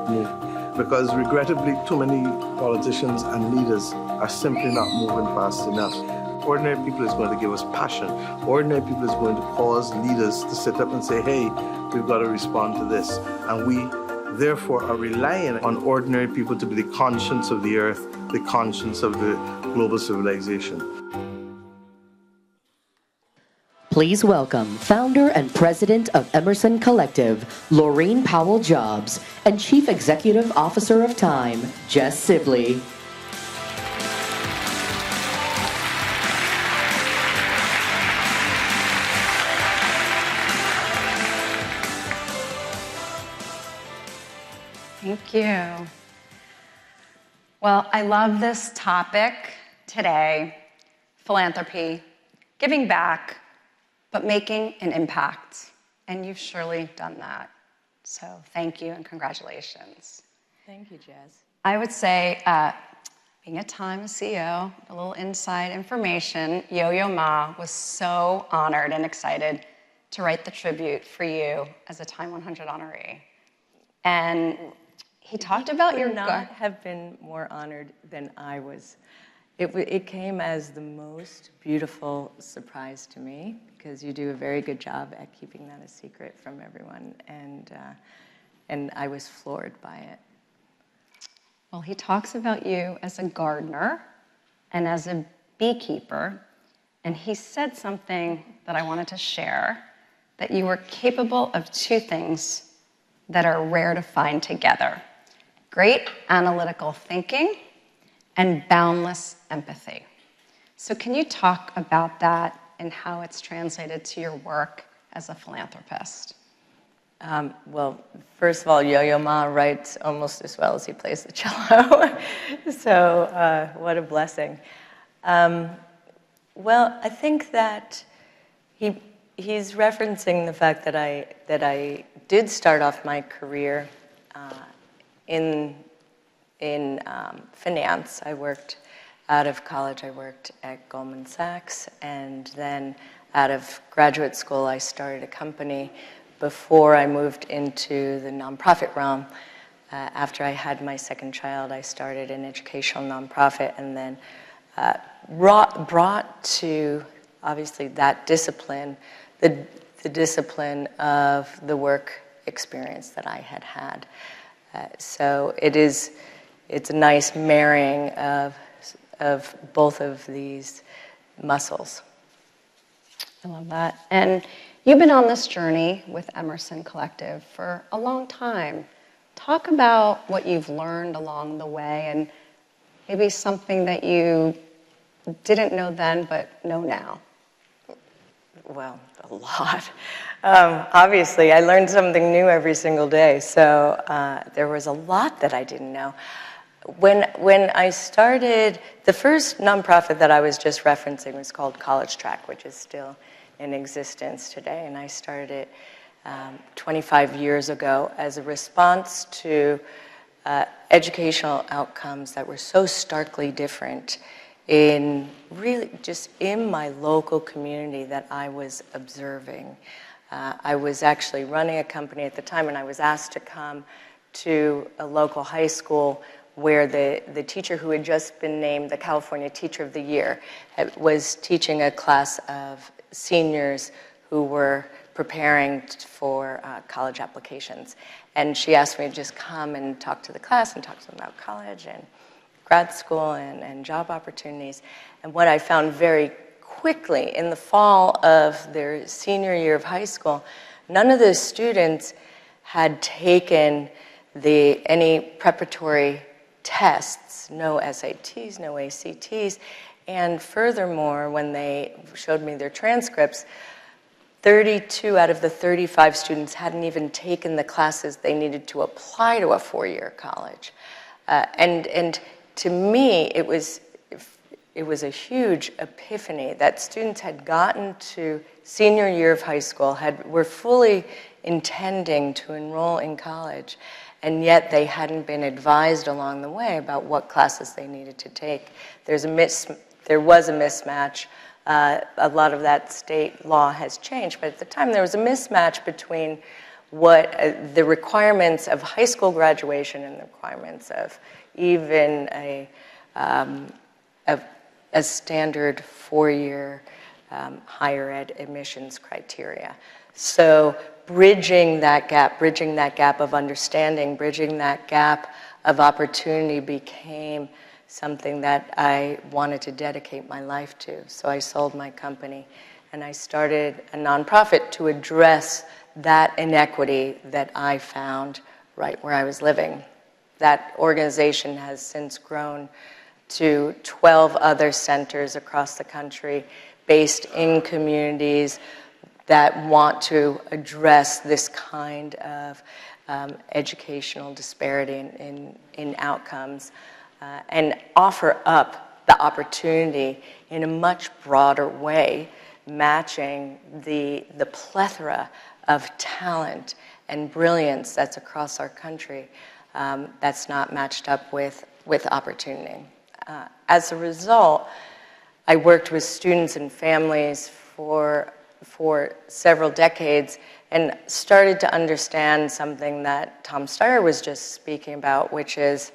move, because regrettably too many politicians and leaders are simply not moving fast enough. Ordinary people is going to give us passion. Ordinary people is going to cause leaders to sit up and say, hey, we've got to respond to this. And we therefore are relying on ordinary people to be the conscience of the earth, the conscience of the global civilization.
Please welcome founder and president of Emerson Collective, Laureen Powell-Jobs, and Chief Executive Officer of TIME, Jess Sibley.
Thank you. Well, I love this topic today, philanthropy, giving back, but making an impact. And you've surely done that. So thank you and congratulations.
Thank you, Jess.
I would say, being a TIME CEO, a little inside information, Yo-Yo Ma was so honored and excited to write the tribute for you as a TIME 100 honoree. And he talked about your...
Could not have been more honored than I was. It came as the most beautiful surprise to me, because you do a very good job at keeping that a secret from everyone, and I was floored by it.
Well, he talks about you as a gardener and as a beekeeper, and he said something that I wanted to share, that you were capable of two things that are rare to find together: great analytical thinking and boundless empathy. So can you talk about that and how it's translated to your work as a philanthropist?
Well, first of all, Yo-Yo Ma writes almost as well as he plays the cello. So what a blessing. Well, I think that he's referencing the fact that I did start off my career in finance. I worked out of college, I worked at Goldman Sachs, and then out of graduate school, I started a company before I moved into the nonprofit realm. After I had my second child, I started an educational nonprofit, and then brought to, obviously, that discipline, the discipline of the work experience that I had had. So it's a nice marrying of of both of these muscles.
I love that. And you've been on this journey with Emerson Collective for a long time. Talk about what you've learned along the way and maybe something that you didn't know then but know now.
Well, a lot. Obviously, I learned something new every single day, so there was a lot that I didn't know. When I started, the first nonprofit that I was just referencing was called College Track, which is still in existence today, and I started it 25 years ago as a response to educational outcomes that were so starkly different in really just in my local community that I was observing. I was actually running a company at the time, and I was asked to come to a local high school where the teacher who had just been named the California Teacher of the Year was teaching a class of seniors who were preparing for college applications. And she asked me to just come and talk to the class and talk to them about college and grad school and job opportunities. And what I found very quickly in the fall of their senior year of high school, none of the students had taken any preparatory tests, no SATs, no ACTs, and furthermore, when they showed me their transcripts, 32 out of the 35 students hadn't even taken the classes they needed to apply to a four-year college. And to me, it was a huge epiphany that students had gotten to senior year of high school, were fully intending to enroll in college, and yet they hadn't been advised along the way about what classes they needed to take. There was a mismatch. A lot of that state law has changed, but at the time there was a mismatch between what the requirements of high school graduation and the requirements of even a standard four-year higher ed admissions criteria. So bridging that gap of understanding, bridging that gap of opportunity became something that I wanted to dedicate my life to. So I sold my company and I started a nonprofit to address that inequity that I found right where I was living. That organization has since grown to 12 other centers across the country based in communities that want to address this kind of educational disparity in outcomes and offer up the opportunity in a much broader way, matching the plethora of talent and brilliance that's across our country that's not matched up with opportunity. As a result, I worked with students and families for several decades and started to understand something that Tom Steyer was just speaking about, which is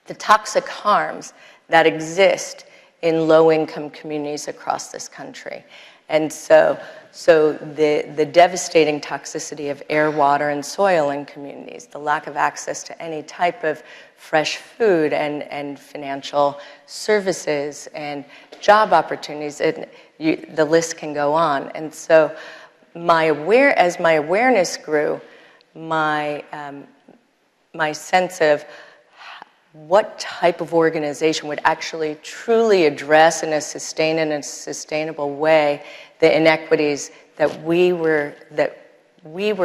the toxic harms that exist in low-income communities across this country. And so the devastating toxicity of air, water, and soil in communities, the lack of access to any type of fresh food and financial services and job opportunities, the list can go on. And so as my awareness grew, my sense of what type of organization would actually truly address in a sustainable way the inequities that we were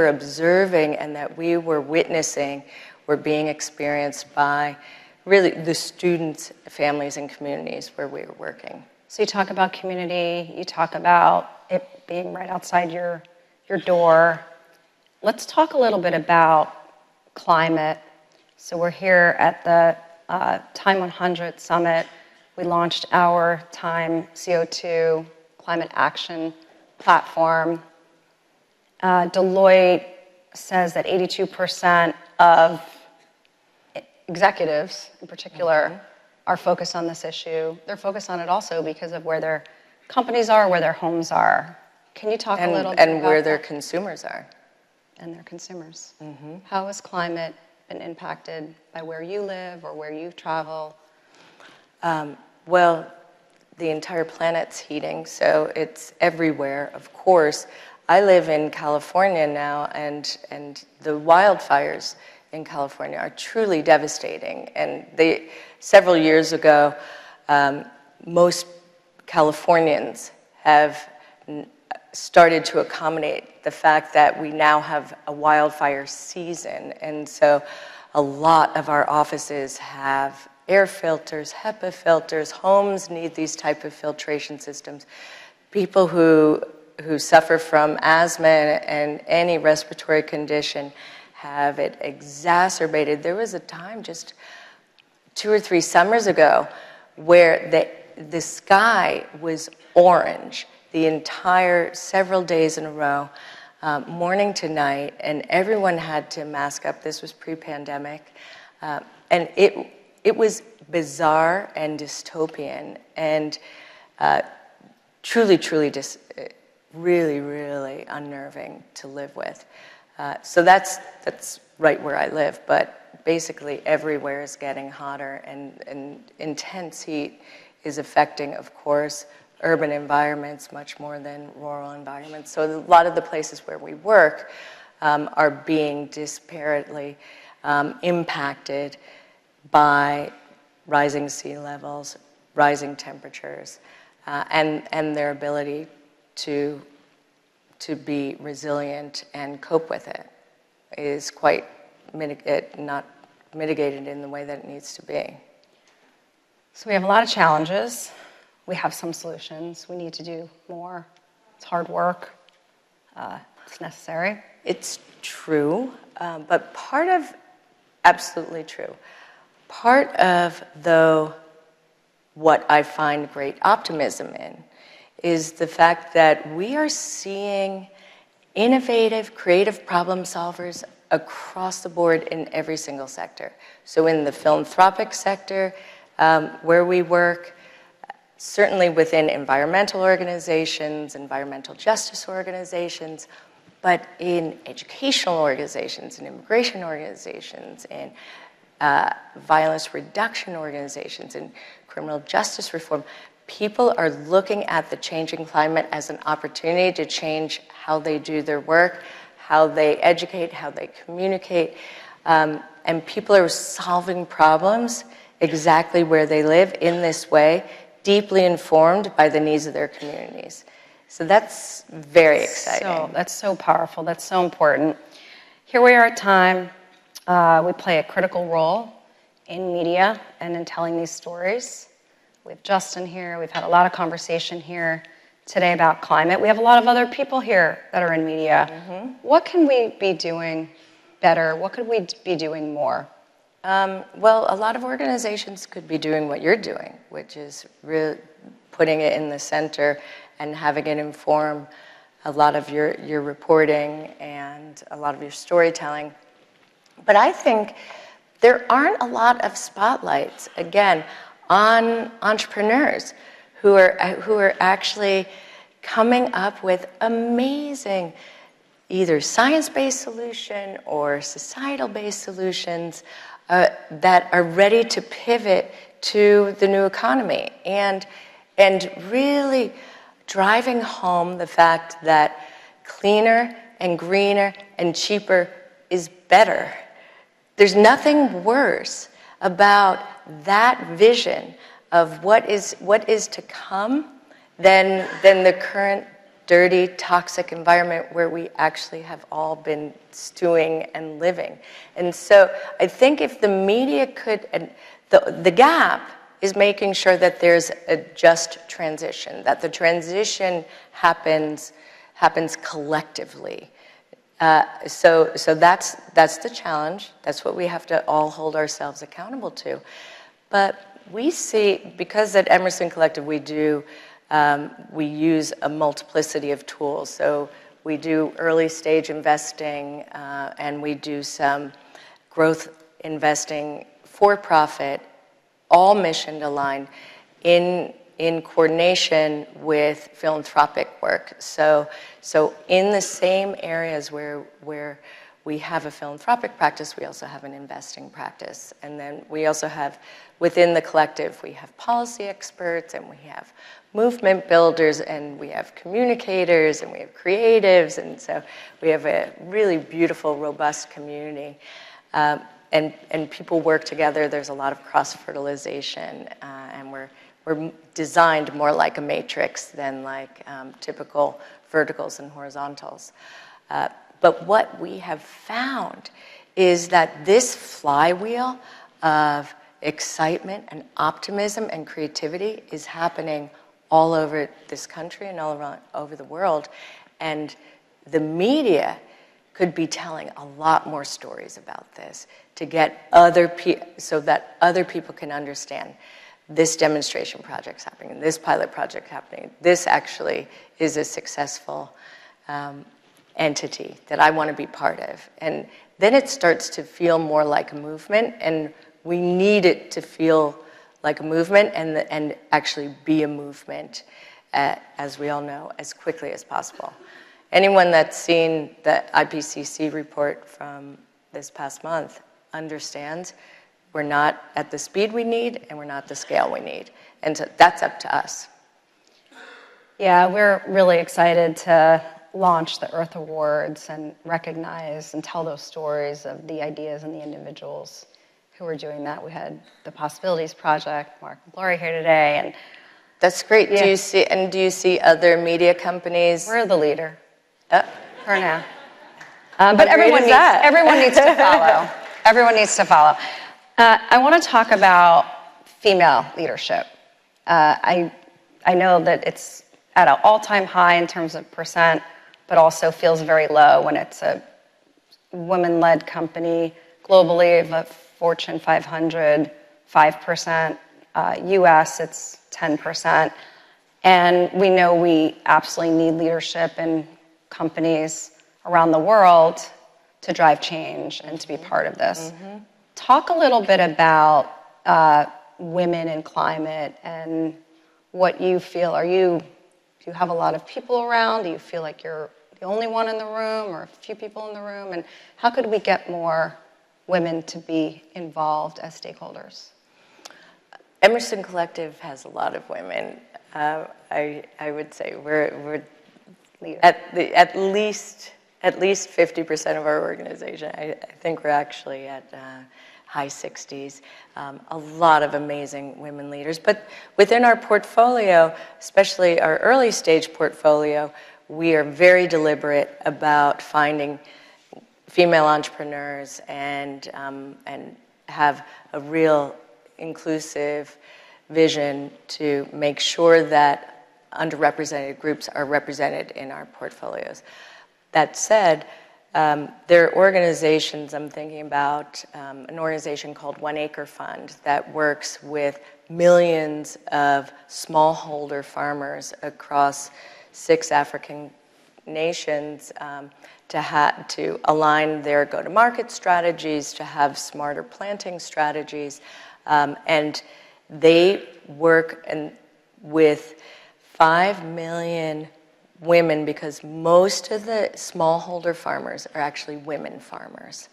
observing and that we were witnessing were being experienced by really the students, families, and communities where we were working.
So you talk about community, you talk about it being right outside your door. Let's talk a little bit about climate. So we're here at the TIME100 Summit. We launched our Time CO2 climate action platform. Deloitte says that 82% of executives, in particular, are focused on this issue. They're focused on it also because of where their companies are, where their homes are. Can you talk a little bit about
and where their consumers are?
And their consumers. Mm-hmm. How has climate been impacted by where you live or where you travel?
Well, the entire planet's heating, so it's everywhere, of course. I live in California now, and the wildfires in California are truly devastating. And several years ago, most Californians have started to accommodate the fact that we now have a wildfire season. And so a lot of our offices have air filters, HEPA filters, homes need these type of filtration systems. People who suffer from asthma and any respiratory condition have it exacerbated. There was a time just 2 or 3 summers ago where the sky was orange the entire several days in a row, morning to night, and everyone had to mask up. This was pre-pandemic. And it was bizarre and dystopian and truly, really, really unnerving to live with. So that's right where I live, but basically everywhere is getting hotter, and intense heat is affecting, of course, urban environments much more than rural environments. So a lot of the places where we work are being disparately impacted by rising sea levels, rising temperatures, and their ability to be resilient and cope with it is quite not mitigated in the way that it needs to be.
So we have a lot of challenges. We have some solutions. We need to do more. It's hard work. It's necessary.
It's true, but absolutely true. Part of, though, what I find great optimism in is the fact that we are seeing innovative, creative problem solvers across the board in every single sector. So in the philanthropic sector, where we work, certainly within environmental organizations, environmental justice organizations, but in educational organizations, in immigration organizations, in violence reduction organizations, in criminal justice reform, people are looking at the changing climate as an opportunity to change how they do their work, how they educate, how they communicate, and people are solving problems exactly where they live in this way, deeply informed by the needs of their communities. So that's very exciting.
That's so powerful. That's so important. Here we are at TIME. We play a critical role in media and in telling these stories. We have Justin here. We've had a lot of conversation here today about climate. We have a lot of other people here that are in media. Mm-hmm. What can we be doing better? What could we be doing more?
Well, a lot of organizations could be doing what you're doing, which is really putting it in the center and having it inform a lot of your reporting and a lot of your storytelling. But I think there aren't a lot of spotlights, again, on entrepreneurs who are actually coming up with amazing either science-based solution or societal-based solutions that are ready to pivot to the new economy and really driving home the fact that cleaner and greener and cheaper is better. There's nothing worse about that vision of what is to come than the current dirty, toxic environment where we actually have all been stewing and living. And so I think if the media could, and the gap is making sure that there's a just transition, that the transition happens collectively. So that's the challenge. That's what we have to all hold ourselves accountable to. But we see, because at Emerson Collective we use a multiplicity of tools. So we do early stage investing and we do some growth investing for profit, all mission aligned in coordination with philanthropic work. So in the same areas where we have a philanthropic practice, we also have an investing practice. And then we also have, within the collective, we have policy experts, and we have movement builders, and we have communicators, and we have creatives, and so we have a really beautiful, robust community. And people work together. There's a lot of cross-fertilization, and we're designed more like a matrix than like typical verticals and horizontals. But what we have found is that this flywheel of excitement and optimism and creativity is happening all over this country and all around over the world. And the media could be telling a lot more stories about this to get other people, so that other people can understand this demonstration project's happening, this pilot project happening. This actually is a successful entity that I want to be part of. And then it starts to feel more like a movement, and we need it to feel like a movement and actually be a movement, as we all know, as quickly as possible. Anyone that's seen the IPCC report from this past month understands we're not at the speed we need and we're not the scale we need. And so that's up to us.
Yeah, we're really excited to launch the Earth Awards and recognize and tell those stories of the ideas and the individuals who are doing that. We had the Possibilities Project, Mark and Gloria here today, and
that's great.
Yeah.
Do you see other media companies?
We're the leader. For now.
But
But everyone needs to follow. Everyone needs to follow. I want to talk about female leadership. I know that it's at an all-time high in terms of percent, but also feels very low when it's a women-led company globally of a Fortune 500, 5%. US, it's 10%. And we know we absolutely need leadership in companies around the world to drive change and to be part of this.
Mm-hmm.
Talk a little bit about women in climate and what you feel. Do you have a lot of people around? Do you feel like you're the only one in the room or a few people in the room? And how could we get more women to be involved as stakeholders?
Emerson Collective has a lot of women. I would say we're at least 50% of our organization. I think we're actually at high 60s. A lot of amazing women leaders. But within our portfolio, especially our early stage portfolio, we are very deliberate about finding female entrepreneurs and have a real inclusive vision to make sure that underrepresented groups are represented in our portfolios. That said, there are organizations, I'm thinking about an organization called 1 Acre Fund that works with millions of smallholder farmers across 6 African nations to align their go-to-market strategies, to have smarter planting strategies, and they work with 5 million women because most of the smallholder farmers are actually women farmers.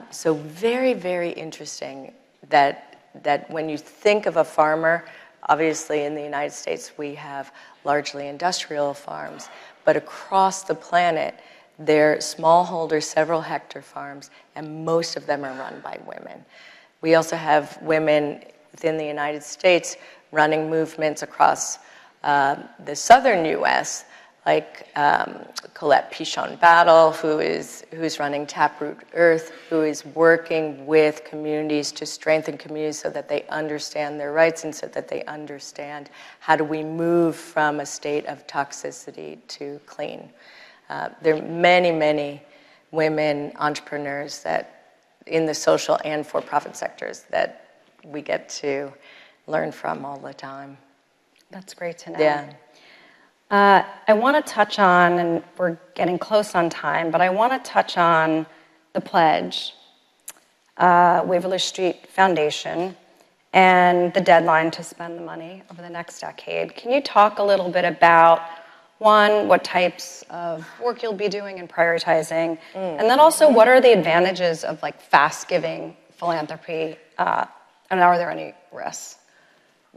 So very, very interesting that when you think of a farmer, obviously in the United States we have largely industrial farms, but across the planet they're smallholder, several hectare farms, and most of them are run by women. We also have women within the United States running movements across the southern U.S., like Colette Pichon-Battle, who's running Taproot Earth, who is working with communities to strengthen communities so that they understand their rights and so that they understand how do we move from a state of toxicity to clean. There are many, many women entrepreneurs that in the social and for-profit sectors that we get to learn from all the time.
That's great to know.
Yeah.
I want to touch on, and we're getting close on time, but I want to touch on the pledge, Waverly Street Foundation, and the deadline to spend the money over the next decade. Can you talk a little bit about One, what types of work you'll be doing and prioritizing, and then also what are the advantages of like fast-giving philanthropy, and are there any risks?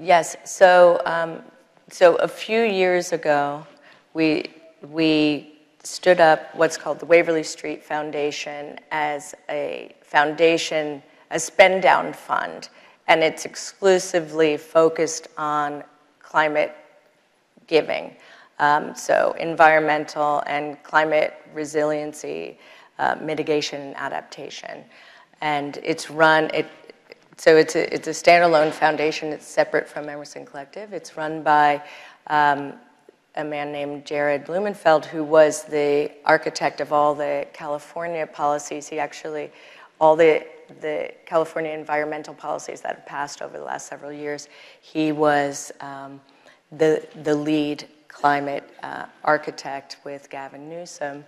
Yes, so a few years ago, we stood up what's called the Waverly Street Foundation as a foundation, a spend-down fund, and it's exclusively focused on climate giving. So environmental and climate resiliency, mitigation and adaptation. And it's run, so it's a standalone foundation. It's separate from Emerson Collective. It's run by a man named Jared Blumenfeld, who was the architect of all the California policies. He actually, all the California environmental policies that have passed over the last several years, he was the lead climate architect with Gavin Newsom.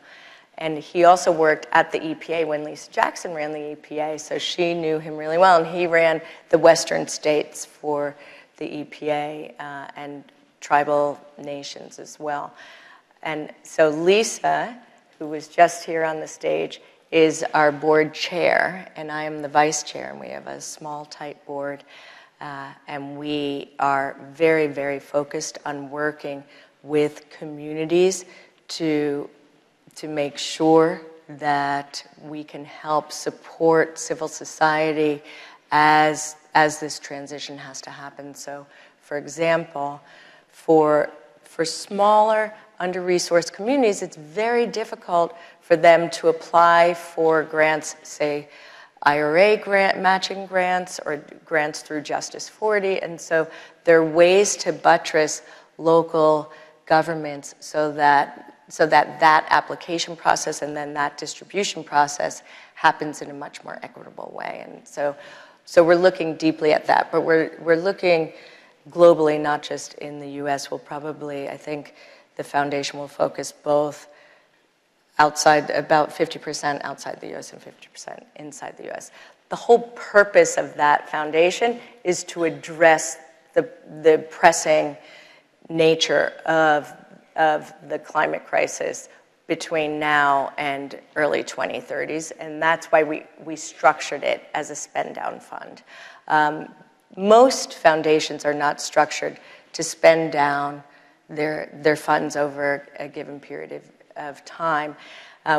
And he also worked at the EPA when Lisa Jackson ran the EPA, so she knew him really well. And he ran the western states for the EPA and tribal nations as well. And so Lisa, who was just here on the stage, is our board chair, and I am the vice chair, and we have a small, tight board. And we are very, very focused on working with communities to make sure that we can help support civil society as this transition has to happen. So, for example, for smaller, under-resourced communities, it's very difficult for them to apply for grants, say, IRA grant matching grants or grants through Justice 40. And so there are ways to buttress local governments so that application process and then that distribution process happens in a much more equitable way. And so we're looking deeply at that, but we're looking globally, not just in the US. We'll probably, I think the foundation will focus both outside, about 50% outside the US and 50% inside the US. The whole purpose of that foundation is to address the pressing nature of the climate crisis between now and early 2030s, and that's why we structured it as a spend-down fund. Most foundations are not structured to spend down their funds over a given period of time.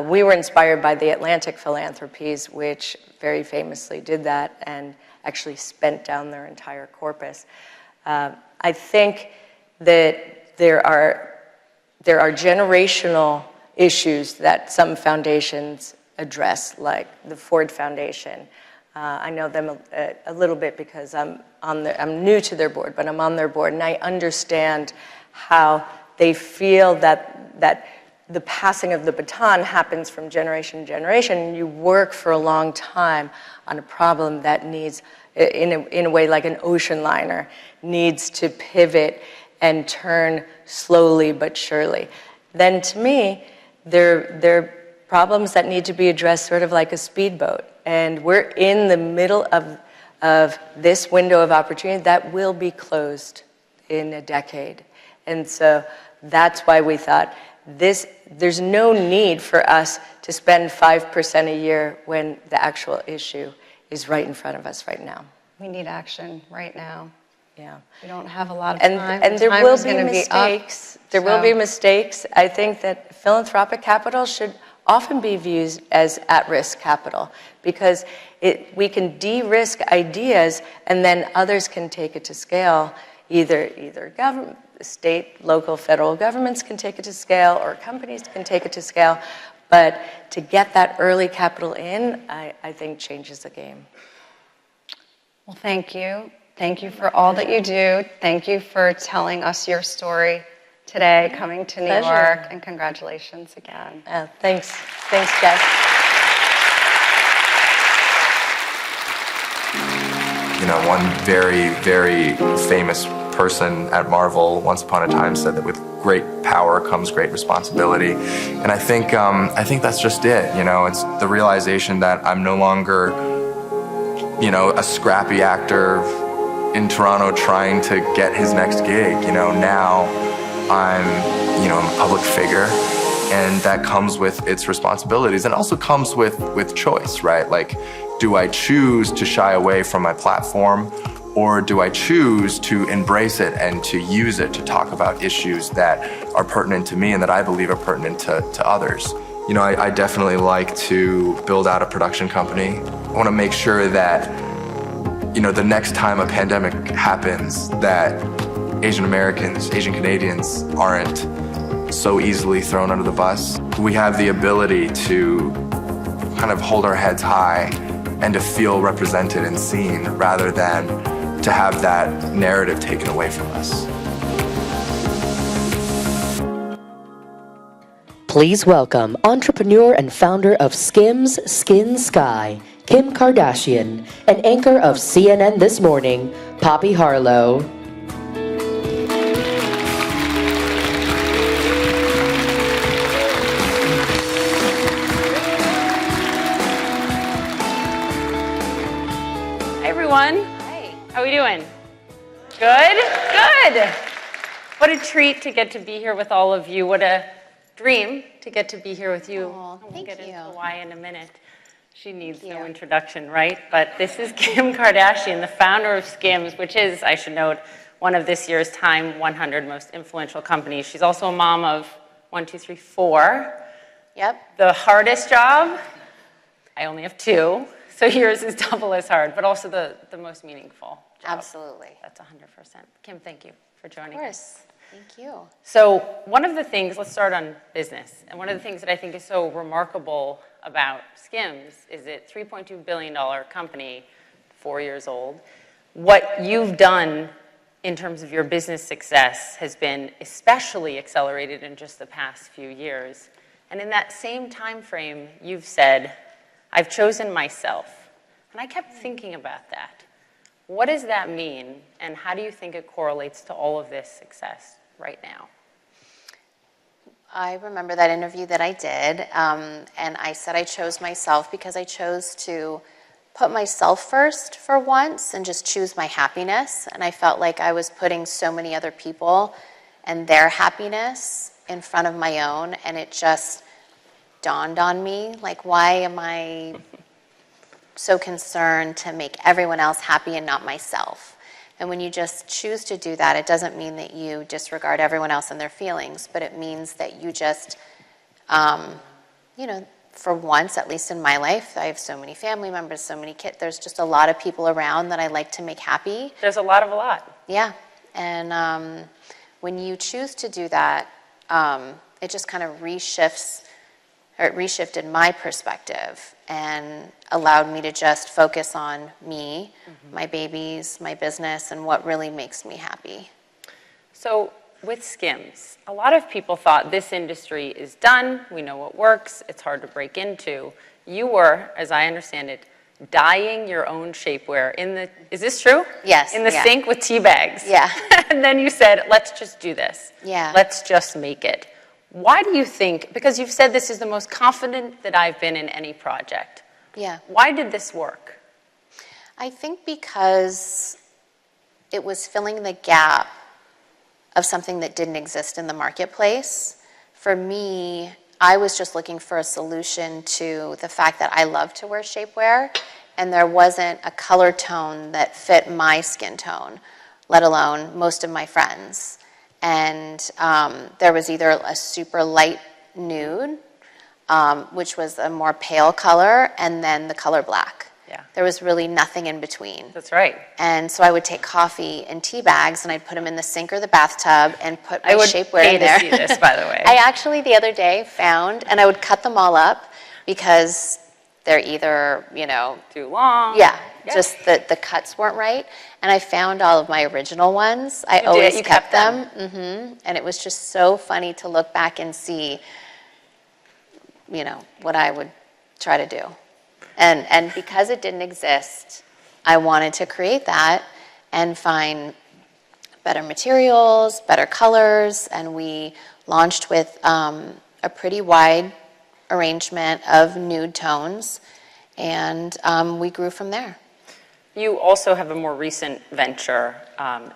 We were inspired by the Atlantic Philanthropies, which very famously did that and actually spent down their entire corpus. I think that there are generational issues that some foundations address, like the Ford Foundation. I know them a little bit because I'm new to their board, but I'm on their board, and I understand how they feel that the passing of the baton happens from generation to generation, and you work for a long time on a problem that needs, in a way like an ocean liner, needs to pivot and turn slowly but surely. Then to me, they're problems that need to be addressed sort of like a speedboat. And we're in the middle of this window of opportunity that will be closed in a decade. And so that's why we thought there's no need for us to spend 5% a year when the actual issue is right in front of us right now.
We need action right now.
Yeah.
We don't have a lot of time.
And there will be mistakes. There will be mistakes. I think that philanthropic capital should often be viewed as at-risk capital because we can de-risk ideas and then others can take it to scale. Either government, state, local, federal governments can take it to scale or companies can take it to scale. But to get that early capital in, I think changes the game.
Well, thank you. Thank you for all that you do. Thank you for telling us your story today, coming to New York, and congratulations again.
Thanks. Thanks, Jess.
You know, one very, very famous person at Marvel once upon a time said that with great power comes great responsibility. And I think that's just it. You know, it's the realization that I'm no longer, you know, a scrappy actor in Toronto trying to get his next gig. You know, now I'm a public figure, and that comes with its responsibilities and also comes with choice, right? Like, do I choose to shy away from my platform, or do I choose to embrace it and to use it to talk about issues that are pertinent to me and that I believe are pertinent to others? I definitely like to build out a production company. I want to make sure that, the next time a pandemic happens, that Asian Americans, Asian Canadians aren't so easily thrown under the bus. We have the ability to kind of hold our heads high and to feel represented and seen rather than to have that narrative taken away from us.
Please welcome entrepreneur and founder of Skims Skin Sky, Kim Kardashian, and anchor of CNN This Morning, Poppy Harlow.
Hi, everyone. Hi. How are we doing? Good? Good. What a treat to get to be here with all of you. What a dream to get to be here with you. We'll get into why in a minute. She needs no introduction, right? But this is Kim Kardashian, the founder of Skims, which is, I should note, one of this year's Time 100 most influential companies. She's also a mom of 4. Yep. The hardest job, I only have 2. So yours is double as hard, but also the most meaningful job.
Absolutely.
That's 100%. Kim, thank you for joining us.
Thank you.
So one of the things, let's start on business. And one of the things that I think is so remarkable about Skims is it $3.2 billion company, 4 years old. What you've done in terms of your business success has been especially accelerated in just the past few years. And in that same time frame, you've said, I've chosen myself. And I kept thinking about that. What does that mean, and how do you think it correlates to all of this success right now?
I remember that interview that I did, and I said I chose myself because I chose to put myself first for once and just choose my happiness. And I felt like I was putting so many other people and their happiness in front of my own, and it just dawned on me, like, why am I so concerned to make everyone else happy and not myself? And when you just choose to do that, it doesn't mean that you disregard everyone else and their feelings, but it means that you just, for once, at least in my life, I have so many family members, so many kids, there's just a lot of people around that I like to make happy.
There's a lot of a lot.
Yeah, and when you choose to do that, it just kind of reshifted my perspective and allowed me to just focus on me, my babies, my business, and what really makes me happy.
So with Skims, a lot of people thought this industry is done, we know what works, it's hard to break into. You were, as I understand it, dyeing your own shapewear is this true?
Yes.
In the sink with tea bags.
Yeah.
And then you said, let's just do this.
Yeah.
Let's just make it. Why do you think, because you've said this is the most confident that I've been in any project.
Yeah.
Why did this work?
I think because it was filling the gap of something that didn't exist in the marketplace. For me, I was just looking for a solution to the fact that I love to wear shapewear, and there wasn't a color tone that fit my skin tone, let alone most of my friends. And there was either a super light nude, which was a more pale color, and then the color black.
Yeah.
There was really nothing in between.
That's right.
And so I would take coffee in tea bags, and I'd put them in the sink or the bathtub and put my
I would
shapewear
pay
in there.
to see this, by the way.
I actually, the other day, found, and I would cut them all up because they're either,
too long.
Yeah, just the cuts weren't right. And I found all of my original ones. I always kept them. And it was just so funny to look back and see, what I would try to do. And because it didn't exist, I wanted to create that and find better materials, better colors, and we launched with a pretty wide arrangement of nude tones, and we grew from there.
You also have a more recent venture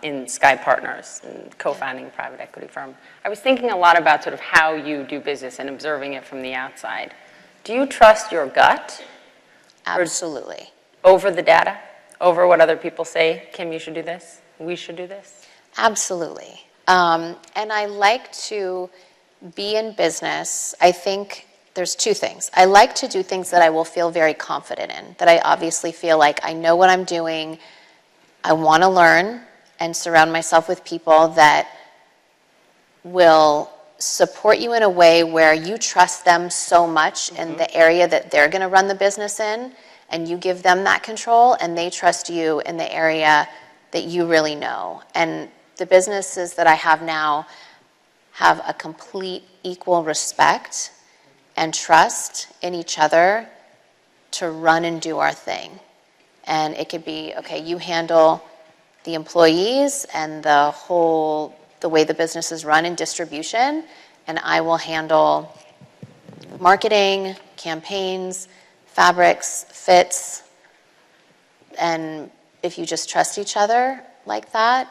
in Sky Partners, and co-founding a private equity firm. I was thinking a lot about sort of how you do business and observing it from the outside. Do you trust your gut?
Absolutely.
Over the data? Over what other people say? Kim, you should do this? We should do this?
Absolutely. And I like to be in business. I think there's two things. I like to do things that I will feel very confident in, that I obviously feel like I know what I'm doing. I want to learn and surround myself with people that will support you in a way where you trust them so much in the area that they're going to run the business in, and you give them that control, and they trust you in the area that you really know. And the businesses that I have now have a complete equal respect and trust in each other to run and do our thing. And it could be, okay, you handle the employees and the way the business is run and distribution, and I will handle marketing, campaigns, fabrics, fits. And if you just trust each other like that,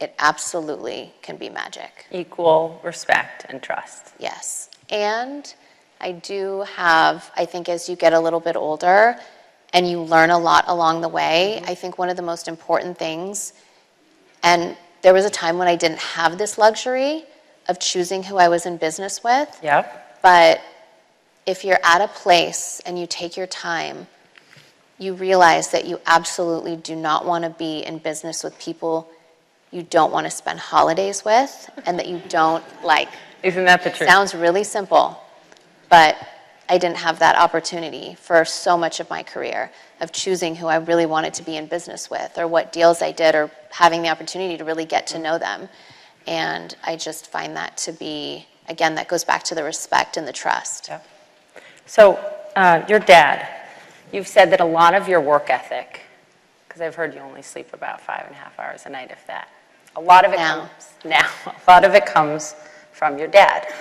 it absolutely can be magic.
Equal respect and trust.
Yes. And I do have, I think as you get a little bit older and you learn a lot along the way, I think one of the most important things, and there was a time when I didn't have this luxury of choosing who I was in business with.
Yep.
But if you're at a place and you take your time, you realize that you absolutely do not want to be in business with people you don't want to spend holidays with and that you don't like.
Isn't that the truth?
Sounds really simple, but I didn't have that opportunity for so much of my career of choosing who I really wanted to be in business with or what deals I did or having the opportunity to really get to know them. And I just find that to be, again, that goes back to the respect and the trust.
Yep. So your dad, you've said that a lot of your work ethic, because I've heard you only sleep about 5.5 hours a night, if that. A lot of it comes from your dad.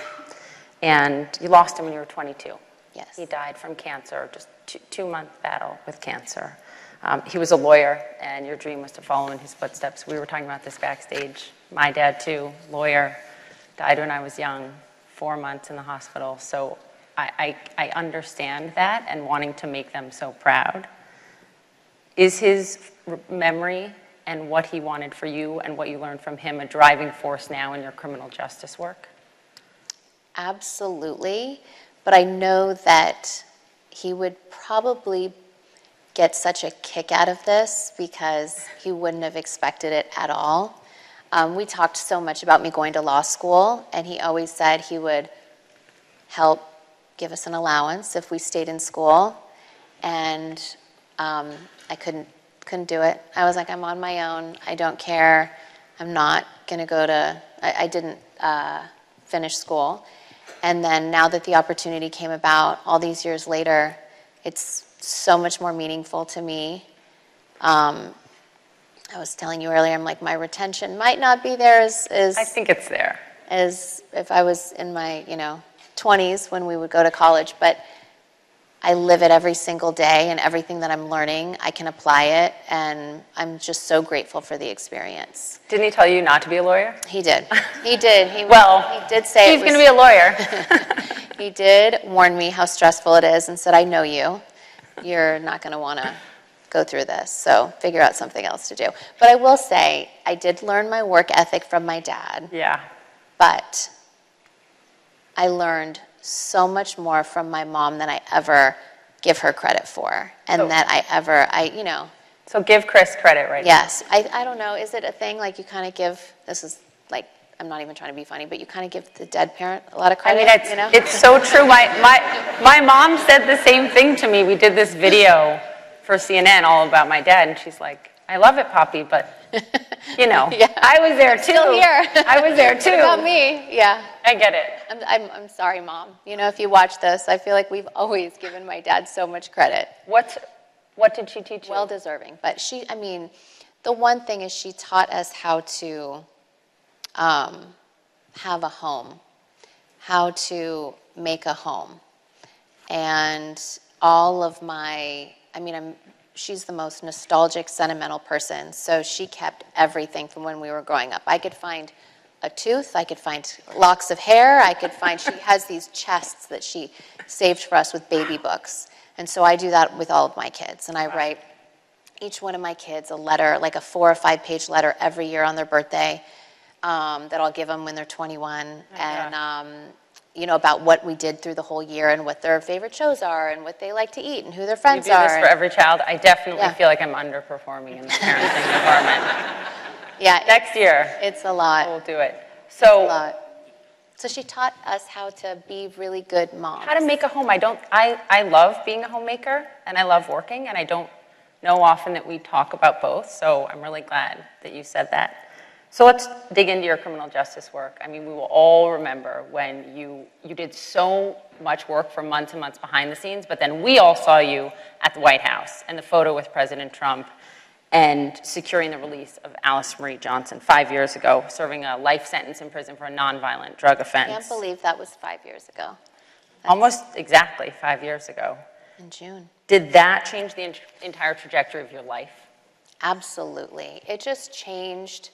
And you lost him when you were 22.
Yes.
He died from cancer, just two-month battle with cancer. He was a lawyer, and your dream was to follow in his footsteps. We were talking about this backstage. My dad, too, lawyer, died when I was young, 4 months in the hospital. So I understand that and wanting to make them so proud. Is his memory and what he wanted for you and what you learned from him a driving force now in your criminal justice work?
Absolutely. But I know that he would probably get such a kick out of this because he wouldn't have expected it at all. We talked so much about me going to law school, and he always said he would help give us an allowance if we stayed in school. And I couldn't do it. I was like, I'm on my own. I don't care. I'm not going to go to, I didn't finish school. And then now that the opportunity came about all these years later, it's so much more meaningful to me. I was telling you earlier, I'm like, my retention might not be there as
I think it's there.
As if I was in my, 20s when we would go to college, but I live it every single day, and everything that I'm learning, I can apply it, and I'm just so grateful for the experience.
Didn't he tell you not to be a lawyer?
He did. He did. He did say
he's going to be a lawyer.
He did warn me how stressful it is and said, I know you. You're not going to want to go through this, so figure out something else to do. But I will say, I did learn my work ethic from my dad.
Yeah. But
I learned so much more from my mom than I ever give her credit for. And
So give Chris credit right
yes, now. Yes. I don't know. Is it a thing like you kind of give, this is like, I'm not even trying to be funny, but you kind of give the dead parent a lot of credit?
I mean, it's so true. My mom said the same thing to me. We did this video for CNN all about my dad, and she's like, I love it, Poppy, but,
Yeah.
I was there too.
Still here.
I was there too.
What about me? Yeah.
I get it.
I'm sorry, Mom. If you watch this, I feel like we've always given my dad so much credit.
What did she teach you?
Well deserving. But the one thing is she taught us how to have a home, how to make a home. And all of I'm she's the most nostalgic, sentimental person. So she kept everything from when we were growing up. I could find a tooth, I could find locks of hair, she has these chests that she saved for us with baby books. And so I do that with all of my kids. And I write each one of my kids a letter, like a 4 or 5 page letter every year on their birthday that I'll give them when they're 21. About what we did through the whole year and what their favorite shows are and what they like to eat and who their friends are.
You do this for every child. I definitely feel like I'm underperforming in the parenting department.
Yeah.
Next year.
It's a lot.
We'll do it.
So she taught us how to be really good moms.
How to make a home. I love being a homemaker and I love working, and I don't know often that we talk about both, so I'm really glad that you said that. So let's dig into your criminal justice work. I mean, we will all remember when you did so much work for months and months behind the scenes, but then we all saw you at the White House and the photo with President Trump and securing the release of Alice Marie Johnson 5 years ago, serving a life sentence in prison for a nonviolent drug offense.
I can't believe that was 5 years ago.
Almost exactly 5 years ago.
In June.
Did that change the entire trajectory of your life?
Absolutely. It just changed.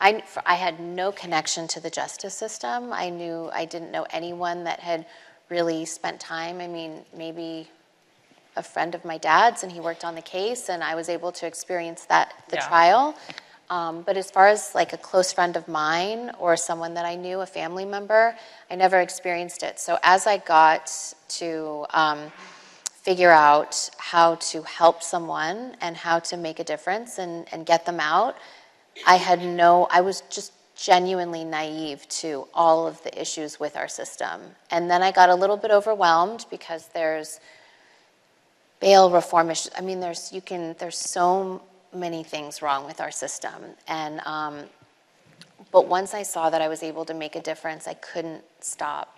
I had no connection to the justice system. I didn't know anyone that had really spent time. I mean, maybe a friend of my dad's, and he worked on the case, and I was able to experience the trial. But as far as like a close friend of mine or someone that I knew, a family member, I never experienced it. So as I got to figure out how to help someone and how to make a difference and get them out, I was just genuinely naive to all of the issues with our system. And then I got a little bit overwhelmed because there's bail reform issues. I mean, there's so many things wrong with our system. And, but once I saw that I was able to make a difference, I couldn't stop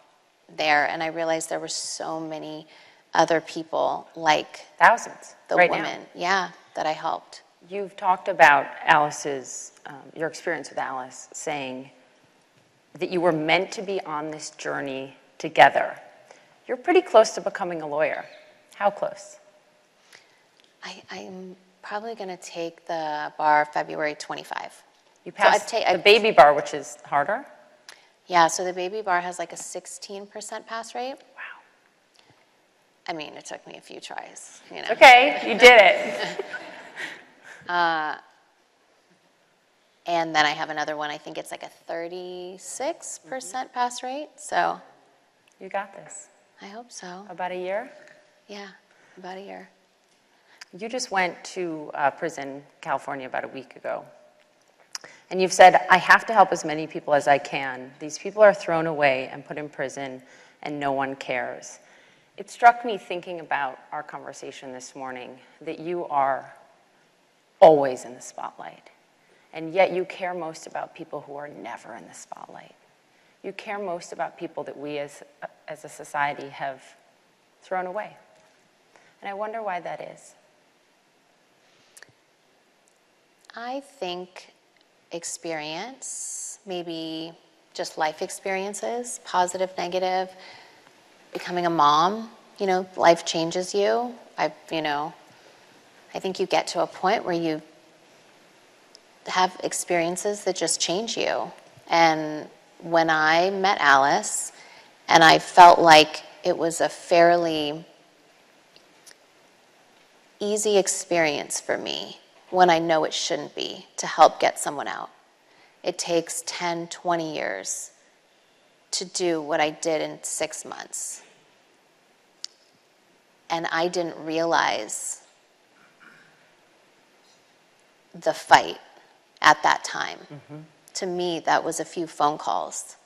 there. And I realized there were so many other people like
thousands,
the
right
women, that I helped.
You've talked about your experience with Alice, saying that you were meant to be on this journey together. You're pretty close to becoming a lawyer. How close?
I'm probably going to take the bar February 25.
You passed the baby bar, which is harder?
Yeah, so the baby bar has like a 16% pass rate.
Wow.
I mean, it took me a few tries.
Okay, you did it.
And then I have another one, I think it's like a 36% pass rate, so.
You got this.
I hope so.
About a year?
Yeah, about a year.
You just went to prison, California, about a week ago. And you've said, I have to help as many people as I can. These people are thrown away and put in prison, and no one cares. It struck me thinking about our conversation this morning that you are always in the spotlight. And yet you care most about people who are never in the spotlight. You care most about people that we as a society have thrown away. And I wonder why that is.
I think experience, maybe just life experiences, positive, negative, becoming a mom, life changes you. I think you get to a point where you have experiences that just change you. And when I met Alice, and I felt like it was a fairly easy experience for me when I know it shouldn't be to help get someone out. It takes 10, 20 years to do what I did in 6 months. And I didn't realize the fight at that time. Mm-hmm. To me, that was a few phone calls.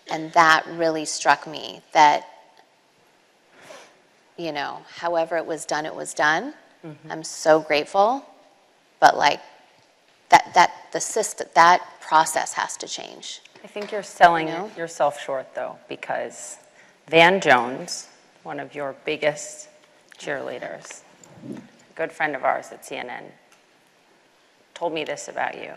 And that really struck me that, however it was done, it was done. Mm-hmm. I'm so grateful. But that process has to change.
I think you're selling yourself short, though, because Van Jones, one of your biggest cheerleaders, a good friend of ours at CNN, told me this about you.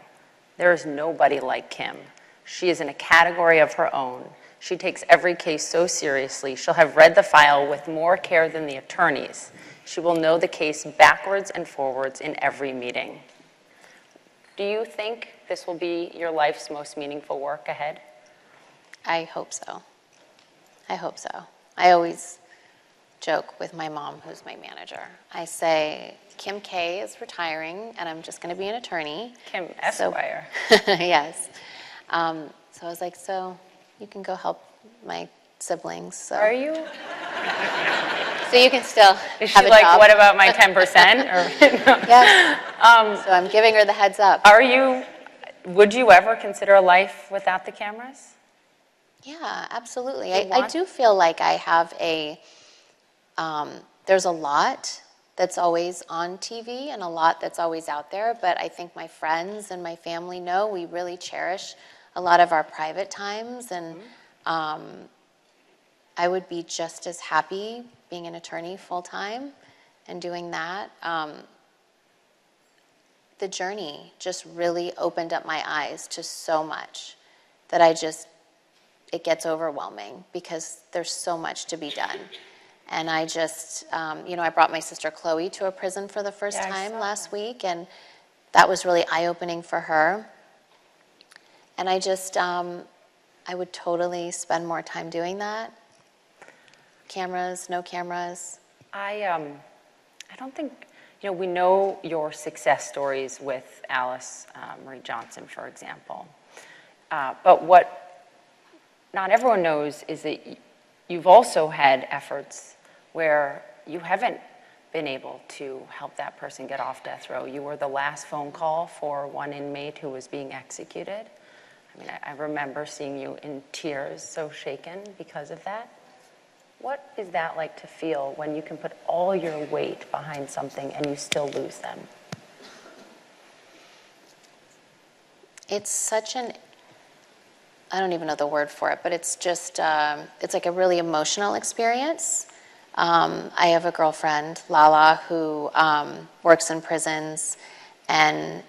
There is nobody like Kim. She is in a category of her own. She takes every case so seriously. She'll have read the file with more care than the attorneys. She will know the case backwards and forwards in every meeting. Do you think this will be your life's most meaningful work ahead?
I hope so. I hope so. I always joke with my mom, who's my manager. I say, Kim K is retiring, and I'm just going to be an attorney.
Kim Esquire.
Yes. So I was like, so you can go help my siblings. So.
Are you?
So you can still
Is
have
she
a
like,
job.
what about my 10%?
Yes. So I'm giving her the heads up.
Would you ever consider a life without the cameras?
Yeah, absolutely.
You
I
want-
do feel like I have there's a lot that's always on TV and a lot that's always out there, but I think my friends and my family know we really cherish a lot of our private times, and I would be just as happy being an attorney full-time and doing that. The journey just really opened up my eyes to so much that it gets overwhelming because there's so much to be done. And I just, I brought my sister Chloe to a prison for the first time last week, and that was really eye-opening for her. And I just, I would totally spend more time doing that. Cameras, no cameras.
I don't think, we know your success stories with Alice Marie Johnson, for example. But what not everyone knows is that you've also had efforts where you haven't been able to help that person get off death row. You were the last phone call for one inmate who was being executed. I mean, I remember seeing you in tears, so shaken because of that. What is that like to feel when you can put all your weight behind something and you still lose them?
It's such I don't even know the word for it, but it's just, it's like a really emotional experience. I have a girlfriend, Lala, who works in prisons, and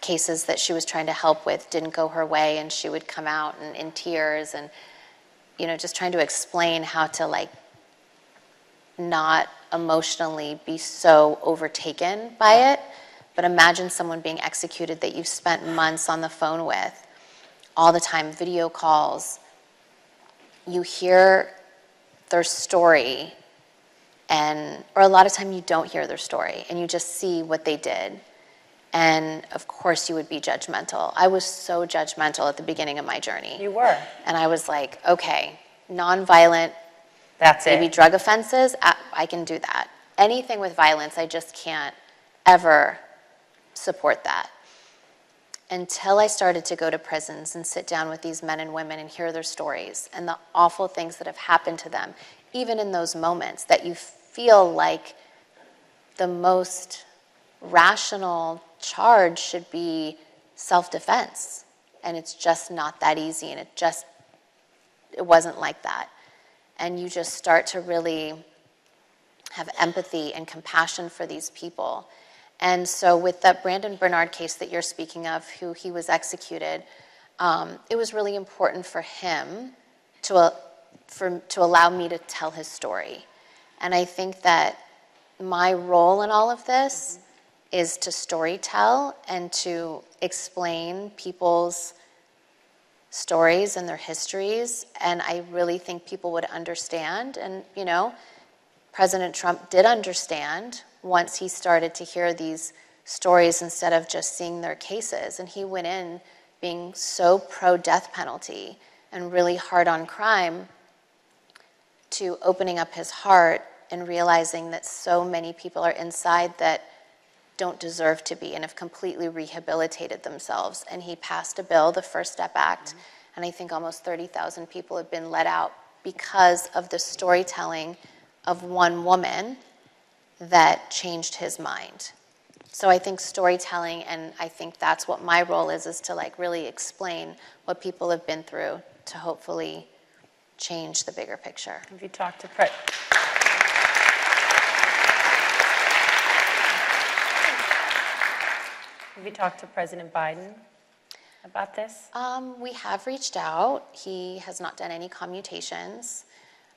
cases that she was trying to help with didn't go her way, and she would come out in tears and, just trying to explain how to not emotionally be so overtaken by it. But imagine someone being executed that you've spent months on the phone with, all the time, video calls. You hear their story, or a lot of time you don't hear their story, and you just see what they did. And of course you would be judgmental. I was so judgmental at the beginning of my journey.
You were.
And I was like, okay, nonviolent,
that's
maybe
it.
drug offenses, I can do that. Anything with violence, I just can't ever support that. Until I started to go to prisons and sit down with these men and women and hear their stories and the awful things that have happened to them, even in those moments that you feel like the most rational charge should be self-defense. And it's just not that easy, and it wasn't like that. And you just start to really have empathy and compassion for these people. And so with that Brandon Bernard case that you're speaking of, who he was executed, it was really important for him to allow me to tell his story. And I think that my role in all of this is to storytell and to explain people's stories and their histories. And I really think people would understand. And, President Trump did understand once he started to hear these stories instead of just seeing their cases. And he went in being so pro-death penalty and really hard on crime to opening up his heart and realizing that so many people are inside that don't deserve to be and have completely rehabilitated themselves. And he passed a bill, the First Step Act, and I think almost 30,000 people have been let out because of the storytelling of one woman that changed his mind. So I think storytelling, and I think that's what my role is to really explain what people have been through to hopefully change the bigger picture.
Have you talked to President Biden? about this?
We have reached out. He has not done any commutations.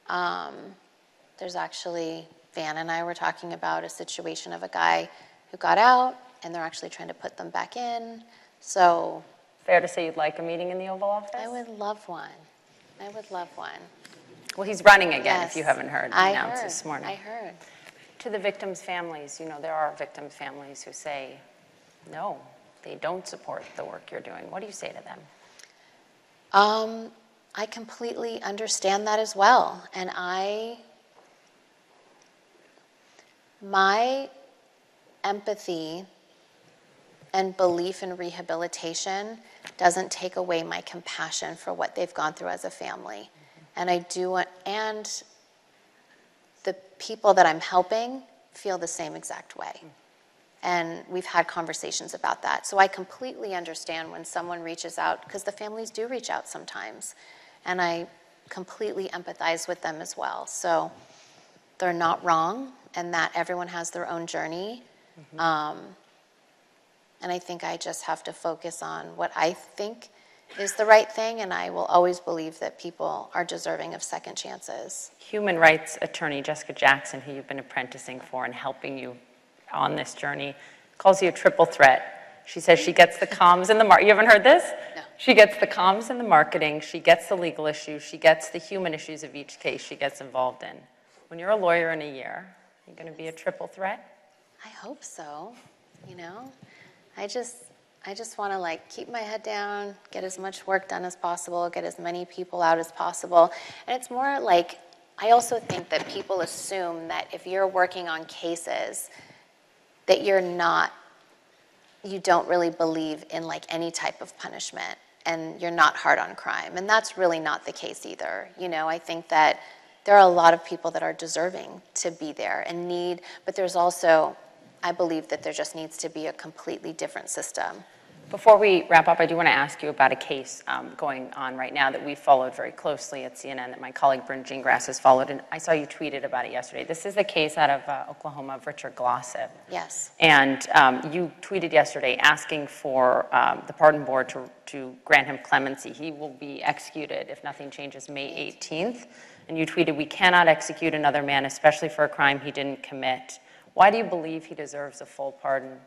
There's actually, Van and I were talking about a situation of a guy who got out, and they're actually trying to put them back in. So,
fair to say you'd like a meeting in the Oval Office?
I would love one. I would love one.
Well, he's running again,
Yes.
if you haven't heard,
I
announced
heard.
this morning.
I heard.
To the victims' families, you know, there are victims' families who say, no, they don't support the work you're doing. What do you say to them?
I completely understand that as well. And my empathy and belief in rehabilitation doesn't take away my compassion for what they've gone through as a family. And I do want, and the people that I'm helping feel the same exact way. And we've had conversations about that. So I completely understand when someone reaches out, because the families do reach out sometimes. And I completely empathize with them as well. So they're not wrong, and that everyone has their own journey. And I think I just have to focus on what I think is the right thing, and I will always believe that people are deserving of second chances.
Human rights attorney Jessica Jackson, who you've been apprenticing for and helping you on this journey, calls you a triple threat. She says she gets the comms and the marketing. You haven't heard this?
No.
She gets the comms and the marketing. She gets the legal issues. She gets the human issues of each case she gets involved in. When you're a lawyer in a year, you're going to be a triple threat?
I hope so, you know? I just want to like keep my head down, get as much work done as possible, get as many people out as possible. And it's more like, I also think that people assume that if you're working on cases, that you don't really believe in like any type of punishment, and you're not hard on crime. And that's really not the case either. You know, I think that there are a lot of people that are deserving to be there and need, but there's also, I believe that there just needs to be a completely different system.
Before we wrap up, I do want to ask you about a case going on right now that we followed very closely at CNN that my colleague Bryn Gingras has followed, and I saw you tweeted about it yesterday. This is the case out of Oklahoma of Richard Glossip.
Yes.
And you tweeted yesterday asking for the pardon board to grant him clemency. He will be executed if nothing changes May 18th. And you tweeted, "We cannot execute another man, especially for a crime he didn't commit." Why do you believe he deserves a full pardon?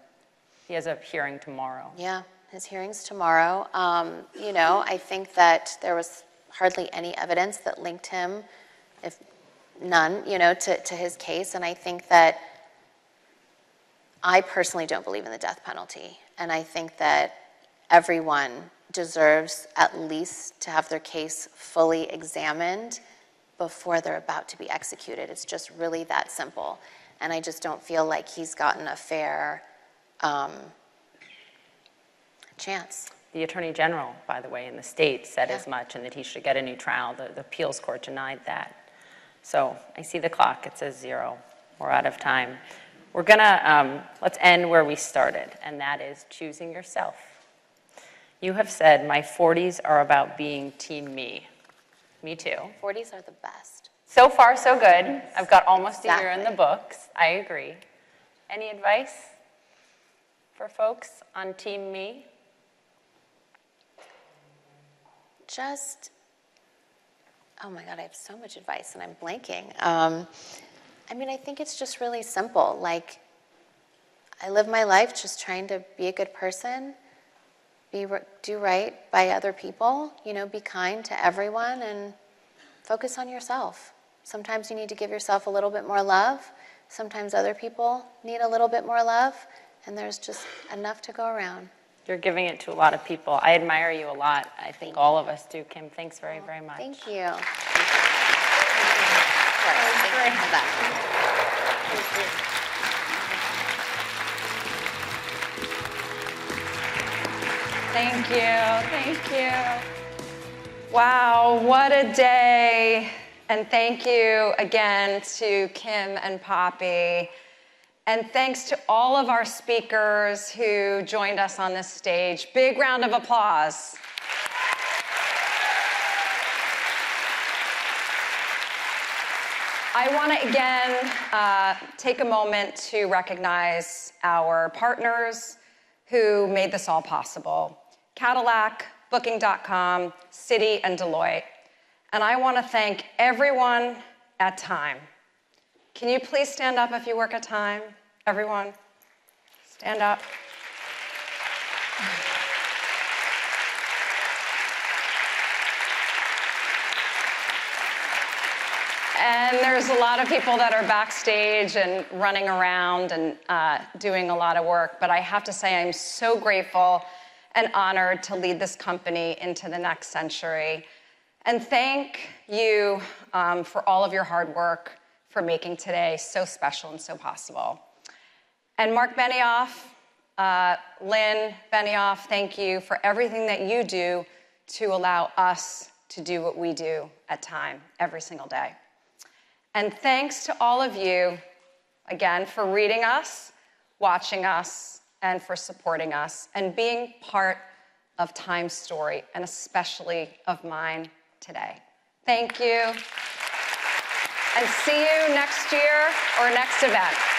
He has a hearing tomorrow.
Yeah, his hearing's tomorrow. You know, I think that there was hardly any evidence that linked him, if none, you know, to his case. And I think that I personally don't believe in the death penalty. And I think that everyone deserves at least to have their case fully examined before they're about to be executed. It's just really that simple. And I just don't feel like he's gotten a fair chance.
The Attorney General, by the way, in the state said as much, and that he should get a new trial. The appeals court denied that. So I see the clock. It says 0. We're out of time. We're going to, let's end where we started, and that is choosing yourself. You have said, my 40s are about being team me. Me too.
40s are the best.
So far, so good. I've got almost a year in the books. I agree. Any advice for folks on team me?
Just, oh my God, I have so much advice and I'm blanking. I mean, I think it's just really simple. Like, I live my life just trying to be a good person, do right by other people, you know, be kind to everyone, and focus on yourself. Sometimes you need to give yourself a little bit more love. Sometimes other people need a little bit more love, and there's just enough to go around.
You're giving it to a lot of people. I admire you a lot. I think all of us do. Kim, thanks very, very much.
Thank you.
Thank you. Thank you. Wow, what a day. And thank you again to Kim and Poppy. And thanks to all of our speakers who joined us on this stage. Big round of applause. I want to again take a moment to recognize our partners who made this all possible. Cadillac, Booking.com, Citi, and Deloitte. And I want to thank everyone at Time. Can you please stand up if you work at Time? Everyone, stand up. And there's a lot of people that are backstage and running around and doing a lot of work, but I have to say I'm so grateful and honored to lead this company into the next century. And thank you for all of your hard work for making today so special and so possible. And Mark Benioff, Lynn Benioff, thank you for everything that you do to allow us to do what we do at Time every single day. And thanks to all of you, again, for reading us, watching us, and for supporting us, and being part of Time's story, and especially of mine today. Thank you. And see you next year or next event.